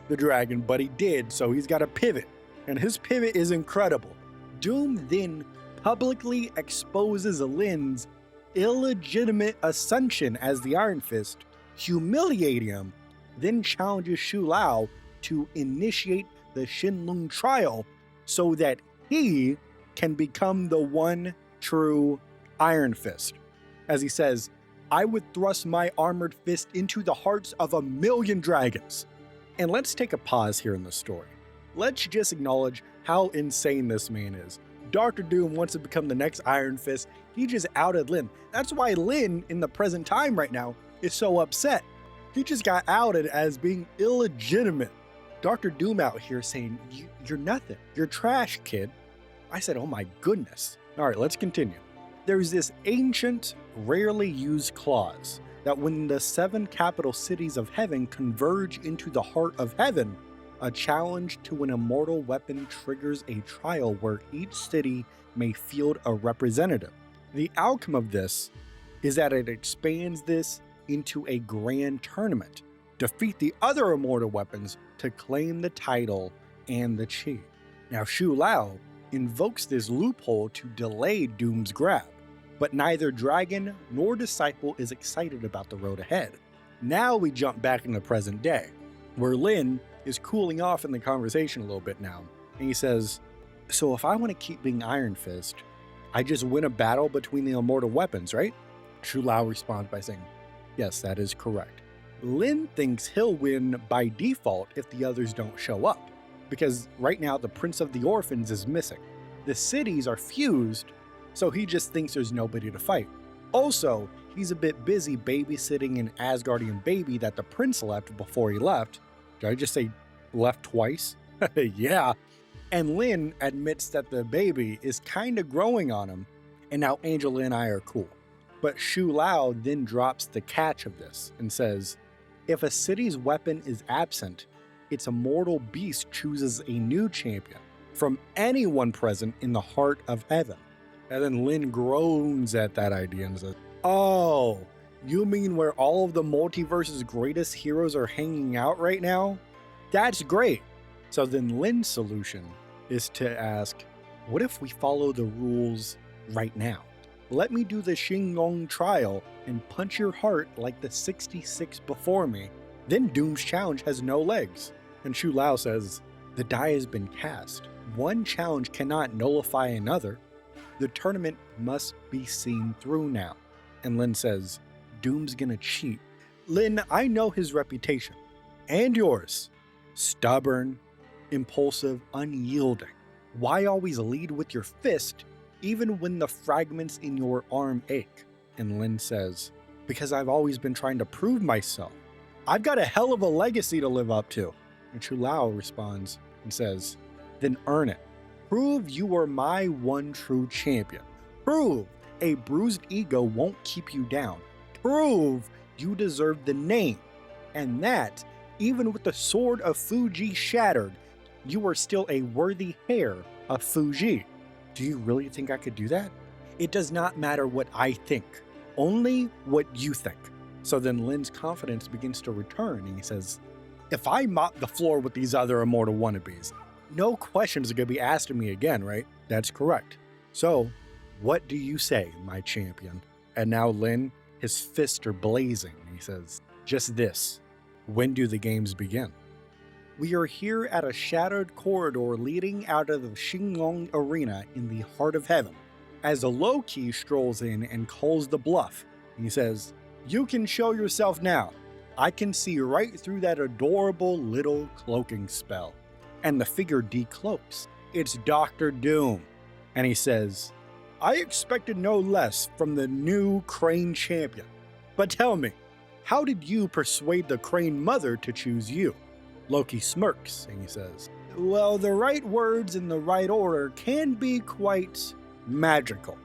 the dragon, but he did, so he's got a pivot. And his pivot is incredible. Doom then publicly exposes Lin's illegitimate ascension as the Iron Fist, humiliating him, then challenges Xu Lao to initiate the Xinlun trial so that he can become the one true Iron Fist. As he says, "I would thrust my armored fist into the hearts of 1,000,000 dragons." And let's take a pause here in the story. Let's just acknowledge how insane this man is. Dr. Doom wants to become the next Iron Fist. He just outed Lin. That's why Lin, in the present time right now, is so upset. He just got outed as being illegitimate. Dr. Doom out here saying, you're nothing. You're trash, kid. I said, oh my goodness. All right, let's continue. There's this ancient, rarely used clause that when the 7 capital cities of heaven converge into the heart of heaven, a challenge to an immortal weapon triggers a trial where each city may field a representative. The outcome of this is that it expands this into a grand tournament. Defeat the other immortal weapons to claim the title and the chi. Now, Xu Lao invokes this loophole to delay Doom's grab, but neither dragon nor disciple is excited about the road ahead. Now we jump back in the present day, where Lin is cooling off in the conversation a little bit now, and he says, so if I want to keep being Iron Fist, I just win a battle between the immortal weapons, right? Xu Lao responds by saying, yes, that is correct. Lin thinks he'll win by default if the others don't show up, because right now the Prince of the Orphans is missing. The cities are fused, so he just thinks there's nobody to fight. Also, he's a bit busy babysitting an Asgardian baby that the prince left before he left. Did I just say left twice? Yeah. And Lin admits that the baby is kind of growing on him, and now Angela and I are cool. But Xu Lao then drops the catch of this and says, if a city's weapon is absent, its immortal beast chooses a new champion from anyone present in the heart of heaven. And then Lin groans at that idea and says, oh, you mean where all of the multiverse's greatest heroes are hanging out right now? That's great. So then Lin's solution is to ask, what if we follow the rules right now? Let me do the Xinlong trial and punch your heart like the 66 before me. Then Doom's challenge has no legs. And Xu Lao says, the die has been cast. One challenge cannot nullify another. The tournament must be seen through now. And Lin says, Doom's gonna cheat. Lin, I know his reputation. And yours. Stubborn, impulsive, unyielding. Why always lead with your fist even when the fragments in your arm ache? And Lin says, because I've always been trying to prove myself. I've got a hell of a legacy to live up to. And Xu Lao responds and says, then earn it. Prove you are my one true champion. Prove a bruised ego won't keep you down. Prove you deserve the name, and that, even with the sword of Fuji shattered, you are still a worthy heir of Fuji. Do you really think I could do that? It does not matter what I think, only what you think. So then Lin's confidence begins to return, and he says, if I mop the floor with these other immortal wannabes, no questions are going to be asked of me again, right? That's correct. So, what do you say, my champion? And now Lin, his fists are blazing, and he says, just this. When do the games begin? We are here at a shadowed corridor leading out of the Xinglong Arena in the heart of heaven, as a Loki strolls in and calls the bluff. He says, you can show yourself now. I can see right through that adorable little cloaking spell. And the figure decloaks. It's Dr. Doom. And he says, I expected no less from the new Crane champion. But tell me, how did you persuade the Crane mother to choose you? Loki smirks and he says, well, the right words in the right order can be quite magical,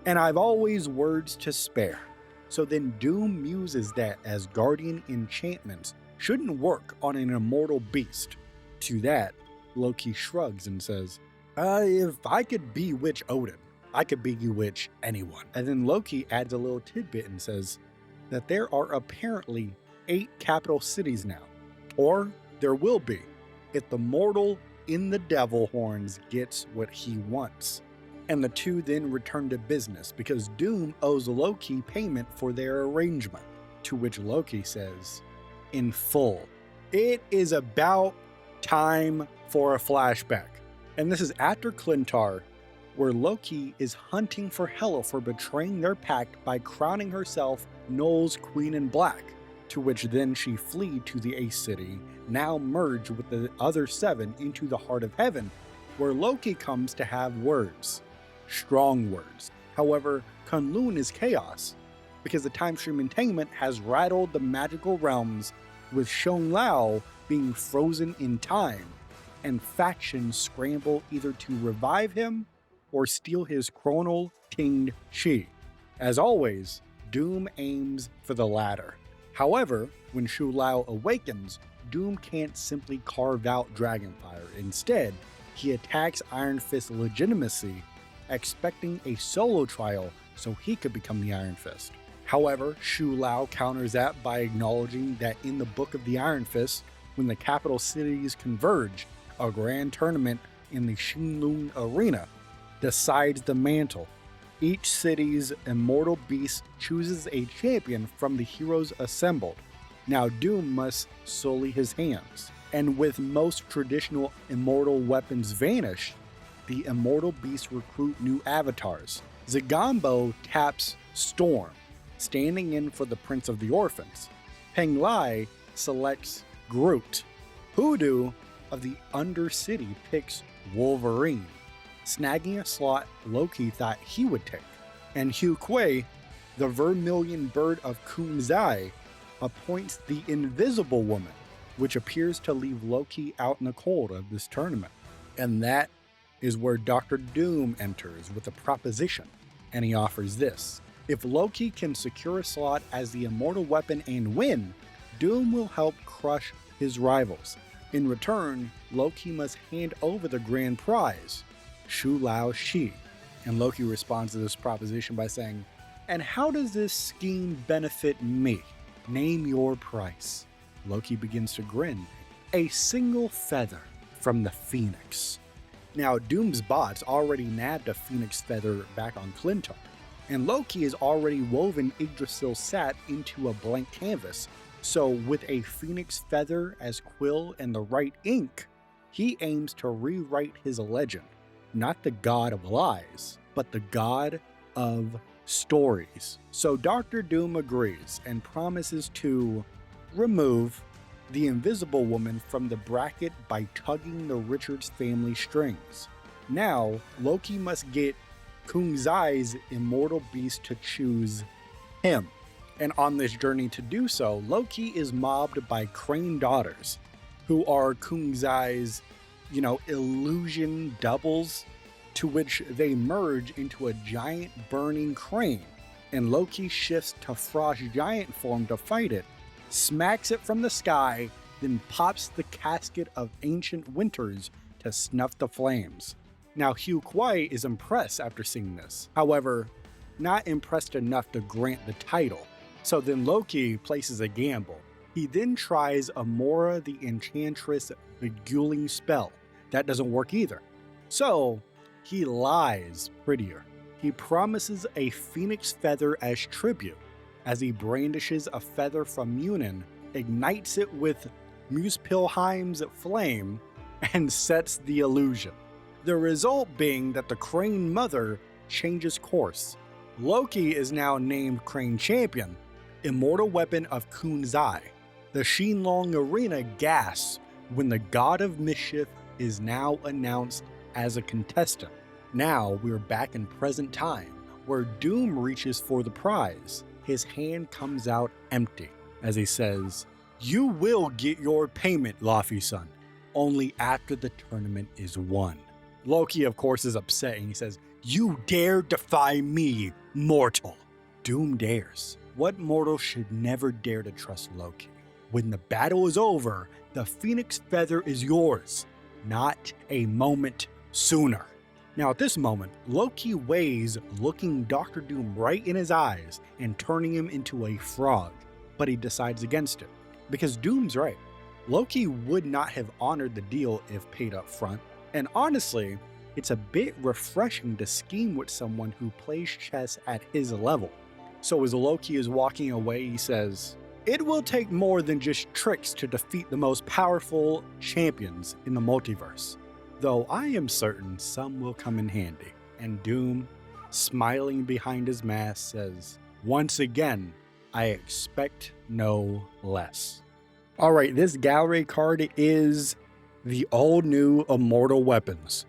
and I've always words to spare. So then Doom muses that as guardian enchantments shouldn't work on an immortal beast. To that, Loki shrugs and says, if I could bewitch Odin, I could bewitch anyone. And then Loki adds a little tidbit and says that there are apparently 8 capital cities now, or there will be, if the mortal in the devil horns gets what he wants. And the two then return to business because Doom owes Loki payment for their arrangement, to which Loki says, in full, it is about time for a flashback. And this is after Clintar, where Loki is hunting for Hela for betraying their pact by crowning herself Null's Queen in Black, to which then she flee to the Ace City, now merged with the other 7 into the heart of heaven, where Loki comes to have words. Strong words. However, Kunlun is chaos, because the time stream entertainment has rattled the magical realms, with Shong Lao being frozen in time, and factions scramble either to revive him or steal his chronal tinged chi. As always, Doom aims for the latter. However, when Shu Lao awakens, Doom can't simply carve out Dragonfire. Instead, he attacks Iron Fist's legitimacy, expecting a solo trial so he could become the Iron Fist. However, Shu Lao counters that by acknowledging that in the Book of the Iron Fist, when the capital cities converge, a grand tournament in the Xinglong Arena decides the mantle. Each city's immortal beast chooses a champion from the heroes assembled. Now Doom must sully his hands, and with most traditional immortal weapons vanished, the immortal beasts recruit new avatars. Zigombo taps Storm, standing in for the Prince of the Orphans. Peng Lai selects Groot. Hoodoo of the Undercity picks Wolverine, snagging a slot Loki thought he would take. And Hugh Kuei, the Vermilion Bird of Kumzai, appoints the Invisible Woman, which appears to leave Loki out in the cold of this tournament. And that is where Dr. Doom enters with a proposition, and he offers this. If Loki can secure a slot as the immortal weapon and win, Doom will help crush his rivals. In return, Loki must hand over the grand prize, Shu Lao Shi. And Loki responds to this proposition by saying, and how does this scheme benefit me? Name your price. Loki begins to grin. A single feather from the Phoenix. Now, Doom's bots already nabbed a Phoenix feather back on Clintar, and Loki has already woven Yggdrasil Sat into a blank canvas, so with a Phoenix feather as quill and the right ink, he aims to rewrite his legend. Not the god of lies, but the god of stories. So Dr. Doom agrees and promises to remove the Invisible Woman from the bracket by tugging the Richards family strings. Now, Loki must get Kungzai's immortal beast to choose him. And on this journey to do so, Loki is mobbed by Crane daughters, who are Kungzai's, illusion doubles, to which they merge into a giant burning crane. and Loki shifts to Frost Giant form to fight it, smacks it from the sky, then pops the casket of ancient winters to snuff the flames. Now Hugh Kwai is impressed after seeing this, however, not impressed enough to grant the title. So then Loki places a gamble. He then tries Amora the Enchantress Beguiling spell. That doesn't work either. So he lies prettier. He promises a phoenix feather as tribute. As he brandishes a feather from Munin, ignites it with Muspelheim's flame, and sets the illusion. The result being that the Crane Mother changes course. Loki is now named Crane Champion, immortal weapon of Kunzai. The Shenlong Arena gasps when the God of Mischief is now announced as a contestant. Now we're back in present time, where Doom reaches for the prize. His hand comes out empty as he says, "You will get your payment, Laufey-san, only after the tournament is won." Loki, of course, is upset and he says, "You dare defy me, mortal." Doom dares. What mortal should never dare to trust Loki? When the battle is over, the Phoenix Feather is yours, not a moment sooner. Now at this moment, Loki weighs looking Dr. Doom right in his eyes and turning him into a frog, but he decides against it, because Doom's right. Loki would not have honored the deal if paid up front, and honestly, it's a bit refreshing to scheme with someone who plays chess at his level. So as Loki is walking away, he says, "It will take more than just tricks to defeat the most powerful champions in the multiverse, though I am certain some will come in handy." And Doom, smiling behind his mask, says, "Once again, I expect no less." All right, this gallery card is the all-new Immortal Weapons.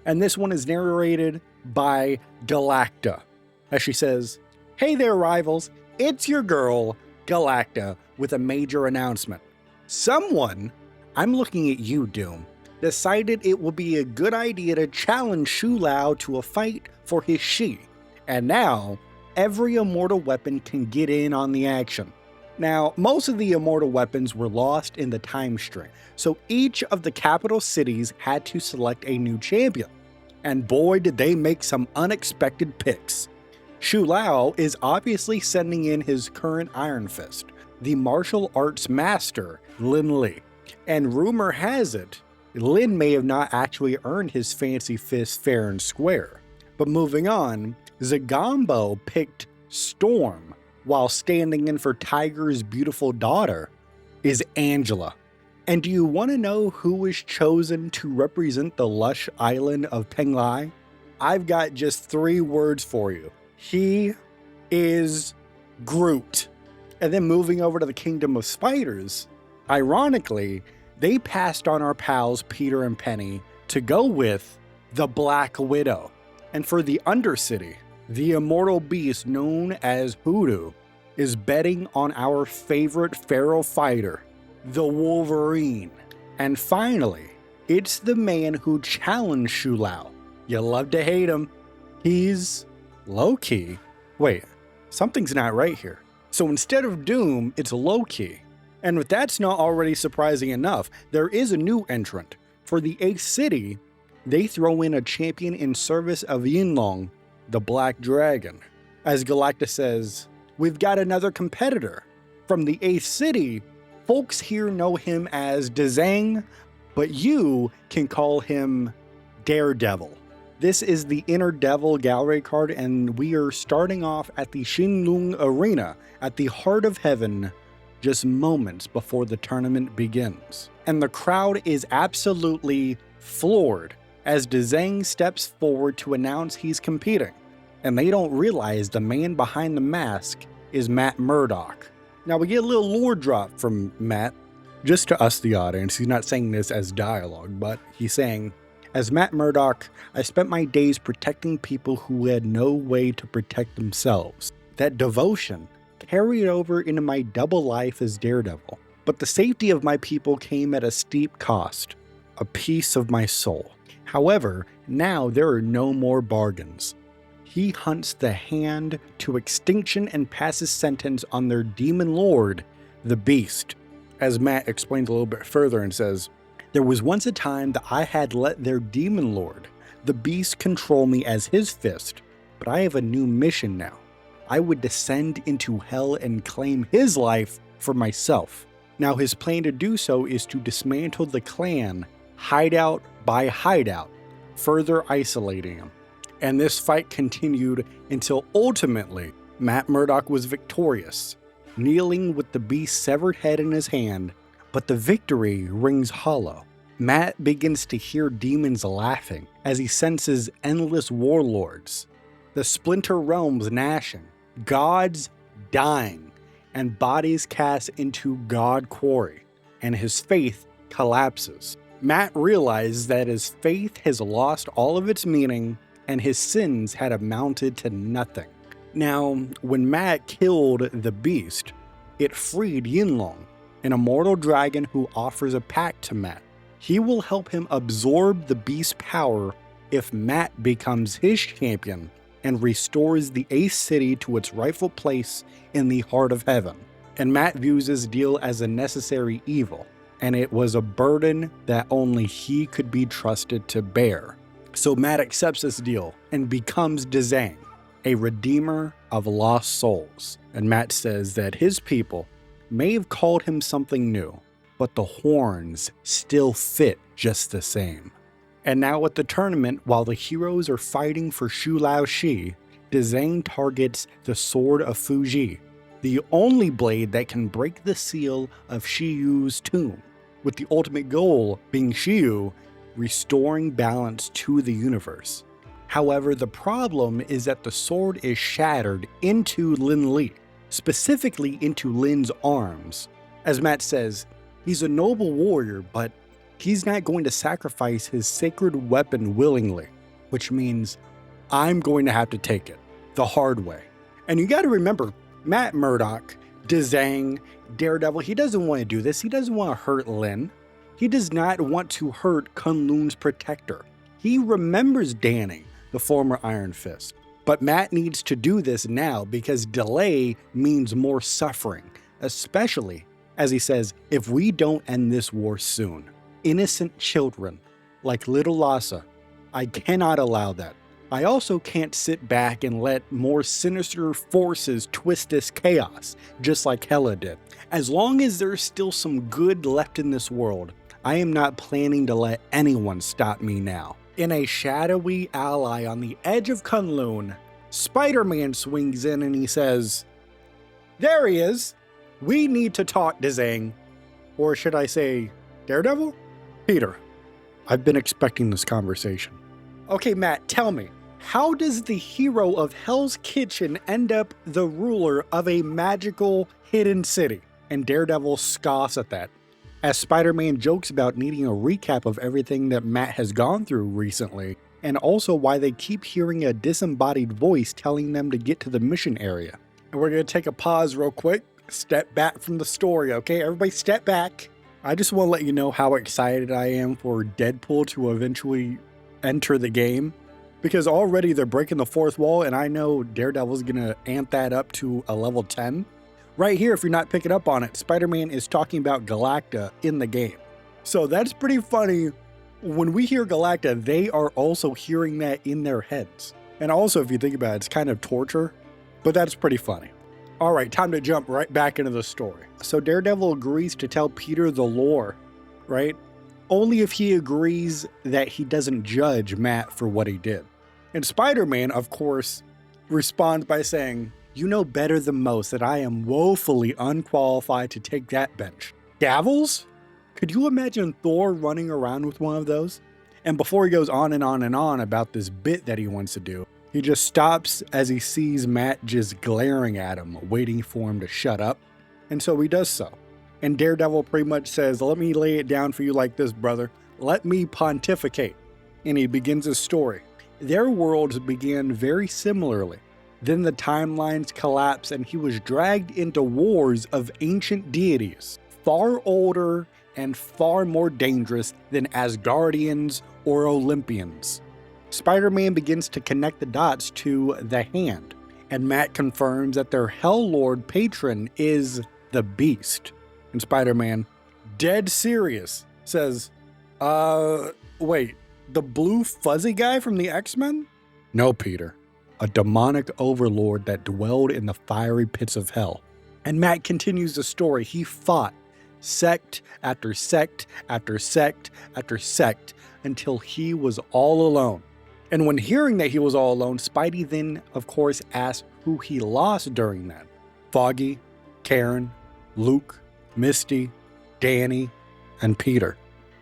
And this one is narrated by Galacta, as she says, "Hey there, rivals. It's your girl, Galacta, with a major announcement. Someone, I'm looking at you, Doom, decided it would be a good idea to challenge Shu Lao to a fight for his Shi. And now, every immortal weapon can get in on the action." Now, most of the immortal weapons were lost in the time stream, so each of the capital cities had to select a new champion. And boy, did they make some unexpected picks. Shu Lao is obviously sending in his current Iron Fist, the martial arts master, Lin Li. And rumor has it, Lin may have not actually earned his fancy fist fair and square. But moving on, Zagombo picked Storm, while standing in for Tiger's beautiful daughter is Angela. And do you want to know who was chosen to represent the lush island of Penglai? I've got just 3 words for you. He is Groot. And then moving over to the Kingdom of Spiders, ironically, they passed on our pals Peter and Penny to go with the Black Widow. And for the Undercity, the immortal beast known as Hoodoo is betting on our favorite feral fighter, the Wolverine. And finally, it's the man who challenged Shu Lao. You love to hate him. He's Loki. Wait, something's not right here. So instead of Doom, it's Loki. And if that's not already surprising enough, there is a new entrant. For the 8th city, they throw in a champion in service of Yinlong, the Black Dragon. As Galacta says, "We've got another competitor. From the 8th city, folks here know him as Dzang, but you can call him Daredevil." This is the Inner Devil gallery card, and we are starting off at the Shenlong Arena at the heart of heaven, just moments before the tournament begins. And the crowd is absolutely floored as Dzang steps forward to announce he's competing. And they don't realize the man behind the mask is Matt Murdock. Now we get a little lore drop from Matt, just to us the audience. He's not saying this as dialogue, but he's saying, "As Matt Murdock, I spent my days protecting people who had no way to protect themselves. That devotion carried over into my double life as Daredevil. But the safety of my people came at a steep cost, a piece of my soul. However, now there are no more bargains." he hunts the Hand to extinction and passes sentence on their demon lord, the Beast. As Matt explains a little bit further and says, there was once a time that I had let their demon lord, the Beast, control me as his fist, but I have a new mission now. I would descend into hell and claim his life for myself. Now his plan to do so is to dismantle the clan hideout by hideout, further isolating him. And this fight continued until ultimately Matt Murdock was victorious, kneeling with the Beast's severed head in his hand, but the victory rings hollow. Matt begins to hear demons laughing as he senses endless warlords, the splinter realms gnashing, gods dying, and bodies cast into God Quarry, and his faith collapses. Matt realizes that his faith has lost all of its meaning and his sins had amounted to nothing. Now, when Matt killed the Beast, it freed Yinlong, an immortal dragon who offers a pact to Matt. He will help him absorb the Beast's power if Matt becomes his champion and restores the Ace City to its rightful place in the heart of heaven. And Matt views this deal as a necessary evil, and it was a burden that only he could be trusted to bear. So Matt accepts this deal and becomes Dzang, a redeemer of lost souls. And Matt says that his people may have called him something new, but the horns still fit just the same. And now at the tournament, while the heroes are fighting for Shu Lao Shi, Dzang targets the Sword of Fuji, the only blade that can break the seal of Shiyu's tomb, with the ultimate goal being Shiyu restoring balance to the universe. However, the problem is that the sword is shattered into Lin Li, specifically into Lin's arms. As Matt says, he's a noble warrior, but he's not going to sacrifice his sacred weapon willingly, which means I'm going to have to take it the hard way. And you got to remember, Matt Murdock, Dzang, Daredevil, he doesn't want to do this. He doesn't want to hurt Lin. He does not want to hurt Kunlun's protector. He remembers Danny, the former Iron Fist. But Matt needs to do this now because delay means more suffering, especially, as he says, if we don't end this war soon. Innocent children, like little Lhasa, I cannot allow that. I also can't sit back and let more sinister forces twist this chaos, just like Hela did. As long as there's still some good left in this world, I am not planning to let anyone stop me now. In a shadowy ally on the edge of Kunlun, Spider-Man swings in and he says, "There he is. We need to talk, Dzang." Or should I say, Daredevil? Peter, I've been expecting this conversation. Okay, Matt, tell me, how does the hero of Hell's Kitchen end up the ruler of a magical hidden city? And Daredevil scoffs at that, as Spider-Man jokes about needing a recap of everything that Matt has gone through recently, and also why they keep hearing a disembodied voice telling them to get to the mission area. And we're going to take a pause real quick, step back from the story, okay? Everybody step back. I just want to let you know how excited I am for Deadpool to eventually enter the game, because already they're breaking the fourth wall, and I know Daredevil's going to amp that up to a level 10. Right here, if you're not picking up on it, Spider-Man is talking about Galacta in the game. So that's pretty funny. When we hear Galacta, they are also hearing that in their heads. And also, if you think about it, it's kind of torture, but that's pretty funny. All right, time to jump right back into the story. So Daredevil agrees to tell Peter the lore, right? Only if he agrees that he doesn't judge Matt for what he did. And Spider-Man, of course, responds by saying, "You know better than most that I am woefully unqualified to take that bench. Davels? Could you imagine Thor running around with one of those?" And before he goes on and on and on about this bit that he wants to do, he just stops as he sees Matt just glaring at him, waiting for him to shut up. And so he does so. And Daredevil pretty much says, "Let me lay it down for you like this, brother. Let me pontificate." And he begins his story. Their worlds began very similarly. Then the timelines collapsed and he was dragged into wars of ancient deities, far older and far more dangerous than Asgardians or Olympians. Spider-Man begins to connect the dots to the hand, and Matt confirms that their Hell Lord patron is the Beast. And Spider-Man, dead serious, says, wait, the blue fuzzy guy from the X-Men? No, Peter. A demonic overlord that dwelled in the fiery pits of hell. And Matt continues the story. He fought sect after sect after sect after sect until he was all alone. And when hearing that he was all alone, Spidey then, of course, asked who he lost during that. Foggy, Karen, Luke, Misty, Danny, and Peter.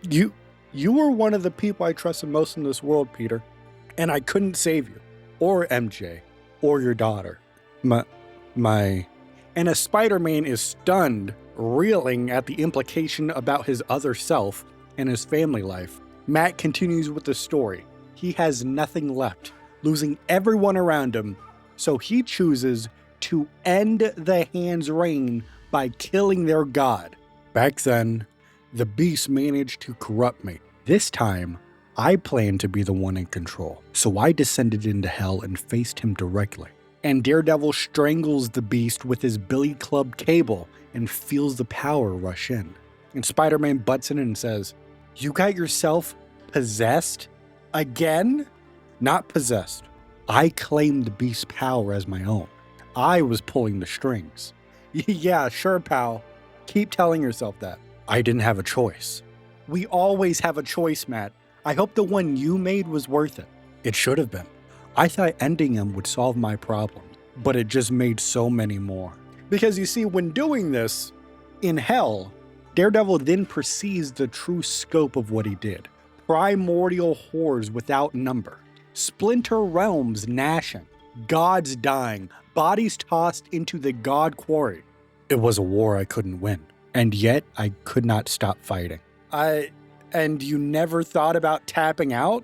You were one of the people I trusted most in this world, Peter. And I couldn't save you. Or MJ. Or your daughter. My... And as Spider-Man is stunned, reeling at the implication about his other self and his family life, Matt continues with the story. He has nothing left, losing everyone around him, so he chooses to end the Hand's reign by killing their god. Back then, the Beast managed to corrupt me. This time, I planned to be the one in control, so I descended into hell and faced him directly. And Daredevil strangles the Beast with his billy club cable and feels the power rush in. And Spider-Man butts in and says, "You got yourself possessed? Again?" Not possessed. I claimed the Beast's power as my own. I was pulling the strings. Yeah, sure, pal. Keep telling yourself that. I didn't have a choice. We always have a choice, Matt. I hope the one you made was worth it. It should have been. I thought ending him would solve my problems, but it just made so many more. Because you see, when doing this, in hell, Daredevil then perceives the true scope of what he did. Primordial horrors without number. Splinter realms gnashing. Gods dying. Bodies tossed into the god quarry. It was a war I couldn't win. And yet, I could not stop fighting. And you never thought about tapping out?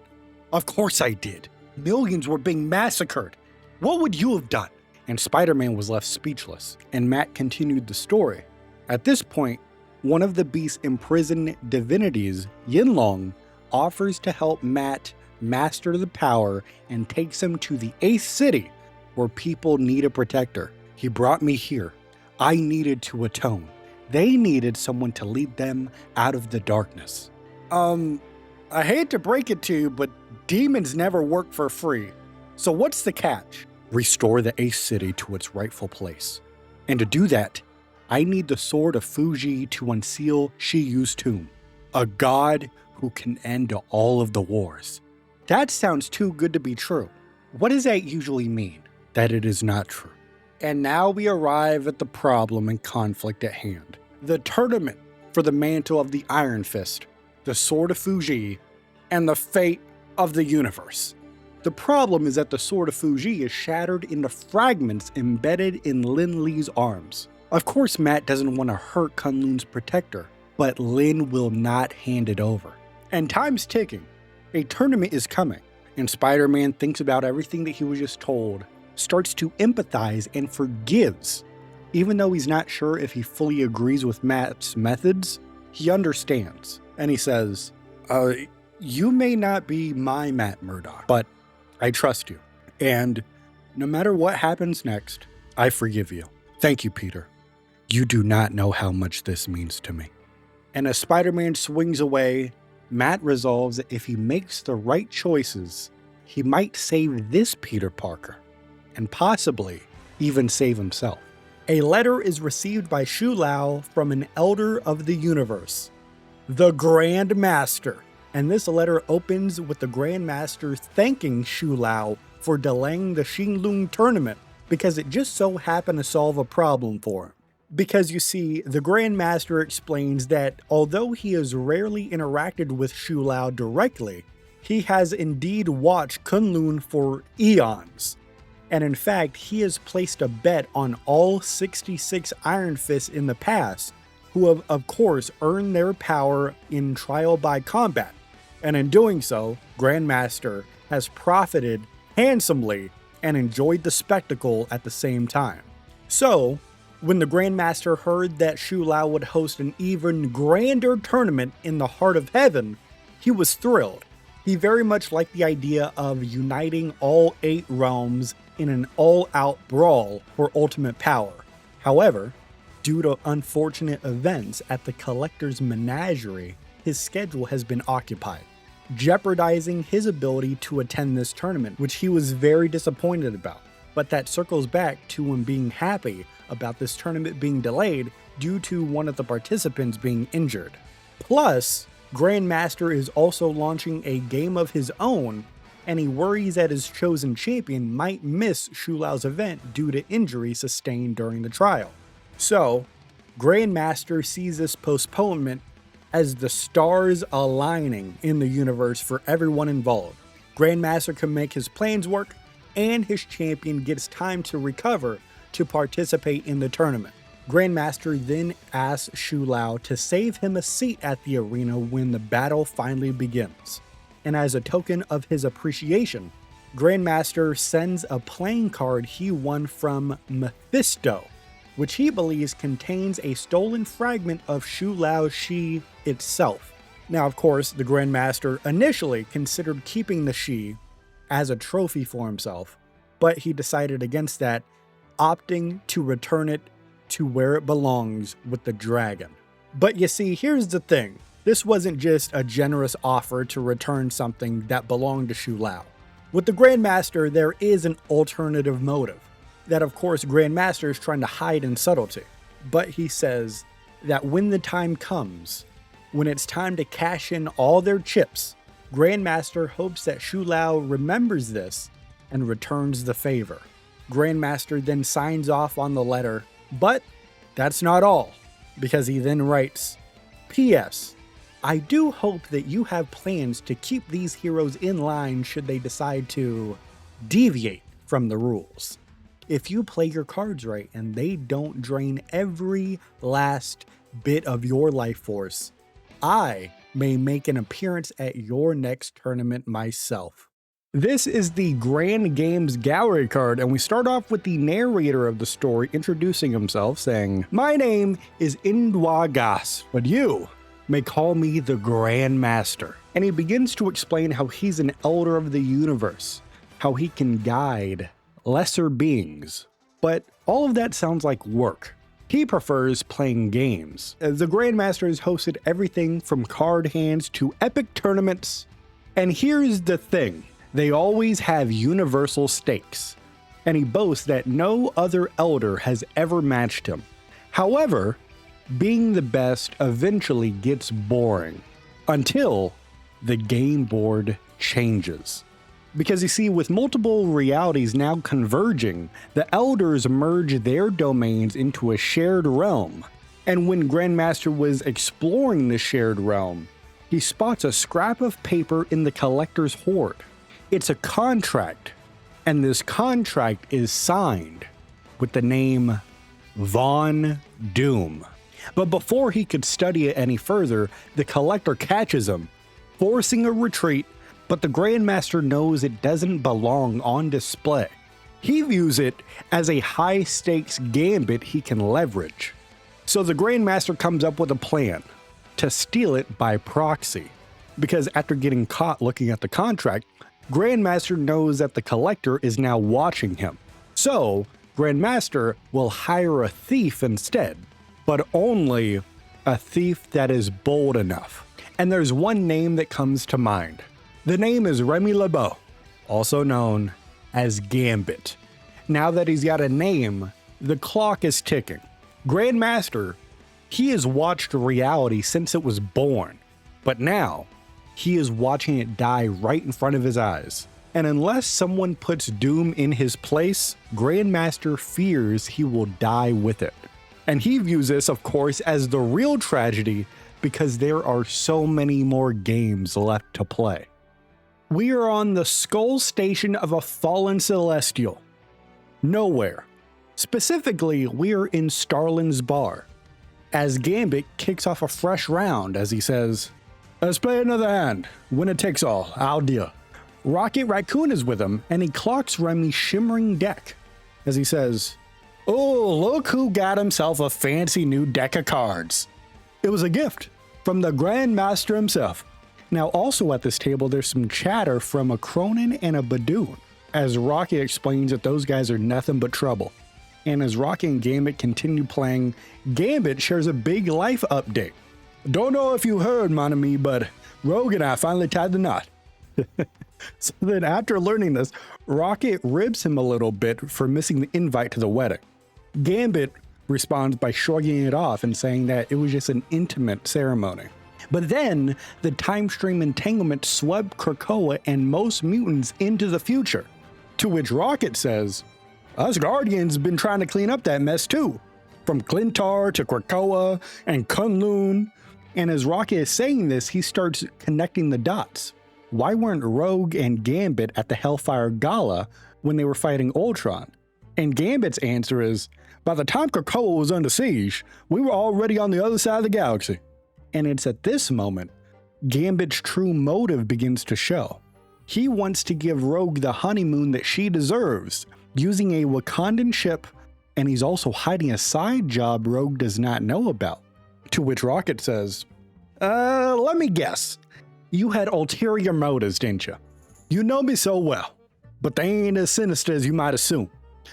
Of course I did. Millions were being massacred. What would you have done? And Spider-Man was left speechless, and Matt continued the story. At this point, one of the Beast's imprisoned divinities, Yinlong, offers to help Matt master the power and takes him to the 8th city, where people need a protector. He brought me here. I needed to atone. They needed someone to lead them out of the darkness. I hate to break it to you, but demons never work for free. So what's the catch? Restore the 8th city to its rightful place. And to do that, I need the sword of Fuji to unseal Shiyu's tomb. A god who can end all of the wars. That sounds too good to be true. What does that usually mean? That it is not true. And now we arrive at the problem and conflict at hand. The tournament for the mantle of the Iron Fist, the sword of Fuji, and the fate of the universe. The problem is that the sword of Fuji is shattered into fragments embedded in Lin Li's arms. Of course, Matt doesn't want to hurt Kunlun's protector, but Lin will not hand it over. And time's ticking. A tournament is coming, and Spider-Man thinks about everything that he was just told, starts to empathize and forgives. Even though he's not sure if he fully agrees with Matt's methods, he understands. And he says, you may not be my Matt Murdock, but I trust you. And no matter what happens next, I forgive you. Thank you, Peter. You do not know how much this means to me. And as Spider-Man swings away, Matt resolves that if he makes the right choices, he might save this Peter Parker, and possibly even save himself. A letter is received by Shu Lao from an elder of the universe, the Grand Master. And this letter opens with the Grand Master thanking Shu Lao for delaying the Xinlong tournament because it just so happened to solve a problem for him. Because you see, the Grand Master explains that although he has rarely interacted with Shu Lao directly, he has indeed watched Kunlun for eons. And in fact, he has placed a bet on all 66 Iron Fists in the past, who have, of course, earned their power in trial by combat. And in doing so, Grandmaster has profited handsomely and enjoyed the spectacle at the same time. So, when the Grandmaster heard that Shu Lao would host an even grander tournament in the heart of heaven, he was thrilled. He very much liked the idea of uniting all 8 realms in an all-out brawl for ultimate power. However, due to unfortunate events at the Collector's Menagerie, his schedule has been occupied, jeopardizing his ability to attend this tournament, which he was very disappointed about. But that circles back to him being happy about this tournament being delayed due to one of the participants being injured. Plus, Grandmaster is also launching a game of his own, and he worries that his chosen champion might miss Shu Lao's event due to injury sustained during the trial. So, Grandmaster sees this postponement as the stars aligning in the universe for everyone involved. Grandmaster can make his plans work, and his champion gets time to recover to participate in the tournament. Grandmaster then asks Shu Lao to save him a seat at the arena when the battle finally begins. And as a token of his appreciation, Grandmaster sends a playing card he won from Mephisto, which he believes contains a stolen fragment of Shu Lao's Shi itself. Now, of course, the Grandmaster initially considered keeping the Shi as a trophy for himself, but he decided against that, opting to return it to where it belongs with the dragon. But you see, here's the thing. This wasn't just a generous offer to return something that belonged to Shu Lao. With the Grandmaster, there is an alternative motive that, of course, Grandmaster is trying to hide in subtlety. But he says that when the time comes, when it's time to cash in all their chips, Grandmaster hopes that Shu Lao remembers this and returns the favor. Grandmaster then signs off on the letter, but that's not all, because he then writes, P.S. I do hope that you have plans to keep these heroes in line should they decide to deviate from the rules. If you play your cards right and they don't drain every last bit of your life force, I may make an appearance at your next tournament myself. This is the Grand Games Gallery card, and we start off with the narrator of the story introducing himself, saying, My name is Indwa Gas, but you may call me the Grand Master. And he begins to explain how he's an elder of the universe, how he can guide lesser beings. But all of that sounds like work. He prefers playing games. The Grandmaster has hosted everything from card hands to epic tournaments. And here's the thing. They always have universal stakes, and he boasts that no other elder has ever matched him. However, being the best eventually gets boring, until the game board changes. Because you see, with multiple realities now converging, the elders merge their domains into a shared realm. And when Grandmaster was exploring the shared realm, he spots a scrap of paper in the collector's hoard. It's a contract, and this contract is signed with the name Von Doom. But before he could study it any further, the collector catches him, forcing a retreat, but the Grandmaster knows it doesn't belong on display. He views it as a high-stakes gambit he can leverage. So the Grandmaster comes up with a plan to steal it by proxy, because after getting caught looking at the contract, Grandmaster knows that the collector is now watching him. So, Grandmaster will hire a thief instead, but only a thief that is bold enough. And there's one name that comes to mind. The name is Remy LeBeau, also known as Gambit. Now that he's got a name, the clock is ticking. Grandmaster, he has watched reality since it was born, but now he is watching it die right in front of his eyes. And unless someone puts doom in his place, Grandmaster fears he will die with it. And he views this, of course, as the real tragedy because there are so many more games left to play. We are on the skull station of a fallen celestial. Nowhere. Specifically, we are in Starlin's bar, as Gambit kicks off a fresh round as he says, Let's play another hand. Winner takes all. I'll deal. Rocket Raccoon is with him, and he clocks Remy's shimmering deck as he says, Oh, look who got himself a fancy new deck of cards. It was a gift from the Grandmaster himself. Now, also at this table, there's some chatter from a Cronin and a Badoon, as Rocket explains that those guys are nothing but trouble. And as Rocket and Gambit continue playing, Gambit shares a big life update. Don't know if you heard, mon ami, but Rogue and I finally tied the knot. So then after learning this, Rocket ribs him a little bit for missing the invite to the wedding. Gambit responds by shrugging it off and saying that it was just an intimate ceremony. But then the time stream entanglement swept Krakoa and most mutants into the future, to which Rocket says, us Guardians been trying to clean up that mess too, from Clintar to Krakoa and Kunlun. And as Rocket is saying this, he starts connecting the dots. Why weren't Rogue and Gambit at the Hellfire Gala when they were fighting Ultron? And Gambit's answer is, by the time Krakoa was under siege, we were already on the other side of the galaxy. And it's at this moment, Gambit's true motive begins to show. He wants to give Rogue the honeymoon that she deserves, using a Wakandan ship, and he's also hiding a side job Rogue does not know about. To which Rocket says, let me guess. You had ulterior motives, didn't you? You know me so well, but they ain't as sinister as you might assume.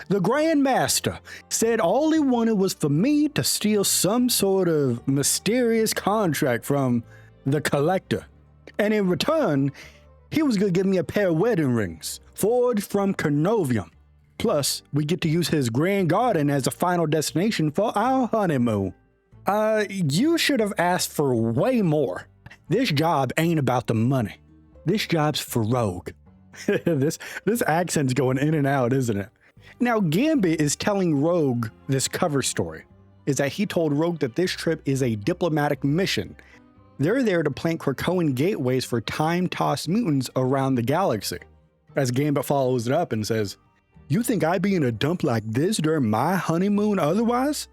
The Grand Master said all he wanted was for me to steal some sort of mysterious contract from the Collector. And in return, he was going to give me a pair of wedding rings, forged from Carnovium. Plus, we get to use his Grand Garden as a final destination for our honeymoon. You should have asked for way more. This job ain't about the money. This job's for Rogue. This accent's going in and out, isn't it? Now, Gambit is telling Rogue this cover story, is that he told Rogue that this trip is a diplomatic mission. They're there to plant Krakoan gateways for time-tossed mutants around the galaxy. As Gambit follows it up and says, you think I'd be in a dump like this during my honeymoon otherwise?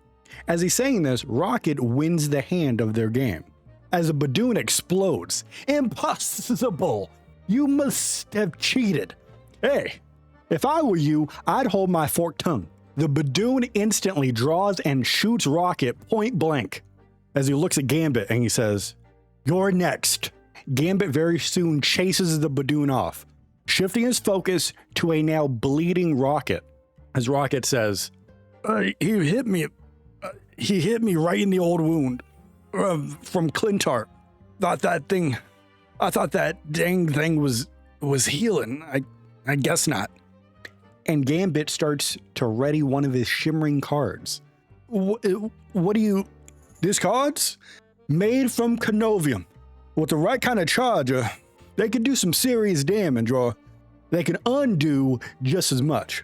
As he's saying this, Rocket wins the hand of their game. As a Badoon explodes, impossible! You must have cheated. Hey, if I were you, I'd hold my forked tongue. The Badoon instantly draws and shoots Rocket point blank. As he looks at Gambit and he says, you're next. Gambit very soon chases the Badoon off, shifting his focus to a now bleeding Rocket. As Rocket says, he hit me right in the old wound from Clintar. I thought that dang thing was healing. I guess not. And Gambit starts to ready one of his shimmering cards. What do you... These cards? Made from Carnovium. With the right kind of charge, they could do some serious damage, or they can undo just as much.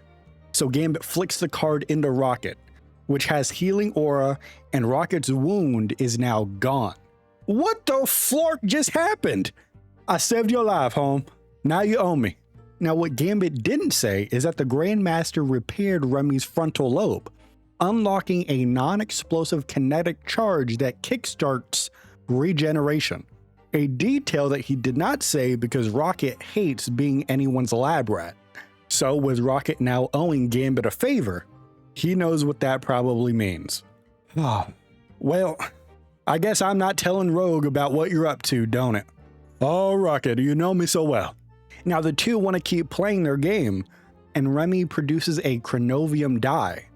So Gambit flicks the card into Rocket, which has healing aura, and Rocket's wound is now gone. What the flark just happened? I saved your life, home. Now you owe me. Now, what Gambit didn't say is that the Grandmaster repaired Remy's frontal lobe, unlocking a non-explosive kinetic charge that kickstarts regeneration. A detail that he did not say because Rocket hates being anyone's lab rat. So, with Rocket now owing Gambit a favor, he knows what that probably means. Well, I guess I'm not telling Rogue about what you're up to, don't it? Oh, Rocket, you know me so well. Now, the two want to keep playing their game, and Remy produces a Chronovium die.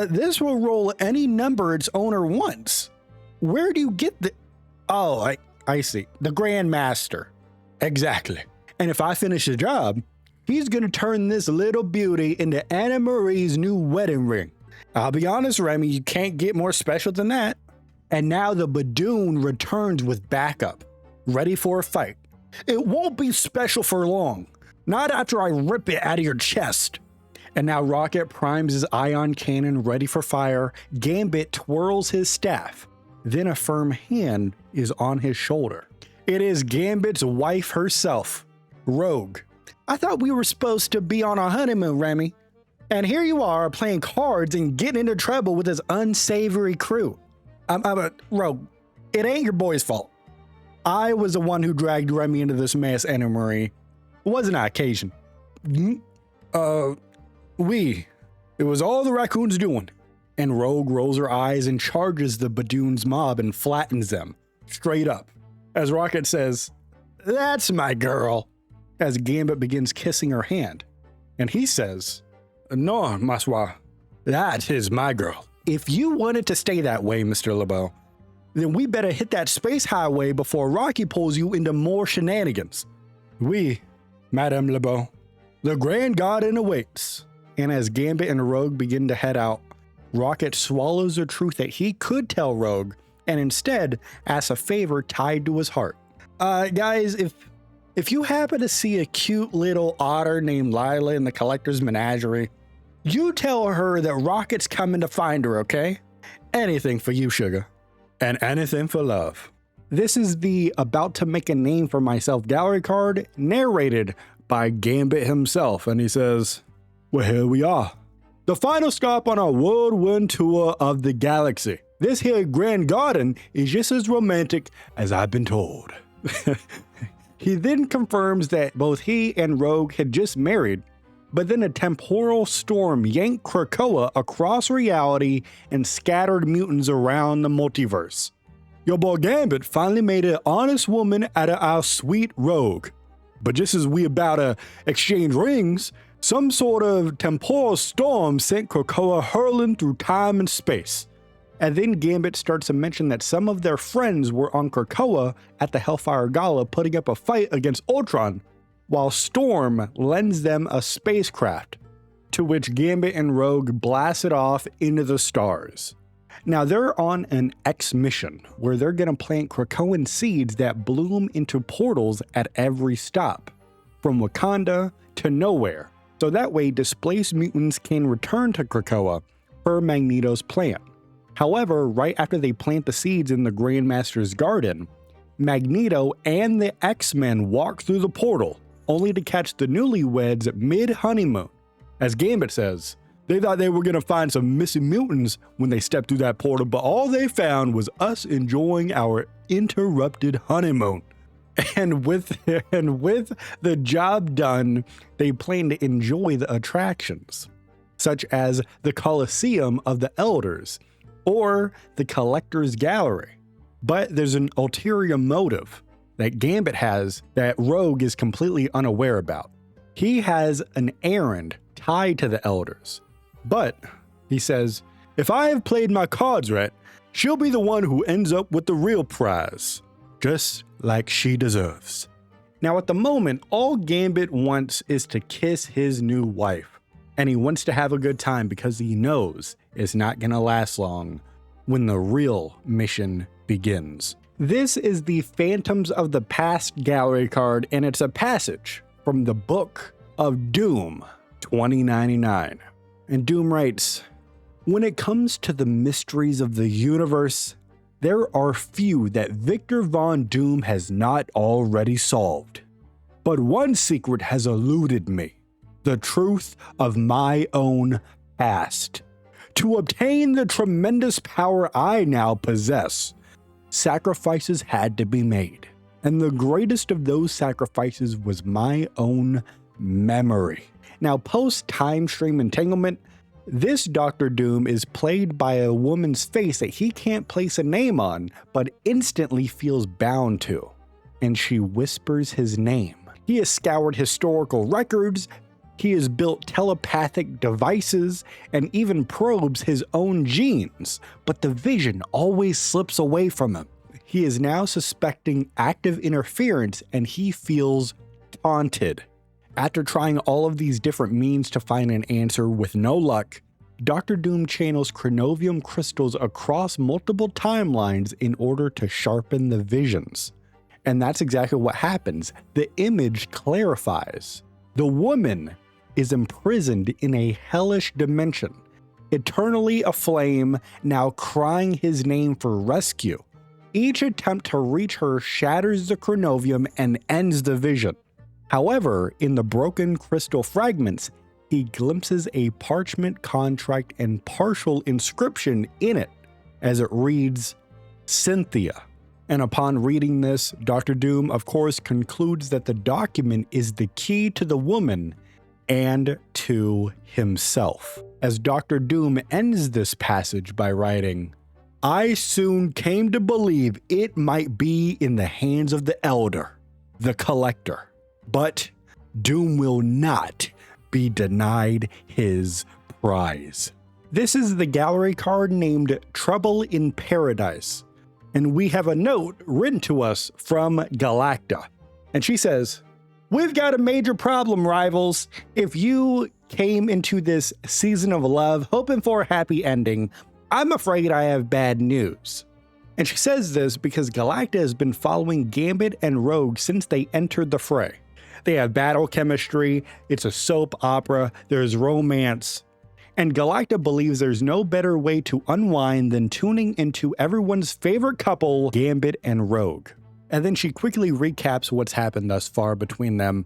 This will roll any number its owner wants. Where do you get the... Oh, I see. The Grandmaster. Exactly. And if I finish the job, he's going to turn this little beauty into Anna Marie's new wedding ring. I'll be honest, Remy, you can't get more special than that. And now the Badoon returns with backup, ready for a fight. It won't be special for long. Not after I rip it out of your chest. And now Rocket primes his ion cannon ready for fire. Gambit twirls his staff. Then a firm hand is on his shoulder. It is Gambit's wife herself, Rogue. I thought we were supposed to be on a honeymoon, Remy. And here you are playing cards and getting into trouble with this unsavory crew. Rogue, it ain't your boy's fault. I was the one who dragged Remy into this mess, Anna Marie. It wasn't an occasion. It was all the raccoons doing. And Rogue rolls her eyes and charges the Badoon's mob and flattens them, straight up. As Rocket says, That's my girl, as Gambit begins kissing her hand. And he says, No, Maswa, that is my girl. If you want it to stay that way, Mr. LeBeau, then we better hit that space highway before Rocky pulls you into more shenanigans. Oui, Madame LeBeau. The Grand Garden awaits. And as Gambit and Rogue begin to head out, Rocket swallows the truth that he could tell Rogue and instead asks a favor tied to his heart. Guys, if you happen to see a cute little otter named Lila in the Collector's Menagerie, you tell her that Rocket's coming to find her, okay? Anything for you, sugar. And anything for love. This is the About to Make a Name for Myself gallery card, narrated by Gambit himself, and he says, well, here we are. The final stop on our whirlwind tour of the galaxy. This here Grand Garden is just as romantic as I've been told. He then confirms that both he and Rogue had just married, but then a temporal storm yanked Krakoa across reality and scattered mutants around the multiverse. Your boy Gambit finally made an honest woman out of our sweet Rogue. But just as we about to exchange rings, some sort of temporal storm sent Krakoa hurling through time and space. And then Gambit starts to mention that some of their friends were on Krakoa at the Hellfire Gala putting up a fight against Ultron, while Storm lends them a spacecraft, to which Gambit and Rogue blasted off into the stars. Now they're on an X mission where they're going to plant Krakoan seeds that bloom into portals at every stop, from Wakanda to nowhere, so that way displaced mutants can return to Krakoa per Magneto's plan. However, right after they plant the seeds in the Grandmaster's garden, Magneto and the X-Men walk through the portal, only to catch the newlyweds mid-honeymoon. As Gambit says, they thought they were going to find some missing mutants when they stepped through that portal, but all they found was us enjoying our interrupted honeymoon. And with the job done, they plan to enjoy the attractions, such as the Colosseum of the Elders, or the Collector's Gallery. But there's an ulterior motive that Gambit has that Rogue is completely unaware about. He has an errand tied to the Elders. But, he says, if I have played my cards right, she'll be the one who ends up with the real prize, just like she deserves. Now at the moment, all Gambit wants is to kiss his new wife. And he wants to have a good time because he knows it's not going to last long when the real mission begins. This is the Phantoms of the Past gallery card, and it's a passage from the Book of Doom 2099. And Doom writes, when it comes to the mysteries of the universe, there are few that Victor Von Doom has not already solved. But one secret has eluded me. The truth of my own past. To obtain the tremendous power I now possess, sacrifices had to be made. And the greatest of those sacrifices was my own memory. Now, post-time stream entanglement, this Dr. Doom is played by a woman's face that he can't place a name on, but instantly feels bound to. And she whispers his name. He has scoured historical records, he has built telepathic devices, and even probes his own genes, but the vision always slips away from him. He is now suspecting active interference, and he feels taunted. After trying all of these different means to find an answer with no luck, Dr. Doom channels chronovium crystals across multiple timelines in order to sharpen the visions. And that's exactly what happens. The image clarifies. The woman is imprisoned in a hellish dimension, eternally aflame, now crying his name for rescue. Each attempt to reach her shatters the chronovium and ends the vision. However, in the broken crystal fragments, he glimpses a parchment contract and partial inscription in it, as it reads, Cynthia. And upon reading this, Dr. Doom, of course, concludes that the document is the key to the woman and to himself. As Dr. Doom ends this passage by writing, I soon came to believe it might be in the hands of the Elder. the Collector. But Doom will not be denied his prize. This is the gallery card named Trouble in Paradise. And we have a note written to us from Galacta. And she says, "We've got a major problem, rivals. If you came into this season of love hoping for a happy ending, I'm afraid I have bad news." And she says this because Galacta has been following Gambit and Rogue since they entered the fray. They have battle chemistry, it's a soap opera, there's romance. And Galacta believes there's no better way to unwind than tuning into everyone's favorite couple, Gambit and Rogue. And then she quickly recaps what's happened thus far between them.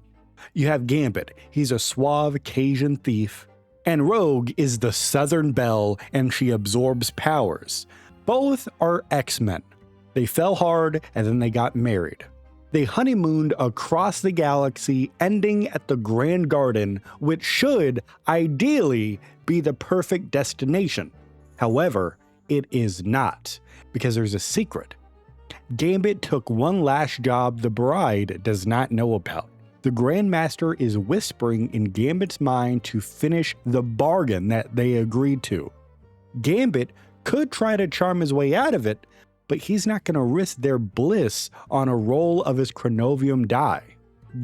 You have Gambit, he's a suave Cajun thief, and Rogue is the Southern Belle and she absorbs powers. Both are X-Men. They fell hard and then they got married. They honeymooned across the galaxy, ending at the Grand Garden, which should ideally be the perfect destination. However, it is not, because there's a secret. Gambit took one last job the bride does not know about. The Grandmaster is whispering in Gambit's mind to finish the bargain that they agreed to. Gambit could try to charm his way out of it, but he's not going to risk their bliss on a roll of his chronovium die.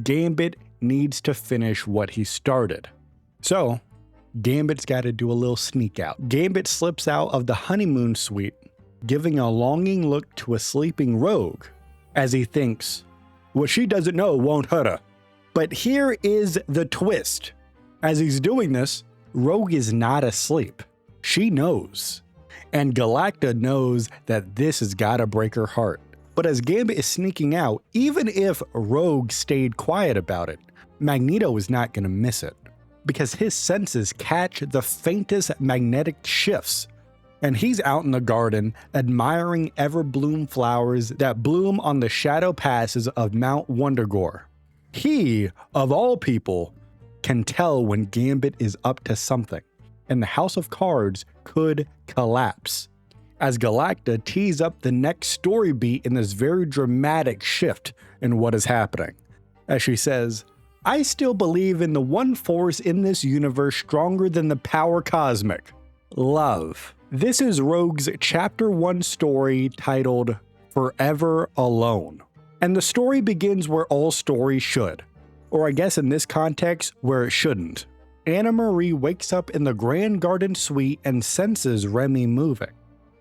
Gambit needs to finish what he started. So, Gambit's got to do a little sneak out. Gambit slips out of the honeymoon suite, giving a longing look to a sleeping Rogue, as he thinks, what she doesn't know won't hurt her. But here is the twist. As he's doing this, Rogue is not asleep. She knows. And Galacta knows that this has got to break her heart. But as Gambit is sneaking out, even if Rogue stayed quiet about it, Magneto is not going to miss it, because his senses catch the faintest magnetic shifts. And he's out in the garden admiring everbloom flowers that bloom on the shadow passes of Mount Wundagore. He, of all people, can tell when Gambit is up to something, and the House of Cards could collapse. As Galacta tees up the next story beat in this very dramatic shift in what is happening. As she says, "I still believe in the one force in this universe stronger than the power cosmic. Love." This is Rogue's Chapter 1 story titled Forever Alone. And the story begins where all stories should. Or I guess in this context, where it shouldn't. Anna Marie wakes up in the Grand Garden suite and senses Remy moving.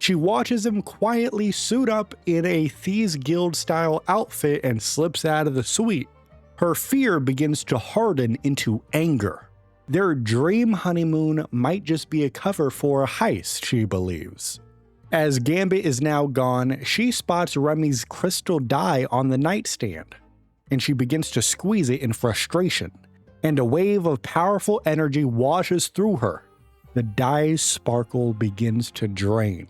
She watches him quietly suit up in a Thieves Guild style outfit and slips out of the suite. Her fear begins to harden into anger. Their dream honeymoon might just be a cover for a heist, she believes. As Gambit is now gone, she spots Remy's crystal die on the nightstand, and she begins to squeeze it in frustration, and a wave of powerful energy washes through her. The die's sparkle begins to drain,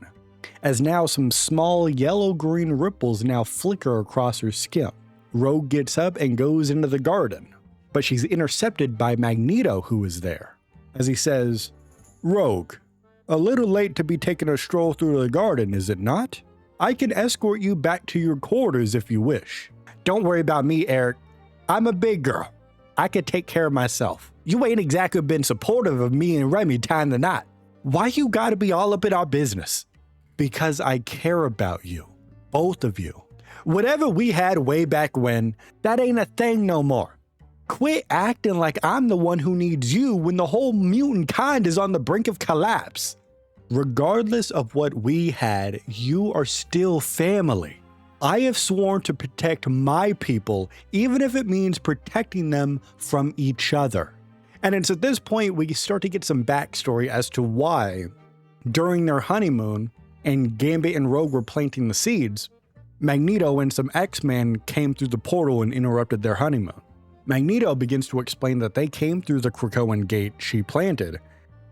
as now some small yellow-green ripples now flicker across her skin. Rogue gets up and goes into the garden, but she's intercepted by Magneto, who is there, as he says, "Rogue, a little late to be taking a stroll through the garden, is it not? I can escort you back to your quarters if you wish." "Don't worry about me, Eric. I'm a big girl. I can take care of myself. You ain't exactly been supportive of me and Remy tying the knot. Why you gotta be all up in our business?" "Because I care about you. Both of you. Whatever we had way back when, that ain't a thing no more. Quit acting like I'm the one who needs you when the whole mutant kind is on the brink of collapse. Regardless of what we had, you are still family. I have sworn to protect my people, even if it means protecting them from each other." And it's at this point we start to get some backstory as to why, during their honeymoon, and Gambit and Rogue were planting the seeds, Magneto and some X-Men came through the portal and interrupted their honeymoon. Magneto begins to explain that they came through the Krakoan gate she planted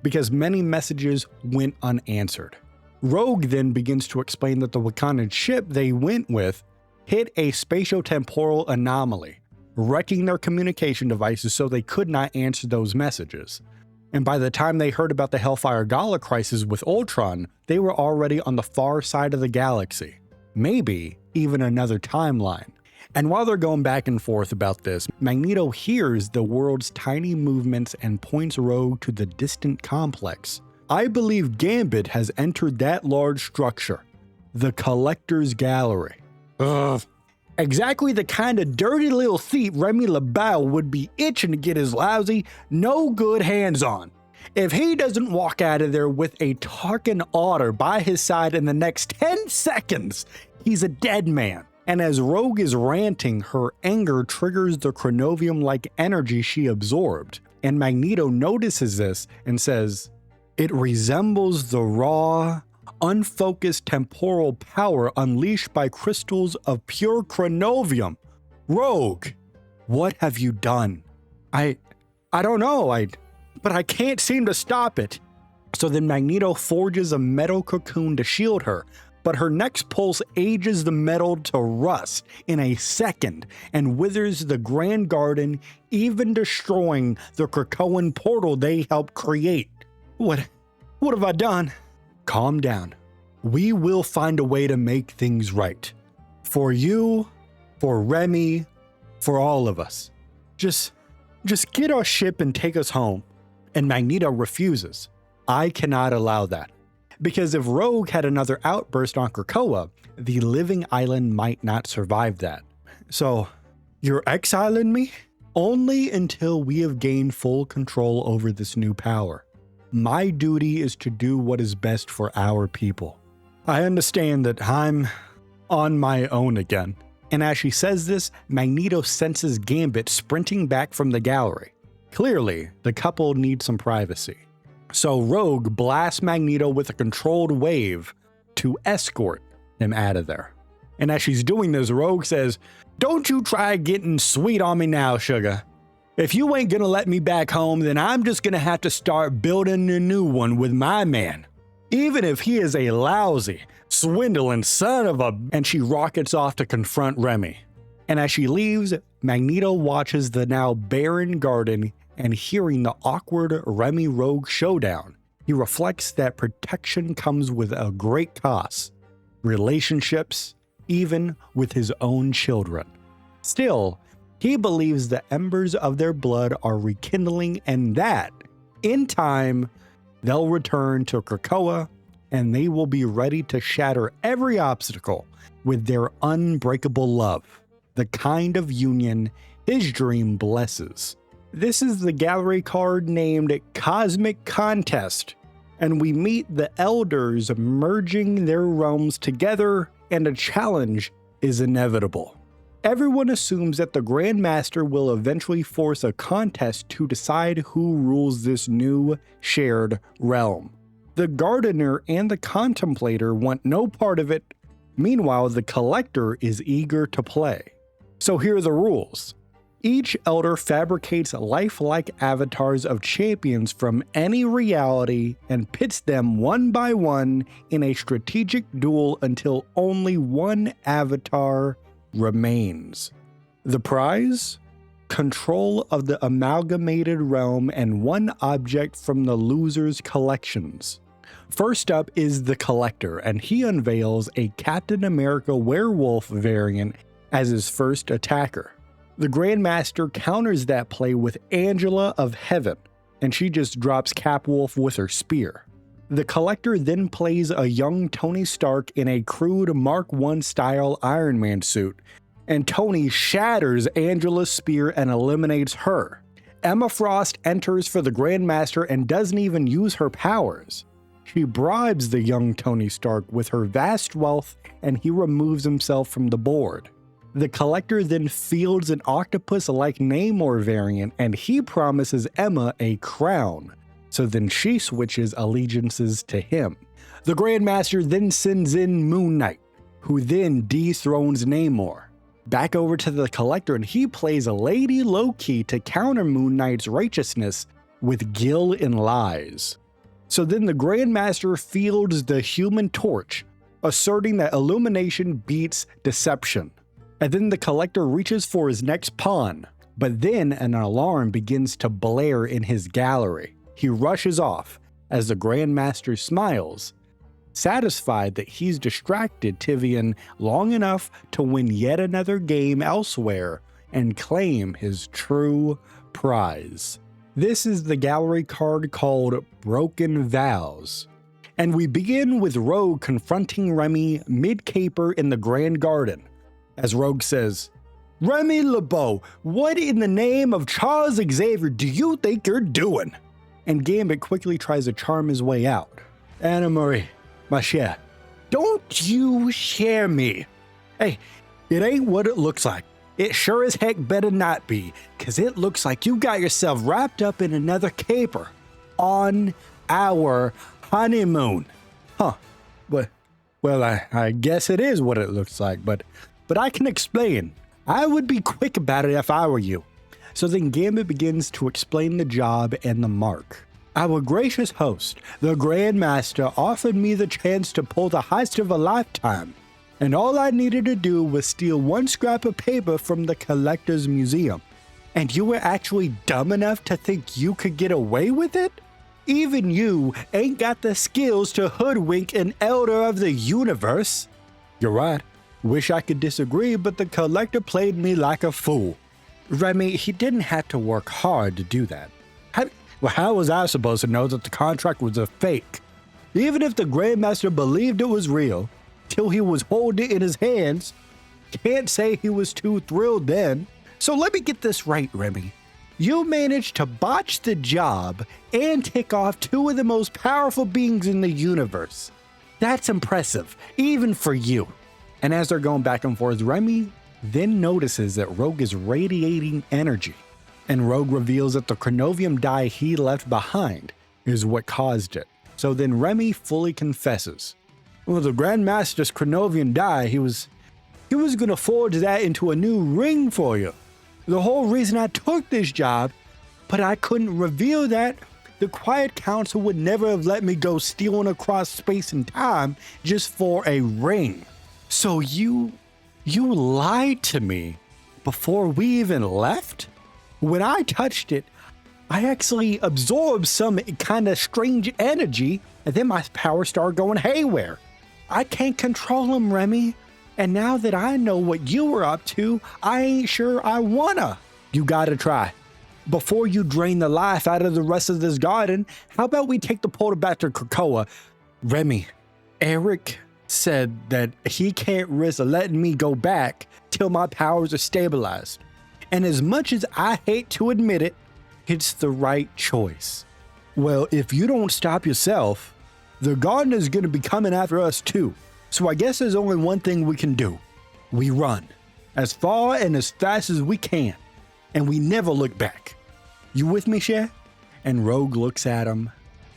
because many messages went unanswered. Rogue then begins to explain that the Wakandan ship they went with hit a spatiotemporal anomaly, wrecking their communication devices so they could not answer those messages. And by the time they heard about the Hellfire Gala crisis with Ultron, they were already on the far side of the galaxy. Maybe even another timeline. And while they're going back and forth about this, Magneto hears the world's tiny movements and points Rogue to the distant complex. I believe Gambit has entered that large structure, the Collector's Gallery. Ugh. Exactly the kind of dirty little thief Remy LaBelle would be itching to get his lousy, no good hands on. If he doesn't walk out of there with a Tarkin otter by his side in the next 10 seconds, he's a dead man. And as Rogue is ranting, her anger triggers the chronovium-like energy she absorbed. And Magneto notices this and says, "It resembles the raw, unfocused temporal power unleashed by crystals of pure chronovium. Rogue, what have you done?" I don't know, but I can't seem to stop it. So then Magneto forges a metal cocoon to shield her, but her next pulse ages the metal to rust in a second and withers the Grand Garden, even destroying the Krakoan portal they helped create. What have I done? Calm down. We will find a way to make things right. For you, for Remy, for all of us. Just get our ship and take us home. And Magneto refuses. I cannot allow that. Because if Rogue had another outburst on Krakoa, the living island might not survive that. So, you're exiling me? Only until we have gained full control over this new power. My duty is to do what is best for our people. I understand that I'm on my own again. And as she says this, Magneto senses Gambit sprinting back from the gallery. Clearly, the couple need some privacy. So Rogue blasts Magneto with a controlled wave to escort him out of there. And as she's doing this, Rogue says, "Don't you try getting sweet on me now, sugar. If you ain't gonna let me back home, then I'm just gonna have to start building a new one with my man. Even if he is a lousy, swindling son of a..." And she rockets off to confront Remy. And as she leaves, Magneto watches the now barren garden, and hearing the awkward Remy-Rogue showdown, he reflects that protection comes with a great cost. Relationships, even with his own children. Still, he believes the embers of their blood are rekindling and that, in time, they'll return to Krakoa and they will be ready to shatter every obstacle with their unbreakable love, the kind of union his dream blesses. This is the gallery card named Cosmic Contest, and we meet the elders merging their realms together, and a challenge is inevitable. Everyone assumes that the Grand Master will eventually force a contest to decide who rules this new shared realm. The Gardener and the Contemplator want no part of it. Meanwhile, the Collector is eager to play. So here are the rules. Each elder fabricates lifelike avatars of champions from any reality and pits them one by one in a strategic duel until only one avatar remains. The prize? Control of the amalgamated realm and one object from the loser's collections. First up is the Collector, and he unveils a Captain America werewolf variant as his first attacker. The Grandmaster counters that play with Angela of Heaven, and she just drops Capwolf with her spear. The Collector then plays a young Tony Stark in a crude Mark I style Iron Man suit, and Tony shatters Angela's spear and eliminates her. Emma Frost enters for the Grandmaster and doesn't even use her powers. She bribes the young Tony Stark with her vast wealth, and he removes himself from the board. The Collector then fields an octopus-like Namor variant, and he promises Emma a crown, so then she switches allegiances to him. The Grandmaster then sends in Moon Knight, who then dethrones Namor. Back over to the Collector, and he plays a Lady Loki to counter Moon Knight's righteousness with Gil and lies. So then the Grandmaster fields the Human Torch, asserting that illumination beats deception. And then the Collector reaches for his next pawn, but then an alarm begins to blare in his gallery. He rushes off as the Grandmaster smiles, satisfied that he's distracted Tivian long enough to win yet another game elsewhere and claim his true prize. This is the gallery card called Broken Vows. And we begin with Rogue confronting Remy mid-caper in the Grand Garden. As Rogue says, "Remy LeBeau, what in the name of Charles Xavier do you think you're doing?" And Gambit quickly tries to charm his way out. "Anna Marie, ma chère, don't you share me. Hey, it ain't what it looks like. It sure as heck better not be, 'cause it looks like you got yourself wrapped up in another caper on our honeymoon." Huh. Well, I guess it is what it looks like, but I can explain. I would be quick about it if I were you. So then Gambit begins to explain the job and the mark. "Our gracious host, the Grand Master, offered me the chance to pull the heist of a lifetime, and all I needed to do was steal one scrap of paper from the Collector's Museum. And you were actually dumb enough to think you could get away with it? Even you ain't got the skills to hoodwink an Elder of the Universe." "You're right. Wish I could disagree, but the Collector played me like a fool." "Remy, he didn't have to work hard to do that. How was I supposed to know that the contract was a fake? Even if the Grandmaster believed it was real, till he was holding it in his hands, can't say he was too thrilled then. So let me get this right, Remy. You managed to botch the job and tick off two of the most powerful beings in the universe. That's impressive, even for you." And as they're going back and forth, Remy then notices that Rogue is radiating energy. And Rogue reveals that the chronovium die he left behind is what caused it. So then Remy fully confesses. "Well, the Grandmaster's chronovium die, he was going to forge that into a new ring for you. The whole reason I took this job, but I couldn't reveal that. The Quiet Council would never have let me go stealing across space and time just for a ring. So you lied to me before we even left? When I touched it, I actually absorbed some kind of strange energy, and then my power started going haywire. I can't control them, Remy. And now that I know what you were up to, I ain't sure I wanna." "You gotta try. Before you drain the life out of the rest of this garden, how about we take the portal back to Krakoa? Remy, Eric said that he can't risk letting me go back till my powers are stabilized. And as much as I hate to admit it, it's the right choice. Well, if you don't stop yourself, the gardener's gonna be coming after us too. So I guess there's only one thing we can do. We run. As far and as fast as we can. And we never look back. You with me, Cher?" And Rogue looks at him,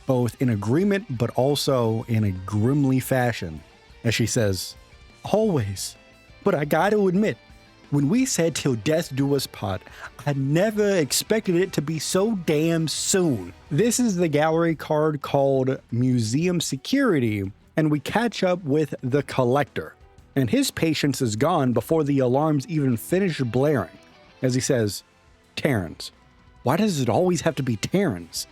both in agreement but also in a grimly fashion, as she says, "Always. But I gotta admit, when we said till death do us part, I never expected it to be so damn soon." This is the gallery card called Museum Security, and we catch up with the Collector. And his patience is gone before the alarms even finish blaring. As he says, "Terrans. Why does it always have to be Terrans?"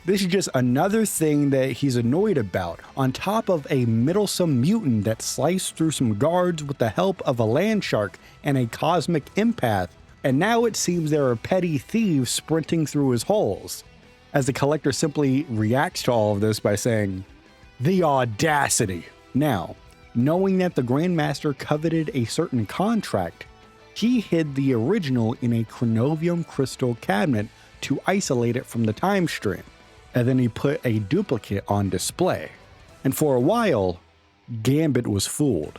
This is just another thing that he's annoyed about, on top of a meddlesome mutant that sliced through some guards with the help of a land shark and a cosmic empath, and now it seems there are petty thieves sprinting through his halls. As the Collector simply reacts to all of this by saying, "The audacity." Now, knowing that the Grandmaster coveted a certain contract, he hid the original in a chronovium crystal cabinet to isolate it from the time stream. And then he put a duplicate on display. And for a while, Gambit was fooled.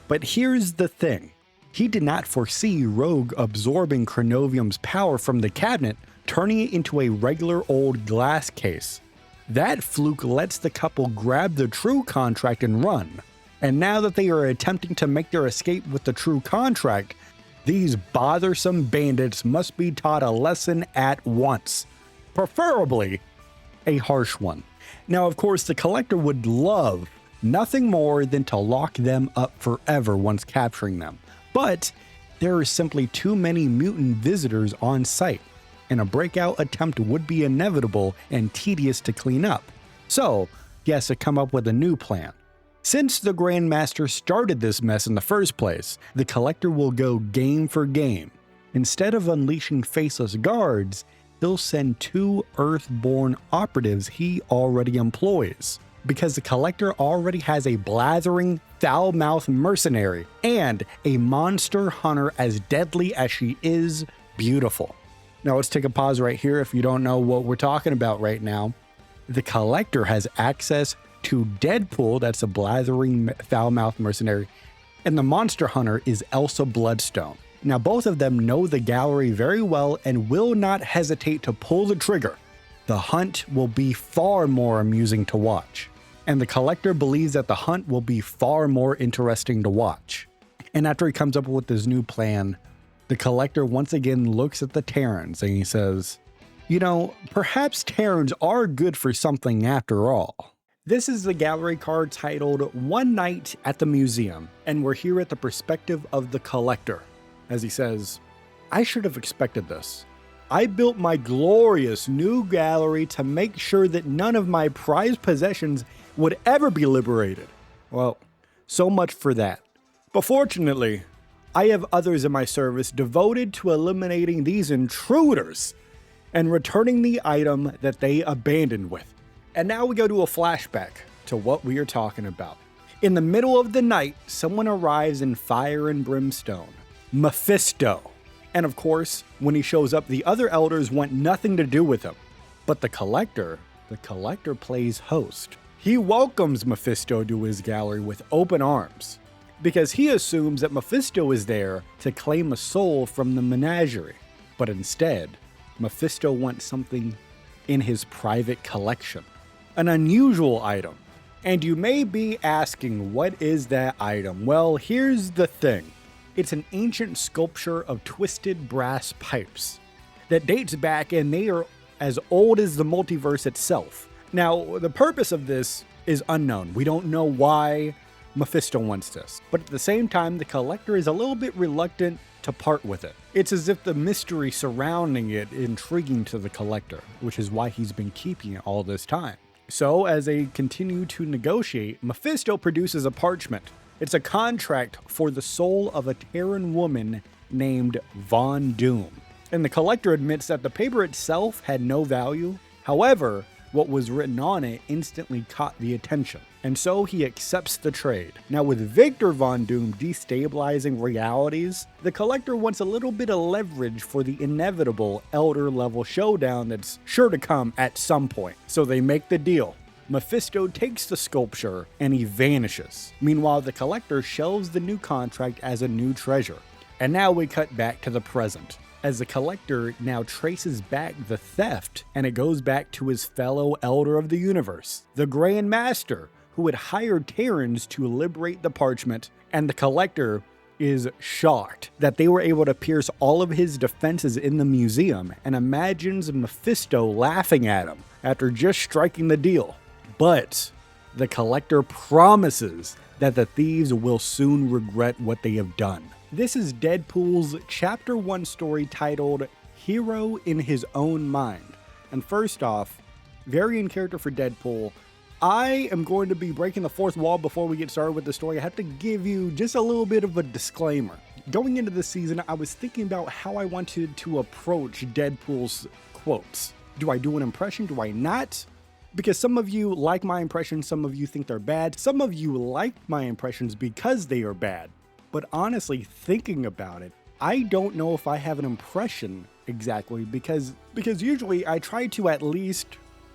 But here's the thing. He did not foresee Rogue absorbing chronovium's power from the cabinet, turning it into a regular old glass case. That fluke lets the couple grab the true contract and run. And now that they are attempting to make their escape with the true contract, these bothersome bandits must be taught a lesson at once. Preferably a harsh one. Now, of course, the Collector would love nothing more than to lock them up forever once capturing them. But there are simply too many mutant visitors on site, and a breakout attempt would be inevitable and tedious to clean up. So he has to come up with a new plan. Since the Grandmaster started this mess in the first place, the Collector will go game for game. Instead of unleashing faceless guards, he'll send 2 Earth-born operatives he already employs, because the Collector already has a blathering, foul-mouthed mercenary and a monster hunter as deadly as she is beautiful. Now let's take a pause right here if you don't know what we're talking about right now. The Collector has access to Deadpool, that's a blathering, foul-mouthed mercenary, and the monster hunter is Elsa Bloodstone. Now both of them know the gallery very well and will not hesitate to pull the trigger. The hunt will be far more amusing to watch, and the Collector believes that the hunt will be far more interesting to watch. And after he comes up with this new plan, the Collector once again looks at the Terrans and he says, you know, perhaps Terrans are good for something after all. This is the gallery card titled One Night at the Museum, and we're here at the perspective of the Collector, as he says, I should have expected this. I built my glorious new gallery to make sure that none of my prized possessions would ever be liberated. Well, so much for that. But fortunately, I have others in my service devoted to eliminating these intruders and returning the item that they abandoned with. And now we go to a flashback to what we are talking about. In the middle of the night, someone arrives in fire and brimstone. Mephisto. And of course, when he shows up, the other elders want nothing to do with him. But the Collector plays host. He welcomes Mephisto to his gallery with open arms, because he assumes that Mephisto is there to claim a soul from the menagerie. But instead, Mephisto wants something in his private collection. An unusual item. And you may be asking, what is that item? Well, here's the thing. It's an ancient sculpture of twisted brass pipes that dates back, and they are as old as the multiverse itself. Now, the purpose of this is unknown. We don't know why Mephisto wants this. But at the same time, the Collector is a little bit reluctant to part with it. It's as if the mystery surrounding it is intriguing to the Collector, which is why he's been keeping it all this time. So, as they continue to negotiate, Mephisto produces a parchment. It's a contract for the soul of a Terran woman named Von Doom. And the Collector admits that the paper itself had no value. However, what was written on it instantly caught the attention. And so he accepts the trade. Now with Victor Von Doom destabilizing realities, the Collector wants a little bit of leverage for the inevitable Elder level showdown that's sure to come at some point. So they make the deal. Mephisto takes the sculpture and he vanishes. Meanwhile, the Collector shelves the new contract as a new treasure. And now we cut back to the present, as the Collector now traces back the theft, and it goes back to his fellow Elder of the Universe, the Grand Master, who had hired Terrans to liberate the parchment, and the Collector is shocked that they were able to pierce all of his defenses in the museum and imagines Mephisto laughing at him after just striking the deal. But the Collector promises that the thieves will soon regret what they have done. This is Deadpool's Chapter 1 story titled Hero in His Own Mind. And first off, very in character for Deadpool, I am going to be breaking the fourth wall before we get started with the story. I have to give you just a little bit of a disclaimer. Going into this season, I was thinking about how I wanted to approach Deadpool's quotes. Do I do an impression? Do I not? Because some of you like my impressions, some of you think they're bad. Some of you like my impressions because they are bad. But honestly, thinking about it, I don't know if I have an impression exactly because usually I try to at least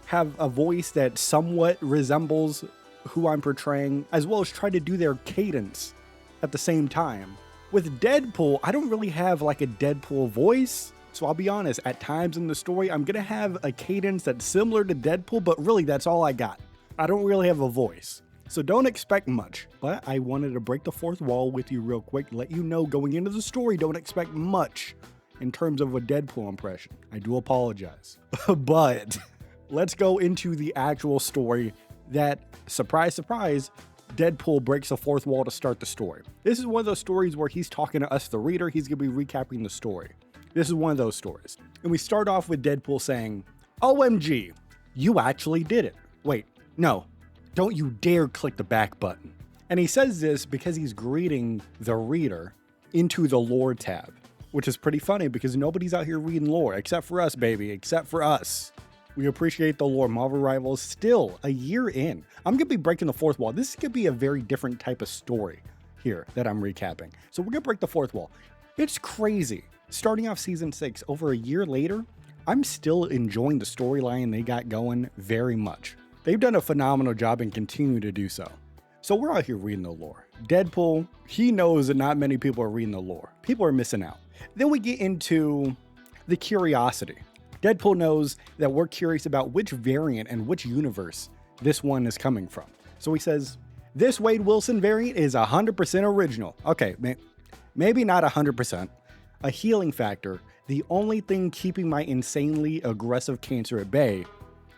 have a voice that somewhat resembles who I'm portraying, as well as try to do their cadence at the same time. With Deadpool, I don't really have like a Deadpool voice. So I'll be honest, at times in the story, I'm going to have a cadence that's similar to Deadpool, but really that's all I got. I don't really have a voice. So don't expect much, but I wanted to break the fourth wall with you real quick, let you know going into the story, don't expect much in terms of a Deadpool impression. I do apologize. But let's go into the actual story that, surprise, surprise, Deadpool breaks the fourth wall to start the story. This is one of those stories where he's talking to us, the reader. He's going to be recapping the story. This is one of those stories. And we start off with Deadpool saying, OMG, you actually did it. Wait, no. Don't you dare click the back button. And he says this because he's greeting the reader into the lore tab, which is pretty funny because nobody's out here reading lore except for us, baby, except for us. We appreciate the lore. Marvel Rivals still a year in. I'm going to be breaking the fourth wall. This is going to be a very different type of story here that I'm recapping. So we're going to break the fourth wall. It's crazy. Starting off season 6, over a year later, I'm still enjoying the storyline they got going very much. They've done a phenomenal job and continue to do so. So we're out here reading the lore. Deadpool, he knows that not many people are reading the lore. People are missing out. Then we get into the curiosity. Deadpool knows that we're curious about which variant and which universe this one is coming from. So he says, this Wade Wilson variant is 100% original. Okay, maybe not 100%. A healing factor. The only thing keeping my insanely aggressive cancer at bay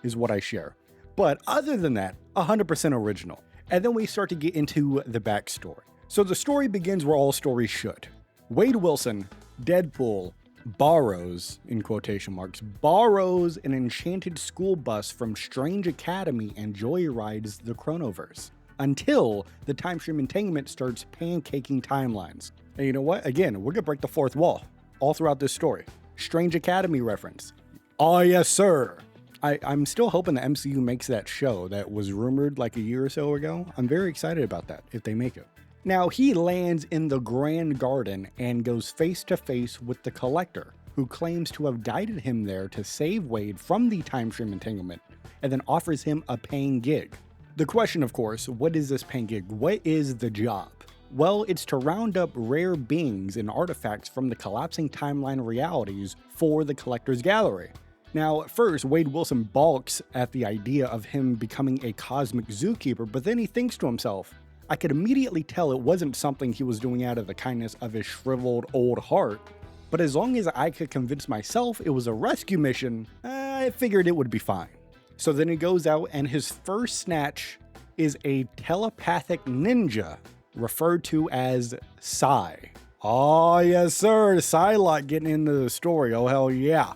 is what I share. But other than that, 100% original. And then we start to get into the backstory. So the story begins where all stories should. Wade Wilson, Deadpool, borrows, in quotation marks, borrows an enchanted school bus from Strange Academy and joyrides the Chronoverse until the time stream entanglement starts pancaking timelines. And you know what? Again, we're gonna break the fourth wall all throughout this story. Strange Academy reference. Oh, yes, sir. I'm still hoping the MCU makes that show that was rumored like a year or so ago. I'm very excited about that if they make it. Now, he lands in the Grand Garden and goes face to face with the Collector, who claims to have guided him there to save Wade from the time stream entanglement, and then offers him a paying gig. The question, of course, what is this paying gig? What is the job? Well, it's to round up rare beings and artifacts from the collapsing timeline realities for the Collector's Gallery. Now, at first, Wade Wilson balks at the idea of him becoming a cosmic zookeeper, but then he thinks to himself, I could immediately tell it wasn't something he was doing out of the kindness of his shriveled old heart, but as long as I could convince myself it was a rescue mission, I figured it would be fine. So then he goes out and his first snatch is a telepathic ninja referred to as Psy. Oh, yes, sir. Psylocke getting into the story. Oh, hell yeah.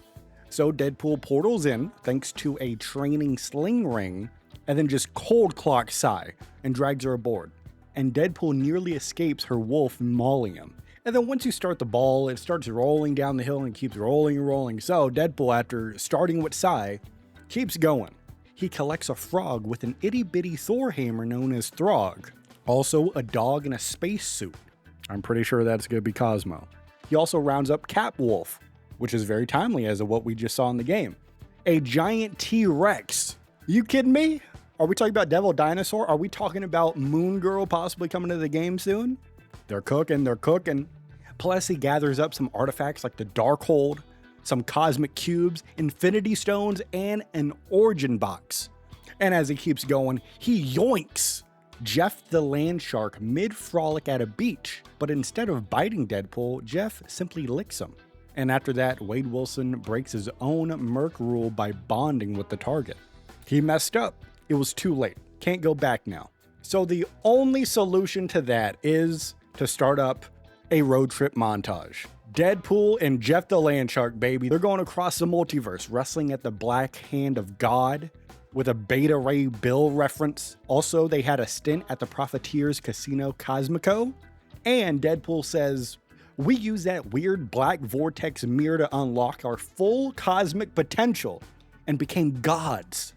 So Deadpool portals in thanks to a training sling ring and then just cold clocks Psy and drags her aboard. And Deadpool nearly escapes her wolf mauling him. And then once you start the ball, it starts rolling down the hill and keeps rolling and rolling. So Deadpool, after starting with Psy, keeps going. He collects a frog with an itty-bitty Thor hammer known as Throg. Also a dog in a spacesuit. I'm pretty sure that's going to be Cosmo. He also rounds up Catwolf, which is very timely as of what we just saw in the game. A giant T-Rex. You kidding me? Are we talking about Devil Dinosaur? Are we talking about Moon Girl possibly coming to the game soon? They're cooking. Plus, he gathers up some artifacts like the Darkhold, some cosmic cubes, infinity stones, and an origin box. And as he keeps going, he yoinks Jeff the land shark mid-frolic at a beach. But instead of biting Deadpool, Jeff simply licks him. And after that, Wade Wilson breaks his own Merc rule by bonding with the target. He messed up. It was too late. Can't go back now. So the only solution to that is to start up a road trip montage. Deadpool and Jeff the Landshark, baby. They're going across the multiverse, wrestling at the Black Hand of God with a Beta Ray Bill reference. Also, they had a stint at the Profiteers Casino Cosmico. And Deadpool says, we use that weird black vortex mirror to unlock our full cosmic potential and became gods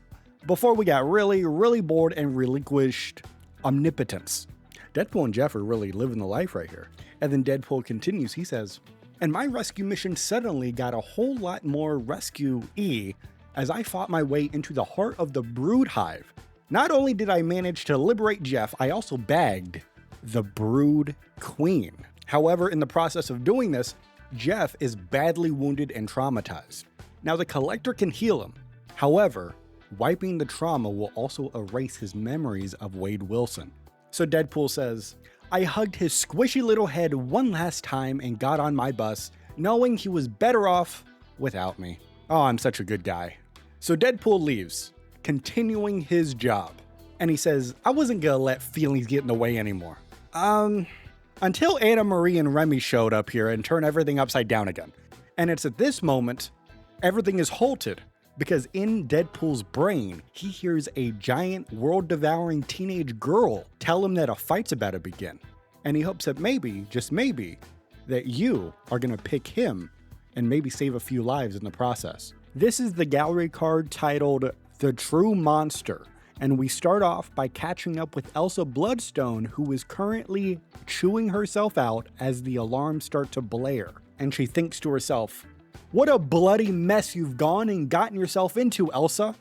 before we got really, really bored and relinquished omnipotence. Deadpool and Jeff are really living the life right here. And then Deadpool continues, he says, and my rescue mission suddenly got a whole lot more rescue-y as I fought my way into the heart of the Brood Hive. Not only did I manage to liberate Jeff, I also bagged the Brood Queen. However, in the process of doing this, Jeff is badly wounded and traumatized. Now, the Collector can heal him. However, wiping the trauma will also erase his memories of Wade Wilson. So Deadpool says, I hugged his squishy little head one last time and got on my bus, knowing he was better off without me. Oh, I'm such a good guy. So Deadpool leaves, continuing his job. And he says, I wasn't gonna let feelings get in the way anymore. Until Anna Marie and Remy showed up here and turned everything upside down again. And it's at this moment, everything is halted. because in Deadpool's brain, he hears a giant world-devouring teenage girl tell him that a fight's about to begin. And he hopes that maybe, just maybe, that you are going to pick him and maybe save a few lives in the process. This is the gallery card titled The True Monster, and we start off by catching up with Elsa Bloodstone, who is currently chewing herself out as the alarms start to blare. And she thinks to herself, "What a bloody mess you've gone and gotten yourself into, Elsa."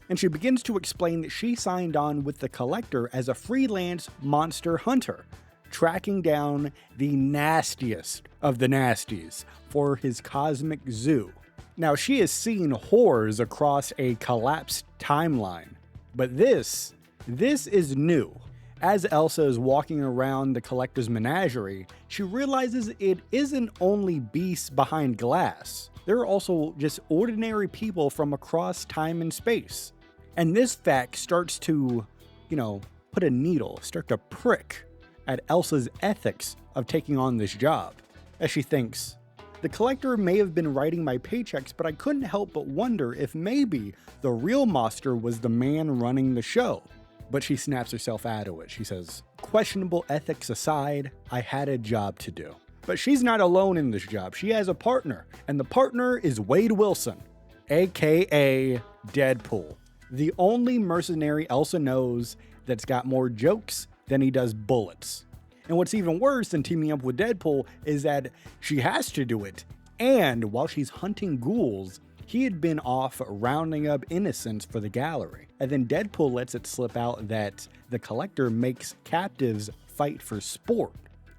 And she begins to explain that she signed on with the Collector as a freelance monster hunter, tracking down the nastiest of the nasties for his cosmic zoo. Now, she has seen horrors across a collapsed timeline, but this is new. As Elsa is walking around the Collector's menagerie, she realizes it isn't only beasts behind glass. There are also just ordinary people from across time and space. And this fact starts to, put a needle, start to prick at Elsa's ethics of taking on this job, as she thinks, the Collector may have been writing my paychecks, but I couldn't help but wonder if maybe the real monster was the man running the show. But she snaps herself out of it. She says, questionable ethics aside, I had a job to do. But she's not alone in this job. She has a partner, and the partner is Wade Wilson, aka Deadpool, the only mercenary Elsa knows that's got more jokes than he does bullets. And what's even worse than teaming up with Deadpool is that she has to do it. And while she's hunting ghouls, he had been off rounding up innocents for the gallery. And then Deadpool lets it slip out that the Collector makes captives fight for sport.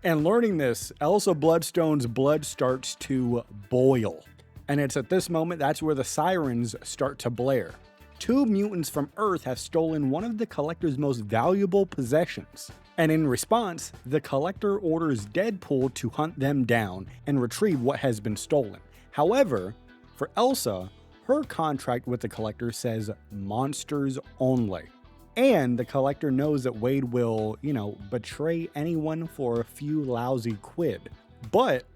And learning this, Elsa Bloodstone's blood starts to boil. And it's at this moment that's where the sirens start to blare. 2 mutants from Earth have stolen one of the Collector's most valuable possessions. And in response, the Collector orders Deadpool to hunt them down and retrieve what has been stolen. However, for Elsa, her contract with the Collector says monsters only. And the Collector knows that Wade will, betray anyone for a few lousy quid. But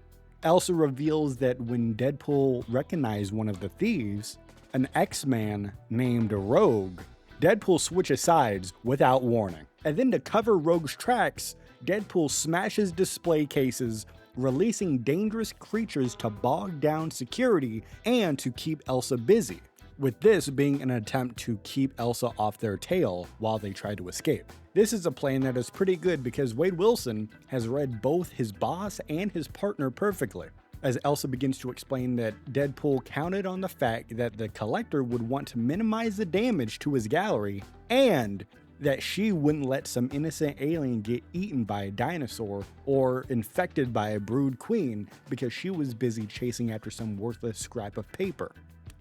Elsa reveals that when Deadpool recognized one of the thieves, an X-Man named Rogue, Deadpool switches sides without warning. And then to cover Rogue's tracks, Deadpool smashes display cases, releasing dangerous creatures to bog down security and to keep Elsa busy, with this being an attempt to keep Elsa off their tail while they try to escape. This is a plan that is pretty good because Wade Wilson has read both his boss and his partner perfectly, as Elsa begins to explain that Deadpool counted on the fact that the Collector would want to minimize the damage to his gallery and that she wouldn't let some innocent alien get eaten by a dinosaur or infected by a brood queen because she was busy chasing after some worthless scrap of paper.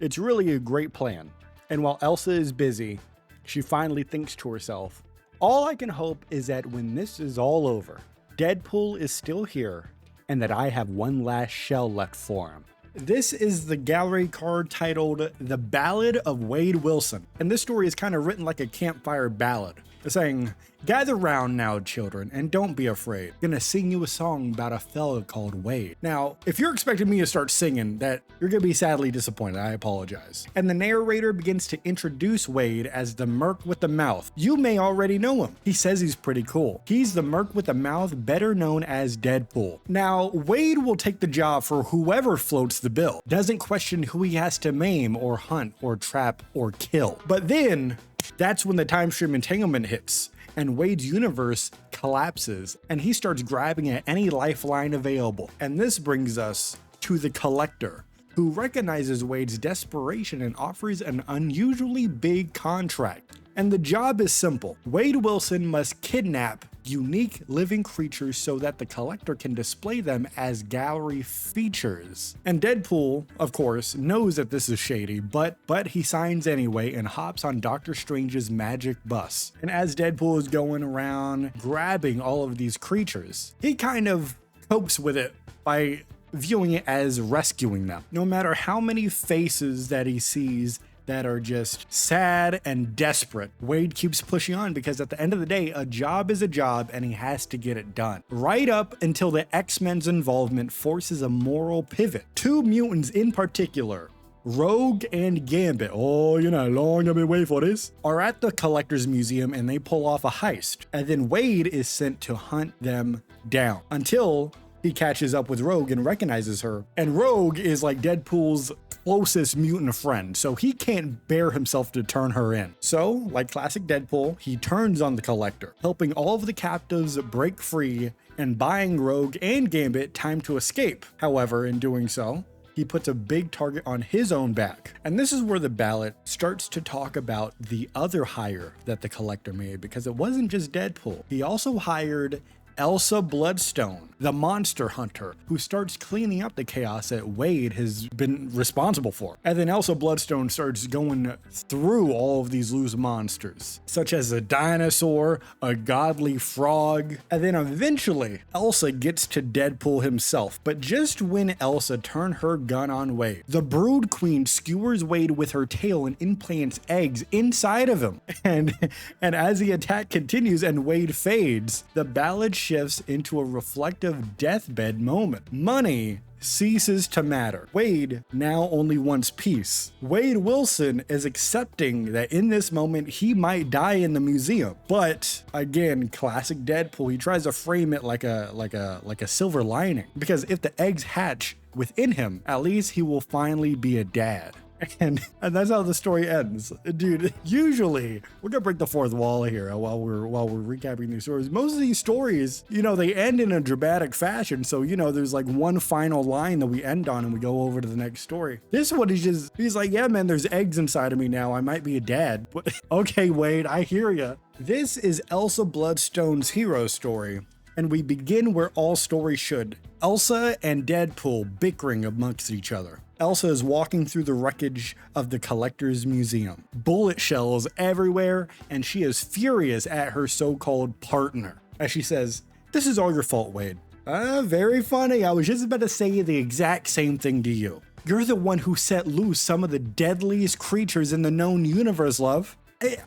It's really a great plan. And while Elsa is busy, she finally thinks to herself, all I can hope is that when this is all over, Deadpool is still here and that I have one last shell left for him. This is the gallery card titled The Ballad of Wade Wilson. And this story is kind of written like a campfire ballad, saying, gather round now, children, and don't be afraid. I'm gonna sing you a song about a fella called Wade. Now, if you're expecting me to start singing that, you're gonna be sadly disappointed. I apologize. And the narrator begins to introduce Wade as the Merc with the Mouth. You may already know him. He says he's pretty cool. He's the Merc with the Mouth, better known as Deadpool. Now, Wade will take the job for whoever floats the bill. Doesn't question who he has to maim or hunt or trap or kill. But then, that's when the time stream entanglement hits, and Wade's universe collapses, and he starts grabbing at any lifeline available. And this brings us to the Collector, who recognizes Wade's desperation and offers an unusually big contract. And the job is simple. Wade Wilson must kidnap unique living creatures so that the Collector can display them as gallery features. And Deadpool, of course, knows that this is shady, but he signs anyway and hops on Doctor Strange's magic bus. And as Deadpool is going around grabbing all of these creatures, he kind of copes with it by viewing it as rescuing them. No matter how many faces that he sees that are just sad and desperate, Wade keeps pushing on because at the end of the day, a job is a job and he has to get it done. Right up until the X-Men's involvement forces a moral pivot. 2 mutants in particular, Rogue and Gambit, oh, you know, long I've been waiting for this, are at the Collector's Museum and they pull off a heist. And then Wade is sent to hunt them down until he catches up with Rogue and recognizes her. And Rogue is like Deadpool's closest mutant friend, so he can't bear himself to turn her in. So, like classic Deadpool, he turns on the Collector, helping all of the captives break free and buying Rogue and Gambit time to escape. However, in doing so, he puts a big target on his own back. And this is where the ballad starts to talk about the other hire that the Collector made, because it wasn't just Deadpool. He also hired Elsa Bloodstone, the monster hunter, who starts cleaning up the chaos that Wade has been responsible for. And then Elsa Bloodstone starts going through all of these loose monsters, such as a dinosaur, a godly frog, and then eventually Elsa gets to Deadpool himself. But just when Elsa turned her gun on Wade, the Brood Queen skewers Wade with her tail and implants eggs inside of him. And as the attack continues and Wade fades, the ballad shifts into a reflective deathbed moment. Money ceases to matter. Wade now only wants peace. Wade Wilson is accepting that in this moment he might die in the museum. But again, classic Deadpool, he tries to frame it like a silver lining. Because if the eggs hatch within him, at least he will finally be a dad. And that's how the story ends. Dude, usually we're gonna break the fourth wall here while we're recapping these stories. Most of these stories, you know, they end in a dramatic fashion. So, you know, there's like one final line that we end on and we go over to the next story. This one is he's like, yeah, man, there's eggs inside of me now. I might be a dad. But okay, Wade, I hear ya. This is Elsa Bloodstone's hero story. And we begin where all stories should. Elsa and Deadpool bickering amongst each other. Elsa is walking through the wreckage of the Collector's Museum. Bullet shells everywhere, and she is furious at her so-called partner. As she says, "This is all your fault, Wade." Very funny. I was just about to say the exact same thing to you. You're the one who set loose some of the deadliest creatures in the known universe, love.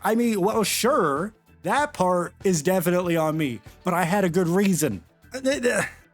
I mean, well, sure, that part is definitely on me, but I had a good reason.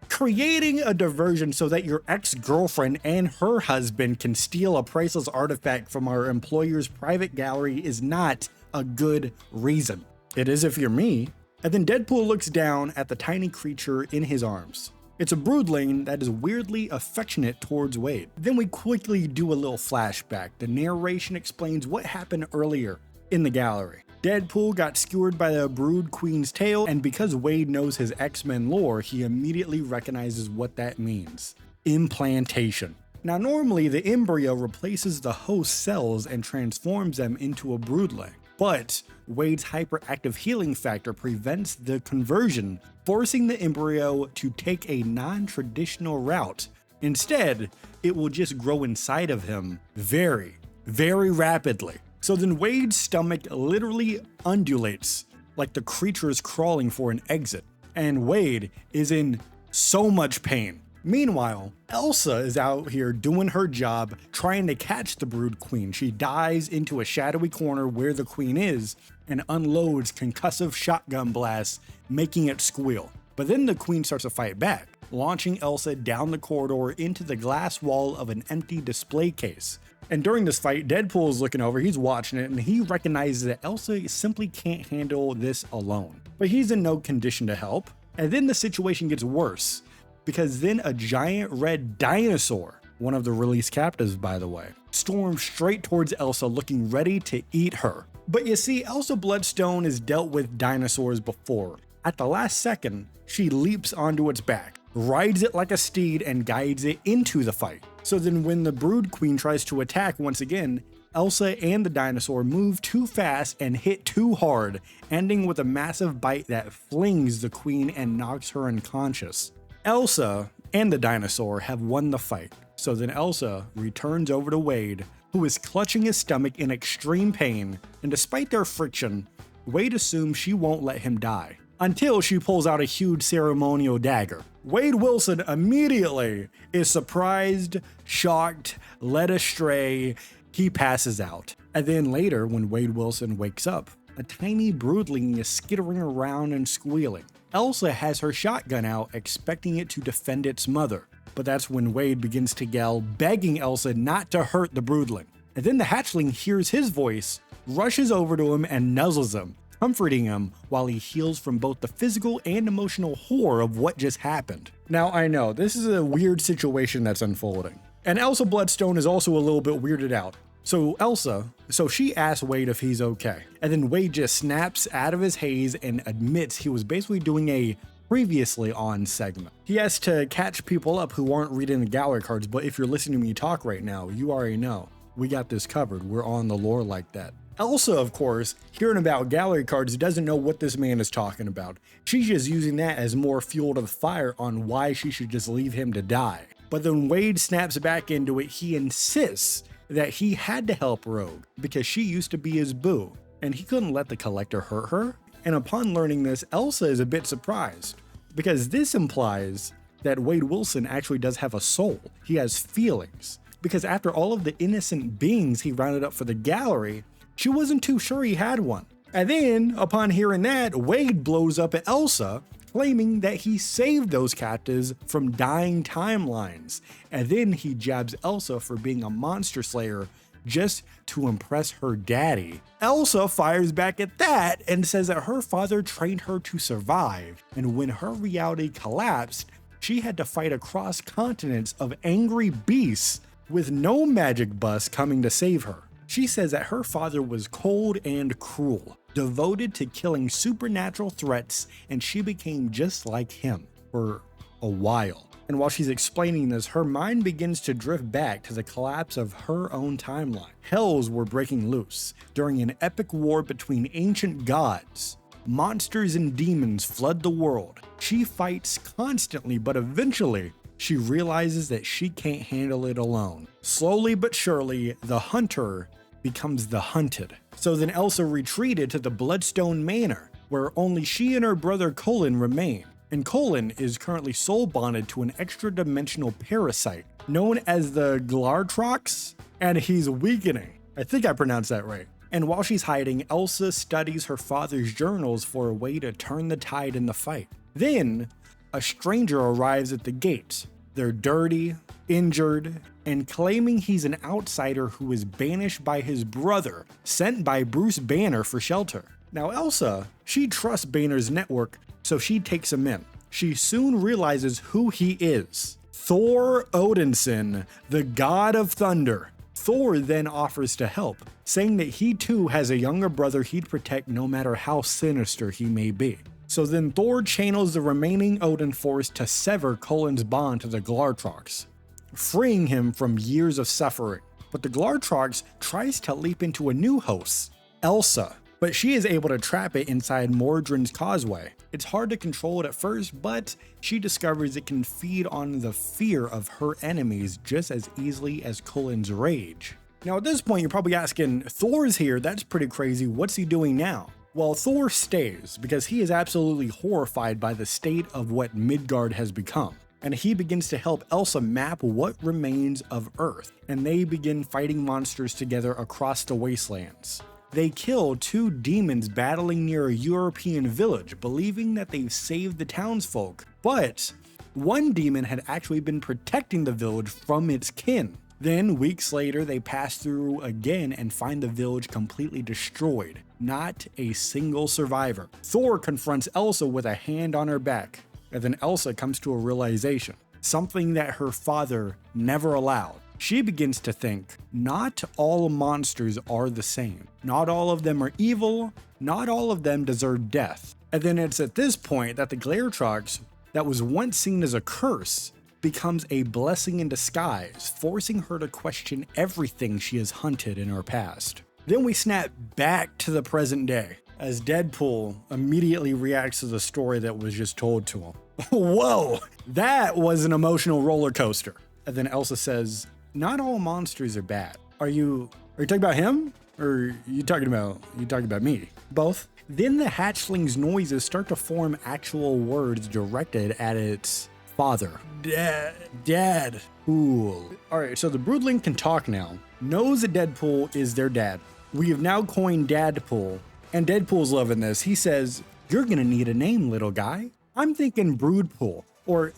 Creating a diversion so that your ex-girlfriend and her husband can steal a priceless artifact from our employer's private gallery is not a good reason. It is if you're me. And then Deadpool looks down at the tiny creature in his arms. It's a broodling that is weirdly affectionate towards Wade. Then we quickly do a little flashback. The narration explains what happened earlier in the gallery. Deadpool got skewered by the Brood Queen's tail, and because Wade knows his X-Men lore, he immediately recognizes what that means. Implantation. Now, normally the embryo replaces the host cells and transforms them into a broodling, but Wade's hyperactive healing factor prevents the conversion, forcing the embryo to take a non-traditional route. Instead, it will just grow inside of him very, very rapidly. So then Wade's stomach literally undulates like the creature is crawling for an exit, and Wade is in so much pain. Meanwhile, Elsa is out here doing her job, trying to catch the Brood Queen. She dives into a shadowy corner where the queen is and unloads concussive shotgun blasts, making it squeal. But then the queen starts to fight back, launching Elsa down the corridor into the glass wall of an empty display case. And during this fight, Deadpool is looking over, he's watching it, and he recognizes that Elsa simply can't handle this alone. But he's in no condition to help. And then the situation gets worse, because then a giant red dinosaur, one of the released captives by the way, storms straight towards Elsa looking ready to eat her. But you see, Elsa Bloodstone has dealt with dinosaurs before. At the last second, she leaps onto its back, rides it like a steed, and guides it into the fight. So then when the Brood Queen tries to attack once again, Elsa and the dinosaur move too fast and hit too hard, ending with a massive bite that flings the queen and knocks her unconscious. Elsa and the dinosaur have won the fight, so then Elsa returns over to Wade, who is clutching his stomach in extreme pain, and despite their friction, Wade assumes she won't let him die, until she pulls out a huge ceremonial dagger. Wade Wilson immediately is surprised, shocked, led astray. He passes out. And then later, when Wade Wilson wakes up, a tiny broodling is skittering around and squealing. Elsa has her shotgun out, expecting it to defend its mother. But that's when Wade begins to yell, begging Elsa not to hurt the broodling. And then the hatchling hears his voice, rushes over to him and nuzzles him, comforting him while he heals from both the physical and emotional horror of what just happened. Now I know, this is a weird situation that's unfolding. And Elsa Bloodstone is also a little bit weirded out. So she asks Wade if he's okay. And then Wade just snaps out of his haze and admits he was basically doing a previously on segment. He has to catch people up who aren't reading the gallery cards, but if you're listening to me talk right now, you already know. We got this covered. We're on the lore like that. Elsa, of course, hearing about gallery cards, doesn't know what this man is talking about. She's just using that as more fuel to the fire on why she should just leave him to die. But then Wade snaps back into it. He insists that he had to help Rogue because she used to be his boo, and he couldn't let the collector hurt her. And upon learning this, Elsa is a bit surprised because this implies that Wade Wilson actually does have a soul. He has feelings. Because after all of the innocent beings he rounded up for the gallery, she wasn't too sure he had one. And then, upon hearing that, Wade blows up at Elsa, claiming that he saved those captives from dying timelines. And then he jabs Elsa for being a monster slayer just to impress her daddy. Elsa fires back at that and says that her father trained her to survive. And when her reality collapsed, she had to fight across continents of angry beasts with no magic bus coming to save her. She says that her father was cold and cruel, devoted to killing supernatural threats, and she became just like him for a while. And while she's explaining this, her mind begins to drift back to the collapse of her own timeline. Hells were breaking loose during an epic war between ancient gods. Monsters and demons flood the world. She fights constantly, but eventually, she realizes that she can't handle it alone. Slowly but surely, the hunter becomes the hunted. So then Elsa retreated to the Bloodstone Manor, where only she and her brother Colin remain. And Colin is currently soul bonded to an extra-dimensional parasite known as the Glartrox, and he's weakening. I think I pronounced that right. And while she's hiding, Elsa studies her father's journals for a way to turn the tide in the fight. Then, a stranger arrives at the gates. They're dirty, injured, and claiming he's an outsider who was banished by his brother, sent by Bruce Banner for shelter. Now Elsa, she trusts Banner's network, so she takes him in. She soon realizes who he is. Thor Odinson, the god of thunder. Thor then offers to help, saying that he too has a younger brother he'd protect no matter how sinister he may be. So then Thor channels the remaining Odin force to sever Colin's bond to the Glartrox, freeing him from years of suffering. But the Glartrox tries to leap into a new host, Elsa, but she is able to trap it inside Mordrin's causeway. It's hard to control it at first, but she discovers it can feed on the fear of her enemies just as easily as Colin's rage. Now at this point you're probably asking, Thor's here, that's pretty crazy, what's he doing now? Well, Thor stays because he is absolutely horrified by the state of what Midgard has become. And he begins to help Elsa map what remains of Earth, and they begin fighting monsters together across the wastelands. They kill two demons battling near a European village, believing that they've saved the townsfolk. But one demon had actually been protecting the village from its kin. Then, weeks later, they pass through again and find the village completely destroyed. Not a single survivor. Thor confronts Elsa with a hand on her back, and then Elsa comes to a realization, something that her father never allowed. She begins to think, not all monsters are the same. Not all of them are evil, not all of them deserve death. And then it's at this point that the Glartrox, that was once seen as a curse, becomes a blessing in disguise, forcing her to question everything she has hunted in her past. Then we snap back to the present day, as Deadpool immediately reacts to the story that was just told to him. Whoa, that was an emotional roller coaster. And then Elsa says, not all monsters are bad. Are you talking about him? Or are you talking about me? Both. Then the hatchling's noises start to form actual words directed at its father. Dad. Cool. Alright, so the broodling can talk now, knows that Deadpool is their dad. We have now coined Dadpool, and Deadpool's loving this. He says, you're gonna need a name, little guy. I'm thinking Broodpool, or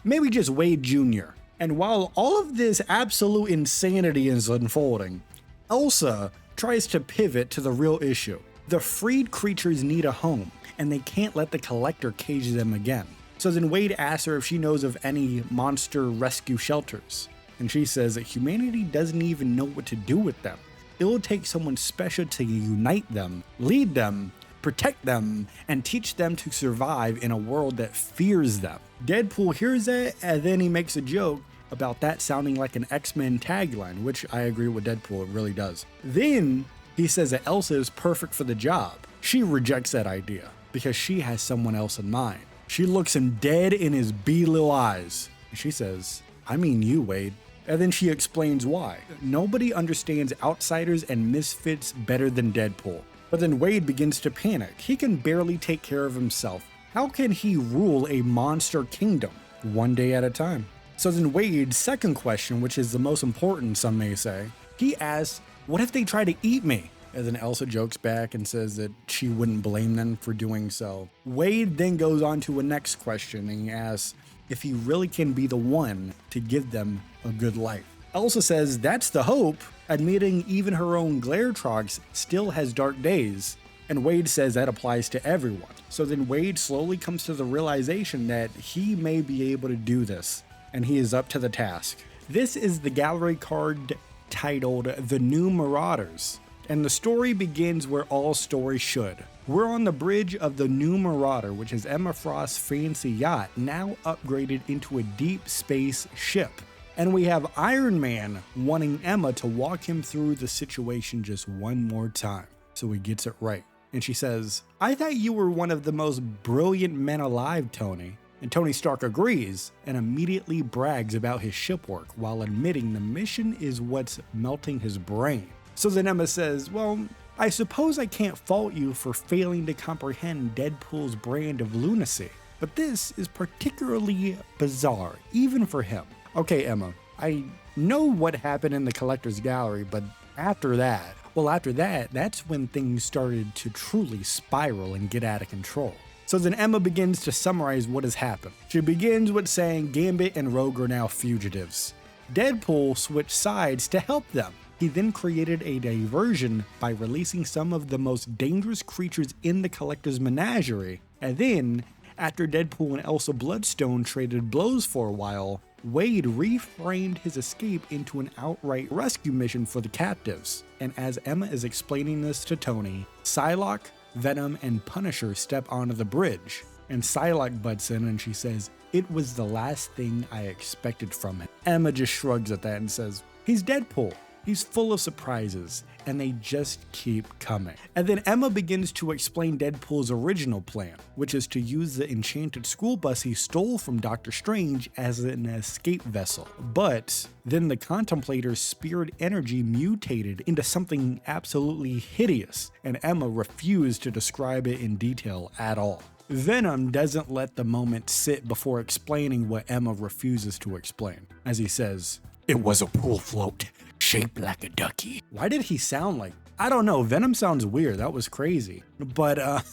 maybe just Wade Jr. And while all of this absolute insanity is unfolding, Elsa tries to pivot to the real issue. The freed creatures need a home, and they can't let the Collector cage them again. So then Wade asks her if she knows of any monster rescue shelters, and she says that humanity doesn't even know what to do with them. It will take someone special to unite them, lead them, protect them, and teach them to survive in a world that fears them. Deadpool hears that, and then he makes a joke about that sounding like an X-Men tagline, which I agree with Deadpool, it really does. Then he says that Elsa is perfect for the job. She rejects that idea because she has someone else in mind. She looks him dead in his little eyes. And she says, I mean you, Wade. And then she explains why. Nobody understands outsiders and misfits better than Deadpool. But then Wade begins to panic. He can barely take care of himself. How can he rule a monster kingdom? One day at a time. So then Wade's second question, which is the most important, some may say, he asks, what if they try to eat me? And then Elsa jokes back and says that she wouldn't blame them for doing so. Wade then goes on to a next question and he asks if he really can be the one to give them a good life. Elsa says that's the hope, admitting even her own Glaretrox still has dark days. And Wade says that applies to everyone. So then Wade slowly comes to the realization that he may be able to do this, and he is up to the task. This is the gallery card titled The New Marauders, and the story begins where all stories should. We're on the bridge of the New Marauder, which is Emma Frost's fancy yacht, now upgraded into a deep space ship. And we have Iron Man wanting Emma to walk him through the situation just one more time, so he gets it right. And she says, I thought you were one of the most brilliant men alive, Tony. And Tony Stark agrees and immediately brags about his ship work while admitting the mission is what's melting his brain. So then Emma says, well, I suppose I can't fault you for failing to comprehend Deadpool's brand of lunacy, but this is particularly bizarre, even for him. Okay, Emma, I know what happened in the Collector's Gallery, but after that, that's when things started to truly spiral and get out of control. So then Emma begins to summarize what has happened. She begins with saying Gambit and Rogue are now fugitives. Deadpool switched sides to help them. He then created a diversion by releasing some of the most dangerous creatures in the Collector's menagerie. And then, after Deadpool and Elsa Bloodstone traded blows for a while, Wade reframed his escape into an outright rescue mission for the captives. And as Emma is explaining this to Tony, Psylocke, Venom, and Punisher step onto the bridge. And Psylocke butts in and she says, it was the last thing I expected from him. Emma just shrugs at that and says, he's Deadpool. He's full of surprises, and they just keep coming. And then Emma begins to explain Deadpool's original plan, which is to use the enchanted school bus he stole from Doctor Strange as an escape vessel. But then the Contemplator's spirit energy mutated into something absolutely hideous, and Emma refused to describe it in detail at all. Venom doesn't let the moment sit before explaining what Emma refuses to explain, as he says, it was a pool float shaped like a ducky. Why did he sound like? I don't know. Venom sounds weird. That was crazy. But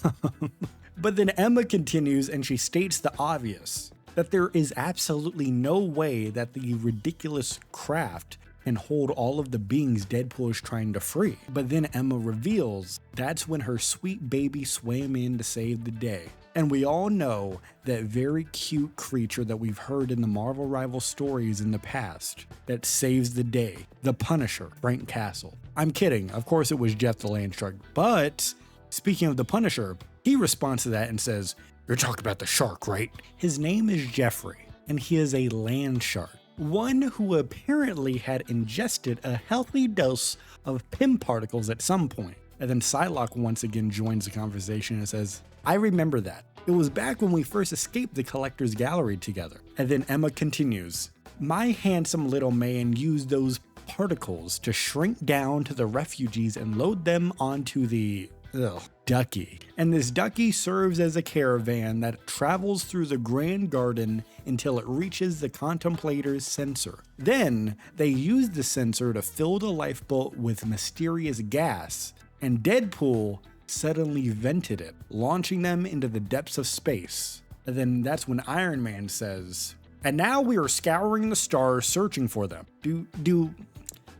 then Emma continues and she states the obvious, that there is absolutely no way that the ridiculous craft can hold all of the beings Deadpool is trying to free. But then Emma reveals that's when her sweet baby swam in to save the day. And we all know that very cute creature that we've heard in the Marvel Rival stories in the past that saves the day, the Punisher, Frank Castle. I'm kidding, of course it was Jeff the Land Shark, but speaking of the Punisher, he responds to that and says, you're talking about the shark, right? His name is Jeffrey, and he is a land shark, one who apparently had ingested a healthy dose of PIM particles at some point. And then Psylocke once again joins the conversation and says, I remember that. It was back when we first escaped the Collector's Gallery together. And then Emma continues, my handsome little man used those particles to shrink down to the refugees and load them onto the ducky. And this ducky serves as a caravan that travels through the Grand Garden until it reaches the Contemplator's sensor. Then they use the sensor to fill the lifeboat with mysterious gas, and Deadpool suddenly vented it, launching them into the depths of space. And then that's when Iron Man says, And now we are scouring the stars searching for them. Do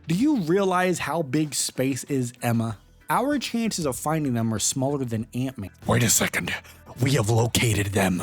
you realize how big space is, Emma? Our chances of finding them are smaller than Ant-Man. Wait a second. We have located them.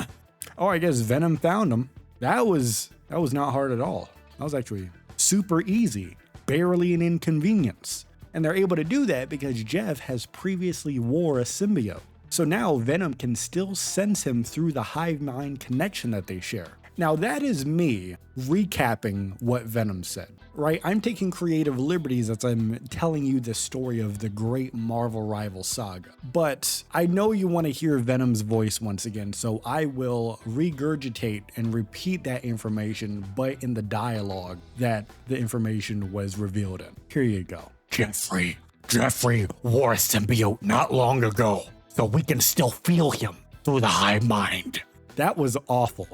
Oh, I guess Venom found them. That was not hard at all. That was actually super easy, barely an inconvenience. And they're able to do that because Jeff has previously wore a symbiote. So now Venom can still sense him through the hive mind connection that they share. Now that is me recapping what Venom said, right? I'm taking creative liberties as I'm telling you the story of the great Marvel Rival saga. But I know you want to hear Venom's voice once again, so I will regurgitate and repeat that information, but in the dialogue that the information was revealed in. Here you go. Jeffrey wore a symbiote not long ago, so we can still feel him through the hive mind. That was awful.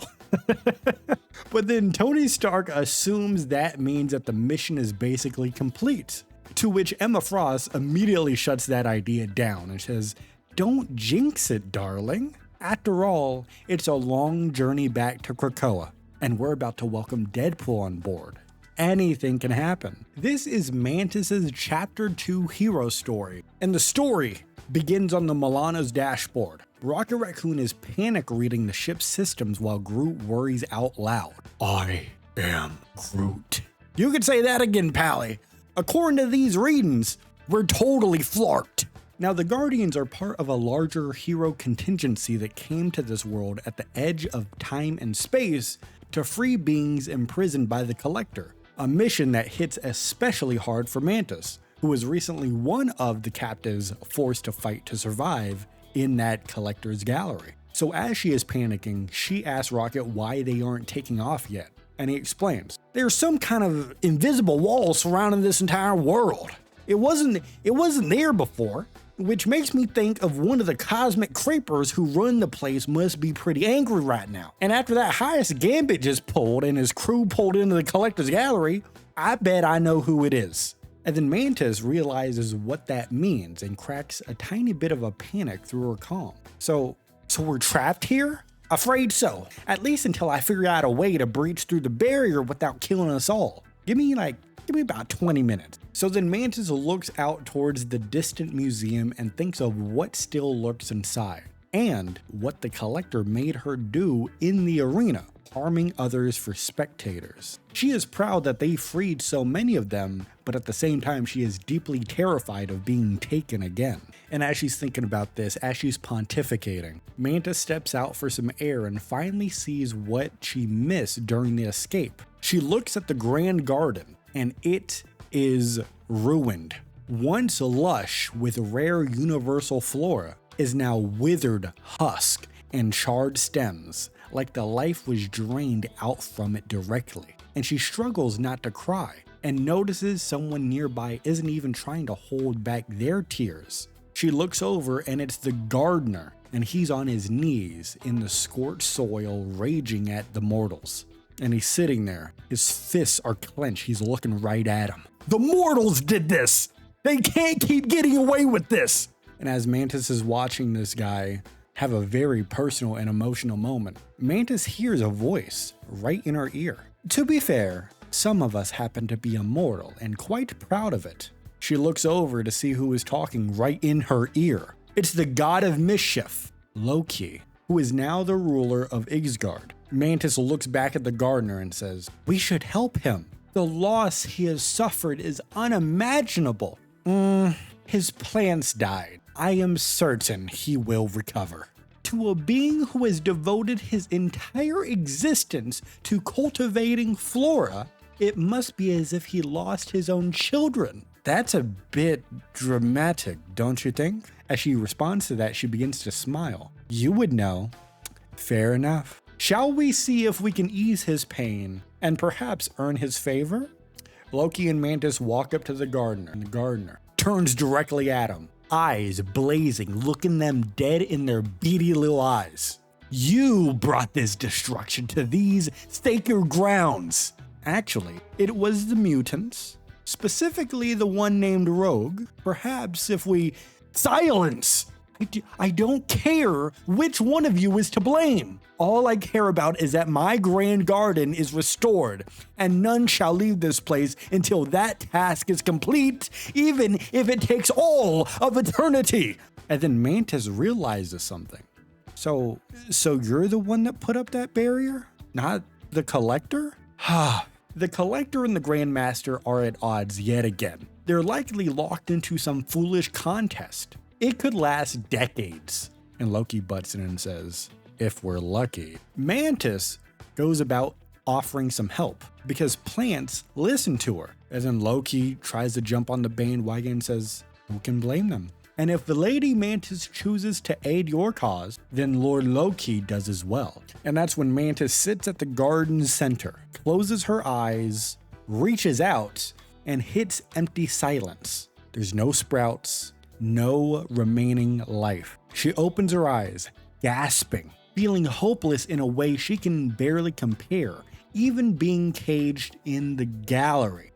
But then Tony Stark assumes that means that the mission is basically complete, to which Emma Frost immediately shuts that idea down and says, "Don't jinx it, darling. After all, it's a long journey back to Krakoa, and we're about to welcome Deadpool on board. Anything can happen." This is Mantis's Chapter 2 hero story, and the story begins on the Milano's dashboard. Rocket Raccoon is panic reading the ship's systems while Groot worries out loud. I am Groot. You could say that again, Pally. According to these readings, we're totally flarked. Now, the Guardians are part of a larger hero contingency that came to this world at the edge of time and space to free beings imprisoned by the Collector, a mission that hits especially hard for Mantis, who was recently one of the captives forced to fight to survive in that Collector's gallery. So as she is panicking, she asks Rocket why they aren't taking off yet, and he explains, "There's some kind of invisible wall surrounding this entire world. It wasn't there before, which makes me think of one of the cosmic creepers who run the place must be pretty angry right now. And after that highest Gambit just pulled and his crew pulled into the Collector's gallery, I bet I know who it is." And then Mantis realizes what that means and cracks a tiny bit of a panic through her calm. So we're trapped here? Afraid so. At least until I figure out a way to breach through the barrier without killing us all. Give me about 20 minutes. So then Mantis looks out towards the distant museum and thinks of what still lurks inside, and what the Collector made her do in the arena, harming others for spectators. She is proud that they freed so many of them, but at the same time she is deeply terrified of being taken again. And as she's thinking about this, as she's pontificating, Mantis steps out for some air and finally sees what she missed during the escape. She looks at the Grand Garden, and it is ruined. Once lush with rare universal flora, is now withered husk and charred stems, like the life was drained out from it directly. And she struggles not to cry, and notices someone nearby isn't even trying to hold back their tears. She looks over and it's the gardener, and he's on his knees in the scorched soil raging at the mortals. And he's sitting there, his fists are clenched, he's looking right at him. "The mortals did this! They can't keep getting away with this!" And as Mantis is watching this guy have a very personal and emotional moment, Mantis hears a voice right in her ear. To be fair, some of us happen to be immortal and quite proud of it. She looks over to see who is talking right in her ear. It's the god of mischief, Loki, who is now the ruler of Ixgard. Mantis looks back at the gardener and says, "We should help him. The loss he has suffered is unimaginable. His plants died. I am certain he will recover." To a being who has devoted his entire existence to cultivating flora, it must be as if he lost his own children. That's a bit dramatic, don't you think? As she responds to that, she begins to smile. "You would know." "Fair enough. Shall we see if we can ease his pain and perhaps earn his favor?" Loki and Mantis walk up to the gardener, and the gardener turns directly at him, eyes blazing, looking them dead in their beady little eyes. "You brought this destruction to these sacred grounds." Actually, it was the mutants, specifically the one named Rogue. Perhaps if we... Silence! I don't care which one of you is to blame. All I care about is that my grand garden is restored, and none shall leave this place until that task is complete, even if it takes all of eternity. And then Mantis realizes something. So you're the one that put up that barrier? Not the Collector? The Collector and the Grandmaster are at odds yet again. They're likely locked into some foolish contest. It could last decades. And Loki butts in and says, if we're lucky. Mantis goes about offering some help because plants listen to her. And then Loki tries to jump on the bandwagon and says, who can blame them? And if the Lady Mantis chooses to aid your cause, then Lord Loki does as well. And that's when Mantis sits at the garden's center, closes her eyes, reaches out, and hits empty silence. There's no sprouts, no remaining life. She opens her eyes, gasping, feeling hopeless in a way she can barely compare, even being caged in the gallery.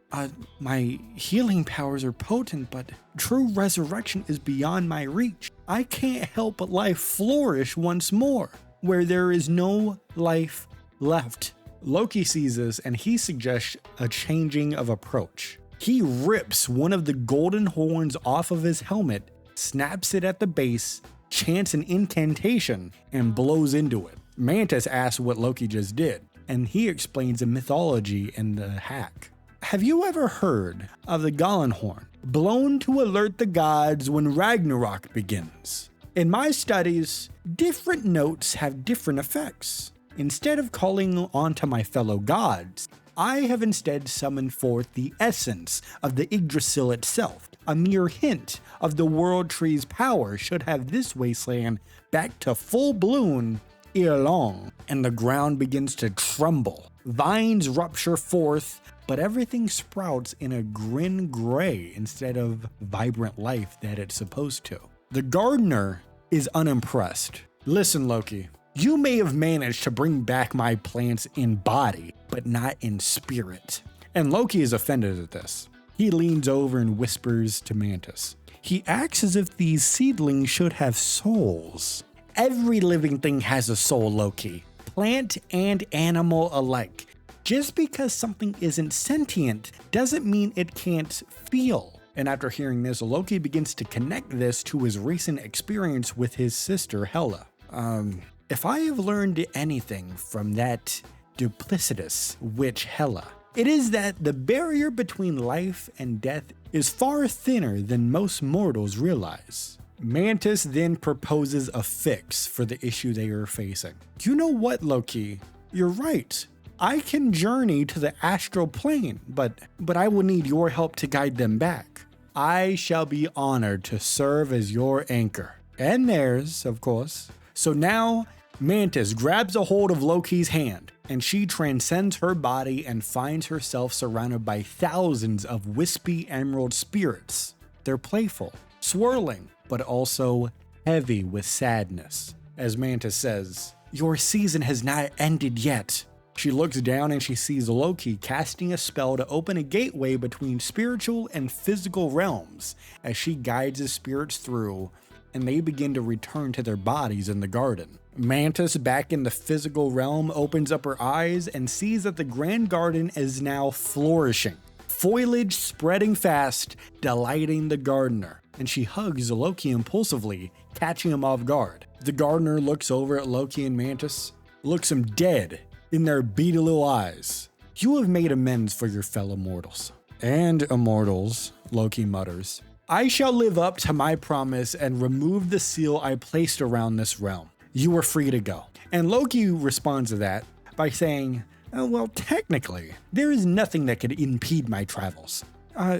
My healing powers are potent, but true resurrection is beyond my reach. I can't help but life flourish once more, where there is no life left. Loki sees this and he suggests a changing of approach. He rips one of the golden horns off of his helmet, snaps it at the base, chants an incantation, and blows into it. Mantis asks what Loki just did, and he explains the mythology and the hack. Have you ever heard of the Gallenhorn, blown to alert the gods when Ragnarok begins? In my studies, different notes have different effects. Instead of calling onto my fellow gods, I have instead summoned forth the essence of the Yggdrasil itself. A mere hint of the World Tree's power should have this wasteland back to full bloom ere long, and the ground begins to tremble. Vines rupture forth, but everything sprouts in a grin gray instead of vibrant life that it's supposed to. The gardener is unimpressed. Listen, Loki, you may have managed to bring back my plants in body, but not in spirit. And Loki is offended at this. He leans over and whispers to Mantis. He acts as if these seedlings should have souls. Every living thing has a soul, Loki. Plant and animal alike. Just because something isn't sentient doesn't mean it can't feel. And after hearing this, Loki begins to connect this to his recent experience with his sister Hela. If I have learned anything from that duplicitous witch Hela, it is that the barrier between life and death is far thinner than most mortals realize. Mantis then proposes a fix for the issue they are facing. You know what, Loki? You're right. I can journey to the astral plane, but I will need your help to guide them back. I shall be honored to serve as your anchor. And theirs, of course. So now, Mantis grabs a hold of Loki's hand, and she transcends her body and finds herself surrounded by thousands of wispy emerald spirits. They're playful, swirling, but also heavy with sadness. As Mantis says, "Your season has not ended yet." She looks down and she sees Loki casting a spell to open a gateway between spiritual and physical realms as she guides his spirits through, and they begin to return to their bodies in the garden. Mantis, back in the physical realm, opens up her eyes and sees that the grand garden is now flourishing, foliage spreading fast, delighting the gardener, and she hugs Loki impulsively, catching him off guard. The gardener looks over at Loki and Mantis, looks him dead in their beady little eyes. "You have made amends for your fellow mortals." "And immortals," Loki mutters. "I shall live up to my promise and remove the seal I placed around this realm. You are free to go." And Loki responds to that by saying, "Well, technically, there is nothing that could impede my travels."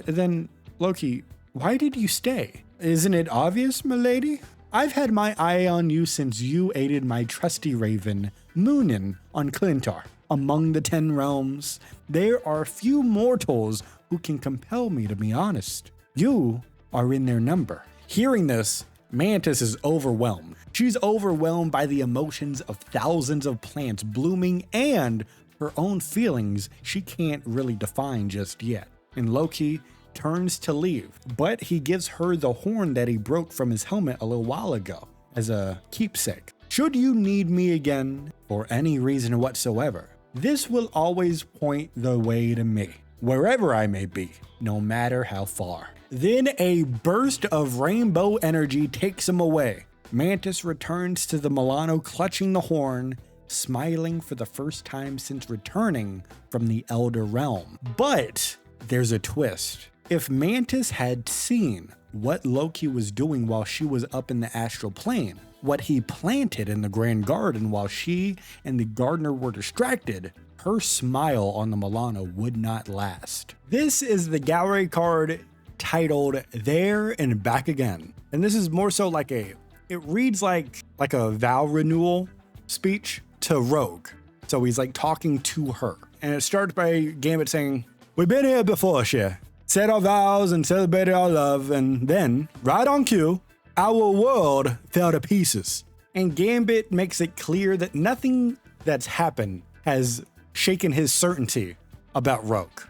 Then, Loki, why did you stay? Isn't it obvious, milady? I've had my eye on you since you aided my trusty raven, Moonin, on Clintar. Among the 10 realms, there are few mortals who can compel me to be honest. You are in their number. Hearing this, Mantis is overwhelmed. She's overwhelmed by the emotions of thousands of plants blooming and her own feelings she can't really define just yet. And Loki turns to leave, but he gives her the horn that he broke from his helmet a little while ago as a keepsake. Should you need me again for any reason whatsoever, this will always point the way to me, wherever I may be, no matter how far. Then a burst of rainbow energy takes him away. Mantis returns to the Milano clutching the horn, smiling for the first time since returning from the Elder Realm. But there's a twist. If Mantis had seen what Loki was doing while she was up in the astral plane, what he planted in the Grand Garden while she and the gardener were distracted, her smile on the Milano would not last. This is the gallery card titled There and Back Again. And this is more so like it reads like a vow renewal speech to Rogue. So he's like talking to her. And it starts by Gambit saying, "We've been here before, she. Said our vows and celebrated our love, and then, right on cue, our world fell to pieces." And Gambit makes it clear that nothing that's happened has shaken his certainty about Rogue.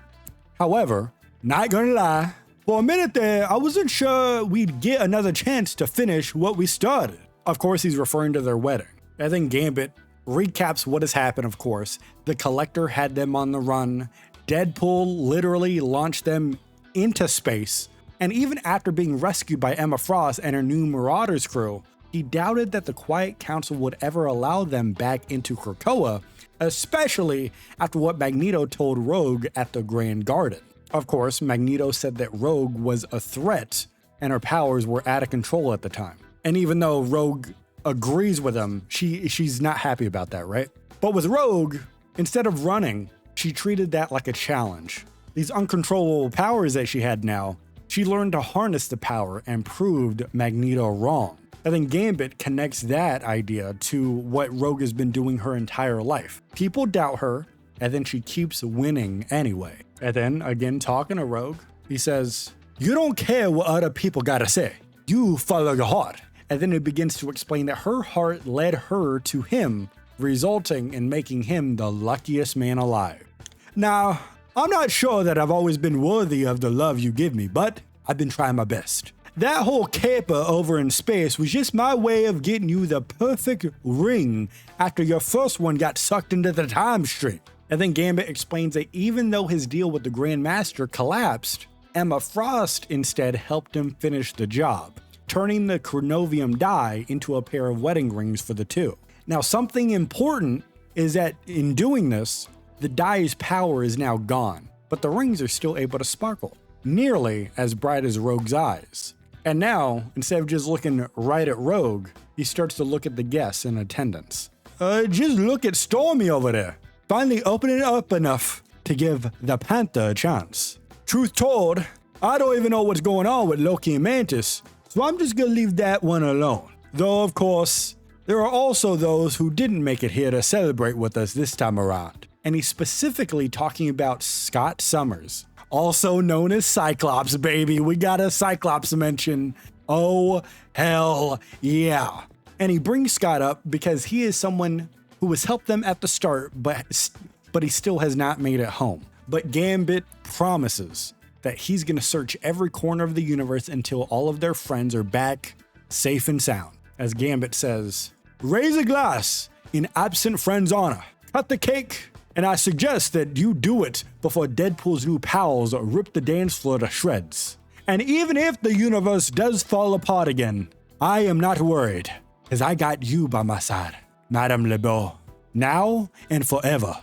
However, not gonna lie, for a minute there, I wasn't sure we'd get another chance to finish what we started. Of course, he's referring to their wedding. And then Gambit recaps what has happened, of course. The Collector had them on the run. Deadpool literally launched them into space. And even after being rescued by Emma Frost and her new Marauders crew, he doubted that the Quiet Council would ever allow them back into Krakoa, especially after what Magneto told Rogue at the Grand Garden. Of course, Magneto said that Rogue was a threat and her powers were out of control at the time. And even though Rogue agrees with him, she's not happy about that, right? But with Rogue, instead of running, she treated that like a challenge. These uncontrollable powers that she had now, she learned to harness the power and proved Magneto wrong. And then Gambit connects that idea to what Rogue has been doing her entire life. People doubt her, and then she keeps winning anyway. And then, again talking to Rogue, he says, "You don't care what other people gotta say. You follow your heart." And then it begins to explain that her heart led her to him, resulting in making him the luckiest man alive. Now, I'm not sure that I've always been worthy of the love you give me, but I've been trying my best. That whole caper over in space was just my way of getting you the perfect ring after your first one got sucked into the time stream. And then Gambit explains that even though his deal with the Grand Master collapsed, Emma Frost instead helped him finish the job, turning the chronovium die into a pair of wedding rings for the two. Now, something important is that in doing this, the die's power is now gone, but the rings are still able to sparkle, nearly as bright as Rogue's eyes. And now, instead of just looking right at Rogue, he starts to look at the guests in attendance. Just look at Stormy over there, finally opening up enough to give the Panther a chance. Truth told, I don't even know what's going on with Loki and Mantis, so I'm just gonna leave that one alone. Though, of course, there are also those who didn't make it here to celebrate with us this time around. And he's specifically talking about Scott Summers, also known as Cyclops, baby. We got a Cyclops mention. Oh, hell yeah. And he brings Scott up because he is someone who has helped them at the start, but he still has not made it home. But Gambit promises that he's going to search every corner of the universe until all of their friends are back safe and sound. As Gambit says, "Raise a glass in absent friends' honor. Cut the cake. And I suggest that you do it before Deadpool's new pals rip the dance floor to shreds. And even if the universe does fall apart again, I am not worried, because I got you by my side, Madame Lebeau, now and forever."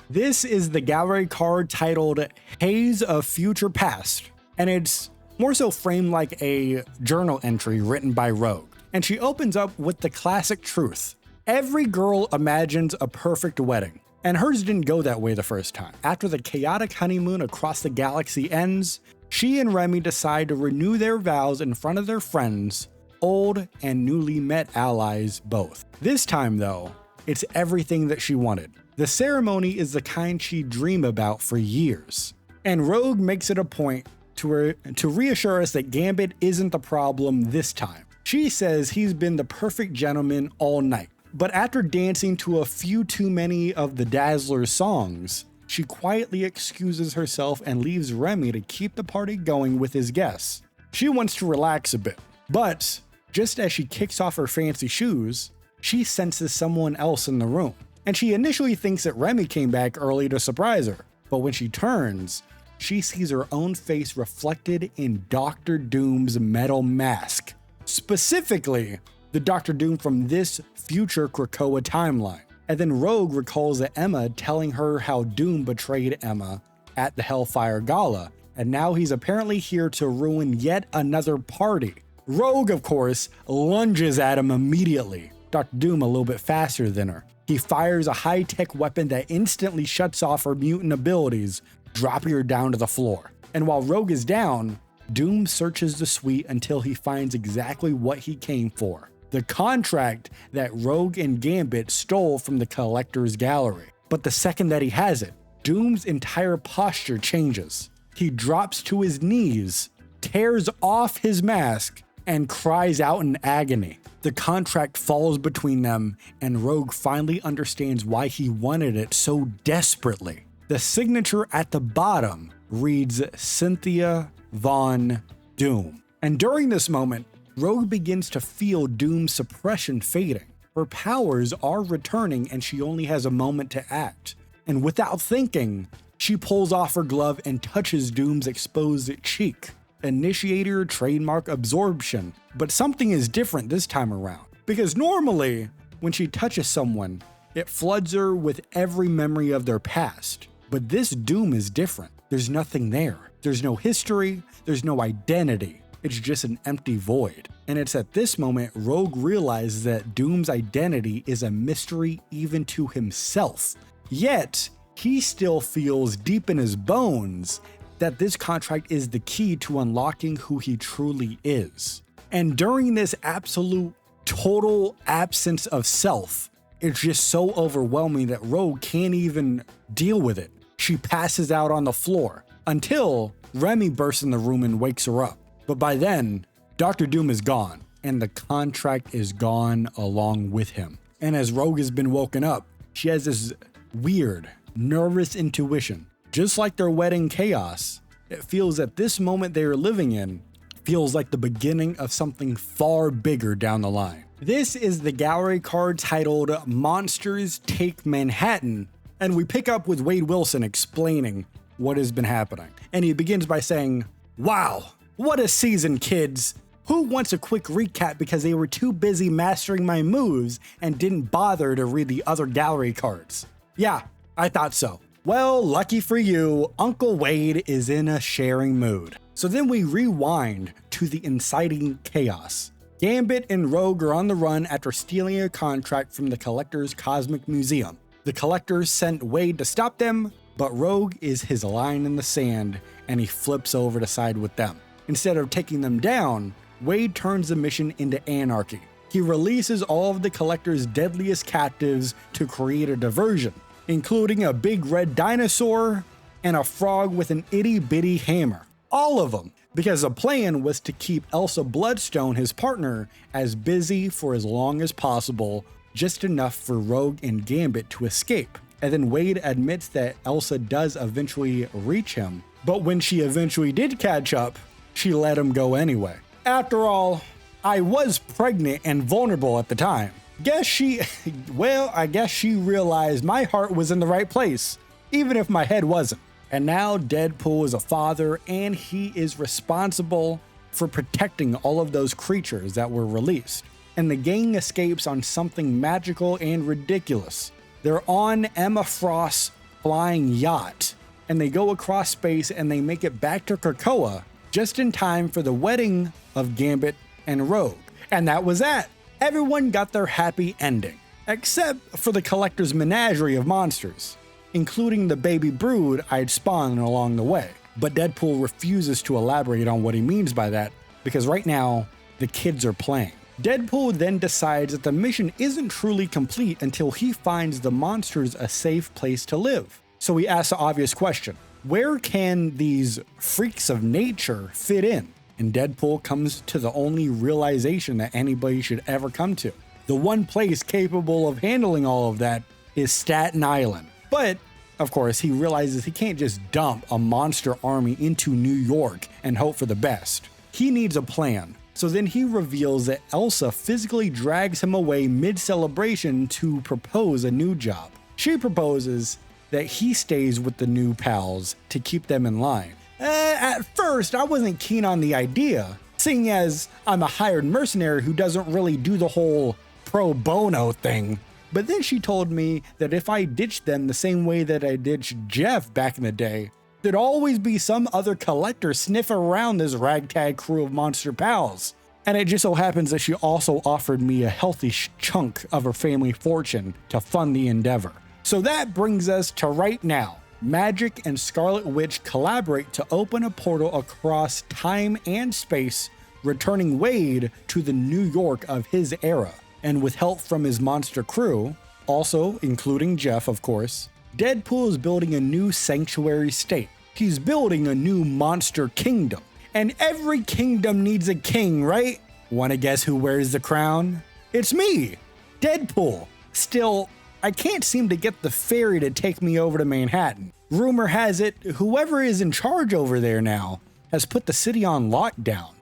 This is the gallery card titled Haze of Future Past, and it's more so framed like a journal entry written by Rogue. And she opens up with the classic truth. Every girl imagines a perfect wedding. And hers didn't go that way the first time. After the chaotic honeymoon across the galaxy ends, she and Remy decide to renew their vows in front of their friends, old and newly met allies both. This time though, it's everything that she wanted. The ceremony is the kind she'd dream about for years. And Rogue makes it a point to reassure us that Gambit isn't the problem this time. She says he's been the perfect gentleman all night. But after dancing to a few too many of the Dazzler's songs, she quietly excuses herself and leaves Remy to keep the party going with his guests. She wants to relax a bit, but just as she kicks off her fancy shoes, she senses someone else in the room. And she initially thinks that Remy came back early to surprise her, but when she turns, she sees her own face reflected in Doctor Doom's metal mask. Specifically, the Doctor Doom from this future Krakoa timeline. And then Rogue recalls that Emma telling her how Doom betrayed Emma at the Hellfire Gala, and now he's apparently here to ruin yet another party. Rogue, of course, lunges at him immediately. Dr. Doom a little bit faster than her. He fires a high-tech weapon that instantly shuts off her mutant abilities, dropping her down to the floor. And while Rogue is down, Doom searches the suite until he finds exactly what he came for. The contract that Rogue and Gambit stole from the Collector's Gallery. But the second that he has it, Doom's entire posture changes. He drops to his knees, tears off his mask, and cries out in agony. The contract falls between them, and Rogue finally understands why he wanted it so desperately. The signature at the bottom reads Cynthia Von Doom. And during this moment, Rogue begins to feel Doom's suppression fading. Her powers are returning and she only has a moment to act. And without thinking, she pulls off her glove and touches Doom's exposed cheek. Initiator trademark absorption. But something is different this time around. Because normally, when she touches someone, it floods her with every memory of their past. But this Doom is different. There's nothing there. There's no history. There's no identity. It's just an empty void. And it's at this moment Rogue realizes that Doom's identity is a mystery even to himself. Yet, he still feels deep in his bones that this contract is the key to unlocking who he truly is. And during this absolute total absence of self, it's just so overwhelming that Rogue can't even deal with it. She passes out on the floor until Remy bursts in the room and wakes her up. But by then, Dr. Doom is gone, and the contract is gone along with him. And as Rogue has been woken up, she has this weird, nervous intuition. Just like their wedding chaos, it feels that this moment they are living in feels like the beginning of something far bigger down the line. This is the gallery card titled Monsters Take Manhattan, and we pick up with Wade Wilson explaining what has been happening. And he begins by saying, "Wow, what a season, kids. Who wants a quick recap because they were too busy mastering my moves and didn't bother to read the other gallery cards?" Yeah, I thought so. Well, lucky for you, Uncle Wade is in a sharing mood. So then we rewind to the inciting chaos. Gambit and Rogue are on the run after stealing a contract from the Collector's Cosmic Museum. The Collector sent Wade to stop them, but Rogue is his line in the sand and he flips over to side with them. Instead of taking them down, Wade turns the mission into anarchy. He releases all of the Collector's deadliest captives to create a diversion, including a big red dinosaur and a frog with an itty-bitty hammer. All of them, because the plan was to keep Elsa Bloodstone, his partner, as busy for as long as possible, just enough for Rogue and Gambit to escape. And then Wade admits that Elsa does eventually reach him, but when she eventually did catch up, she let him go anyway. After all, I was pregnant and vulnerable at the time. I guess she realized my heart was in the right place, even if my head wasn't. And now Deadpool is a father, and he is responsible for protecting all of those creatures that were released. And the gang escapes on something magical and ridiculous. They're on Emma Frost's flying yacht, and they go across space and they make it back to Krakoa just in time for the wedding of Gambit and Rogue. And that was that. Everyone got their happy ending, except for the Collector's menagerie of monsters, including the baby brood I'd spawned along the way. But Deadpool refuses to elaborate on what he means by that, because right now, the kids are playing. Deadpool then decides that the mission isn't truly complete until he finds the monsters a safe place to live. So he asks the obvious question: where can these freaks of nature fit in? And Deadpool comes to the only realization that anybody should ever come to. The one place capable of handling all of that is Staten Island. But Of course, he realizes he can't just dump a monster army into New York and hope for the best. He needs a plan. So then he reveals that Elsa physically drags him away mid-celebration to propose a new job. She proposes that he stays with the new pals to keep them in line. At first, I wasn't keen on the idea, seeing as I'm a hired mercenary who doesn't really do the whole pro bono thing. But then she told me that if I ditched them the same way that I ditched Jeff back in the day, there'd always be some other collector sniffing around this ragtag crew of monster pals. And it just so happens that she also offered me a healthy chunk of her family fortune to fund the endeavor. So that brings us to right now. Magic and Scarlet Witch collaborate to open a portal across time and space, returning Wade to the New York of his era. And with help from his monster crew, also including Jeff, of course, Deadpool is building a new sanctuary state. He's building a new monster kingdom. And every kingdom needs a king, right? Wanna guess who wears the crown? It's me, Deadpool. Still, I can't seem to get the ferry to take me over to Manhattan. Rumor has it, whoever is in charge over there now has put the city on lockdown.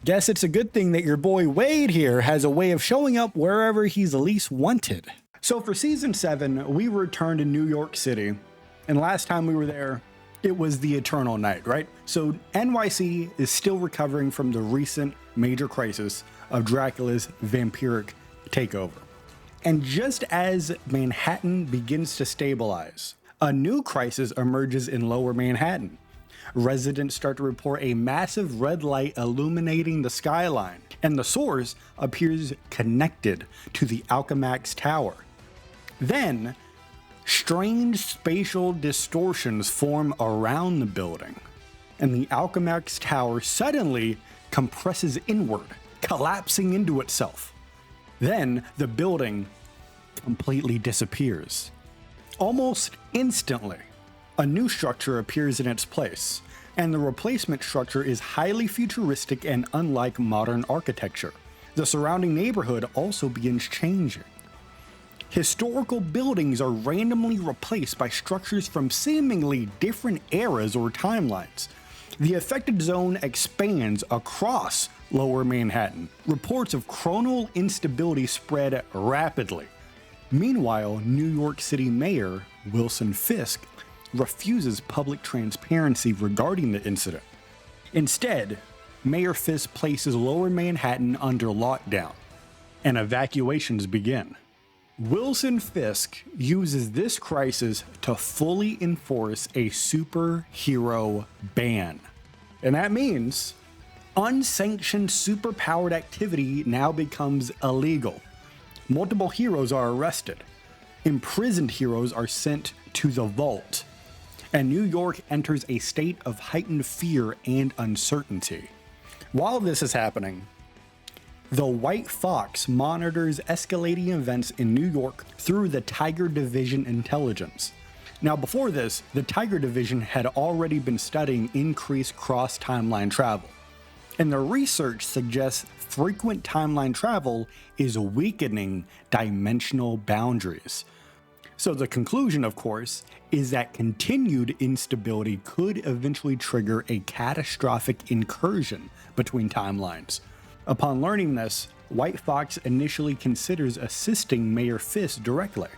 Guess it's a good thing that your boy Wade here has a way of showing up wherever he's least wanted. So for season 7, we returned to New York City, and last time we were there, it was the Eternal Night, right? So NYC is still recovering from the recent major crisis of Dracula's vampiric takeover. And just as Manhattan begins to stabilize, a new crisis emerges in Lower Manhattan. Residents start to report a massive red light illuminating the skyline, and the source appears connected to the Alchemax Tower. Then, strange spatial distortions form around the building, and the Alchemax Tower suddenly compresses inward, collapsing into itself. Then, the building completely disappears. Almost instantly, a new structure appears in its place, and the replacement structure is highly futuristic and unlike modern architecture. The surrounding neighborhood also begins changing. Historical buildings are randomly replaced by structures from seemingly different eras or timelines. The affected zone expands across Lower Manhattan. Reports of chronal instability spread rapidly. Meanwhile, New York City Mayor Wilson Fisk refuses public transparency regarding the incident. Instead, Mayor Fisk places Lower Manhattan under lockdown, and evacuations begin. Wilson Fisk uses this crisis to fully enforce a superhero ban. And that means unsanctioned superpowered activity now becomes illegal. Multiple heroes are arrested. Imprisoned heroes are sent to the vault. And New York enters a state of heightened fear and uncertainty. While this is happening, the White Fox monitors escalating events in New York through the Tiger Division intelligence. Now, before this, the Tiger Division had already been studying increased cross-timeline travel. And the research suggests frequent timeline travel is weakening dimensional boundaries. So the conclusion, of course, is that continued instability could eventually trigger a catastrophic incursion between timelines. Upon learning this, White Fox initially considers assisting Mayor Fisk directly.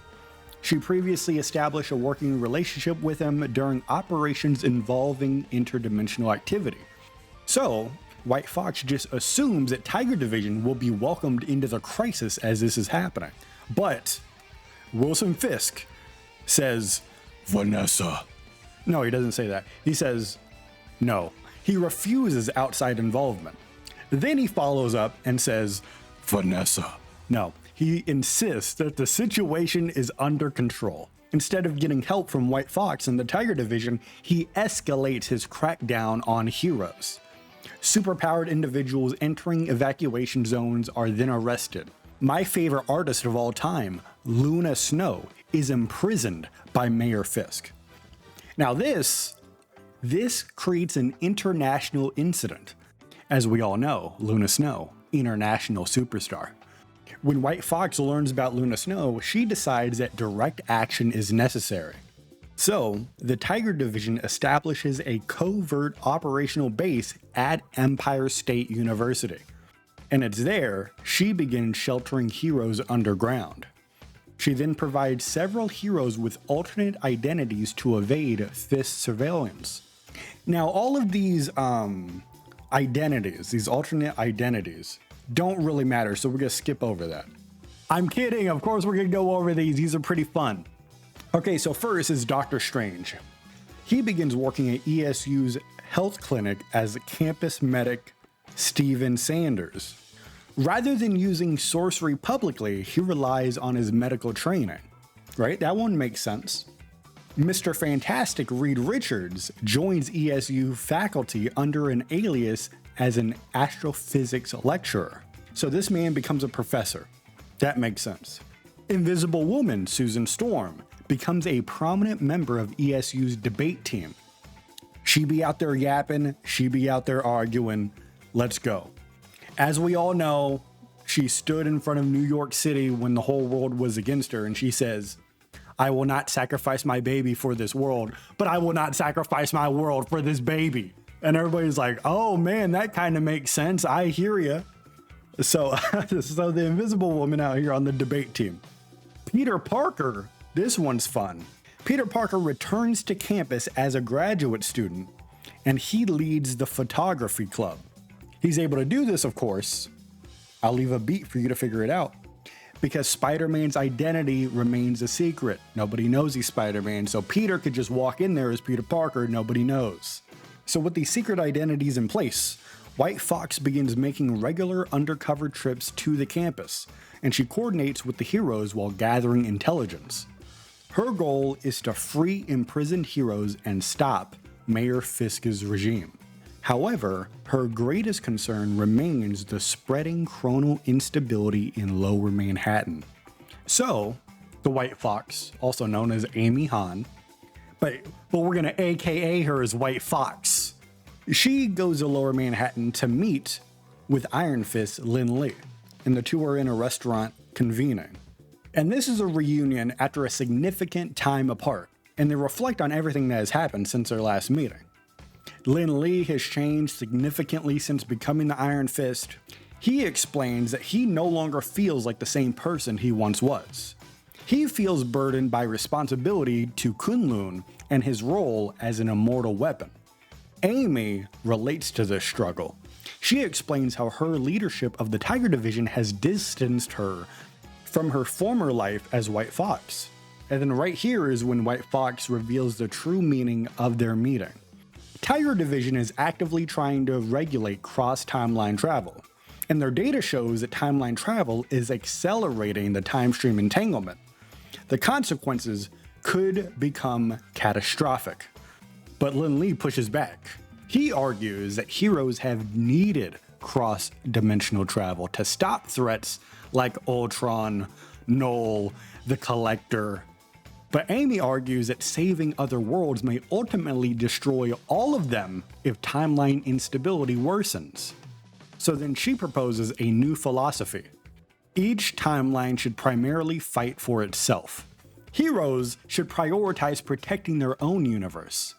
She previously established a working relationship with him during operations involving interdimensional activity. So, White Fox just assumes that Tiger Division will be welcomed into the crisis as this is happening. But Wilson Fisk says, "Vanessa." No, he doesn't say that. He says, no. He refuses outside involvement. Then he follows up and says, "Vanessa." No, he insists that the situation is under control. Instead of getting help from White Fox and the Tiger Division, he escalates his crackdown on heroes. Superpowered individuals entering evacuation zones are then arrested. My favorite artist of all time, Luna Snow, is imprisoned by Mayor Fisk. Now this creates an international incident. As we all know, Luna Snow, international superstar. When White Fox learns about Luna Snow, she decides that direct action is necessary. So, the Tiger Division establishes a covert operational base at Empire State University. And it's there she begins sheltering heroes underground. She then provides several heroes with alternate identities to evade Fist surveillance. Now, all of these identities, these alternate identities, don't really matter, so we're gonna skip over that. I'm kidding, of course we're gonna go over these are pretty fun. Okay, so first is Dr. Strange. He begins working at ESU's health clinic as campus medic Steven Sanders. Rather than using sorcery publicly, he relies on his medical training, right? That one makes sense. Mr. Fantastic Reed Richards joins ESU faculty under an alias as an astrophysics lecturer. So this man becomes a professor. That makes sense. Invisible Woman Susan Storm becomes a prominent member of ESU's debate team. She be out there yapping, she be out there arguing. Let's go. As we all know, she stood in front of New York City when the whole world was against her, and she says, "I will not sacrifice my baby for this world, but I will not sacrifice my world for this baby." And everybody's like, "Oh man, that kind of makes sense. I hear you." So the Invisible Woman out here on the debate team. Peter Parker, this one's fun. Peter Parker returns to campus as a graduate student, and he leads the photography club. He's able to do this, of course. I'll leave a beat for you to figure it out. Because Spider-Man's identity remains a secret. Nobody knows he's Spider-Man, so Peter could just walk in there as Peter Parker, nobody knows. So with these secret identities in place, White Fox begins making regular undercover trips to the campus, and she coordinates with the heroes while gathering intelligence. Her goal is to free imprisoned heroes and stop Mayor Fisk's regime. However, her greatest concern remains the spreading chronal instability in Lower Manhattan. So, the White Fox, also known as Amy Hahn, but we're gonna AKA her as White Fox. She goes to Lower Manhattan to meet with Iron Fist Lin Lee, and the two are in a restaurant convening. And this is a reunion after a significant time apart, and they reflect on everything that has happened since their last meeting. Lin Lee has changed significantly since becoming the Iron Fist. He explains that he no longer feels like the same person he once was. He feels burdened by responsibility to Kunlun and his role as an immortal weapon. Amy relates to this struggle. She explains how her leadership of the Tiger Division has distanced her from her former life as White Fox. And then right here is when White Fox reveals the true meaning of their meeting. Tiger Division is actively trying to regulate cross-timeline travel, and their data shows that timeline travel is accelerating the time stream entanglement. The consequences could become catastrophic. But Lin Lee pushes back. He argues that heroes have needed cross-dimensional travel to stop threats like Ultron, Null, the Collector. But Amy argues that saving other worlds may ultimately destroy all of them if timeline instability worsens. So then she proposes a new philosophy. Each timeline should primarily fight for itself. Heroes should prioritize protecting their own universe.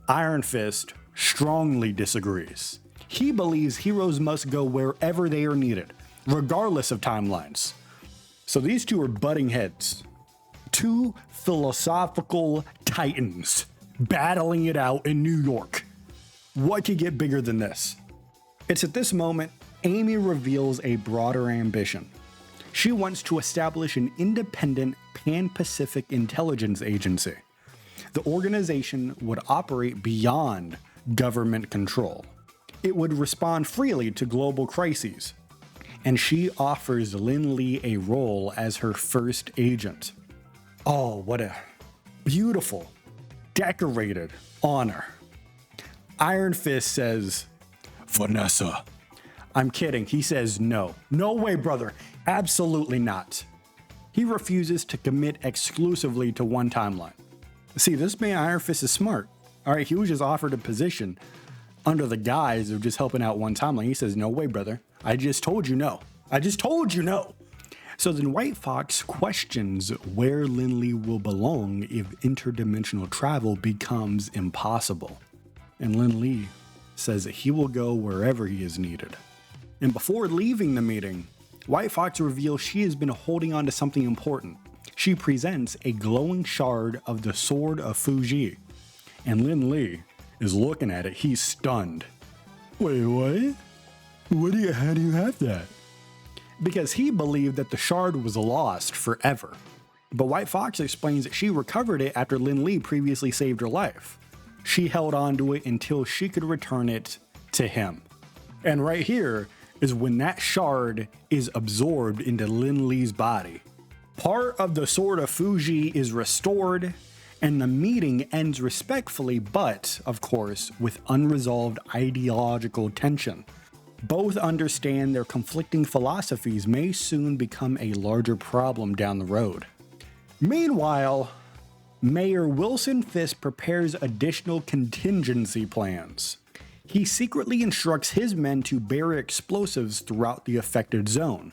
Iron Fist strongly disagrees. He believes heroes must go wherever they are needed, regardless of timelines. So these two are butting heads. Two philosophical titans battling it out in New York. What could get bigger than this? It's at this moment Amy reveals a broader ambition. She wants to establish an independent Pan-Pacific intelligence agency. The organization would operate beyond government control. It would respond freely to global crises, and she offers Lin Lee a role as her first agent. Oh, what a beautiful, decorated honor. Iron Fist says, "Vanessa." I'm kidding, he says no. No way, brother, absolutely not. He refuses to commit exclusively to one timeline. See, this man Iron Fist is smart. All right, he was just offered a position under the guise of just helping out one timeline. He says, "No way, brother. I just told you no. I just told you no." So then White Fox questions where Lindley will belong if interdimensional travel becomes impossible. And Lindley says that he will go wherever he is needed. And before leaving the meeting, White Fox reveals she has been holding on to something important. She presents a glowing shard of the Sword of Fuji. And Lindley is looking at it. He's stunned. Wait, what? How do you have that? Because he believed that the shard was lost forever. But White Fox explains that she recovered it after Lindley previously saved her life. She held on to it until she could return it to him. And right here is when that shard is absorbed into Lindley's body. Part of the Sword of Fuji is restored, and the meeting ends respectfully, but, of course, with unresolved ideological tension. Both understand their conflicting philosophies may soon become a larger problem down the road. Meanwhile, Mayor Wilson Fisk prepares additional contingency plans. He secretly instructs his men to bury explosives throughout the affected zone.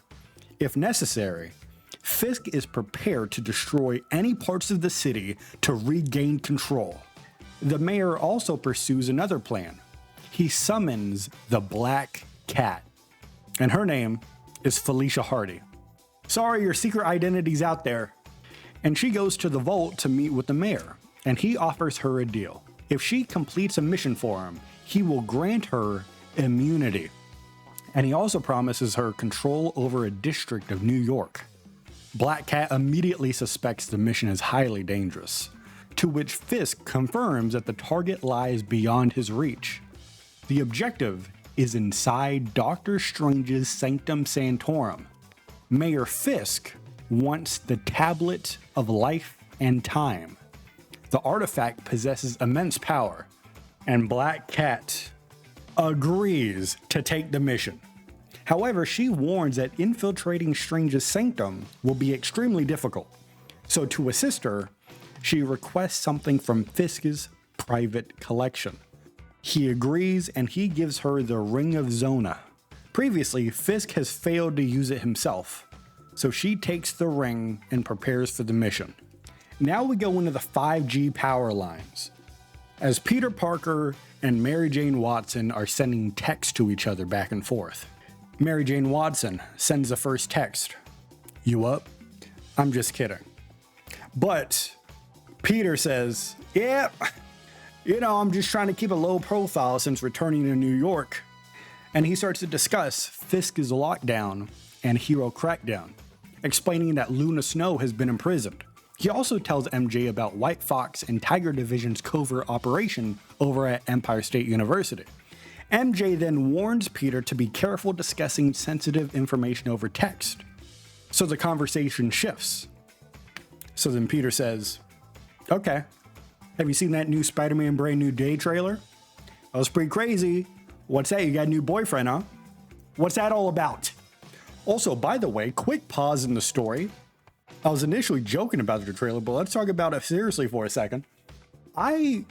If necessary, Fisk is prepared to destroy any parts of the city to regain control. The mayor also pursues another plan. He summons the Black Cat, and her name is Felicia Hardy. Sorry, your secret identity's out there. And she goes to the vault to meet with the mayor, and he offers her a deal. If she completes a mission for him, he will grant her immunity. And he also promises her control over a district of New York. Black Cat immediately suspects the mission is highly dangerous, to which Fisk confirms that the target lies beyond his reach. The objective is inside Doctor Strange's Sanctum Sanctorum. Mayor Fisk wants the Tablet of Life and Time. The artifact possesses immense power, and Black Cat agrees to take the mission. However, she warns that infiltrating Strange's sanctum will be extremely difficult. So to assist her, she requests something from Fisk's private collection. He agrees, and he gives her the Ring of Zona. Previously, Fisk has failed to use it himself, so she takes the ring and prepares for the mission. Now we go into the 5G power lines. As Peter Parker and Mary Jane Watson are sending texts to each other back and forth. Mary Jane Watson sends the first text. "You up?" "I'm just kidding." But Peter says, "Yeah, I'm just trying to keep a low profile since returning to New York." And he starts to discuss Fisk's lockdown and Hero Crackdown, explaining that Luna Snow has been imprisoned. He also tells MJ about White Fox and Tiger Division's covert operation over at Empire State University. MJ then warns Peter to be careful discussing sensitive information over text. So the conversation shifts. So then Peter says, "Okay, have you seen that new Spider-Man Brand New Day trailer? That was pretty crazy. What's that? You got a new boyfriend, huh? What's that all about?" Also, by the way, quick pause in the story. I was initially joking about the trailer, but let's talk about it seriously for a second. I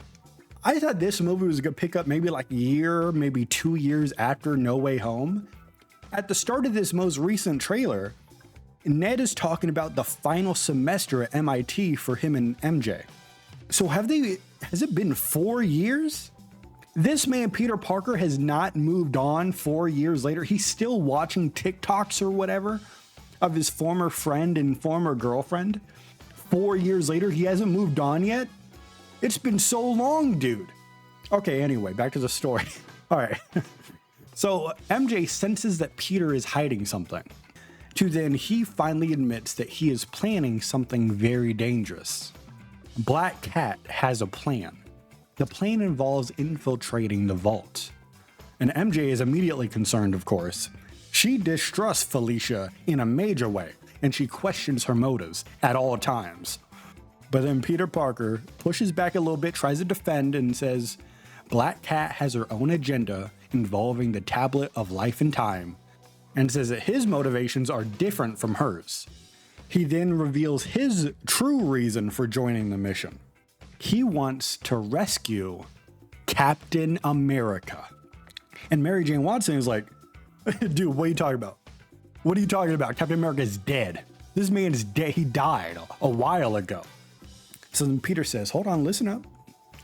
thought this movie was going to pick up maybe like a year, maybe 2 years after No Way Home. At the start of this most recent trailer, Ned is talking about the final semester at MIT for him and MJ. So has it been 4 years? This man, Peter Parker, has not moved on 4 years later. He's still watching TikToks or whatever of his former friend and former girlfriend. 4 years later, he hasn't moved on yet? It's been so long, dude. Okay, anyway, back to the story. All right. So MJ senses that Peter is hiding something. To then he finally admits that he is planning something very dangerous. Black Cat has a plan. The plan involves infiltrating the vault. And MJ is immediately concerned, of course. She distrusts Felicia in a major way, and she questions her motives at all times. But then Peter Parker pushes back a little bit, tries to defend, and says Black Cat has her own agenda involving the Tablet of Life and Time, and says that his motivations are different from hers. He then reveals his true reason for joining the mission. He wants to rescue Captain America. And Mary Jane Watson is like, "Dude, what are you talking about? What are you talking about? Captain America is dead. This man is dead. He died a while ago. So then Peter says, hold on, listen up.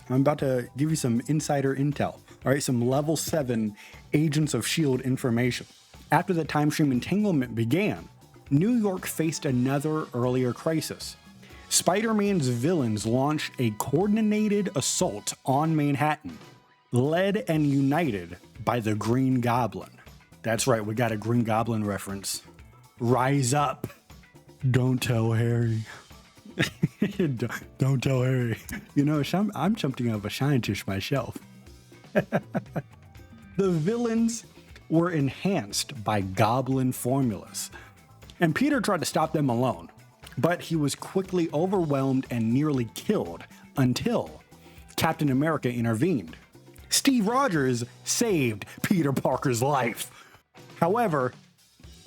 I'm about to give you some insider intel. All right, some level 7 Agents of S.H.I.E.L.D. information. After the time stream entanglement began, New York faced another earlier crisis. Spider-Man's villains launched a coordinated assault on Manhattan, led and united by the Green Goblin. That's right, we got a Green Goblin reference. Rise up. Don't tell Harry. Don't tell Harry. You know, I'm something of a scientist myself. The villains were enhanced by goblin formulas, and Peter tried to stop them alone, but he was quickly overwhelmed and nearly killed until Captain America intervened. Steve Rogers saved Peter Parker's life. However,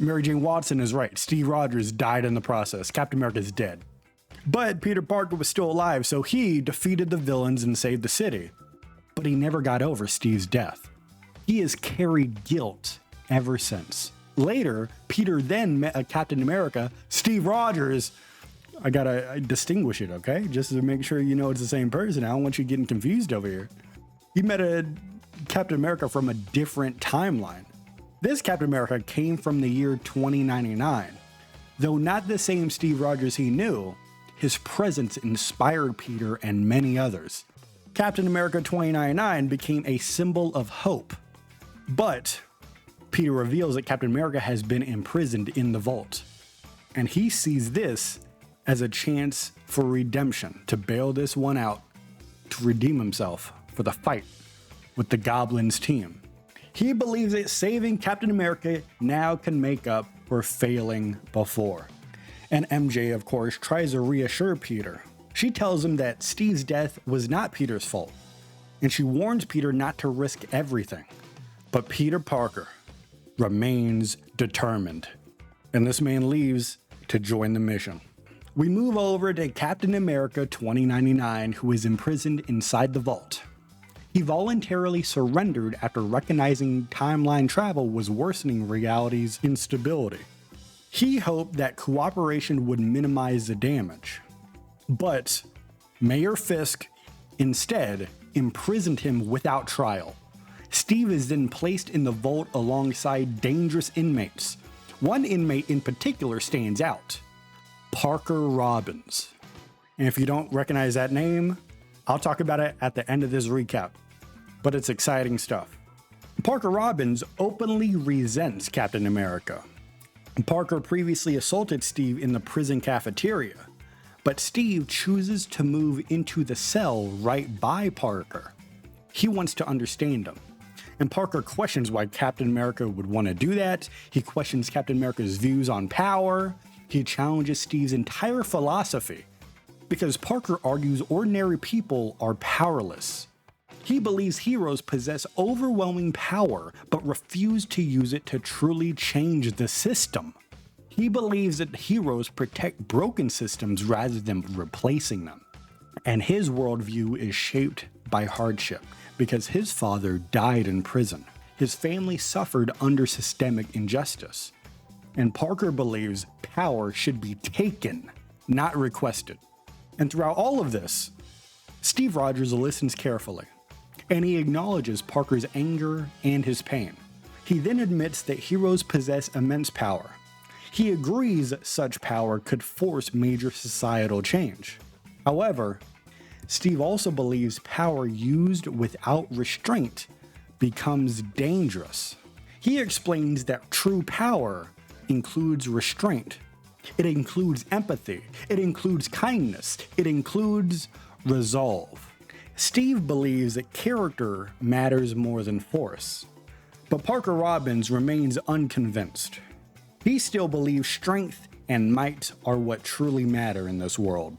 Mary Jane Watson is right. Steve Rogers died in the process. Captain America is dead. But Peter Parker was still alive, so he defeated the villains and saved the city. But he never got over Steve's death. He has carried guilt ever since. Later, Peter then met a Captain America, Steve Rogers. I gotta distinguish it, okay? Just to make sure you know it's the same person. I don't want you getting confused over here. He met a Captain America from a different timeline. This Captain America came from the year 2099. Though not the same Steve Rogers he knew, his presence inspired Peter and many others. Captain America 2099 became a symbol of hope. But Peter reveals that Captain America has been imprisoned in the vault, and he sees this as a chance for redemption, to bail this one out, to redeem himself for the fight with the Goblins team. He believes that saving Captain America now can make up for failing before. And MJ, of course, tries to reassure Peter. She tells him that Steve's death was not Peter's fault, and she warns Peter not to risk everything. But Peter Parker remains determined, and this man leaves to join the mission. We move over to Captain America 2099, who is imprisoned inside the vault. He voluntarily surrendered after recognizing timeline travel was worsening reality's instability. He hoped that cooperation would minimize the damage, but Mayor Fisk instead imprisoned him without trial. Steve is then placed in the vault alongside dangerous inmates. One inmate in particular stands out, Parker Robbins. And if you don't recognize that name, I'll talk about it at the end of this recap, but it's exciting stuff. Parker Robbins openly resents Captain America. Parker previously assaulted Steve in the prison cafeteria, but Steve chooses to move into the cell right by Parker. He wants to understand him, and Parker questions why Captain America would want to do that. He questions Captain America's views on power. He challenges Steve's entire philosophy, because Parker argues ordinary people are powerless. He believes heroes possess overwhelming power, but refuse to use it to truly change the system. He believes that heroes protect broken systems rather than replacing them. And his worldview is shaped by hardship, because his father died in prison. His family suffered under systemic injustice. And Parker believes power should be taken, not requested. And throughout all of this, Steve Rogers listens carefully, and he acknowledges Parker's anger and his pain. He then admits that heroes possess immense power. He agrees such power could force major societal change. However, Steve also believes power used without restraint becomes dangerous. He explains that true power includes restraint. It includes empathy. It includes kindness. It includes resolve. Steve believes that character matters more than force, but Parker Robbins remains unconvinced. He still believes strength and might are what truly matter in this world.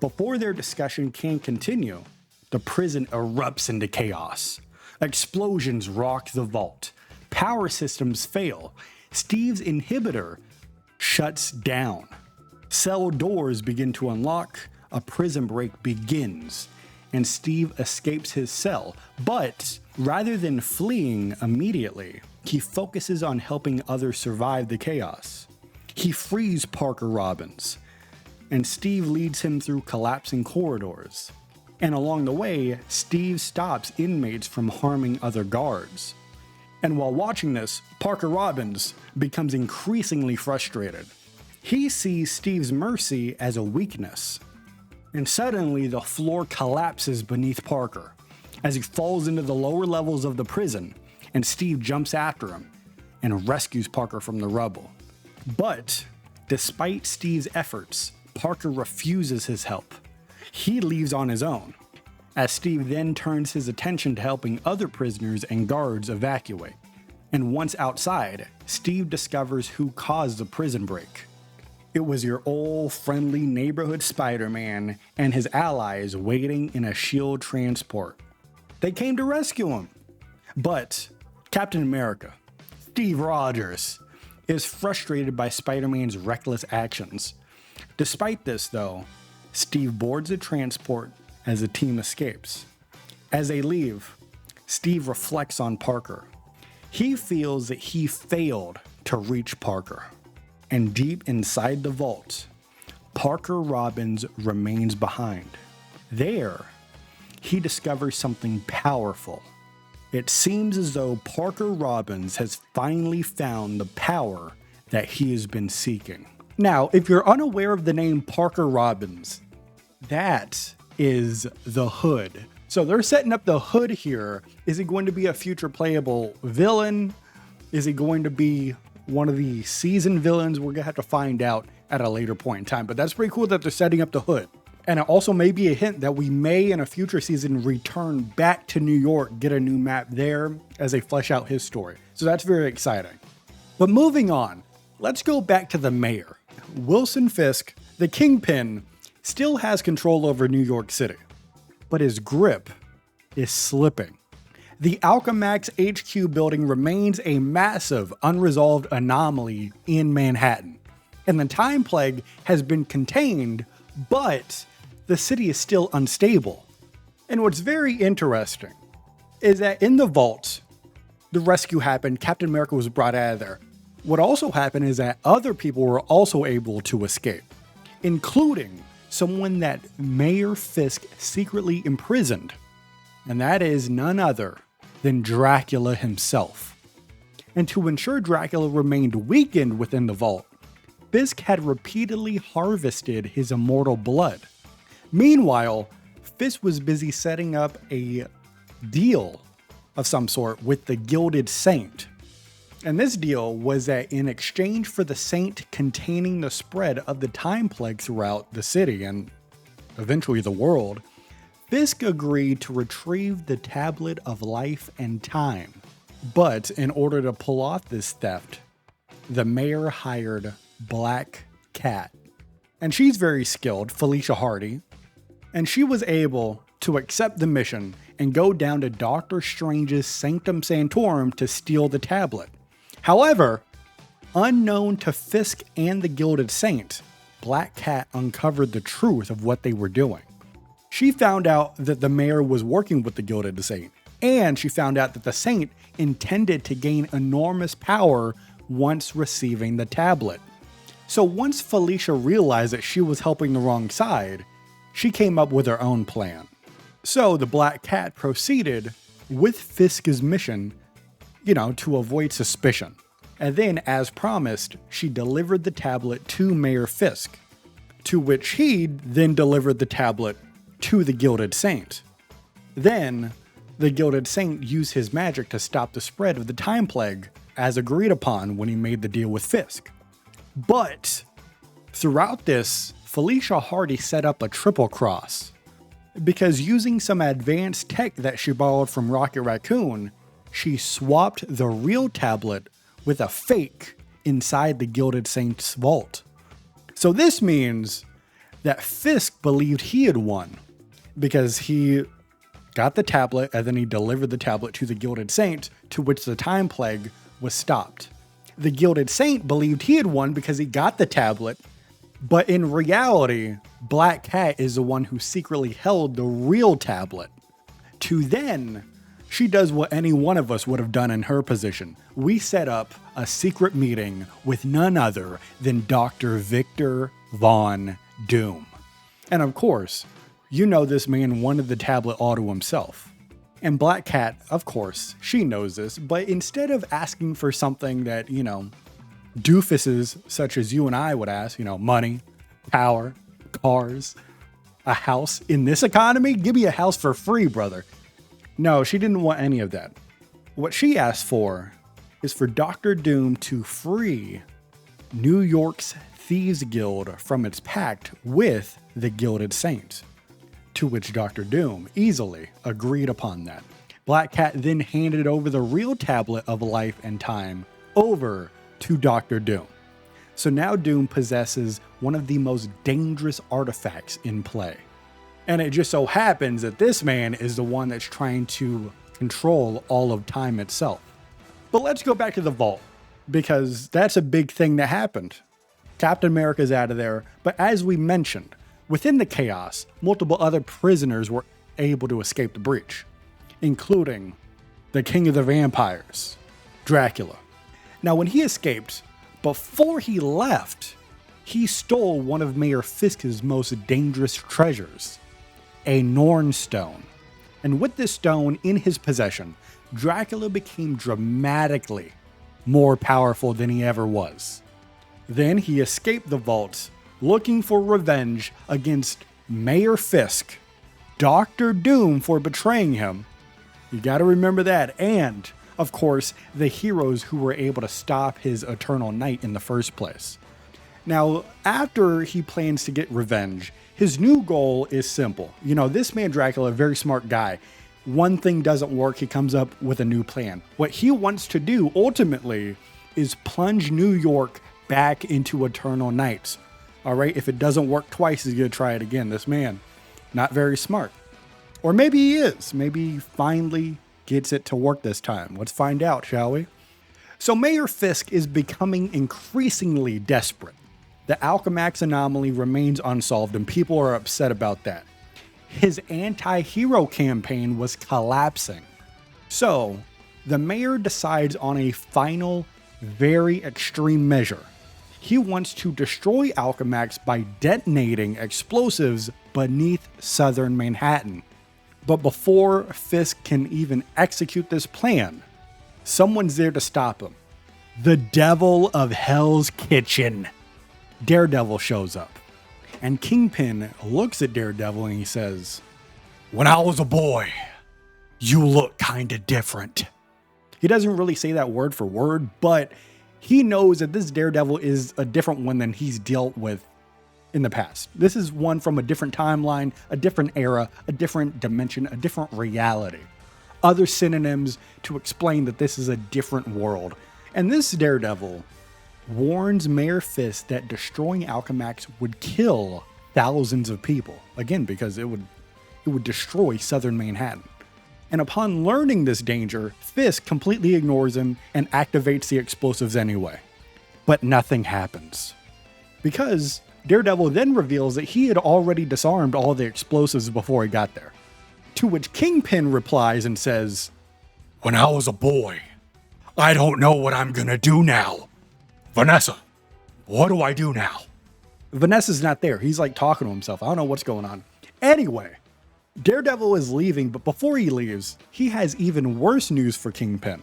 Before their discussion can continue, the prison erupts into chaos. Explosions rock the vault. Power systems fail. Steve's inhibitor shuts down. Cell doors begin to unlock. A prison break begins, and Steve escapes his cell. But rather than fleeing immediately, he focuses on helping others survive the chaos. He frees Parker Robbins, and Steve leads him through collapsing corridors. And along the way, Steve stops inmates from harming other guards. And while watching this, Parker Robbins becomes increasingly frustrated. He sees Steve's mercy as a weakness. And suddenly, the floor collapses beneath Parker as he falls into the lower levels of the prison, and Steve jumps after him and rescues Parker from the rubble. But despite Steve's efforts, Parker refuses his help. He leaves on his own, as Steve then turns his attention to helping other prisoners and guards evacuate. And once outside, Steve discovers who caused the prison break. It was your old friendly neighborhood Spider-Man and his allies waiting in a SHIELD transport. They came to rescue him. But Captain America, Steve Rogers, is frustrated by Spider-Man's reckless actions. Despite this, though, Steve boards a transport as the team escapes. As they leave, Steve reflects on Parker. He feels that he failed to reach Parker. And deep inside the vault, Parker Robbins remains behind. There, he discovers something powerful. It seems as though Parker Robbins has finally found the power that he has been seeking. Now, if you're unaware of the name Parker Robbins, that is the Hood. So they're setting up the Hood here. Is he going to be a future playable villain? Is he going to be one of the season villains? We're gonna have to find out at a later point in time, but that's pretty cool that they're setting up the Hood. And it also may be a hint that we may in a future season return back to New York, get a new map there as they flesh out his story. So that's very exciting. But moving on, let's go back to the mayor. Wilson Fisk, the Kingpin, still has control over New York City, but his grip is slipping. The Alchemax HQ building remains a massive unresolved anomaly in Manhattan, and the Time Plague has been contained, but the city is still unstable. And what's very interesting is that in the vault, the rescue happened, Captain America was brought out of there. What also happened is that other people were also able to escape, including someone that Mayor Fisk secretly imprisoned, and that is none other than Dracula himself. And to ensure Dracula remained weakened within the vault, Fisk had repeatedly harvested his immortal blood. Meanwhile, Fisk was busy setting up a deal of some sort with the Gilded Saint. And this deal was that in exchange for the Saint containing the spread of the Time Plague throughout the city and eventually the world, Fisk agreed to retrieve the Tablet of Life and Time. But in order to pull off this theft, the mayor hired Black Cat. And she's very skilled, Felicia Hardy. And she was able to accept the mission and go down to Doctor Strange's Sanctum Sanctorum to steal the tablet. However, unknown to Fisk and the Gilded Saint, Black Cat uncovered the truth of what they were doing. She found out that the mayor was working with the Gilded Saint, and she found out that the Saint intended to gain enormous power once receiving the tablet. So once Felicia realized that she was helping the wrong side, she came up with her own plan. So the Black Cat proceeded with Fisk's mission, to avoid suspicion. And then, as promised, she delivered the tablet to Mayor Fisk, to which he then delivered the tablet to the Gilded Saint. Then, the Gilded Saint used his magic to stop the spread of the Time Plague, as agreed upon when he made the deal with Fisk. But, throughout this, Felicia Hardy set up a triple cross, because using some advanced tech that she borrowed from Rocket Raccoon, she swapped the real tablet with a fake inside the Gilded Saint's vault. So this means that Fisk believed he had won, because he got the tablet and then he delivered the tablet to the Gilded Saint, to which the Time Plague was stopped. The Gilded Saint believed he had won because he got the tablet, but in reality, Black Cat is the one who secretly held the real tablet, to then She does what any one of us would have done in her position. We set up a secret meeting with none other than Dr. Victor Von Doom. And of course, you know this man wanted the tablet all to himself. And Black Cat, of course, she knows this, but instead of asking for something that, doofuses such as you and I would ask, money, power, cars, a house in this economy, give me a house for free, brother. No, she didn't want any of that. What she asked for is for Dr. Doom to free New York's Thieves Guild from its pact with the Gilded Saints, to which Dr. Doom easily agreed upon that. Black Cat then handed over the real tablet of life and time over to Dr. Doom. So now Doom possesses one of the most dangerous artifacts in play. And it just so happens that this man is the one that's trying to control all of time itself. But let's go back to the vault, because that's a big thing that happened. Captain America's out of there, but as we mentioned, within the chaos, multiple other prisoners were able to escape the breach, including the King of the Vampires, Dracula. Now, when he escaped, before he left, he stole one of Mayor Fisk's most dangerous treasures, a Norn Stone. And with this stone in his possession, Dracula became dramatically more powerful than he ever was. Then he escaped the vault, looking for revenge against Mayor Fisk, Dr. Doom for betraying him. You gotta remember that. And, of course, the heroes who were able to stop his eternal night in the first place. Now, after he plans to get revenge, his new goal is simple. This man Dracula, a very smart guy. One thing doesn't work, he comes up with a new plan. What he wants to do, ultimately, is plunge New York back into eternal nights. All right, if it doesn't work twice, he's going to try it again. This man, not very smart. Or maybe he is. Maybe he finally gets it to work this time. Let's find out, shall we? So Mayor Fisk is becoming increasingly desperate. The Alchemax anomaly remains unsolved, and people are upset about that. His anti-hero campaign was collapsing. So the mayor decides on a final, very extreme measure. He wants to destroy Alchemax by detonating explosives beneath southern Manhattan. But before Fisk can even execute this plan, someone's there to stop him. The Devil of Hell's Kitchen. Daredevil shows up, and Kingpin looks at Daredevil and he says, "When I was a boy, you look kinda different." He doesn't really say that word for word, but he knows that this Daredevil is a different one than he's dealt with in the past. This is one from a different timeline, a different era, a different dimension, a different reality. Other synonyms to explain that this is a different world. And this Daredevil warns Mayor Fisk that destroying Alchemax would kill thousands of people. Again, because it would destroy southern Manhattan. And upon learning this danger, Fisk completely ignores him and activates the explosives anyway. But nothing happens. Because Daredevil then reveals that he had already disarmed all the explosives before he got there. To which Kingpin replies and says, "When I was a boy, I don't know what I'm gonna do now. Vanessa, what do I do now?" Vanessa's not there. He's like talking to himself. I don't know what's going on. Anyway, Daredevil is leaving, but before he leaves, he has even worse news for Kingpin.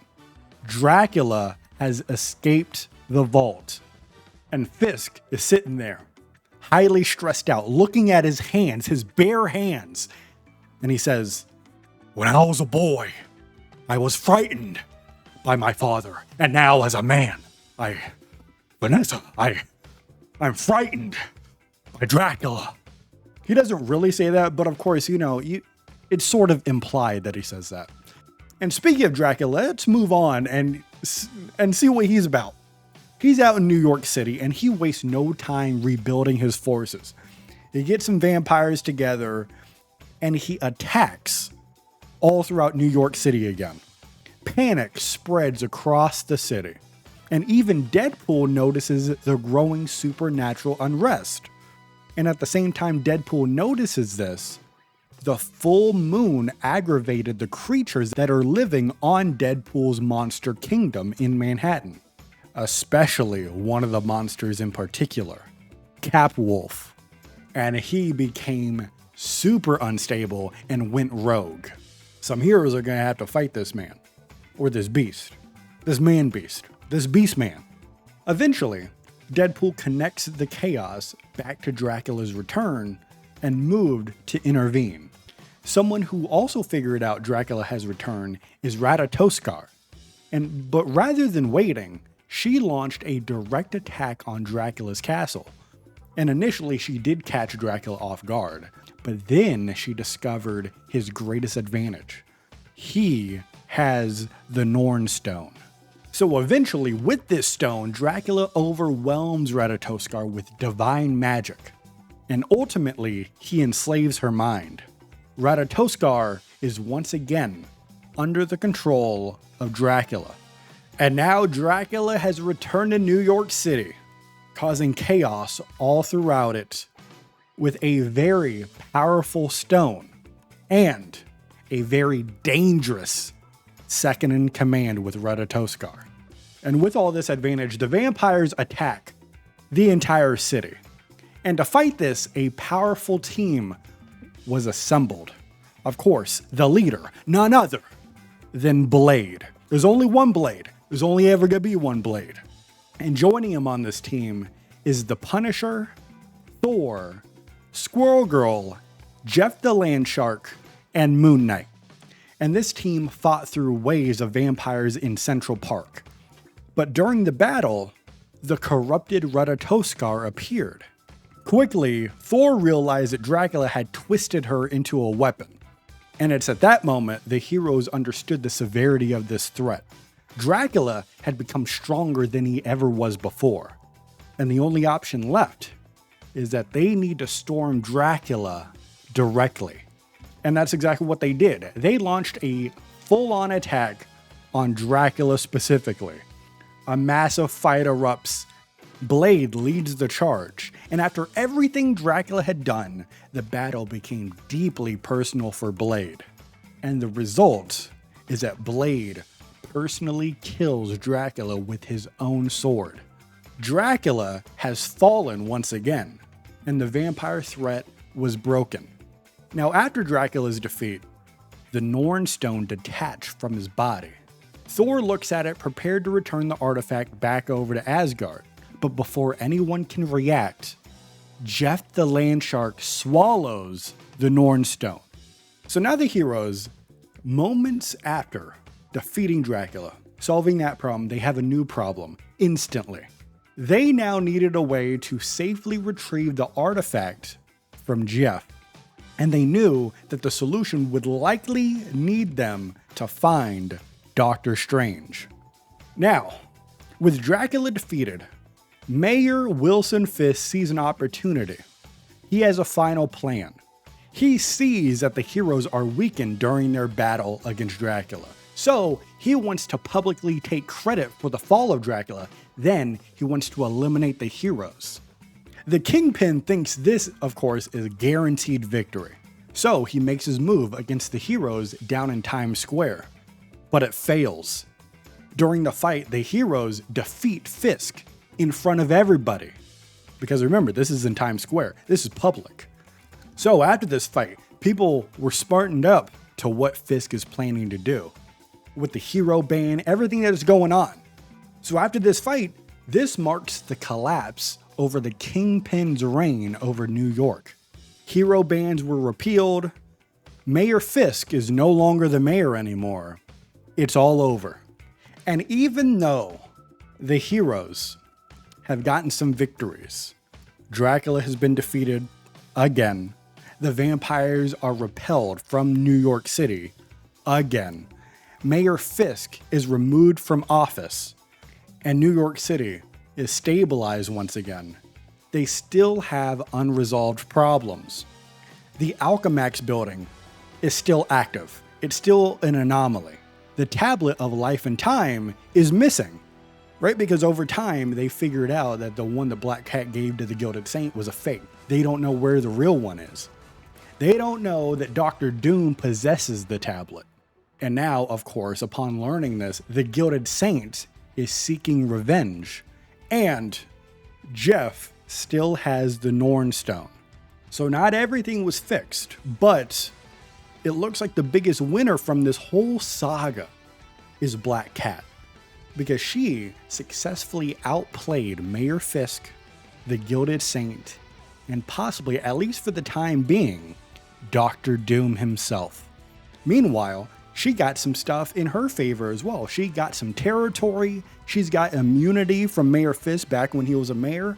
Dracula has escaped the vault, and Fisk is sitting there, highly stressed out, looking at his hands, his bare hands, and he says, "When I was a boy, I was frightened by my father, and now as a man, Vanessa, I'm frightened by Dracula." He doesn't really say that, but of course, it's sort of implied that he says that. And speaking of Dracula, let's move on and see what he's about. He's out in New York City, and he wastes no time rebuilding his forces. He gets some vampires together, and he attacks all throughout New York City again. Panic spreads across the city, and even Deadpool notices the growing supernatural unrest. And at the same time Deadpool notices this, the full moon aggravated the creatures that are living on Deadpool's monster kingdom in Manhattan, especially one of the monsters in particular, Capwolf. And he became super unstable and went rogue. Some heroes are going to have to fight this man, or this beast, this man beast, this beast man. Eventually, Deadpool connects the chaos back to Dracula's return and moved to intervene. Someone who also figured out Dracula has returned is Ratatoskar. But rather than waiting, she launched a direct attack on Dracula's castle. And initially she did catch Dracula off guard, but then she discovered his greatest advantage. He has the Norn Stone. So eventually, with this stone, Dracula overwhelms Ratatoskar with divine magic. And ultimately, he enslaves her mind. Ratatoskar is once again under the control of Dracula. And now Dracula has returned to New York City, causing chaos all throughout it with a very powerful stone and a very dangerous second in command with Ratatoskar. And with all this advantage, the vampires attack the entire city. And to fight this, a powerful team was assembled. Of course, the leader, none other than Blade. There's only one Blade. There's only ever gonna be one Blade. And joining him on this team is the Punisher, Thor, Squirrel Girl, Jeff the Landshark, and Moon Knight. And this team fought through waves of vampires in Central Park. But during the battle, the corrupted Ratatoskar appeared. Quickly, Thor realized that Dracula had twisted her into a weapon. And it's at that moment the heroes understood the severity of this threat. Dracula had become stronger than he ever was before. And the only option left is that they need to storm Dracula directly. And that's exactly what they did. They launched a full-on attack on Dracula specifically. A massive fight erupts. Blade leads the charge, and after everything Dracula had done, the battle became deeply personal for Blade. And the result is that Blade personally kills Dracula with his own sword. Dracula has fallen once again, and the vampire threat was broken. Now, after Dracula's defeat, the Norn Stone detached from his body. Thor looks at it, prepared to return the artifact back over to Asgard. But before anyone can react, Jeff the Landshark swallows the Norn Stone. So now the heroes, moments after defeating Dracula, solving that problem, they have a new problem instantly. They now needed a way to safely retrieve the artifact from Jeff. And they knew that the solution would likely need them to find Doctor Strange. Now, with Dracula defeated, Mayor Wilson Fisk sees an opportunity. He has a final plan. He sees that the heroes are weakened during their battle against Dracula. So he wants to publicly take credit for the fall of Dracula. Then he wants to eliminate the heroes. The Kingpin thinks this, of course, is a guaranteed victory. So he makes his move against the heroes down in Times Square. But it fails. During the fight, the heroes defeat Fisk in front of everybody. Because remember, this is in Times Square. This is public. So after this fight, people were smartened up to what Fisk is planning to do. With the hero ban, everything that is going on. So after this fight, this marks the collapse over the Kingpin's reign over New York. Hero bans were repealed. Mayor Fisk is no longer the mayor anymore. It's all over. And even though the heroes have gotten some victories, Dracula has been defeated again. The vampires are repelled from New York City again. Mayor Fisk is removed from office, and New York City is stabilized once again. They still have unresolved problems. The Alchemax building is still active. It's still an anomaly. The tablet of life and time is missing, right? Because over time, they figured out that the one that Black Cat gave to the Gilded Saint was a fake. They don't know where the real one is. They don't know that Dr. Doom possesses the tablet. And now, of course, upon learning this, the Gilded Saint is seeking revenge. And Jeff still has the Norn Stone. So not everything was fixed, but it looks like the biggest winner from this whole saga is Black Cat, because she successfully outplayed Mayor Fisk, the Gilded Saint, and possibly, at least for the time being, Dr. Doom himself. Meanwhile, she got some stuff in her favor as well. She got some territory. She's got immunity from Mayor Fisk back when he was a mayor.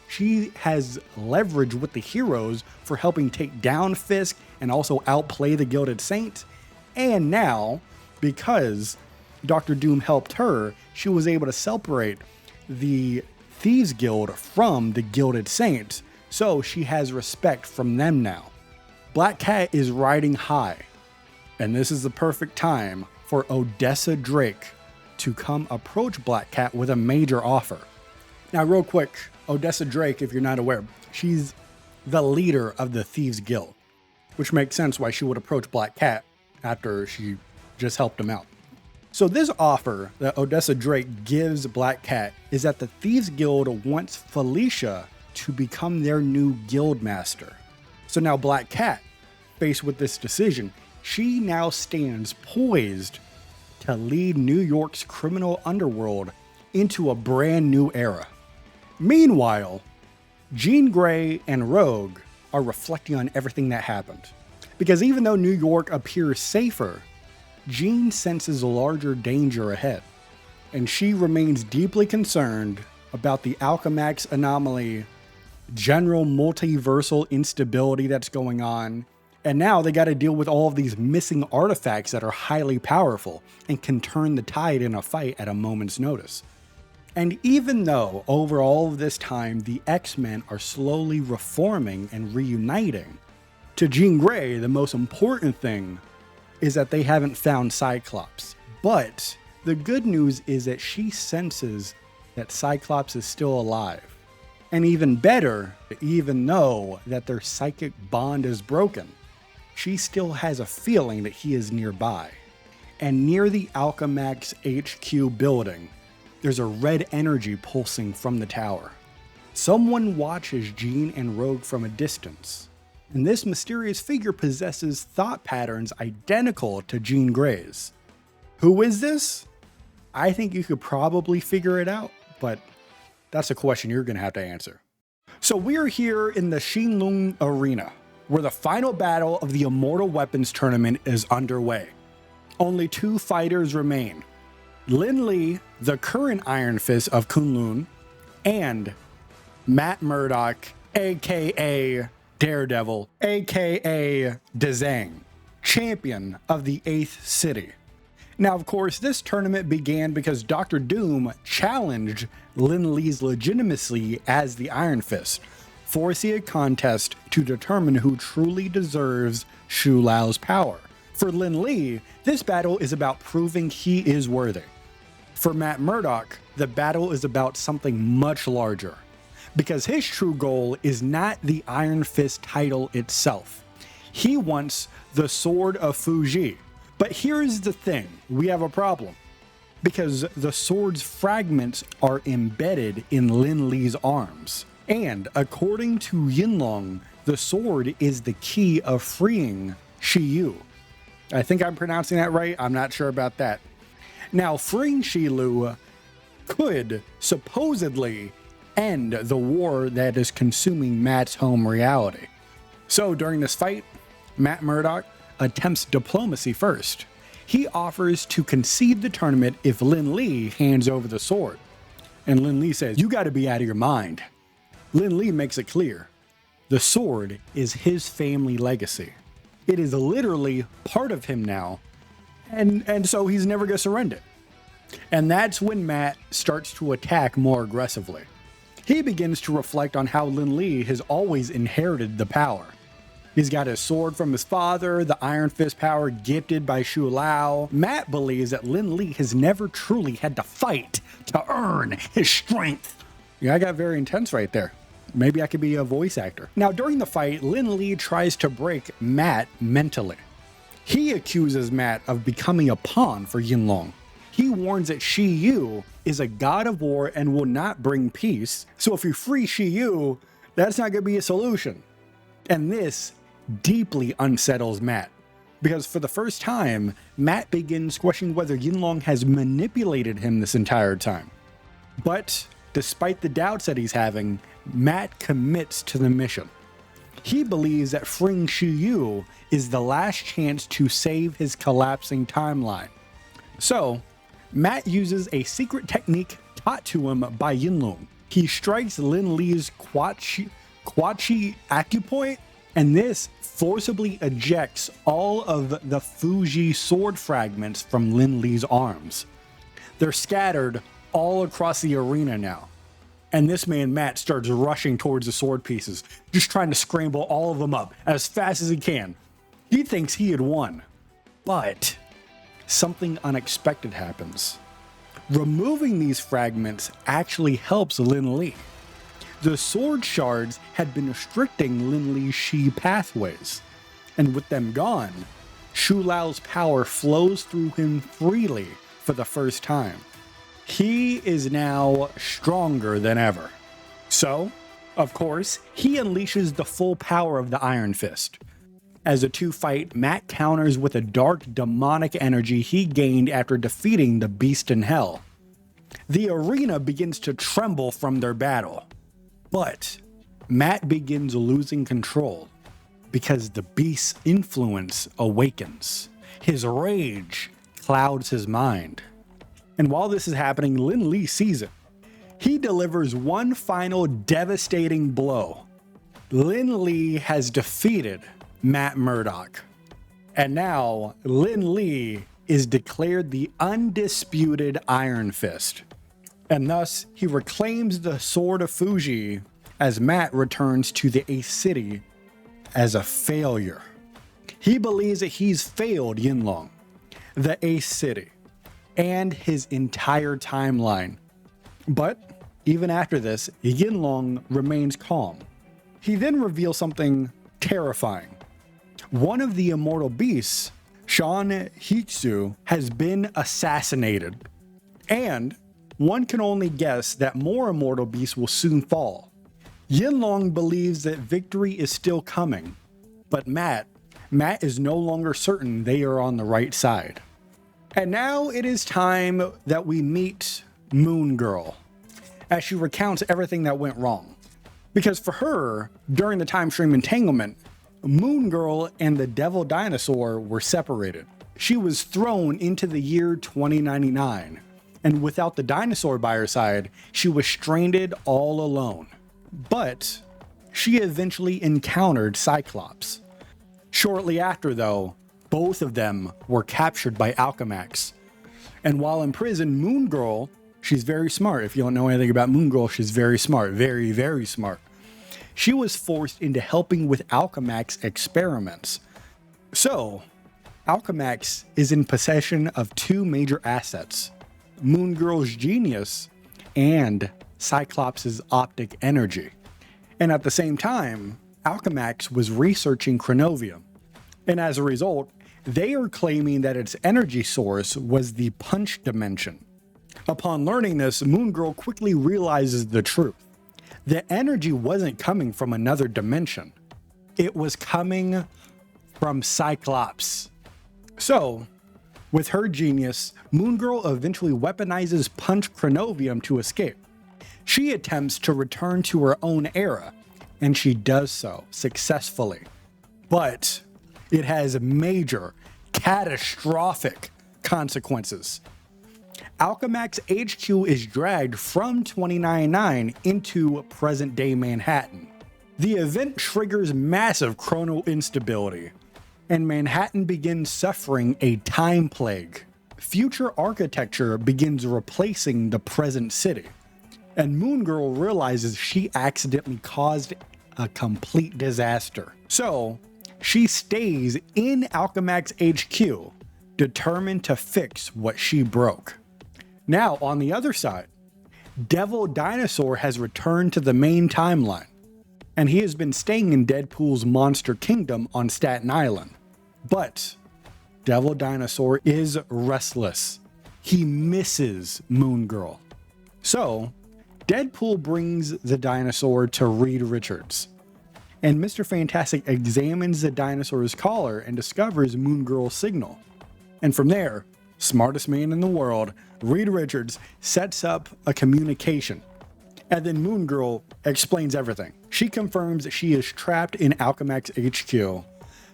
She has leverage with the heroes for helping take down Fisk and also outplay the Gilded Saint. And now, because Dr. Doom helped her, she was able to separate the Thieves Guild from the Gilded Saints. So she has respect from them now. Black Cat is riding high. And this is the perfect time for Odessa Drake to come approach Black Cat with a major offer. Now, real quick, Odessa Drake, if you're not aware, she's the leader of the Thieves Guild, which makes sense why she would approach Black Cat after she just helped him out. So this offer that Odessa Drake gives Black Cat is that the Thieves Guild wants Felicia to become their new guild master. So now Black Cat, faced with this decision, she now stands poised to lead New York's criminal underworld into a brand new era. Meanwhile, Jean Grey and Rogue are reflecting on everything that happened. Because even though New York appears safer, Jean senses a larger danger ahead. And she remains deeply concerned about the Alchemax anomaly, general multiversal instability that's going on. And now they got to deal with all of these missing artifacts that are highly powerful and can turn the tide in a fight at a moment's notice. And even though over all of this time, the X-Men are slowly reforming and reuniting, to Jean Grey, the most important thing is that they haven't found Cyclops. But the good news is that she senses that Cyclops is still alive. And even better, even though that their psychic bond is broken, she still has a feeling that he is nearby. And near the Alchemax HQ building, there's a red energy pulsing from the tower. Someone watches Jean and Rogue from a distance, and this mysterious figure possesses thought patterns identical to Jean Grey's. Who is this? I think you could probably figure it out, but that's a question you're gonna have to answer. So we're here in the Xinlong Arena, where the final battle of the Immortal Weapons tournament is underway. Only 2 fighters remain. Lin Li, the current Iron Fist of Kunlun, and Matt Murdock, aka Daredevil, aka Dzang, champion of the 8th City. Now, of course, this tournament began because Dr. Doom challenged Lin Li's legitimacy as the Iron Fist, forcing a contest to determine who truly deserves Shu Lao's power. For Lin Li, this battle is about proving he is worthy. For Matt Murdock, the battle is about something much larger, because his true goal is not the Iron Fist title itself. He wants the Sword of Fuji. But here's the thing, we have a problem, because the sword's fragments are embedded in Lin Li's arms. And according to Yinlong, the sword is the key of freeing Shi Yu. I think I'm pronouncing that right, I'm not sure about that. Now, freeing Shi Lu could supposedly end the war that is consuming Matt's home reality. So during this fight, Matt Murdock attempts diplomacy first. He offers to concede the tournament if Lin Li hands over the sword. And Lin Li says, "You gotta be out of your mind." Lin Li makes it clear, the sword is his family legacy. It is literally part of him now, and so he's never gonna surrender. And that's when Matt starts to attack more aggressively. He begins to reflect on how Lin Li has always inherited the power. He's got his sword from his father, the Iron Fist power gifted by Shu Lao. Matt believes that Lin Li has never truly had to fight to earn his strength. Yeah, I got very intense right there. Maybe I could be a voice actor. Now, during the fight, Lin Li tries to break Matt mentally. He accuses Matt of becoming a pawn for Yinlong. He warns that Shi Yu is a god of war and will not bring peace. So if you free Shi Yu, that's not going to be a solution. And this deeply unsettles Matt, because for the first time, Matt begins questioning whether Yinlong has manipulated him this entire time. But despite the doubts that he's having, Matt commits to the mission. He believes that freeing Shi Yu is the last chance to save his collapsing timeline. So, Matt uses a secret technique taught to him by Yinlong. He strikes Lin Li's Quachi acupoint, and this forcibly ejects all of the Fuji sword fragments from Lin Li's arms. They're scattered all across the arena now. And this man, Matt, starts rushing towards the sword pieces, just trying to scramble all of them up as fast as he can. He thinks he had won. But something unexpected happens. Removing these fragments actually helps Lin Li. The sword shards had been restricting Lin Li's Shi pathways, and with them gone, Shu Lao's power flows through him freely for the first time. He is now stronger than ever. So, of course, he unleashes the full power of the Iron Fist. As the two fight, Matt counters with a dark, demonic energy he gained after defeating the Beast in Hell. The arena begins to tremble from their battle. But Matt begins losing control because the Beast's influence awakens. His rage clouds his mind. And while this is happening, Lin Li sees it. He delivers one final devastating blow. Lin Li has defeated Matt Murdock. And now Lin Li is declared the undisputed Iron Fist. And thus he reclaims the Sword of Fuji as Matt returns to the Ace City as a failure. He believes that he's failed Yinlong, the Ace City, and his entire timeline. But even after this, Yinlong remains calm. He then reveals something terrifying. One of the immortal beasts, Shan Hitsu, has been assassinated. And one can only guess that more immortal beasts will soon fall. Yinlong believes that victory is still coming, but Matt is no longer certain they are on the right side. And now it is time that we meet Moon Girl, as she recounts everything that went wrong. Because for her, during the time stream entanglement, Moon Girl and the Devil Dinosaur were separated. She was thrown into the year 2099, and without the dinosaur by her side, she was stranded all alone. But she eventually encountered Cyclops. Shortly after, though, both of them were captured by Alchemax. And while in prison, Moon Girl, she's very smart. If you don't know anything about Moon Girl, she's very smart. Very, very smart. She was forced into helping with Alchemax experiments. So, Alchemax is in possession of two major assets: Moon Girl's genius and Cyclops' optic energy. And at the same time, Alchemax was researching Chronovium. And as a result, they are claiming that its energy source was the punch dimension. Upon learning this, Moon Girl quickly realizes the truth. The energy wasn't coming from another dimension. It was coming from Cyclops. So, with her genius, Moon Girl eventually weaponizes Punch Chronovium to escape. She attempts to return to her own era, and she does so successfully. But it has major, catastrophic consequences. Alchemax HQ is dragged from 2099 into present-day Manhattan. The event triggers massive chronal instability, and Manhattan begins suffering a time plague. Future architecture begins replacing the present city, and Moon Girl realizes she accidentally caused a complete disaster. So, she stays in Alchemax HQ, determined to fix what she broke. Now, on the other side, Devil Dinosaur has returned to the main timeline. and he has been staying in Deadpool's Monster Kingdom on Staten Island. But Devil Dinosaur is restless. He misses Moon Girl. So Deadpool brings the dinosaur to Reed Richards, and Mr. Fantastic examines the dinosaur's collar and discovers Moon Girl's signal. And from there, smartest man in the world, Reed Richards sets up a communication. And then Moon Girl explains everything. She confirms that she is trapped in Alchemax HQ.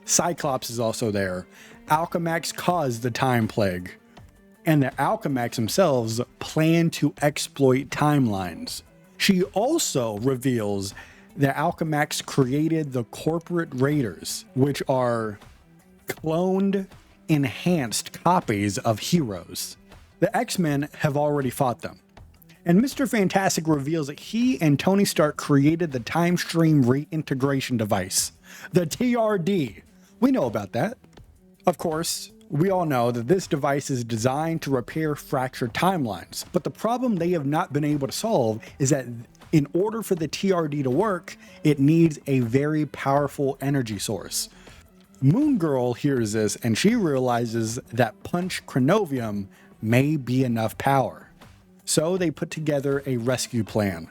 Cyclops is also there. Alchemax caused the time plague. And the Alchemax themselves plan to exploit timelines. She also reveals that Alchemax created the Corporate Raiders, which are cloned, enhanced copies of heroes. The X-Men have already fought them. And Mr. Fantastic reveals that he and Tony Stark created the Time Stream Reintegration Device, the TRD. We know about that. Of course, we all know that this device is designed to repair fractured timelines, but the problem they have not been able to solve is that in order for the TRD to work, it needs a very powerful energy source. Moon Girl hears this and she realizes that Punch Chronovium may be enough power. So they put together a rescue plan.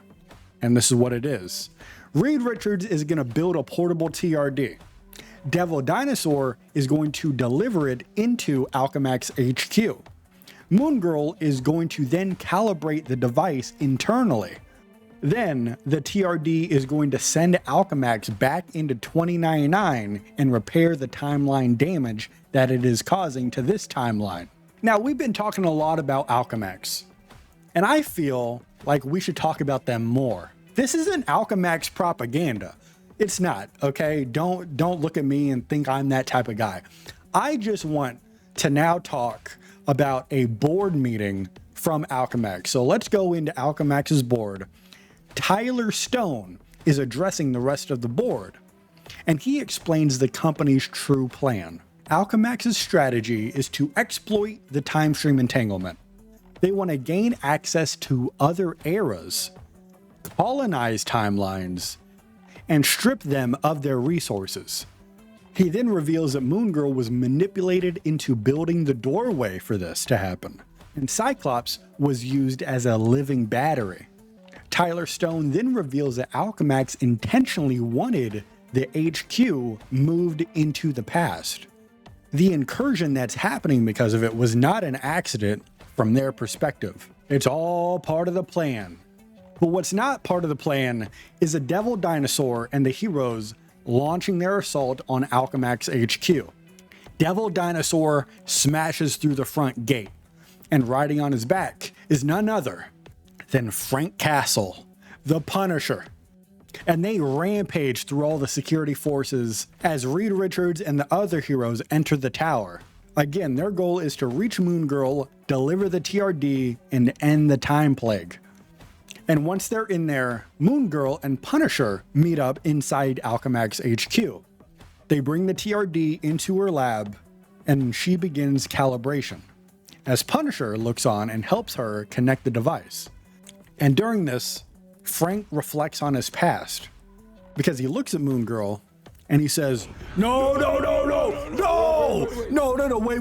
And this is what it is. Reed Richards is going to build a portable TRD. Devil Dinosaur is going to deliver it into Alchemax HQ. Moon Girl is going to then calibrate the device internally. Then the TRD is going to send Alchemax back into 2099 and repair the timeline damage that it is causing to this timeline. Now, we've been talking a lot about Alchemax, and I feel like we should talk about them more. This isn't Alchemax propaganda. It's not, okay? Don't look at me and think I'm that type of guy. I just want to now talk about a board meeting from Alchemax. So let's go into Alchemax's board. Tyler Stone is addressing the rest of the board, and he explains the company's true plan. Alchemax's strategy is to exploit the time stream entanglement. They want to gain access to other eras, colonize timelines, and strip them of their resources. He then reveals that Moon Girl was manipulated into building the doorway for this to happen, and Cyclops was used as a living battery. Tyler Stone then reveals that Alchemax intentionally wanted the HQ moved into the past. The incursion that's happening because of it was not an accident from their perspective. It's all part of the plan. But what's not part of the plan is a Devil Dinosaur and the heroes launching their assault on Alchemax HQ. Devil Dinosaur smashes through the front gate, and riding on his back is none other than Frank Castle, the Punisher. And they rampage through all the security forces as Reed Richards and the other heroes enter the tower. Again, their goal is to reach Moon Girl, deliver the TRD, and end the time plague. And once they're in there, Moon Girl and Punisher meet up inside Alchemax HQ. They bring the TRD into her lab, and she begins calibration, as Punisher looks on and helps her connect the device. And during this, Frank reflects on his past, because he looks at Moon Girl and he says, no, wait,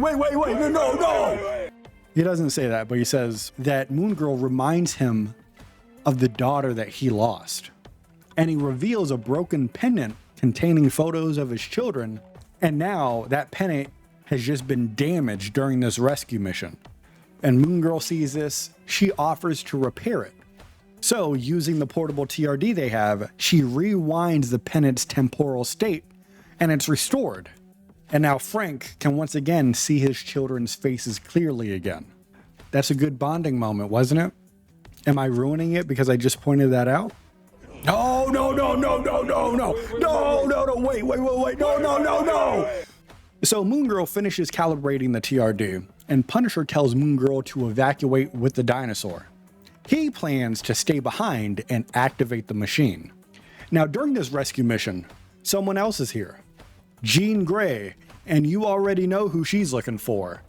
no. He doesn't say that, but he says that Moon Girl reminds him of the daughter that he lost. And he reveals a broken pendant containing photos of his children, and now that pendant has just been damaged during this rescue mission. And Moon Girl sees this, she offers to repair it. So, using the portable TRD they have, she rewinds the pendant's temporal state, and it's restored. And now Frank can once again see his children's faces clearly again. That's a good bonding moment, wasn't it? Am I ruining it because I just pointed that out? No, wait, no. So Moon Girl finishes calibrating the TRD, and Punisher tells Moon Girl to evacuate with the dinosaur. He plans to stay behind and activate the machine. Now, during this rescue mission, someone else is here. Jean Grey, and you already know who she's looking for.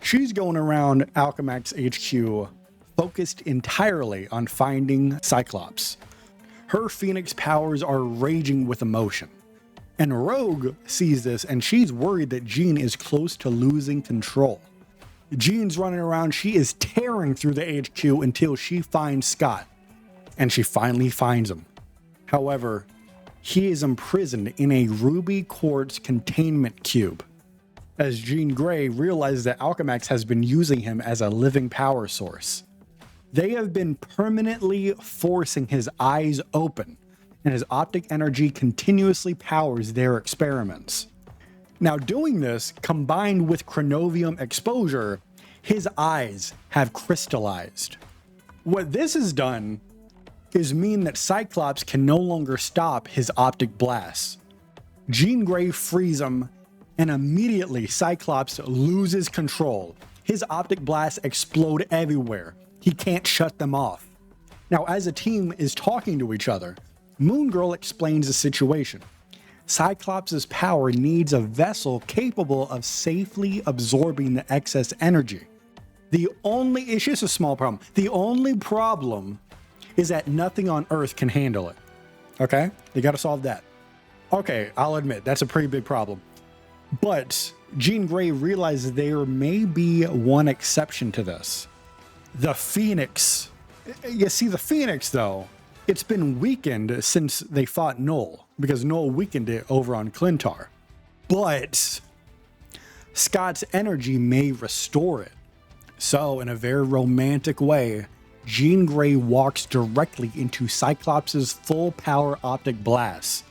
She's going around Alchemax HQ, focused entirely on finding Cyclops. Her phoenix powers are raging with emotion. And Rogue sees this and she's worried that Jean is close to losing control. Jean's running around, she is tearing through the HQ until she finds Scott. And she finally finds him. However, he is imprisoned in a ruby quartz containment cube, as Jean Grey realizes that Alchemax has been using him as a living power source. They have been permanently forcing his eyes open, and his optic energy continuously powers their experiments. Now, doing this, combined with chronovium exposure, his eyes have crystallized. What this has done is mean that Cyclops can no longer stop his optic blasts. Jean Grey frees him, and immediately Cyclops loses control. His optic blasts explode everywhere. He can't shut them off. Now, as a team is talking to each other, Moon Girl explains the situation. Cyclops' power needs a vessel capable of safely absorbing the excess energy. It's just a small problem. The only problem is that nothing on Earth can handle it. Okay? You gotta solve that. Okay, I'll admit, that's a pretty big problem. But Jean Grey realizes there may be one exception to this. The Phoenix. You see, the Phoenix, though, it's been weakened since they fought Null, because Null weakened it over on Clintar. But Scott's energy may restore it. So, in a very romantic way, Jean Grey walks directly into Cyclops' full power optic blast.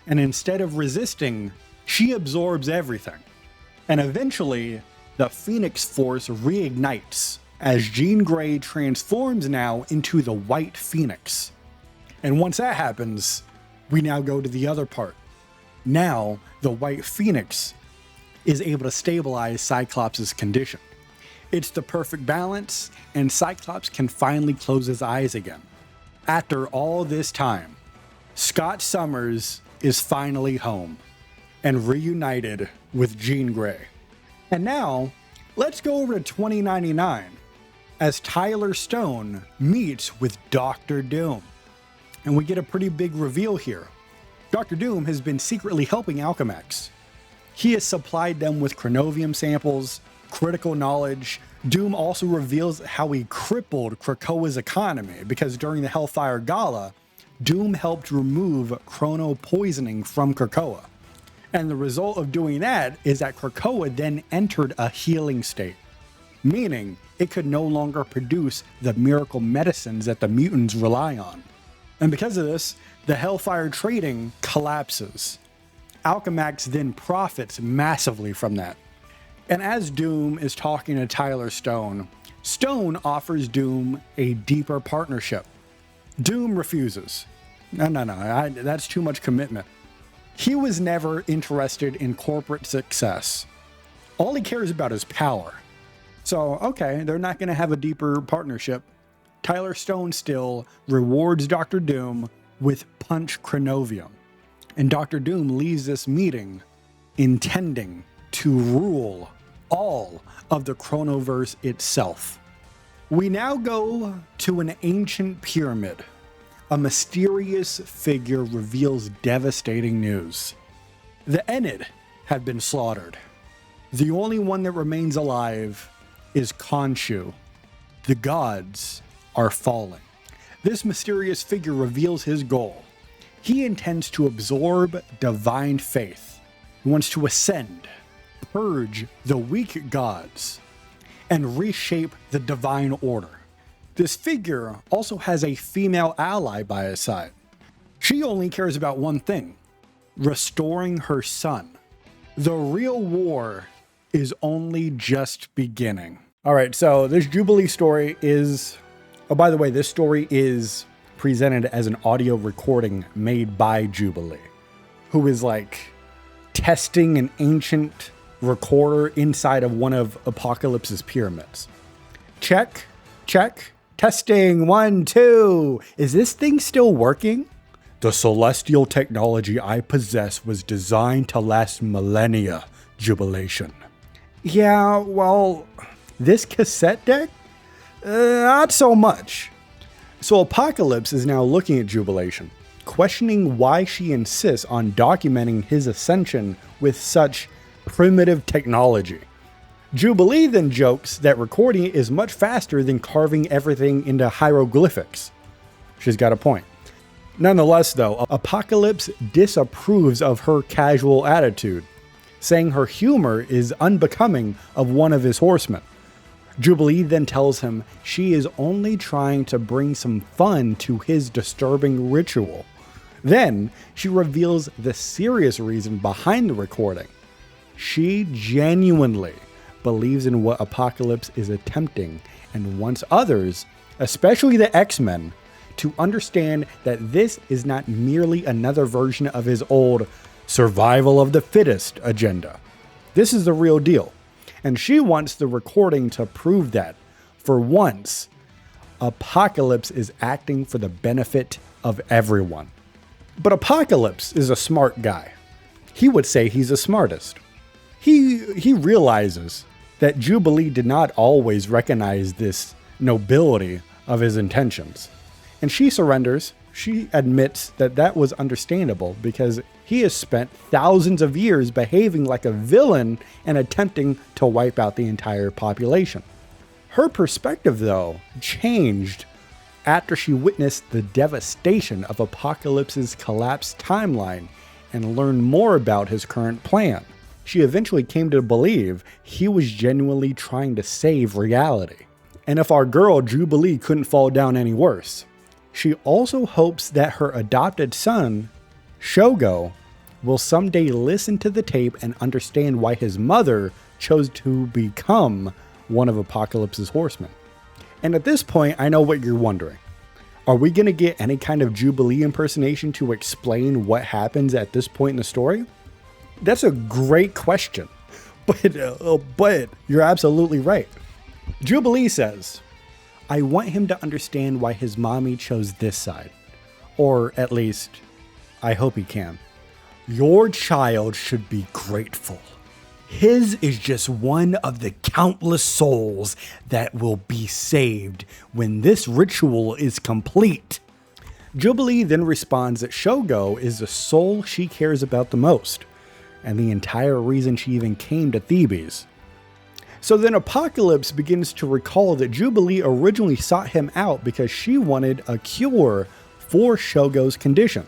And instead of resisting, she absorbs everything. And eventually, the Phoenix Force reignites as Jean Grey transforms now into the White Phoenix. And once that happens, we now go to the other part. Now, the White Phoenix is able to stabilize Cyclops' condition. It's the perfect balance, and Cyclops can finally close his eyes again. After all this time, Scott Summers is finally home and reunited with Jean Grey. And now, let's go over to 2099 as Tyler Stone meets with Dr. Doom. And we get a pretty big reveal here. Dr. Doom has been secretly helping Alchemax. He has supplied them with chronovium samples, critical knowledge. Doom also reveals how he crippled Krakoa's economy because during the Hellfire Gala, Doom helped remove chrono poisoning from Krakoa. And the result of doing that is that Krakoa then entered a healing state, meaning it could no longer produce the miracle medicines that the mutants rely on. And because of this, the Hellfire trading collapses. Alchemax then profits massively from that. And as Doom is talking to Tyler Stone, Stone offers Doom a deeper partnership. Doom refuses. No, that's too much commitment. He was never interested in corporate success. All he cares about is power. So, okay, they're not going to have a deeper partnership. Tyler Stone still rewards Dr. Doom with Punch Chronovium. And Dr. Doom leaves this meeting intending to rule all of the Chronoverse itself. We now go to an ancient pyramid. A mysterious figure reveals devastating news. The Enid have been slaughtered. The only one that remains alive is Khonshu. The gods are falling. This mysterious figure reveals his goal. He intends to absorb divine faith. He wants to ascend, purge the weak gods, and reshape the divine order. This figure also has a female ally by his side. She only cares about one thing: restoring her son. The real war is only just beginning. All right, so this Jubilee story is... Oh, by the way, this story is presented as an audio recording made by Jubilee, who is like testing an ancient recorder inside of one of Apocalypse's pyramids. Check. Testing 1, 2. Is this thing still working? The celestial technology I possess was designed to last millennia, Jubilation. Yeah, well, this cassette deck? Not so much. So Apocalypse is now looking at Jubilation, questioning why she insists on documenting his ascension with such primitive technology. Jubilee then jokes that recording it is much faster than carving everything into hieroglyphics. She's got a point. Nonetheless, though, Apocalypse disapproves of her casual attitude, saying her humor is unbecoming of one of his horsemen. Jubilee then tells him she is only trying to bring some fun to his disturbing ritual. Then she reveals the serious reason behind the recording. She genuinely believes in what Apocalypse is attempting and wants others, especially the X-Men, to understand that this is not merely another version of his old survival of the fittest agenda. This is the real deal. And she wants the recording to prove that, for once, Apocalypse is acting for the benefit of everyone. But Apocalypse is a smart guy. He would say he's the smartest. He realizes that Jubilee did not always recognize this nobility of his intentions. And she surrenders. She admits that that was understandable because he has spent thousands of years behaving like a villain and attempting to wipe out the entire population. Her perspective, though, changed after she witnessed the devastation of Apocalypse's collapsed timeline and learned more about his current plan. She eventually came to believe he was genuinely trying to save reality. And if our girl Jubilee couldn't fall down any worse, she also hopes that her adopted son, Shogo, will someday listen to the tape and understand why his mother chose to become one of Apocalypse's horsemen. And at this point, I know what you're wondering. Are we going to get any kind of Jubilee impersonation to explain what happens at this point in the story? That's a great question, but you're absolutely right. Jubilee says, I want him to understand why his mommy chose this side. Or at least, I hope he can. Your child should be grateful. His is just one of the countless souls that will be saved when this ritual is complete. Jubilee then responds that Shogo is the soul she cares about the most, and the entire reason she even came to Thebes. So then Apocalypse begins to recall that Jubilee originally sought him out because she wanted a cure for Shogo's condition.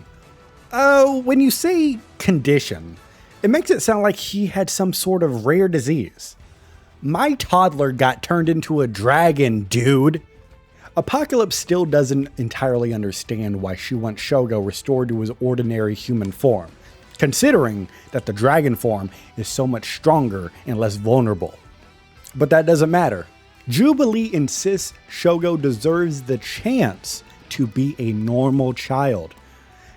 When you say condition, it makes it sound like he had some sort of rare disease. My toddler got turned into a dragon, dude. Apocalypse still doesn't entirely understand why she wants Shogo restored to his ordinary human form, considering that the dragon form is so much stronger and less vulnerable. But that doesn't matter. Jubilee insists Shogo deserves the chance to be a normal child.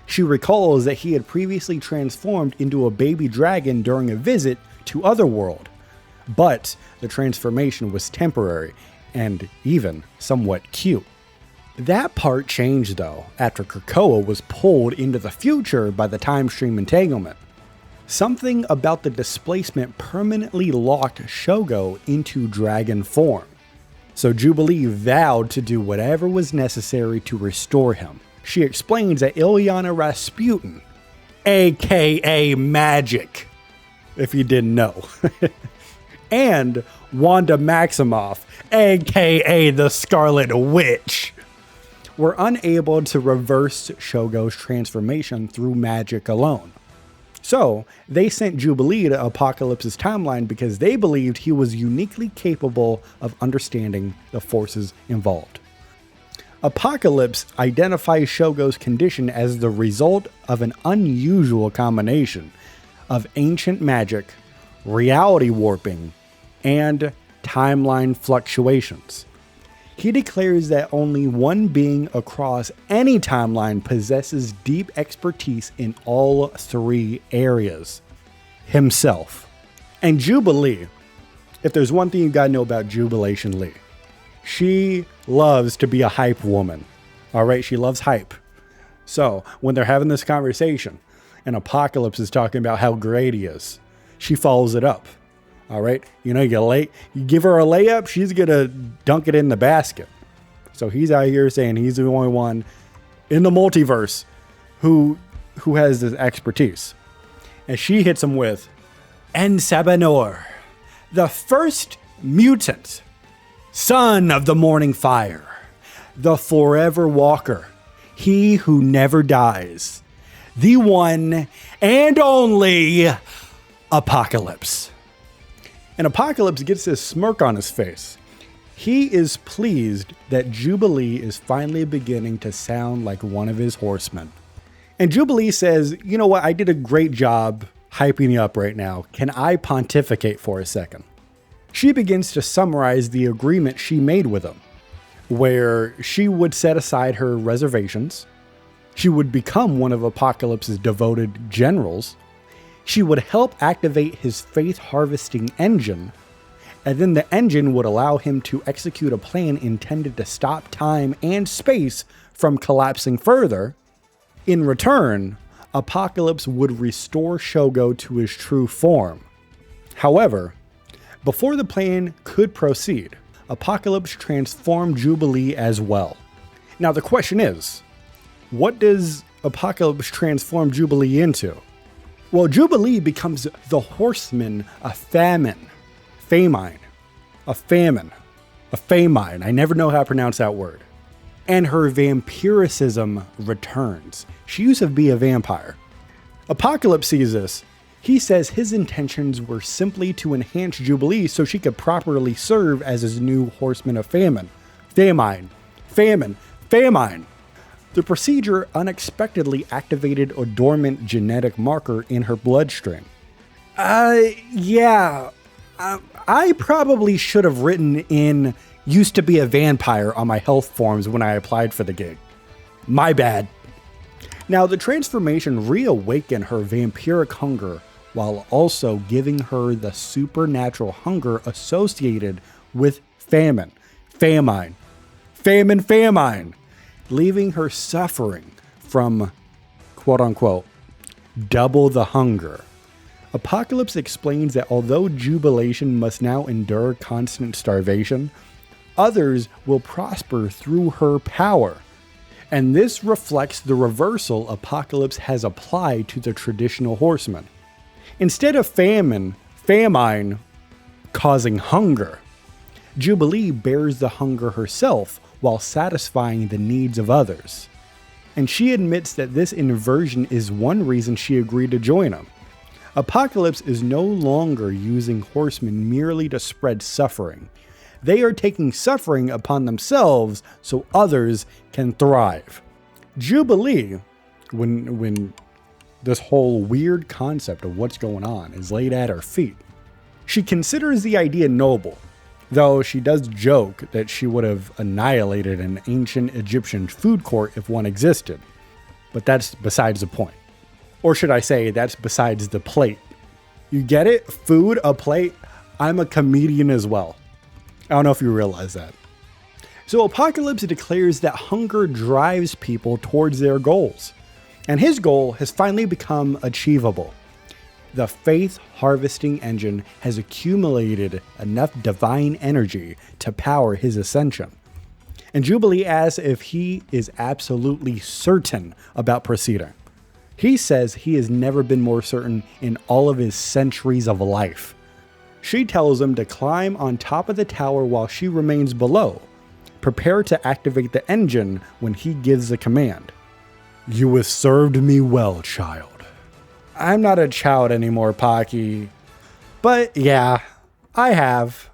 She recalls that he had previously transformed into a baby dragon during a visit to Otherworld, but the transformation was temporary and even somewhat cute. That part changed though after Krakoa was pulled into the future by the time stream entanglement. Something about the displacement permanently locked Shogo into dragon form. So Jubilee vowed to do whatever was necessary to restore him. She explains that Ilyana Rasputin, aka Magic, if you didn't know, and Wanda Maximoff, aka the Scarlet Witch, were unable to reverse Shogo's transformation through magic alone. So they sent Jubilee to Apocalypse's timeline because they believed he was uniquely capable of understanding the forces involved. Apocalypse identifies Shogo's condition as the result of an unusual combination of ancient magic, reality warping, and timeline fluctuations. He declares that only one being across any timeline possesses deep expertise in all three areas: himself. And Jubilee, if there's one thing you gotta know about Jubilation Lee, she loves to be a hype woman. All right, she loves hype. So when they're having this conversation and Apocalypse is talking about how great he is, she follows it up. All right, you give her a layup, she's gonna dunk it in the basket. So he's out here saying he's the only one in the multiverse who has this expertise. And she hits him with, Ensabanor, the first mutant, son of the morning fire, the forever walker, he who never dies, the one and only Apocalypse. And Apocalypse gets this smirk on his face. He is pleased that Jubilee is finally beginning to sound like one of his horsemen. And Jubilee says, you know what, I did a great job hyping you up right now. Can I pontificate for a second? She begins to summarize the agreement she made with him, where she would set aside her reservations. She would become one of Apocalypse's devoted generals. She would help activate his faith harvesting engine. And then the engine would allow him to execute a plan intended to stop time and space from collapsing further. In return, Apocalypse would restore Shogo to his true form. However, before the plan could proceed, Apocalypse transformed Jubilee as well. Now the question is, what does Apocalypse transform Jubilee into? Well, Jubilee becomes the horseman of famine. I never know how to pronounce that word. And her vampiricism returns. She used to be a vampire. Apocalypse sees this. He says his intentions were simply to enhance Jubilee so she could properly serve as his new horseman of famine. Famine. The procedure unexpectedly activated a dormant genetic marker in her bloodstream. I probably should have written in used to be a vampire on my health forms when I applied for the gig. My bad. Now, the transformation reawakened her vampiric hunger while also giving her the supernatural hunger associated with famine, leaving her suffering from, quote unquote, double the hunger. Apocalypse explains that although Jubilation must now endure constant starvation, others will prosper through her power. And this reflects the reversal Apocalypse has applied to the traditional horsemen. Instead of famine causing hunger, Jubilee bears the hunger herself while satisfying the needs of others. And she admits that this inversion is one reason she agreed to join him. Apocalypse is no longer using horsemen merely to spread suffering. They are taking suffering upon themselves so others can thrive. Jubilee, when this whole weird concept of what's going on is laid at her feet, she considers the idea noble, though she does joke that she would have annihilated an ancient Egyptian food court if one existed. But that's besides the point. Or should I say, that's besides the plate. You get it? Food, a plate. I'm a comedian as well. I don't know if you realize that. So Apocalypse declares that hunger drives people towards their goals. And his goal has finally become achievable. The faith harvesting engine has accumulated enough divine energy to power his ascension. And Jubilee asks if he is absolutely certain about proceeding. He says he has never been more certain in all of his centuries of life. She tells him to climb on top of the tower while she remains below. Prepare to activate the engine when he gives the command. You have served me well, child. I'm not a child anymore, Pocky. But yeah, I have.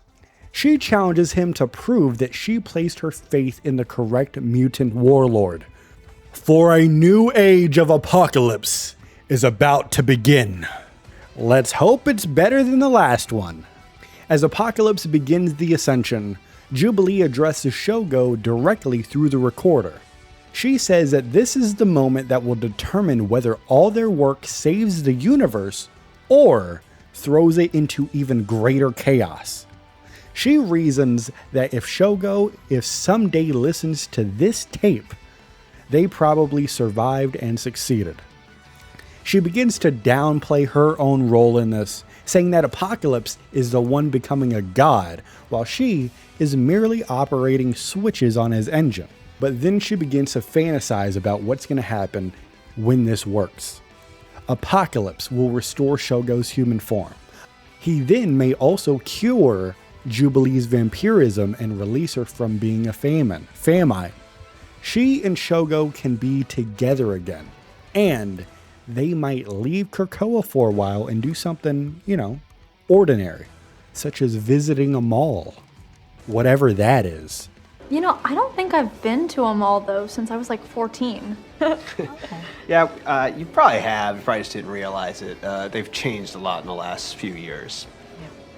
She challenges him to prove that she placed her faith in the correct mutant warlord. For a new age of apocalypse is about to begin. Let's hope it's better than the last one. As Apocalypse begins the ascension, Jubilee addresses Shogo directly through the recorder. She says that this is the moment that will determine whether all their work saves the universe or throws it into even greater chaos. She reasons that if someday listens to this tape, they probably survived and succeeded. She begins to downplay her own role in this saying that Apocalypse is the one becoming a god, while she is merely operating switches on his engine. But then she begins to fantasize about what's going to happen when this works. Apocalypse will restore Shogo's human form. He then may also cure Jubilee's vampirism and release her from being a famine. She and Shogo can be together again, and they might leave Krakoa for a while and do something, ordinary, such as visiting a mall, whatever that is. I don't think I've been to a mall, though, since I was like 14. Yeah, you probably have. You probably just didn't realize it. They've changed a lot in the last few years.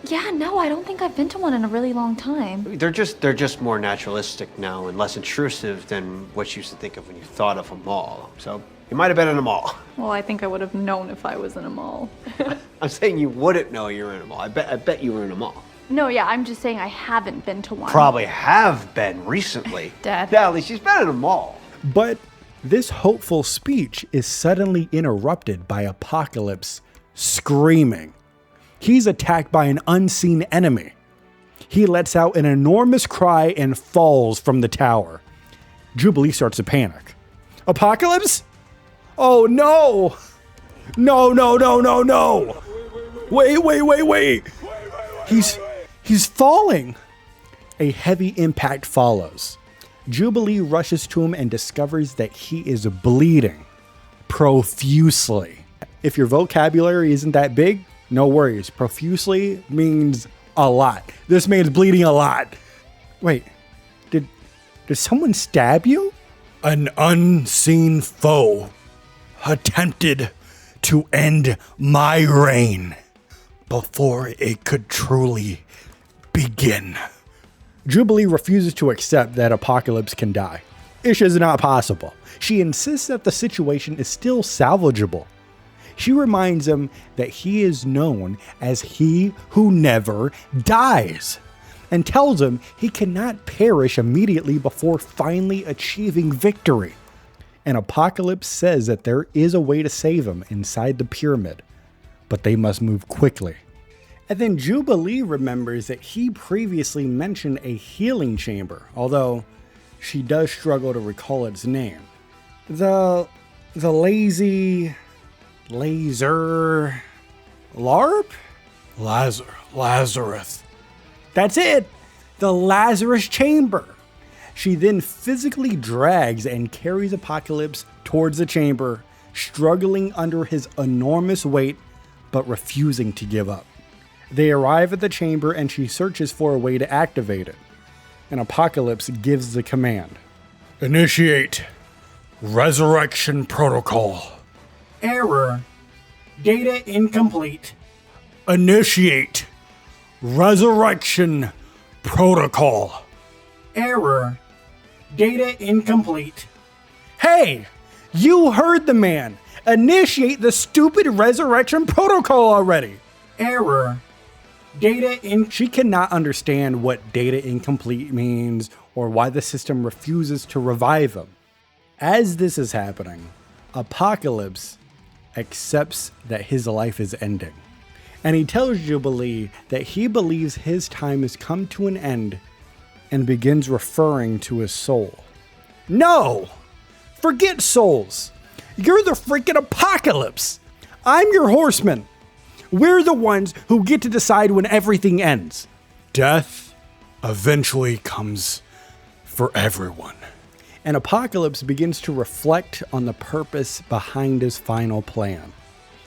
Yeah, no, I don't think I've been to one in a really long time. They're just more naturalistic now and less intrusive than what you used to think of when you thought of a mall. So you might have been in a mall. Well, I think I would have known if I was in a mall. I'm saying you wouldn't know you were in a mall. I bet you were in a mall. No, yeah, I'm just saying I haven't been to one. Probably have been recently. Dad. Yeah, at least she's been in a mall. But this hopeful speech is suddenly interrupted by Apocalypse screaming. He's attacked by an unseen enemy. He lets out an enormous cry and falls from the tower. Jubilee starts to panic. Apocalypse? Oh no! No. Wait. He's falling. A heavy impact follows. Jubilee rushes to him and discovers that he is bleeding profusely. If your vocabulary isn't that big, no worries. Profusely means a lot. This man's bleeding a lot. Wait, did someone stab you? An unseen foe attempted to end my reign before it could truly begin. Jubilee refuses to accept that Apocalypse can die. Ish is not possible. She insists that the situation is still salvageable. She reminds him that he is known as he who never dies, and tells him he cannot perish immediately before finally achieving victory. And Apocalypse says that there is a way to save him inside the pyramid, but they must move quickly. And then Jubilee remembers that he previously mentioned a healing chamber, although she does struggle to recall its name. The laser LARP? Lazarus. That's it! The Lazarus chamber. She then physically drags and carries Apocalypse towards the chamber, struggling under his enormous weight, but refusing to give up. They arrive at the chamber and she searches for a way to activate it. And Apocalypse gives the command. Initiate resurrection protocol. Error. Data incomplete. Initiate resurrection protocol. Error. Data incomplete. Hey! You heard the man! Initiate the stupid resurrection protocol already! Error. She cannot understand what data incomplete means or why the system refuses to revive him. As this is happening, Apocalypse accepts that his life is ending. And he tells Jubilee that he believes his time has come to an end and begins referring to his soul. No! Forget souls! You're the freaking Apocalypse! I'm your horseman! We're the ones who get to decide when everything ends. Death eventually comes for everyone. And Apocalypse begins to reflect on the purpose behind his final plan.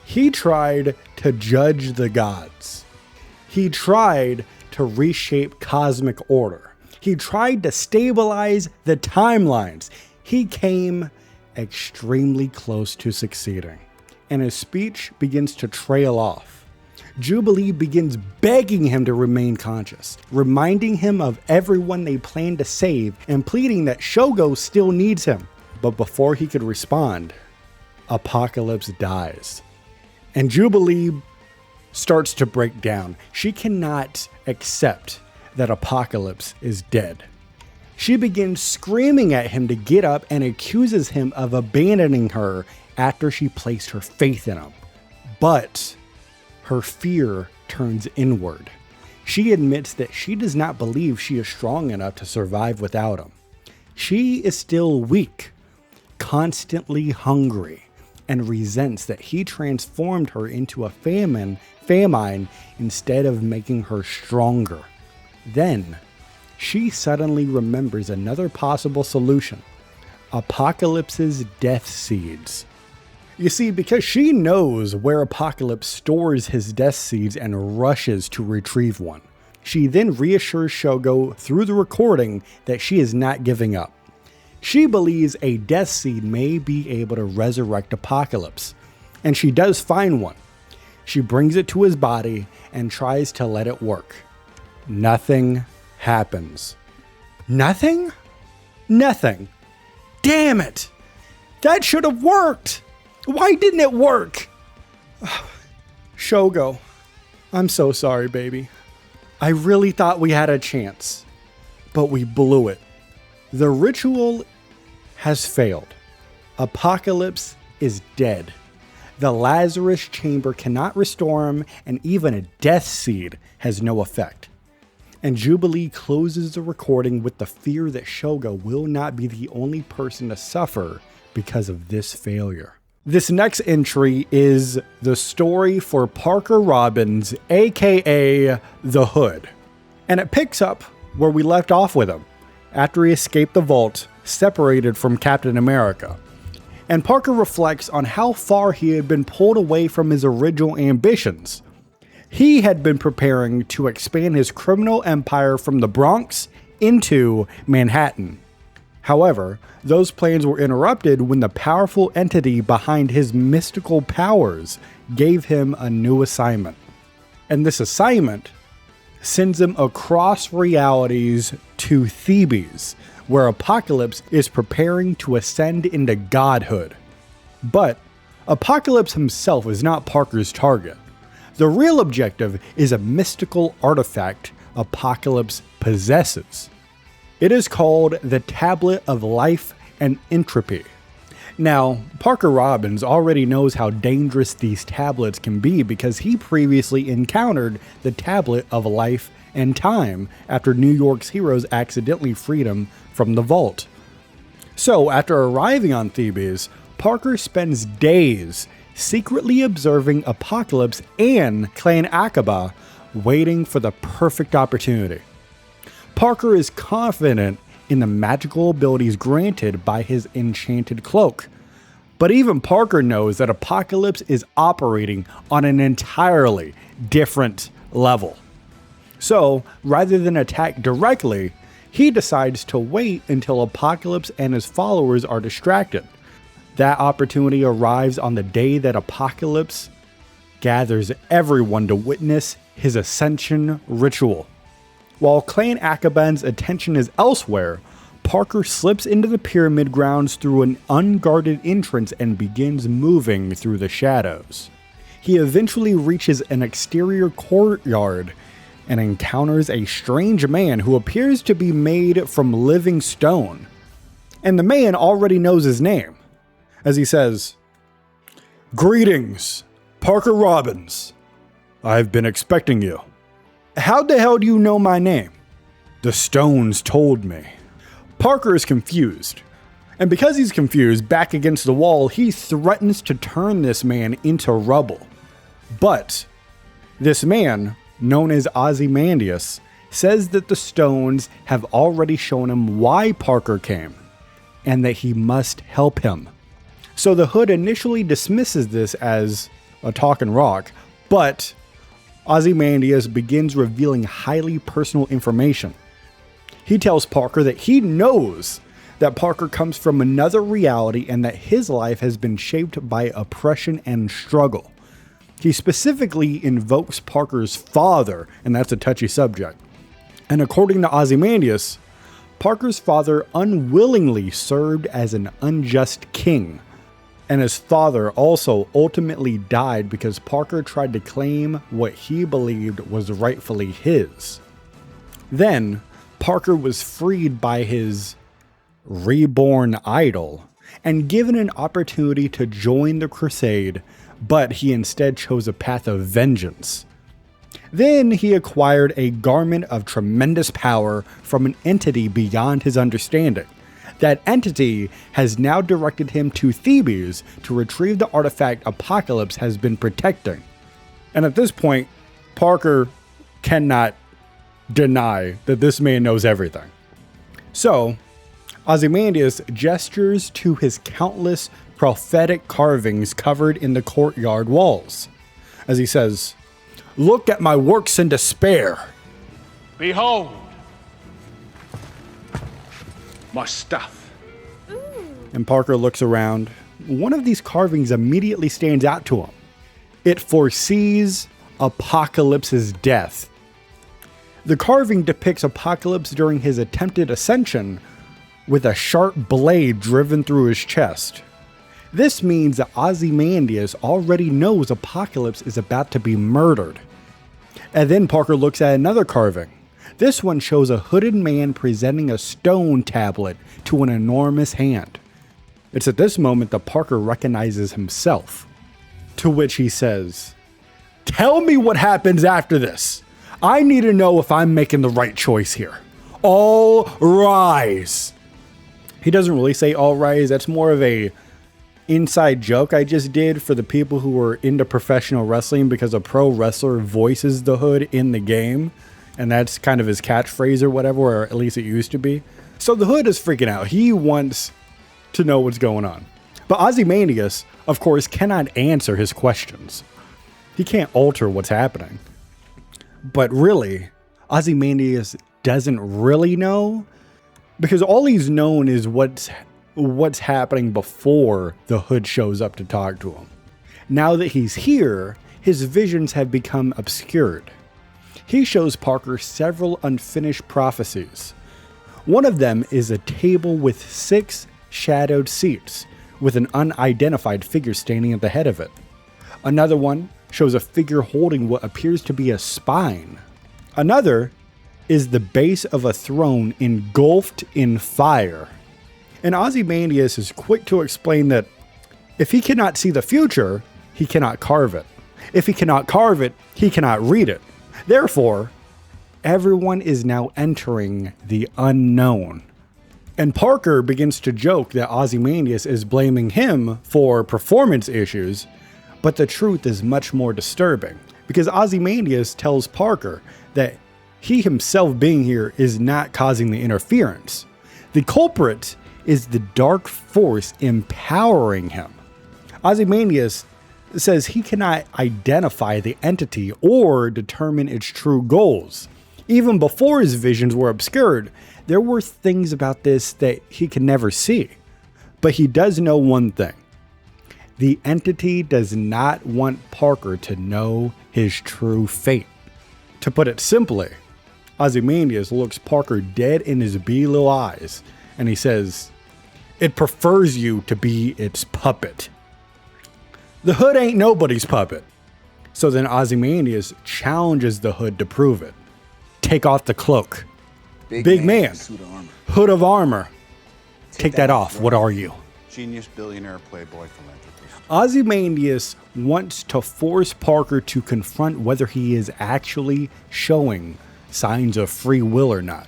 He tried to judge the gods. He tried to reshape cosmic order. He tried to stabilize the timelines. He came extremely close to succeeding. And his speech begins to trail off. Jubilee begins begging him to remain conscious, reminding him of everyone they plan to save and pleading that Shogo still needs him. But before he could respond, Apocalypse dies. And Jubilee starts to break down. She cannot accept that Apocalypse is dead. She begins screaming at him to get up and accuses him of abandoning her after she placed her faith in him. But her fear turns inward. She admits that she does not believe she is strong enough to survive without him. She is still weak, constantly hungry, and resents that he transformed her into a famine instead of making her stronger. Then, she suddenly remembers another possible solution: Apocalypse's death seeds. You see, because she knows where Apocalypse stores his death seeds and rushes to retrieve one, she then reassures Shogo through the recording that she is not giving up. She believes a death seed may be able to resurrect Apocalypse, and she does find one. She brings it to his body and tries to let it work. Nothing happens. Nothing? Nothing. Damn it! That should have worked! Why didn't it work? Shogo, I'm so sorry, baby. I really thought we had a chance, but we blew it. The ritual has failed. Apocalypse is dead. The Lazarus chamber cannot restore him, and even a death seed has no effect. And Jubilee closes the recording with the fear that Shogo will not be the only person to suffer because of this failure. This next entry is the story for Parker Robbins, aka The Hood. And it picks up where we left off with him, after he escaped the vault, separated from Captain America. And Parker reflects on how far he had been pulled away from his original ambitions. He had been preparing to expand his criminal empire from the Bronx into Manhattan. However, those plans were interrupted when the powerful entity behind his mystical powers gave him a new assignment. And this assignment sends him across realities to Thebes, where Apocalypse is preparing to ascend into godhood. But Apocalypse himself is not Parker's target. The real objective is a mystical artifact Apocalypse possesses. It is called the Tablet of Life and Entropy. Now, Parker Robbins already knows how dangerous these tablets can be because he previously encountered the Tablet of Life and Time after New York's heroes accidentally freed him from the vault. So, after arriving on Thebes, Parker spends days secretly observing Apocalypse and Clan Aqaba, waiting for the perfect opportunity. Parker is confident in the magical abilities granted by his enchanted cloak. But even Parker knows that Apocalypse is operating on an entirely different level. So, rather than attack directly, he decides to wait until Apocalypse and his followers are distracted. That opportunity arrives on the day that Apocalypse gathers everyone to witness his ascension ritual. While Clan Aqaban's attention is elsewhere, Parker slips into the pyramid grounds through an unguarded entrance and begins moving through the shadows. He eventually reaches an exterior courtyard and encounters a strange man who appears to be made from living stone. And the man already knows his name, as he says, "Greetings, Parker Robbins. I've been expecting you." "How the hell do you know my name?" "The stones told me." Parker is confused. And because he's confused, back against the wall, he threatens to turn this man into rubble. But this man, known as Ozymandias, says that the stones have already shown him why Parker came, and that he must help him. So the Hood initially dismisses this as a talking rock, but Ozymandias begins revealing highly personal information. He tells Parker that he knows that Parker comes from another reality and that his life has been shaped by oppression and struggle. He specifically invokes Parker's father, and that's a touchy subject. And according to Ozymandias, Parker's father unwillingly served as an unjust king, and his father also ultimately died because Parker tried to claim what he believed was rightfully his. Then, Parker was freed by his reborn idol and given an opportunity to join the crusade but he instead chose a path of vengeance. Then he acquired a garment of tremendous power from an entity beyond his understanding. That entity has now directed him to Thebes to retrieve the artifact Apocalypse has been protecting. And at this point, Parker cannot deny that this man knows everything. So, Ozymandias gestures to his countless prophetic carvings covered in the courtyard walls, as he says, "Look at my works in despair. Behold, my stuff." And Parker looks around. One of these carvings immediately stands out to him. It foresees Apocalypse's death. The carving depicts Apocalypse during his attempted ascension with a sharp blade driven through his chest. This means that Ozymandias already knows Apocalypse is about to be murdered. And then Parker looks at another carving. This one shows a hooded man presenting a stone tablet to an enormous hand. It's at this moment that Parker recognizes himself, to which he says, "Tell me what happens after this. I need to know if I'm making the right choice here. All rise." He doesn't really say all rise. That's more of a inside joke I just did for the people who are into professional wrestling, because a pro wrestler voices the Hood in the game, and that's kind of his catchphrase or whatever, or at least it used to be. So the Hood is freaking out. He wants to know what's going on. But Ozymandias, of course, cannot answer his questions. He can't alter what's happening. But really, Ozymandias doesn't really know, because all he's known is what's happening before the Hood shows up to talk to him. Now that he's here, his visions have become obscured. He shows Parker several unfinished prophecies. One of them is a table with 6 shadowed seats, with an unidentified figure standing at the head of it. Another one shows a figure holding what appears to be a spine. Another is the base of a throne engulfed in fire. And Ozymandias is quick to explain that if he cannot see the future, he cannot carve it. If he cannot carve it, he cannot read it. Therefore, everyone is now entering the unknown. And Parker begins to joke that Ozymandias is blaming him for performance issues, but the truth is much more disturbing, because Ozymandias tells Parker that he himself being here is not causing the interference. The culprit is the dark force empowering him. Ozymandias says he cannot identify the entity or determine its true goals. Even before his visions were obscured, there were things about this that he could never see. But he does know one thing. The entity does not want Parker to know his true fate. To put it simply, Ozymandias looks Parker dead in his blue eyes, and he says, "It prefers you to be its puppet." The Hood ain't nobody's puppet. So then Ozymandias challenges the Hood to prove it. "Take off the cloak. Big man. Suit of armor. Hood of armor. Take that off. What are you?" Genius, billionaire, playboy, philanthropist. Ozymandias wants to force Parker to confront whether he is actually showing signs of free will or not.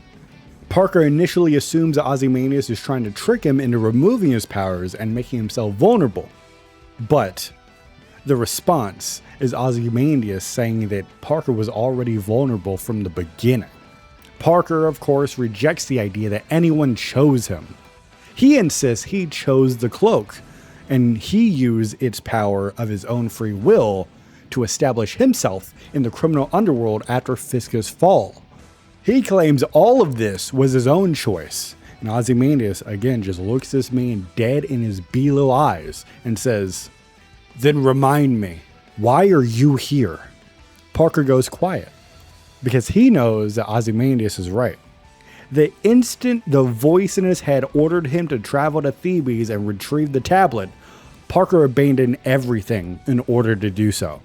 Parker initially assumes that Ozymandias is trying to trick him into removing his powers and making himself vulnerable. But the response is Ozymandias saying that Parker was already vulnerable from the beginning. Parker, of course, rejects the idea that anyone chose him. He insists he chose the cloak, and he used its power of his own free will to establish himself in the criminal underworld after Fiska's fall. He claims all of this was his own choice, and Ozymandias again just looks this man dead in his blue eyes and says, "Then remind me, why are you here?" Parker goes quiet, because he knows that Ozymandias is right. The instant the voice in his head ordered him to travel to Thebes and retrieve the tablet, Parker abandoned everything in order to do so.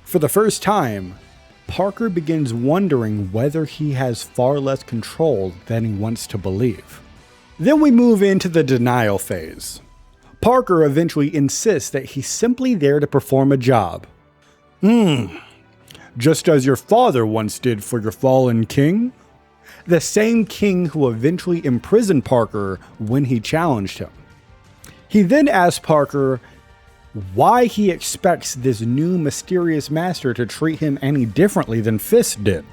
For the first time, Parker begins wondering whether he has far less control than he wants to believe. Then we move into the denial phase. Parker eventually insists that he's simply there to perform a job. Just as your father once did for your fallen king? The same king who eventually imprisoned Parker when he challenged him. He then asks Parker why he expects this new mysterious master to treat him any differently than Fist did.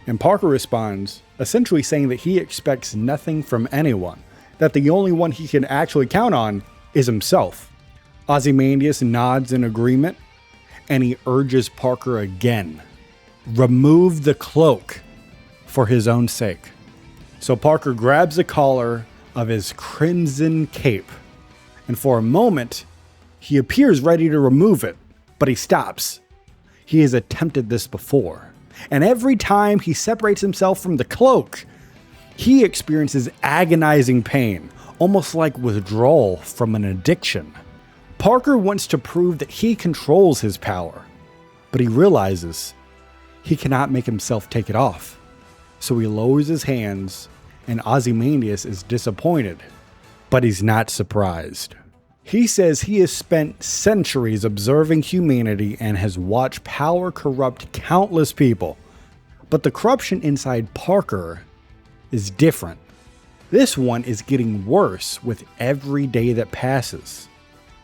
And Parker responds, essentially saying that he expects nothing from anyone, that the only one he can actually count on is himself. Ozymandias nods in agreement, and he urges Parker again, remove the cloak for his own sake. So Parker grabs the collar of his crimson cape, and for a moment, he appears ready to remove it, but he stops. He has attempted this before, and every time he separates himself from the cloak, he experiences agonizing pain, almost like withdrawal from an addiction. Parker wants to prove that he controls his power, but he realizes he cannot make himself take it off. So he lowers his hands, and Ozymandias is disappointed, but he's not surprised. He says he has spent centuries observing humanity and has watched power corrupt countless people. But the corruption inside Parker is different. This one is getting worse with every day that passes.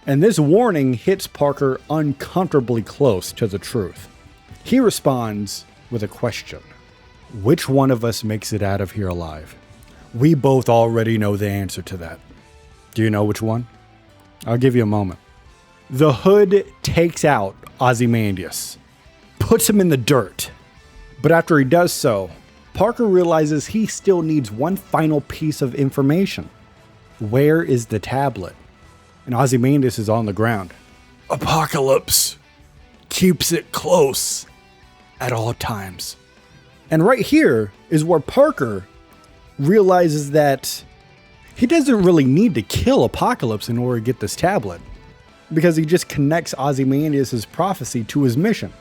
And this warning hits Parker uncomfortably close to the truth. He responds with a question. Which one of us makes it out of here alive? We both already know the answer to that. Do you know which one? I'll give you a moment. The Hood takes out Ozymandias, puts him in the dirt. But after he does so, Parker realizes he still needs one final piece of information. Where is the tablet? And Ozymandias is on the ground. Apocalypse keeps it close at all times. And right here is where Parker realizes that he doesn't really need to kill Apocalypse in order to get this tablet, because he just connects Ozymandias' prophecy to his mission.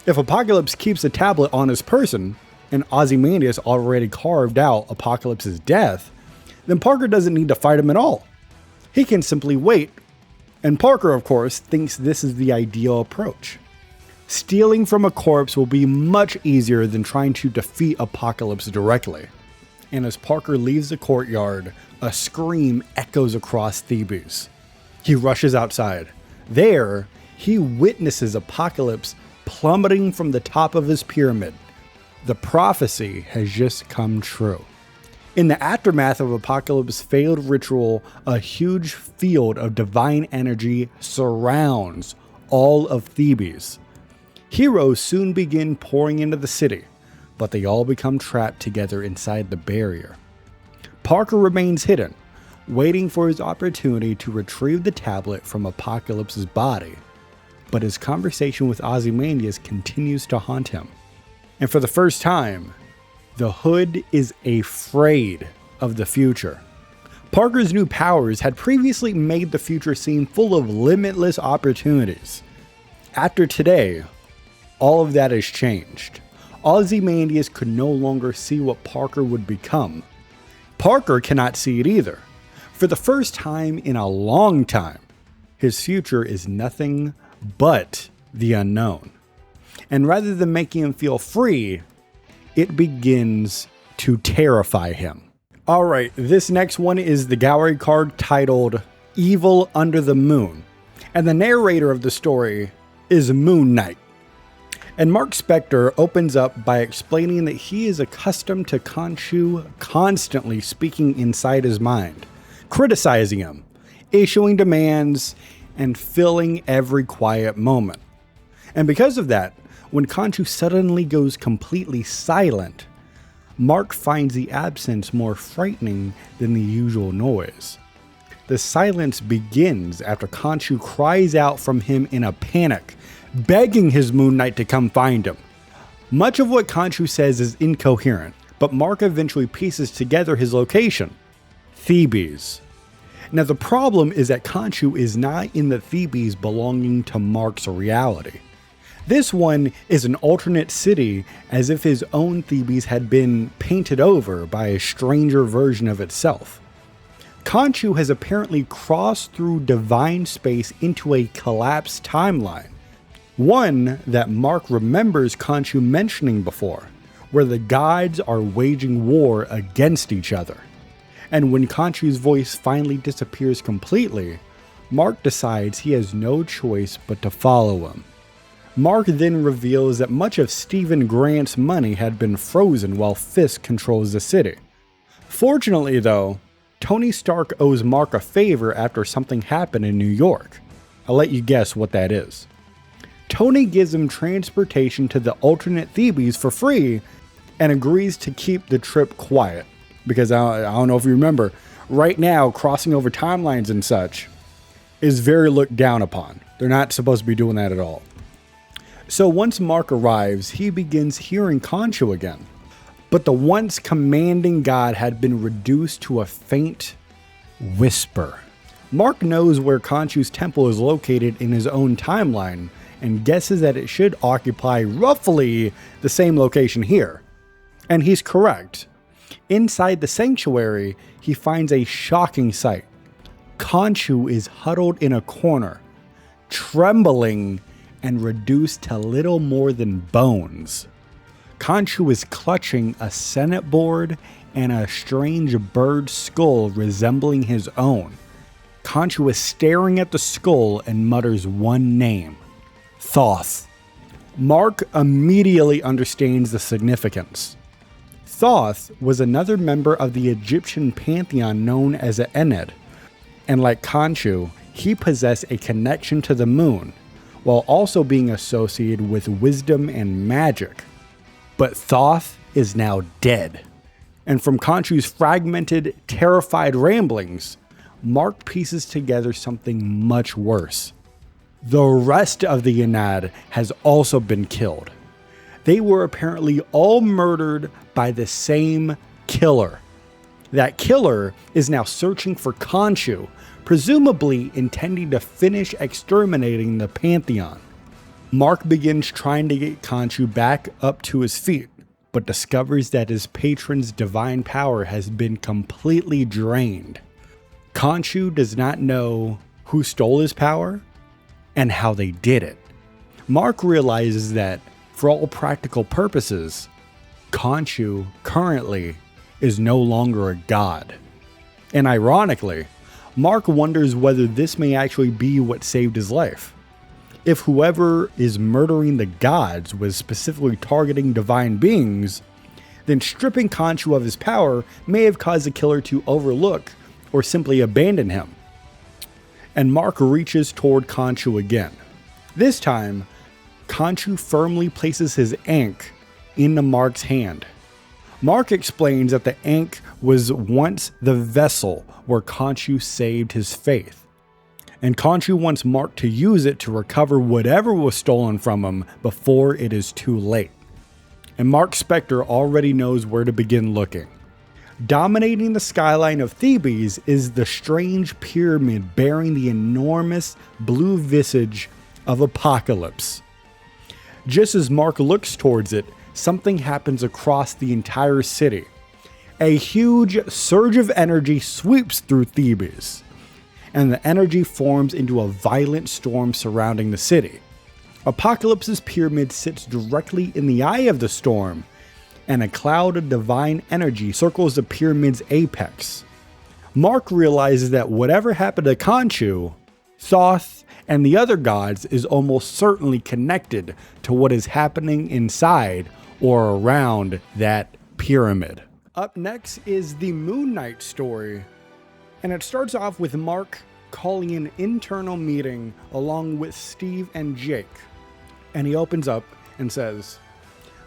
If Apocalypse keeps the tablet on his person, and Ozymandias already carved out Apocalypse's death, then Parker doesn't need to fight him at all. He can simply wait, and Parker, of course, thinks this is the ideal approach. Stealing from a corpse will be much easier than trying to defeat Apocalypse directly. And as Parker leaves the courtyard, a scream echoes across Thebes. He rushes outside. There, he witnesses Apocalypse plummeting from the top of his pyramid. The prophecy has just come true. In the aftermath of Apocalypse's failed ritual, a huge field of divine energy surrounds all of Thebes. Heroes soon begin pouring into the city, but they all become trapped together inside the barrier. Parker remains hidden, waiting for his opportunity to retrieve the tablet from Apocalypse's body, but his conversation with Ozymandias continues to haunt him. And for the first time, the Hood is afraid of the future. Parker's new powers had previously made the future seem full of limitless opportunities. After today, all of that has changed. Ozymandias could no longer see what Parker would become. Parker cannot see it either. For the first time in a long time, his future is nothing but the unknown. And rather than making him feel free, it begins to terrify him. Alright, this next one is the gallery card titled Evil Under the Moon. And the narrator of the story is Moon Knight. And Mark Spector opens up by explaining that he is accustomed to Khonshu constantly speaking inside his mind, criticizing him, issuing demands, and filling every quiet moment. And because of that, when Khonshu suddenly goes completely silent, Mark finds the absence more frightening than the usual noise. The silence begins after Khonshu cries out from him in a panic, begging his Moon Knight to come find him. Much of what Khonshu says is incoherent, but Mark eventually pieces together his location, Thebes. Now the problem is that Khonshu is not in the Thebes belonging to Mark's reality. This one is an alternate city, as if his own Thebes had been painted over by a stranger version of itself. Khonshu has apparently crossed through divine space into a collapsed timeline. One that Mark remembers Khonshu mentioning before, where the gods are waging war against each other. And when Khonshu's voice finally disappears completely, Mark decides he has no choice but to follow him. Mark then reveals that much of Stephen Grant's money had been frozen while Fisk controls the city. Fortunately though, Tony Stark owes Mark a favor after something happened in New York. I'll let you guess what that is. Tony gives him transportation to the alternate Thebes for free and agrees to keep the trip quiet. Because I don't know if you remember, right now crossing over timelines and such is very looked down upon. They're not supposed to be doing that at all. So once Mark arrives, he begins hearing Khonshu again. But the once commanding god had been reduced to a faint whisper. Mark knows where Khonshu's temple is located in his own timeline and guesses that it should occupy roughly the same location here. And he's correct. Inside the sanctuary, he finds a shocking sight. Khonshu is huddled in a corner, trembling and reduced to little more than bones. Khonshu is clutching a Senate board and a strange bird skull resembling his own. Khonshu is staring at the skull and mutters one name, Thoth. Mark immediately understands the significance. Thoth was another member of the Egyptian pantheon known as the Ened, and like Khonshu, he possessed a connection to the moon, while also being associated with wisdom and magic. But Thoth is now dead. And from Khonshu's fragmented, terrified ramblings, Mark pieces together something much worse. The rest of the Ened has also been killed. They were apparently all murdered by the same killer. That killer is now searching for Khonshu, presumably intending to finish exterminating the Pantheon. Mark begins trying to get Khonshu back up to his feet, but discovers that his patron's divine power has been completely drained. Khonshu does not know who stole his power and how they did it. Mark realizes that, for all practical purposes, Khonshu currently is no longer a god. And ironically, Mark wonders whether this may actually be what saved his life. If whoever is murdering the gods was specifically targeting divine beings, then stripping Khonshu of his power may have caused the killer to overlook or simply abandon him. And Mark reaches toward Khonshu again. This time, Khonshu firmly places his ankh into Mark's hand. Mark explains that the ankh was once the vessel where Khonshu saved his faith. And Khonshu wants Mark to use it to recover whatever was stolen from him before it is too late. And Mark Spector already knows where to begin looking. Dominating the skyline of Thebes is the strange pyramid bearing the enormous blue visage of Apocalypse. Just as Mark looks towards it, something happens across the entire city. A huge surge of energy sweeps through Thebes, and the energy forms into a violent storm surrounding the city. Apocalypse's pyramid sits directly in the eye of the storm, and a cloud of divine energy circles the pyramid's apex. Mark realizes that whatever happened to Khonshu, Thoth, and the other gods is almost certainly connected to what is happening inside or around that pyramid. Up next is the Moon Knight story, and it starts off with Mark calling an internal meeting along with Steve and Jake. And he opens up and says,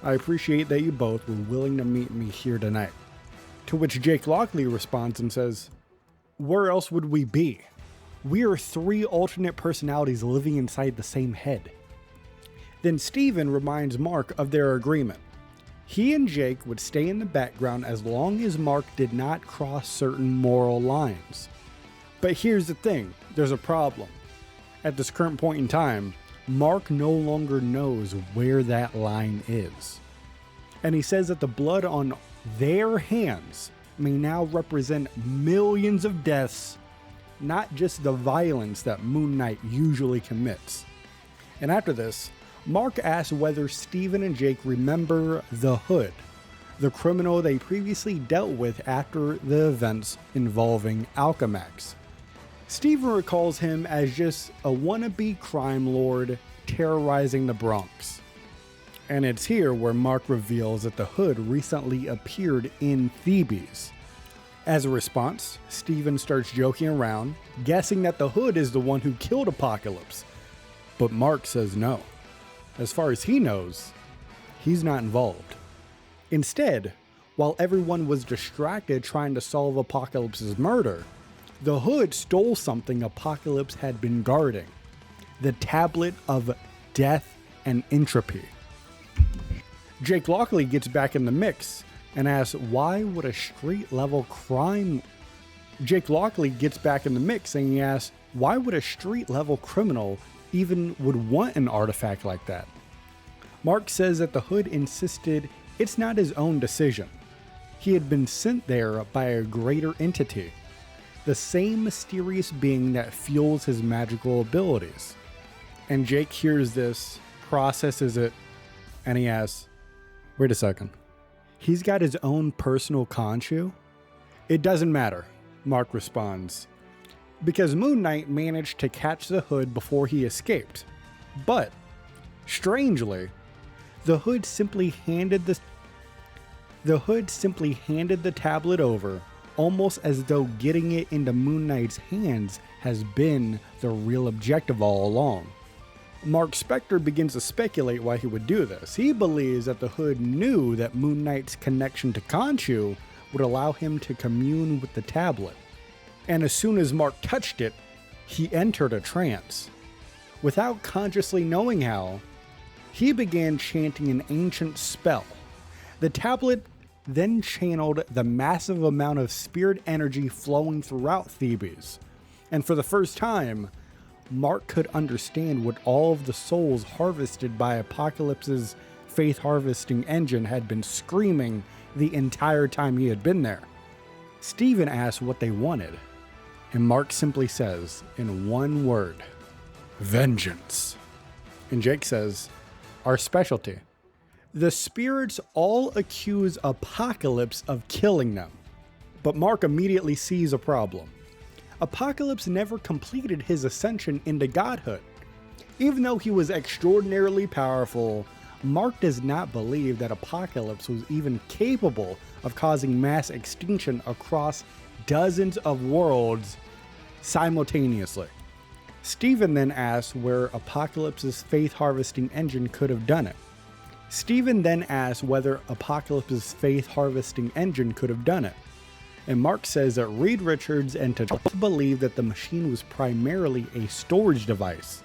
"I appreciate that you both were willing to meet me here tonight." To which Jake Lockley responds and says, "Where else would we be? We are 3 alternate personalities living inside the same head." Then Steven reminds Mark of their agreement. He and Jake would stay in the background as long as Mark did not cross certain moral lines. But here's the thing, there's a problem. At this current point in time, Mark no longer knows where that line is. And he says that the blood on their hands may now represent millions of deaths, not just the violence that Moon Knight usually commits. And after this, Mark asks whether Steven and Jake remember the Hood, the criminal they previously dealt with after the events involving Alchemax. Steven recalls him as just a wannabe crime lord terrorizing the Bronx. And it's here where Mark reveals that the Hood recently appeared in Thebes. As a response, Steven starts joking around, guessing that the Hood is the one who killed Apocalypse. But Mark says no. As far as he knows, he's not involved. Instead, while everyone was distracted trying to solve Apocalypse's murder, the Hood stole something Apocalypse had been guarding: the Tablet of Death and Entropy. Jake Lockley gets back in the mix and asks why would a street level crime... Jake Lockley gets back in the mix and he asks why would a street level criminal even would want an artifact like that? Mark says that the Hood insisted it's not his own decision. He had been sent there by a greater entity, the same mysterious being that fuels his magical abilities. And Jake hears this, processes it, and he asks, wait a second, he's got his own personal Khonshu? It doesn't matter, Mark responds, because Moon Knight managed to catch the Hood before he escaped. But, strangely, the Hood simply handed the tablet over, almost as though getting it into Moon Knight's hands has been the real objective all along. Mark Spector begins to speculate why he would do this. He believes that the Hood knew that Moon Knight's connection to Khonshu would allow him to commune with the tablet. And as soon as Mark touched it, he entered a trance. Without consciously knowing how, he began chanting an ancient spell. The tablet then channeled the massive amount of spirit energy flowing throughout Thebes. And for the first time, Mark could understand what all of the souls harvested by Apocalypse's faith harvesting engine had been screaming the entire time he had been there. Steven asks what they wanted, and Mark simply says, in one word, vengeance. And Jake says, our specialty. The spirits all accuse Apocalypse of killing them, but Mark immediately sees a problem. Apocalypse never completed his ascension into godhood. Even though he was extraordinarily powerful, Mark does not believe that Apocalypse was even capable of causing mass extinction across dozens of worlds simultaneously. Steven then asks where Apocalypse's faith harvesting engine could have done it. Steven then asks whether Apocalypse's faith harvesting engine could have done it. And Mark says that Reed Richards and T'Challa believe that the machine was primarily a storage device,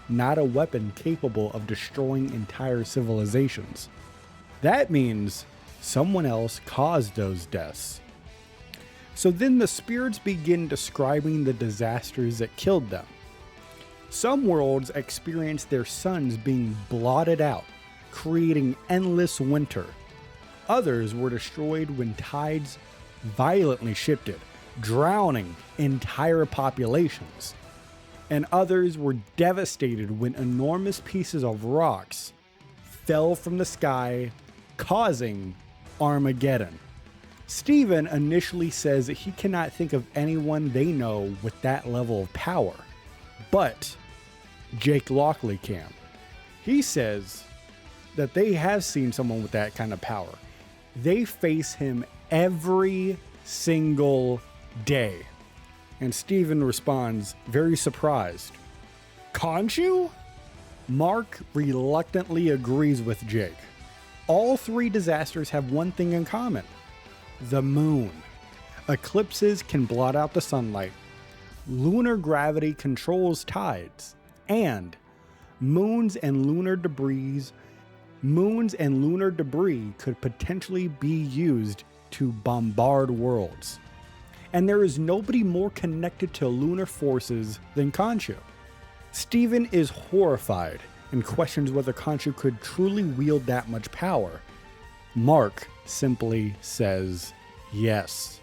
not a weapon capable of destroying entire civilizations. That means someone else caused those deaths. So then the spirits begin describing the disasters that killed them. Some worlds experienced their suns being blotted out, creating endless winter. Others were destroyed when tides violently shifted, drowning entire populations. And others were devastated when enormous pieces of rocks fell from the sky, causing Armageddon. Steven initially says that he cannot think of anyone they know with that level of power, but Jake Lockley can. He says that they have seen someone with that kind of power. They face him every single day. And Steven responds, very surprised, Khonshu? Mark reluctantly agrees with Jake. All three disasters have one thing in common: the moon. Eclipses can blot out the sunlight. Lunar gravity controls tides. And moons and lunar debris could potentially be used to bombard worlds. And there is nobody more connected to lunar forces than Khonshu. Steven is horrified and questions whether Khonshu could truly wield that much power. Mark simply says Yes.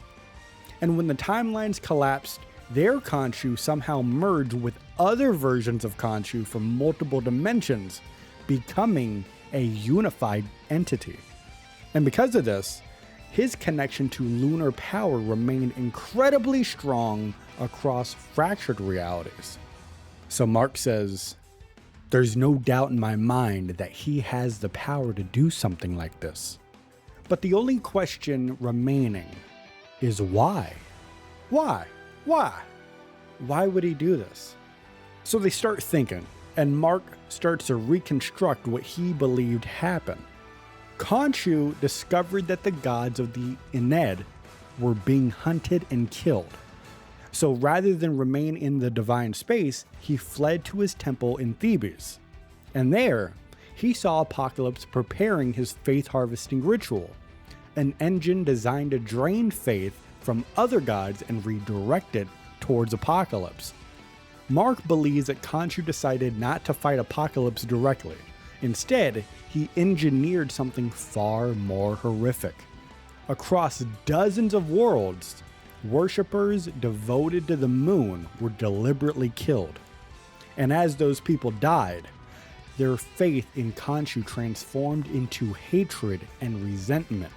And when the timelines collapsed, their Khonshu somehow merged with other versions of Khonshu from multiple dimensions, becoming a unified entity. And because of this, his connection to lunar power remained incredibly strong across fractured realities. So Mark says, "There's no doubt in my mind that he has the power to do something like this. But the only question remaining is why? Why? Why would he do this?" So they start thinking, and Mark starts to reconstruct what he believed happened. Khonshu discovered that the gods of the Ened were being hunted and killed. So rather than remain in the divine space, he fled to his temple in Thebes. And there, he saw Apocalypse preparing his faith harvesting ritual, an engine designed to drain faith from other gods and redirect it towards Apocalypse. Mark believes that Khonshu decided not to fight Apocalypse directly. Instead, he engineered something far more horrific. Across dozens of worlds, worshippers devoted to the moon were deliberately killed. And as those people died, their faith in Khonshu transformed into hatred and resentment.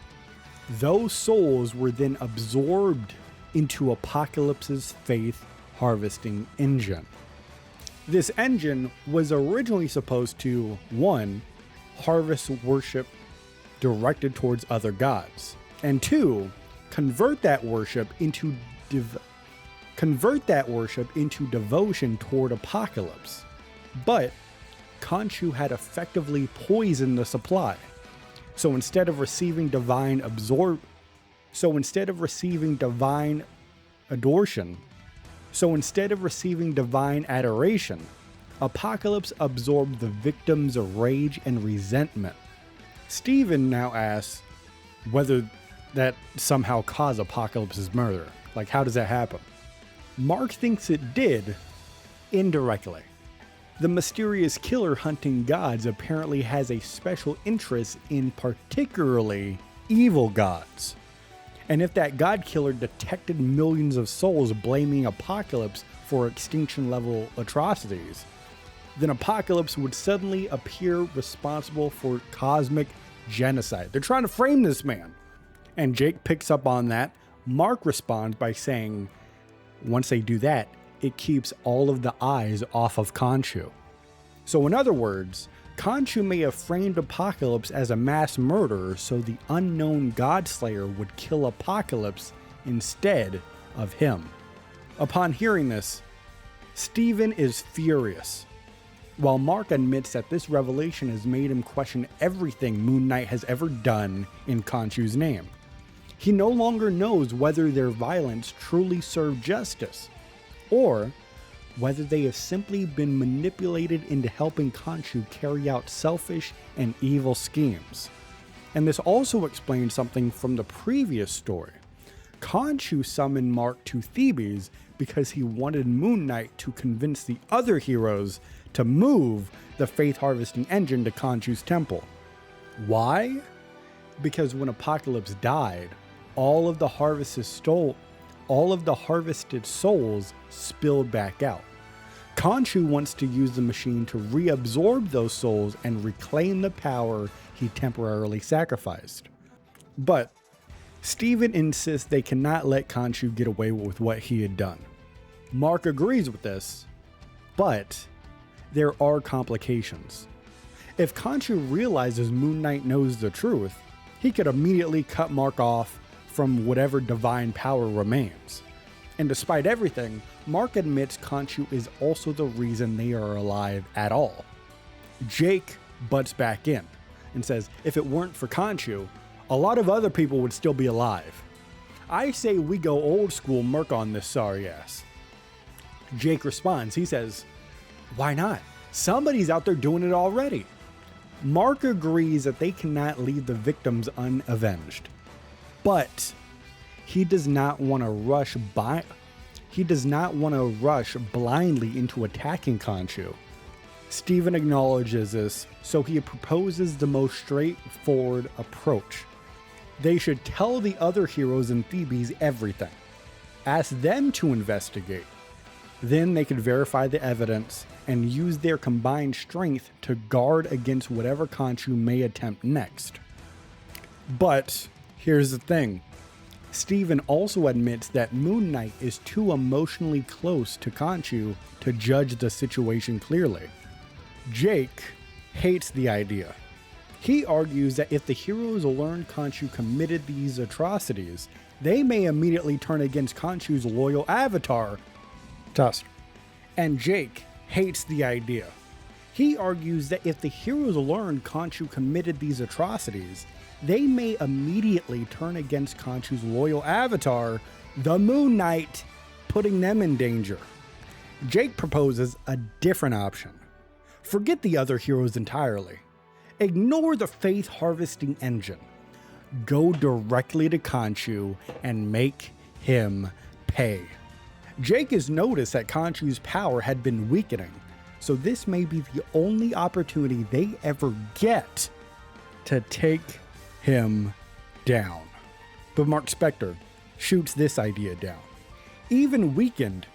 Those souls were then absorbed into Apocalypse's faith harvesting engine. This engine was originally supposed to, 1, harvest worship directed towards other gods, and 2, convert that worship into devotion toward Apocalypse. But Khonshu had effectively poisoned the supply. So instead of receiving divine adoration, Apocalypse absorbed the victim's rage and resentment. Stephen now asks whether that somehow caused Apocalypse's murder. Like, how does that happen? Mark thinks it did, indirectly. The mysterious killer hunting gods apparently has a special interest in particularly evil gods. And if that god killer detected millions of souls blaming Apocalypse for extinction level atrocities, then Apocalypse would suddenly appear responsible for cosmic genocide. They're trying to frame this man. And Jake picks up on that. Mark responds by saying, once they do that, it keeps all of the eyes off of Khonshu. So in other words, Khonshu may have framed Apocalypse as a mass murderer so the unknown Godslayer would kill Apocalypse instead of him. Upon hearing this, Stephen is furious, while Mark admits that this revelation has made him question everything Moon Knight has ever done in Khonshu's name. He no longer knows whether their violence truly served justice, or whether they have simply been manipulated into helping Khonshu carry out selfish and evil schemes. And this also explains something from the previous story. Khonshu summoned Mark to Thebes because he wanted Moon Knight to convince the other heroes to move the faith harvesting engine to Khonshu's temple. Why? Because when Apocalypse died, all of the harvested souls spilled back out. Khonshu wants to use the machine to reabsorb those souls and reclaim the power he temporarily sacrificed. But Stephen insists they cannot let Khonshu get away with what he had done. Mark agrees with this, but there are complications. If Khonshu realizes Moon Knight knows the truth, he could immediately cut Mark off from whatever divine power remains. And despite everything, Mark admits Khonshu is also the reason they are alive at all. Jake butts back in and says if it weren't for Khonshu, a lot of other people would still be alive. I say we go old school Merc on this sorry ass. Jake responds, he says, why not? Somebody's out there doing it already. Mark agrees that they cannot leave the victims unavenged. But he does not want to rush blindly into attacking Khonshu. Stephen acknowledges this, so he proposes the most straightforward approach. They should tell the other heroes in Thebes everything. Ask them to investigate. Then they could verify the evidence and use their combined strength to guard against whatever Khonshu may attempt next. But here's the thing. Steven also admits that Moon Knight is too emotionally close to Khonshu to judge the situation clearly. Jake hates the idea. He argues that if the heroes learn Khonshu committed these atrocities, they may immediately turn against Khonshu's loyal avatar, Tusk. And Jake hates the idea. He argues that if the heroes learn Khonshu committed these atrocities, they may immediately turn against Khonshu's loyal avatar, the Moon Knight, putting them in danger. Jake proposes a different option. Forget the other heroes entirely. Ignore the faith harvesting engine. Go directly to Khonshu and make him pay. Jake has noticed that Khonshu's power had been weakening, so this may be the only opportunity they ever get to take him down. But Mark Spector shoots this idea down. Even weakened,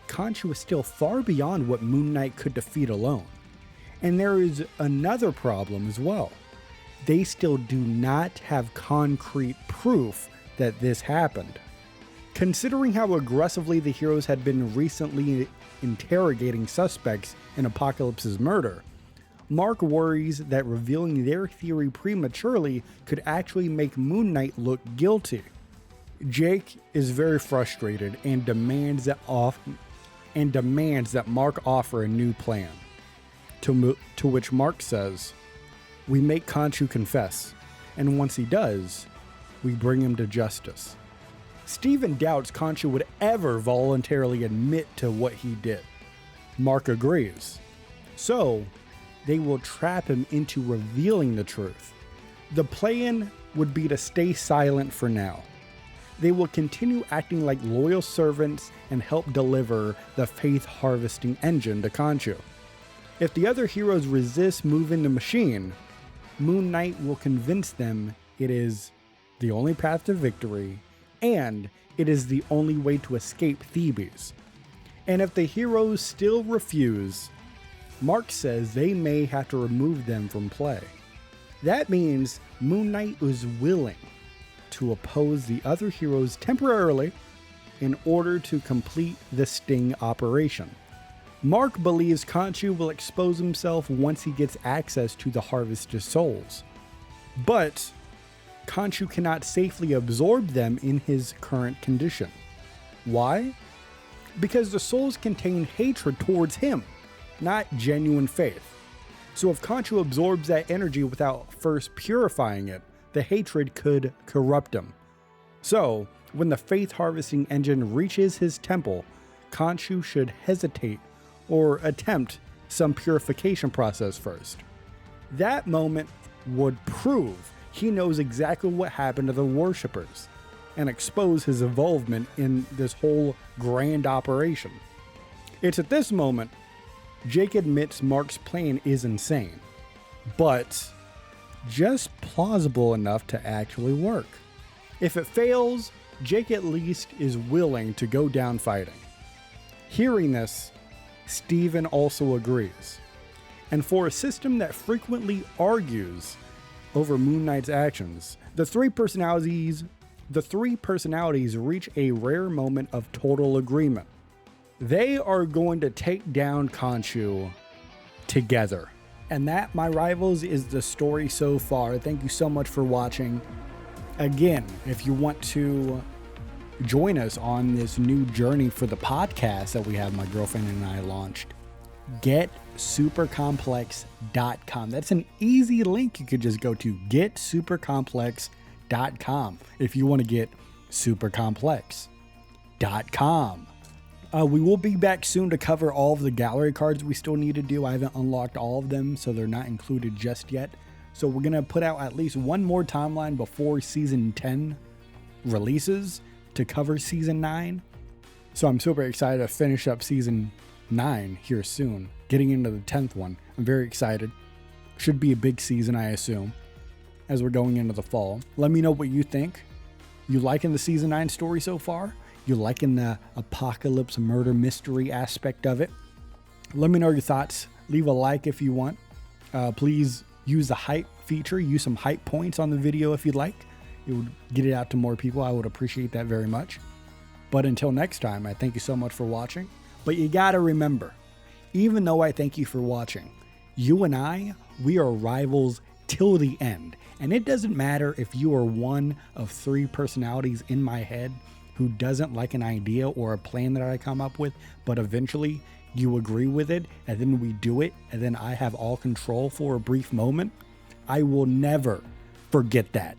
Khonshu is still far beyond what Moon Knight could defeat alone. And there is another problem as well. They still do not have concrete proof that this happened. Considering how aggressively the heroes had been recently interrogating suspects in Apocalypse's murder, Mark worries that revealing their theory prematurely could actually make Moon Knight look guilty. Jake is very frustrated and demands that Mark offer a new plan. To which Mark says, "We make Khonshu confess, and once he does, we bring him to justice." Steven doubts Khonshu would ever voluntarily admit to what he did. Mark agrees. So, they will trap him into revealing the truth. The plan would be to stay silent for now. They will continue acting like loyal servants and help deliver the faith harvesting engine to Khonshu. If the other heroes resist moving the machine, Moon Knight will convince them it is the only path to victory and it is the only way to escape Thebes. And if the heroes still refuse, Mark says they may have to remove them from play. That means Moon Knight is willing to oppose the other heroes temporarily in order to complete the sting operation. Mark believes Khonshu will expose himself once he gets access to the harvested souls. But Khonshu cannot safely absorb them in his current condition. Why? Because the souls contain hatred towards him, not genuine faith. So if Khonshu absorbs that energy without first purifying it, the hatred could corrupt him. So, when the faith harvesting engine reaches his temple, Khonshu should hesitate or attempt some purification process first. That moment would prove he knows exactly what happened to the worshippers and expose his involvement in this whole grand operation. It's at this moment Jake admits Mark's plan is insane, but just plausible enough to actually work. If it fails, Jake at least is willing to go down fighting. Hearing this, Steven also agrees. And for a system that frequently argues over Moon Knight's actions, the three personalities reach a rare moment of total agreement. They are going to take down Khonshu together. And that, my rivals, is the story so far. Thank you so much for watching. Again, if you want to join us on this new journey for the podcast that we have, my girlfriend and I launched, getsupercomplex.com. That's an easy link you could just go to, getsupercomplex.com, if you want to get supercomplex.com. We will be back soon to cover all of the gallery cards we still need to do. I haven't unlocked all of them, so they're not included just yet. So we're going to put out at least one more timeline before Season 10 releases to cover Season 9. So I'm super excited to finish up Season 9 here soon, getting into the 10th one. I'm very excited. Should be a big season, I assume. as we're going into the fall. Let me know what you think. You liking the season 9 story so far? You liking the apocalypse murder mystery aspect of it? Let me know your thoughts. Leave a like if you want. Please use the hype feature. Use some hype points on the video if you'd like. It would get it out to more people. I would appreciate that very much. But until next time, I thank you so much for watching. But you gotta remember, even though I thank you for watching, you and I, we are rivals till the end. And it doesn't matter if you are one of 3 personalities in my head who doesn't like an idea or a plan that I come up with, but eventually you agree with it, and then we do it, and then I have all control for a brief moment. I will never forget that.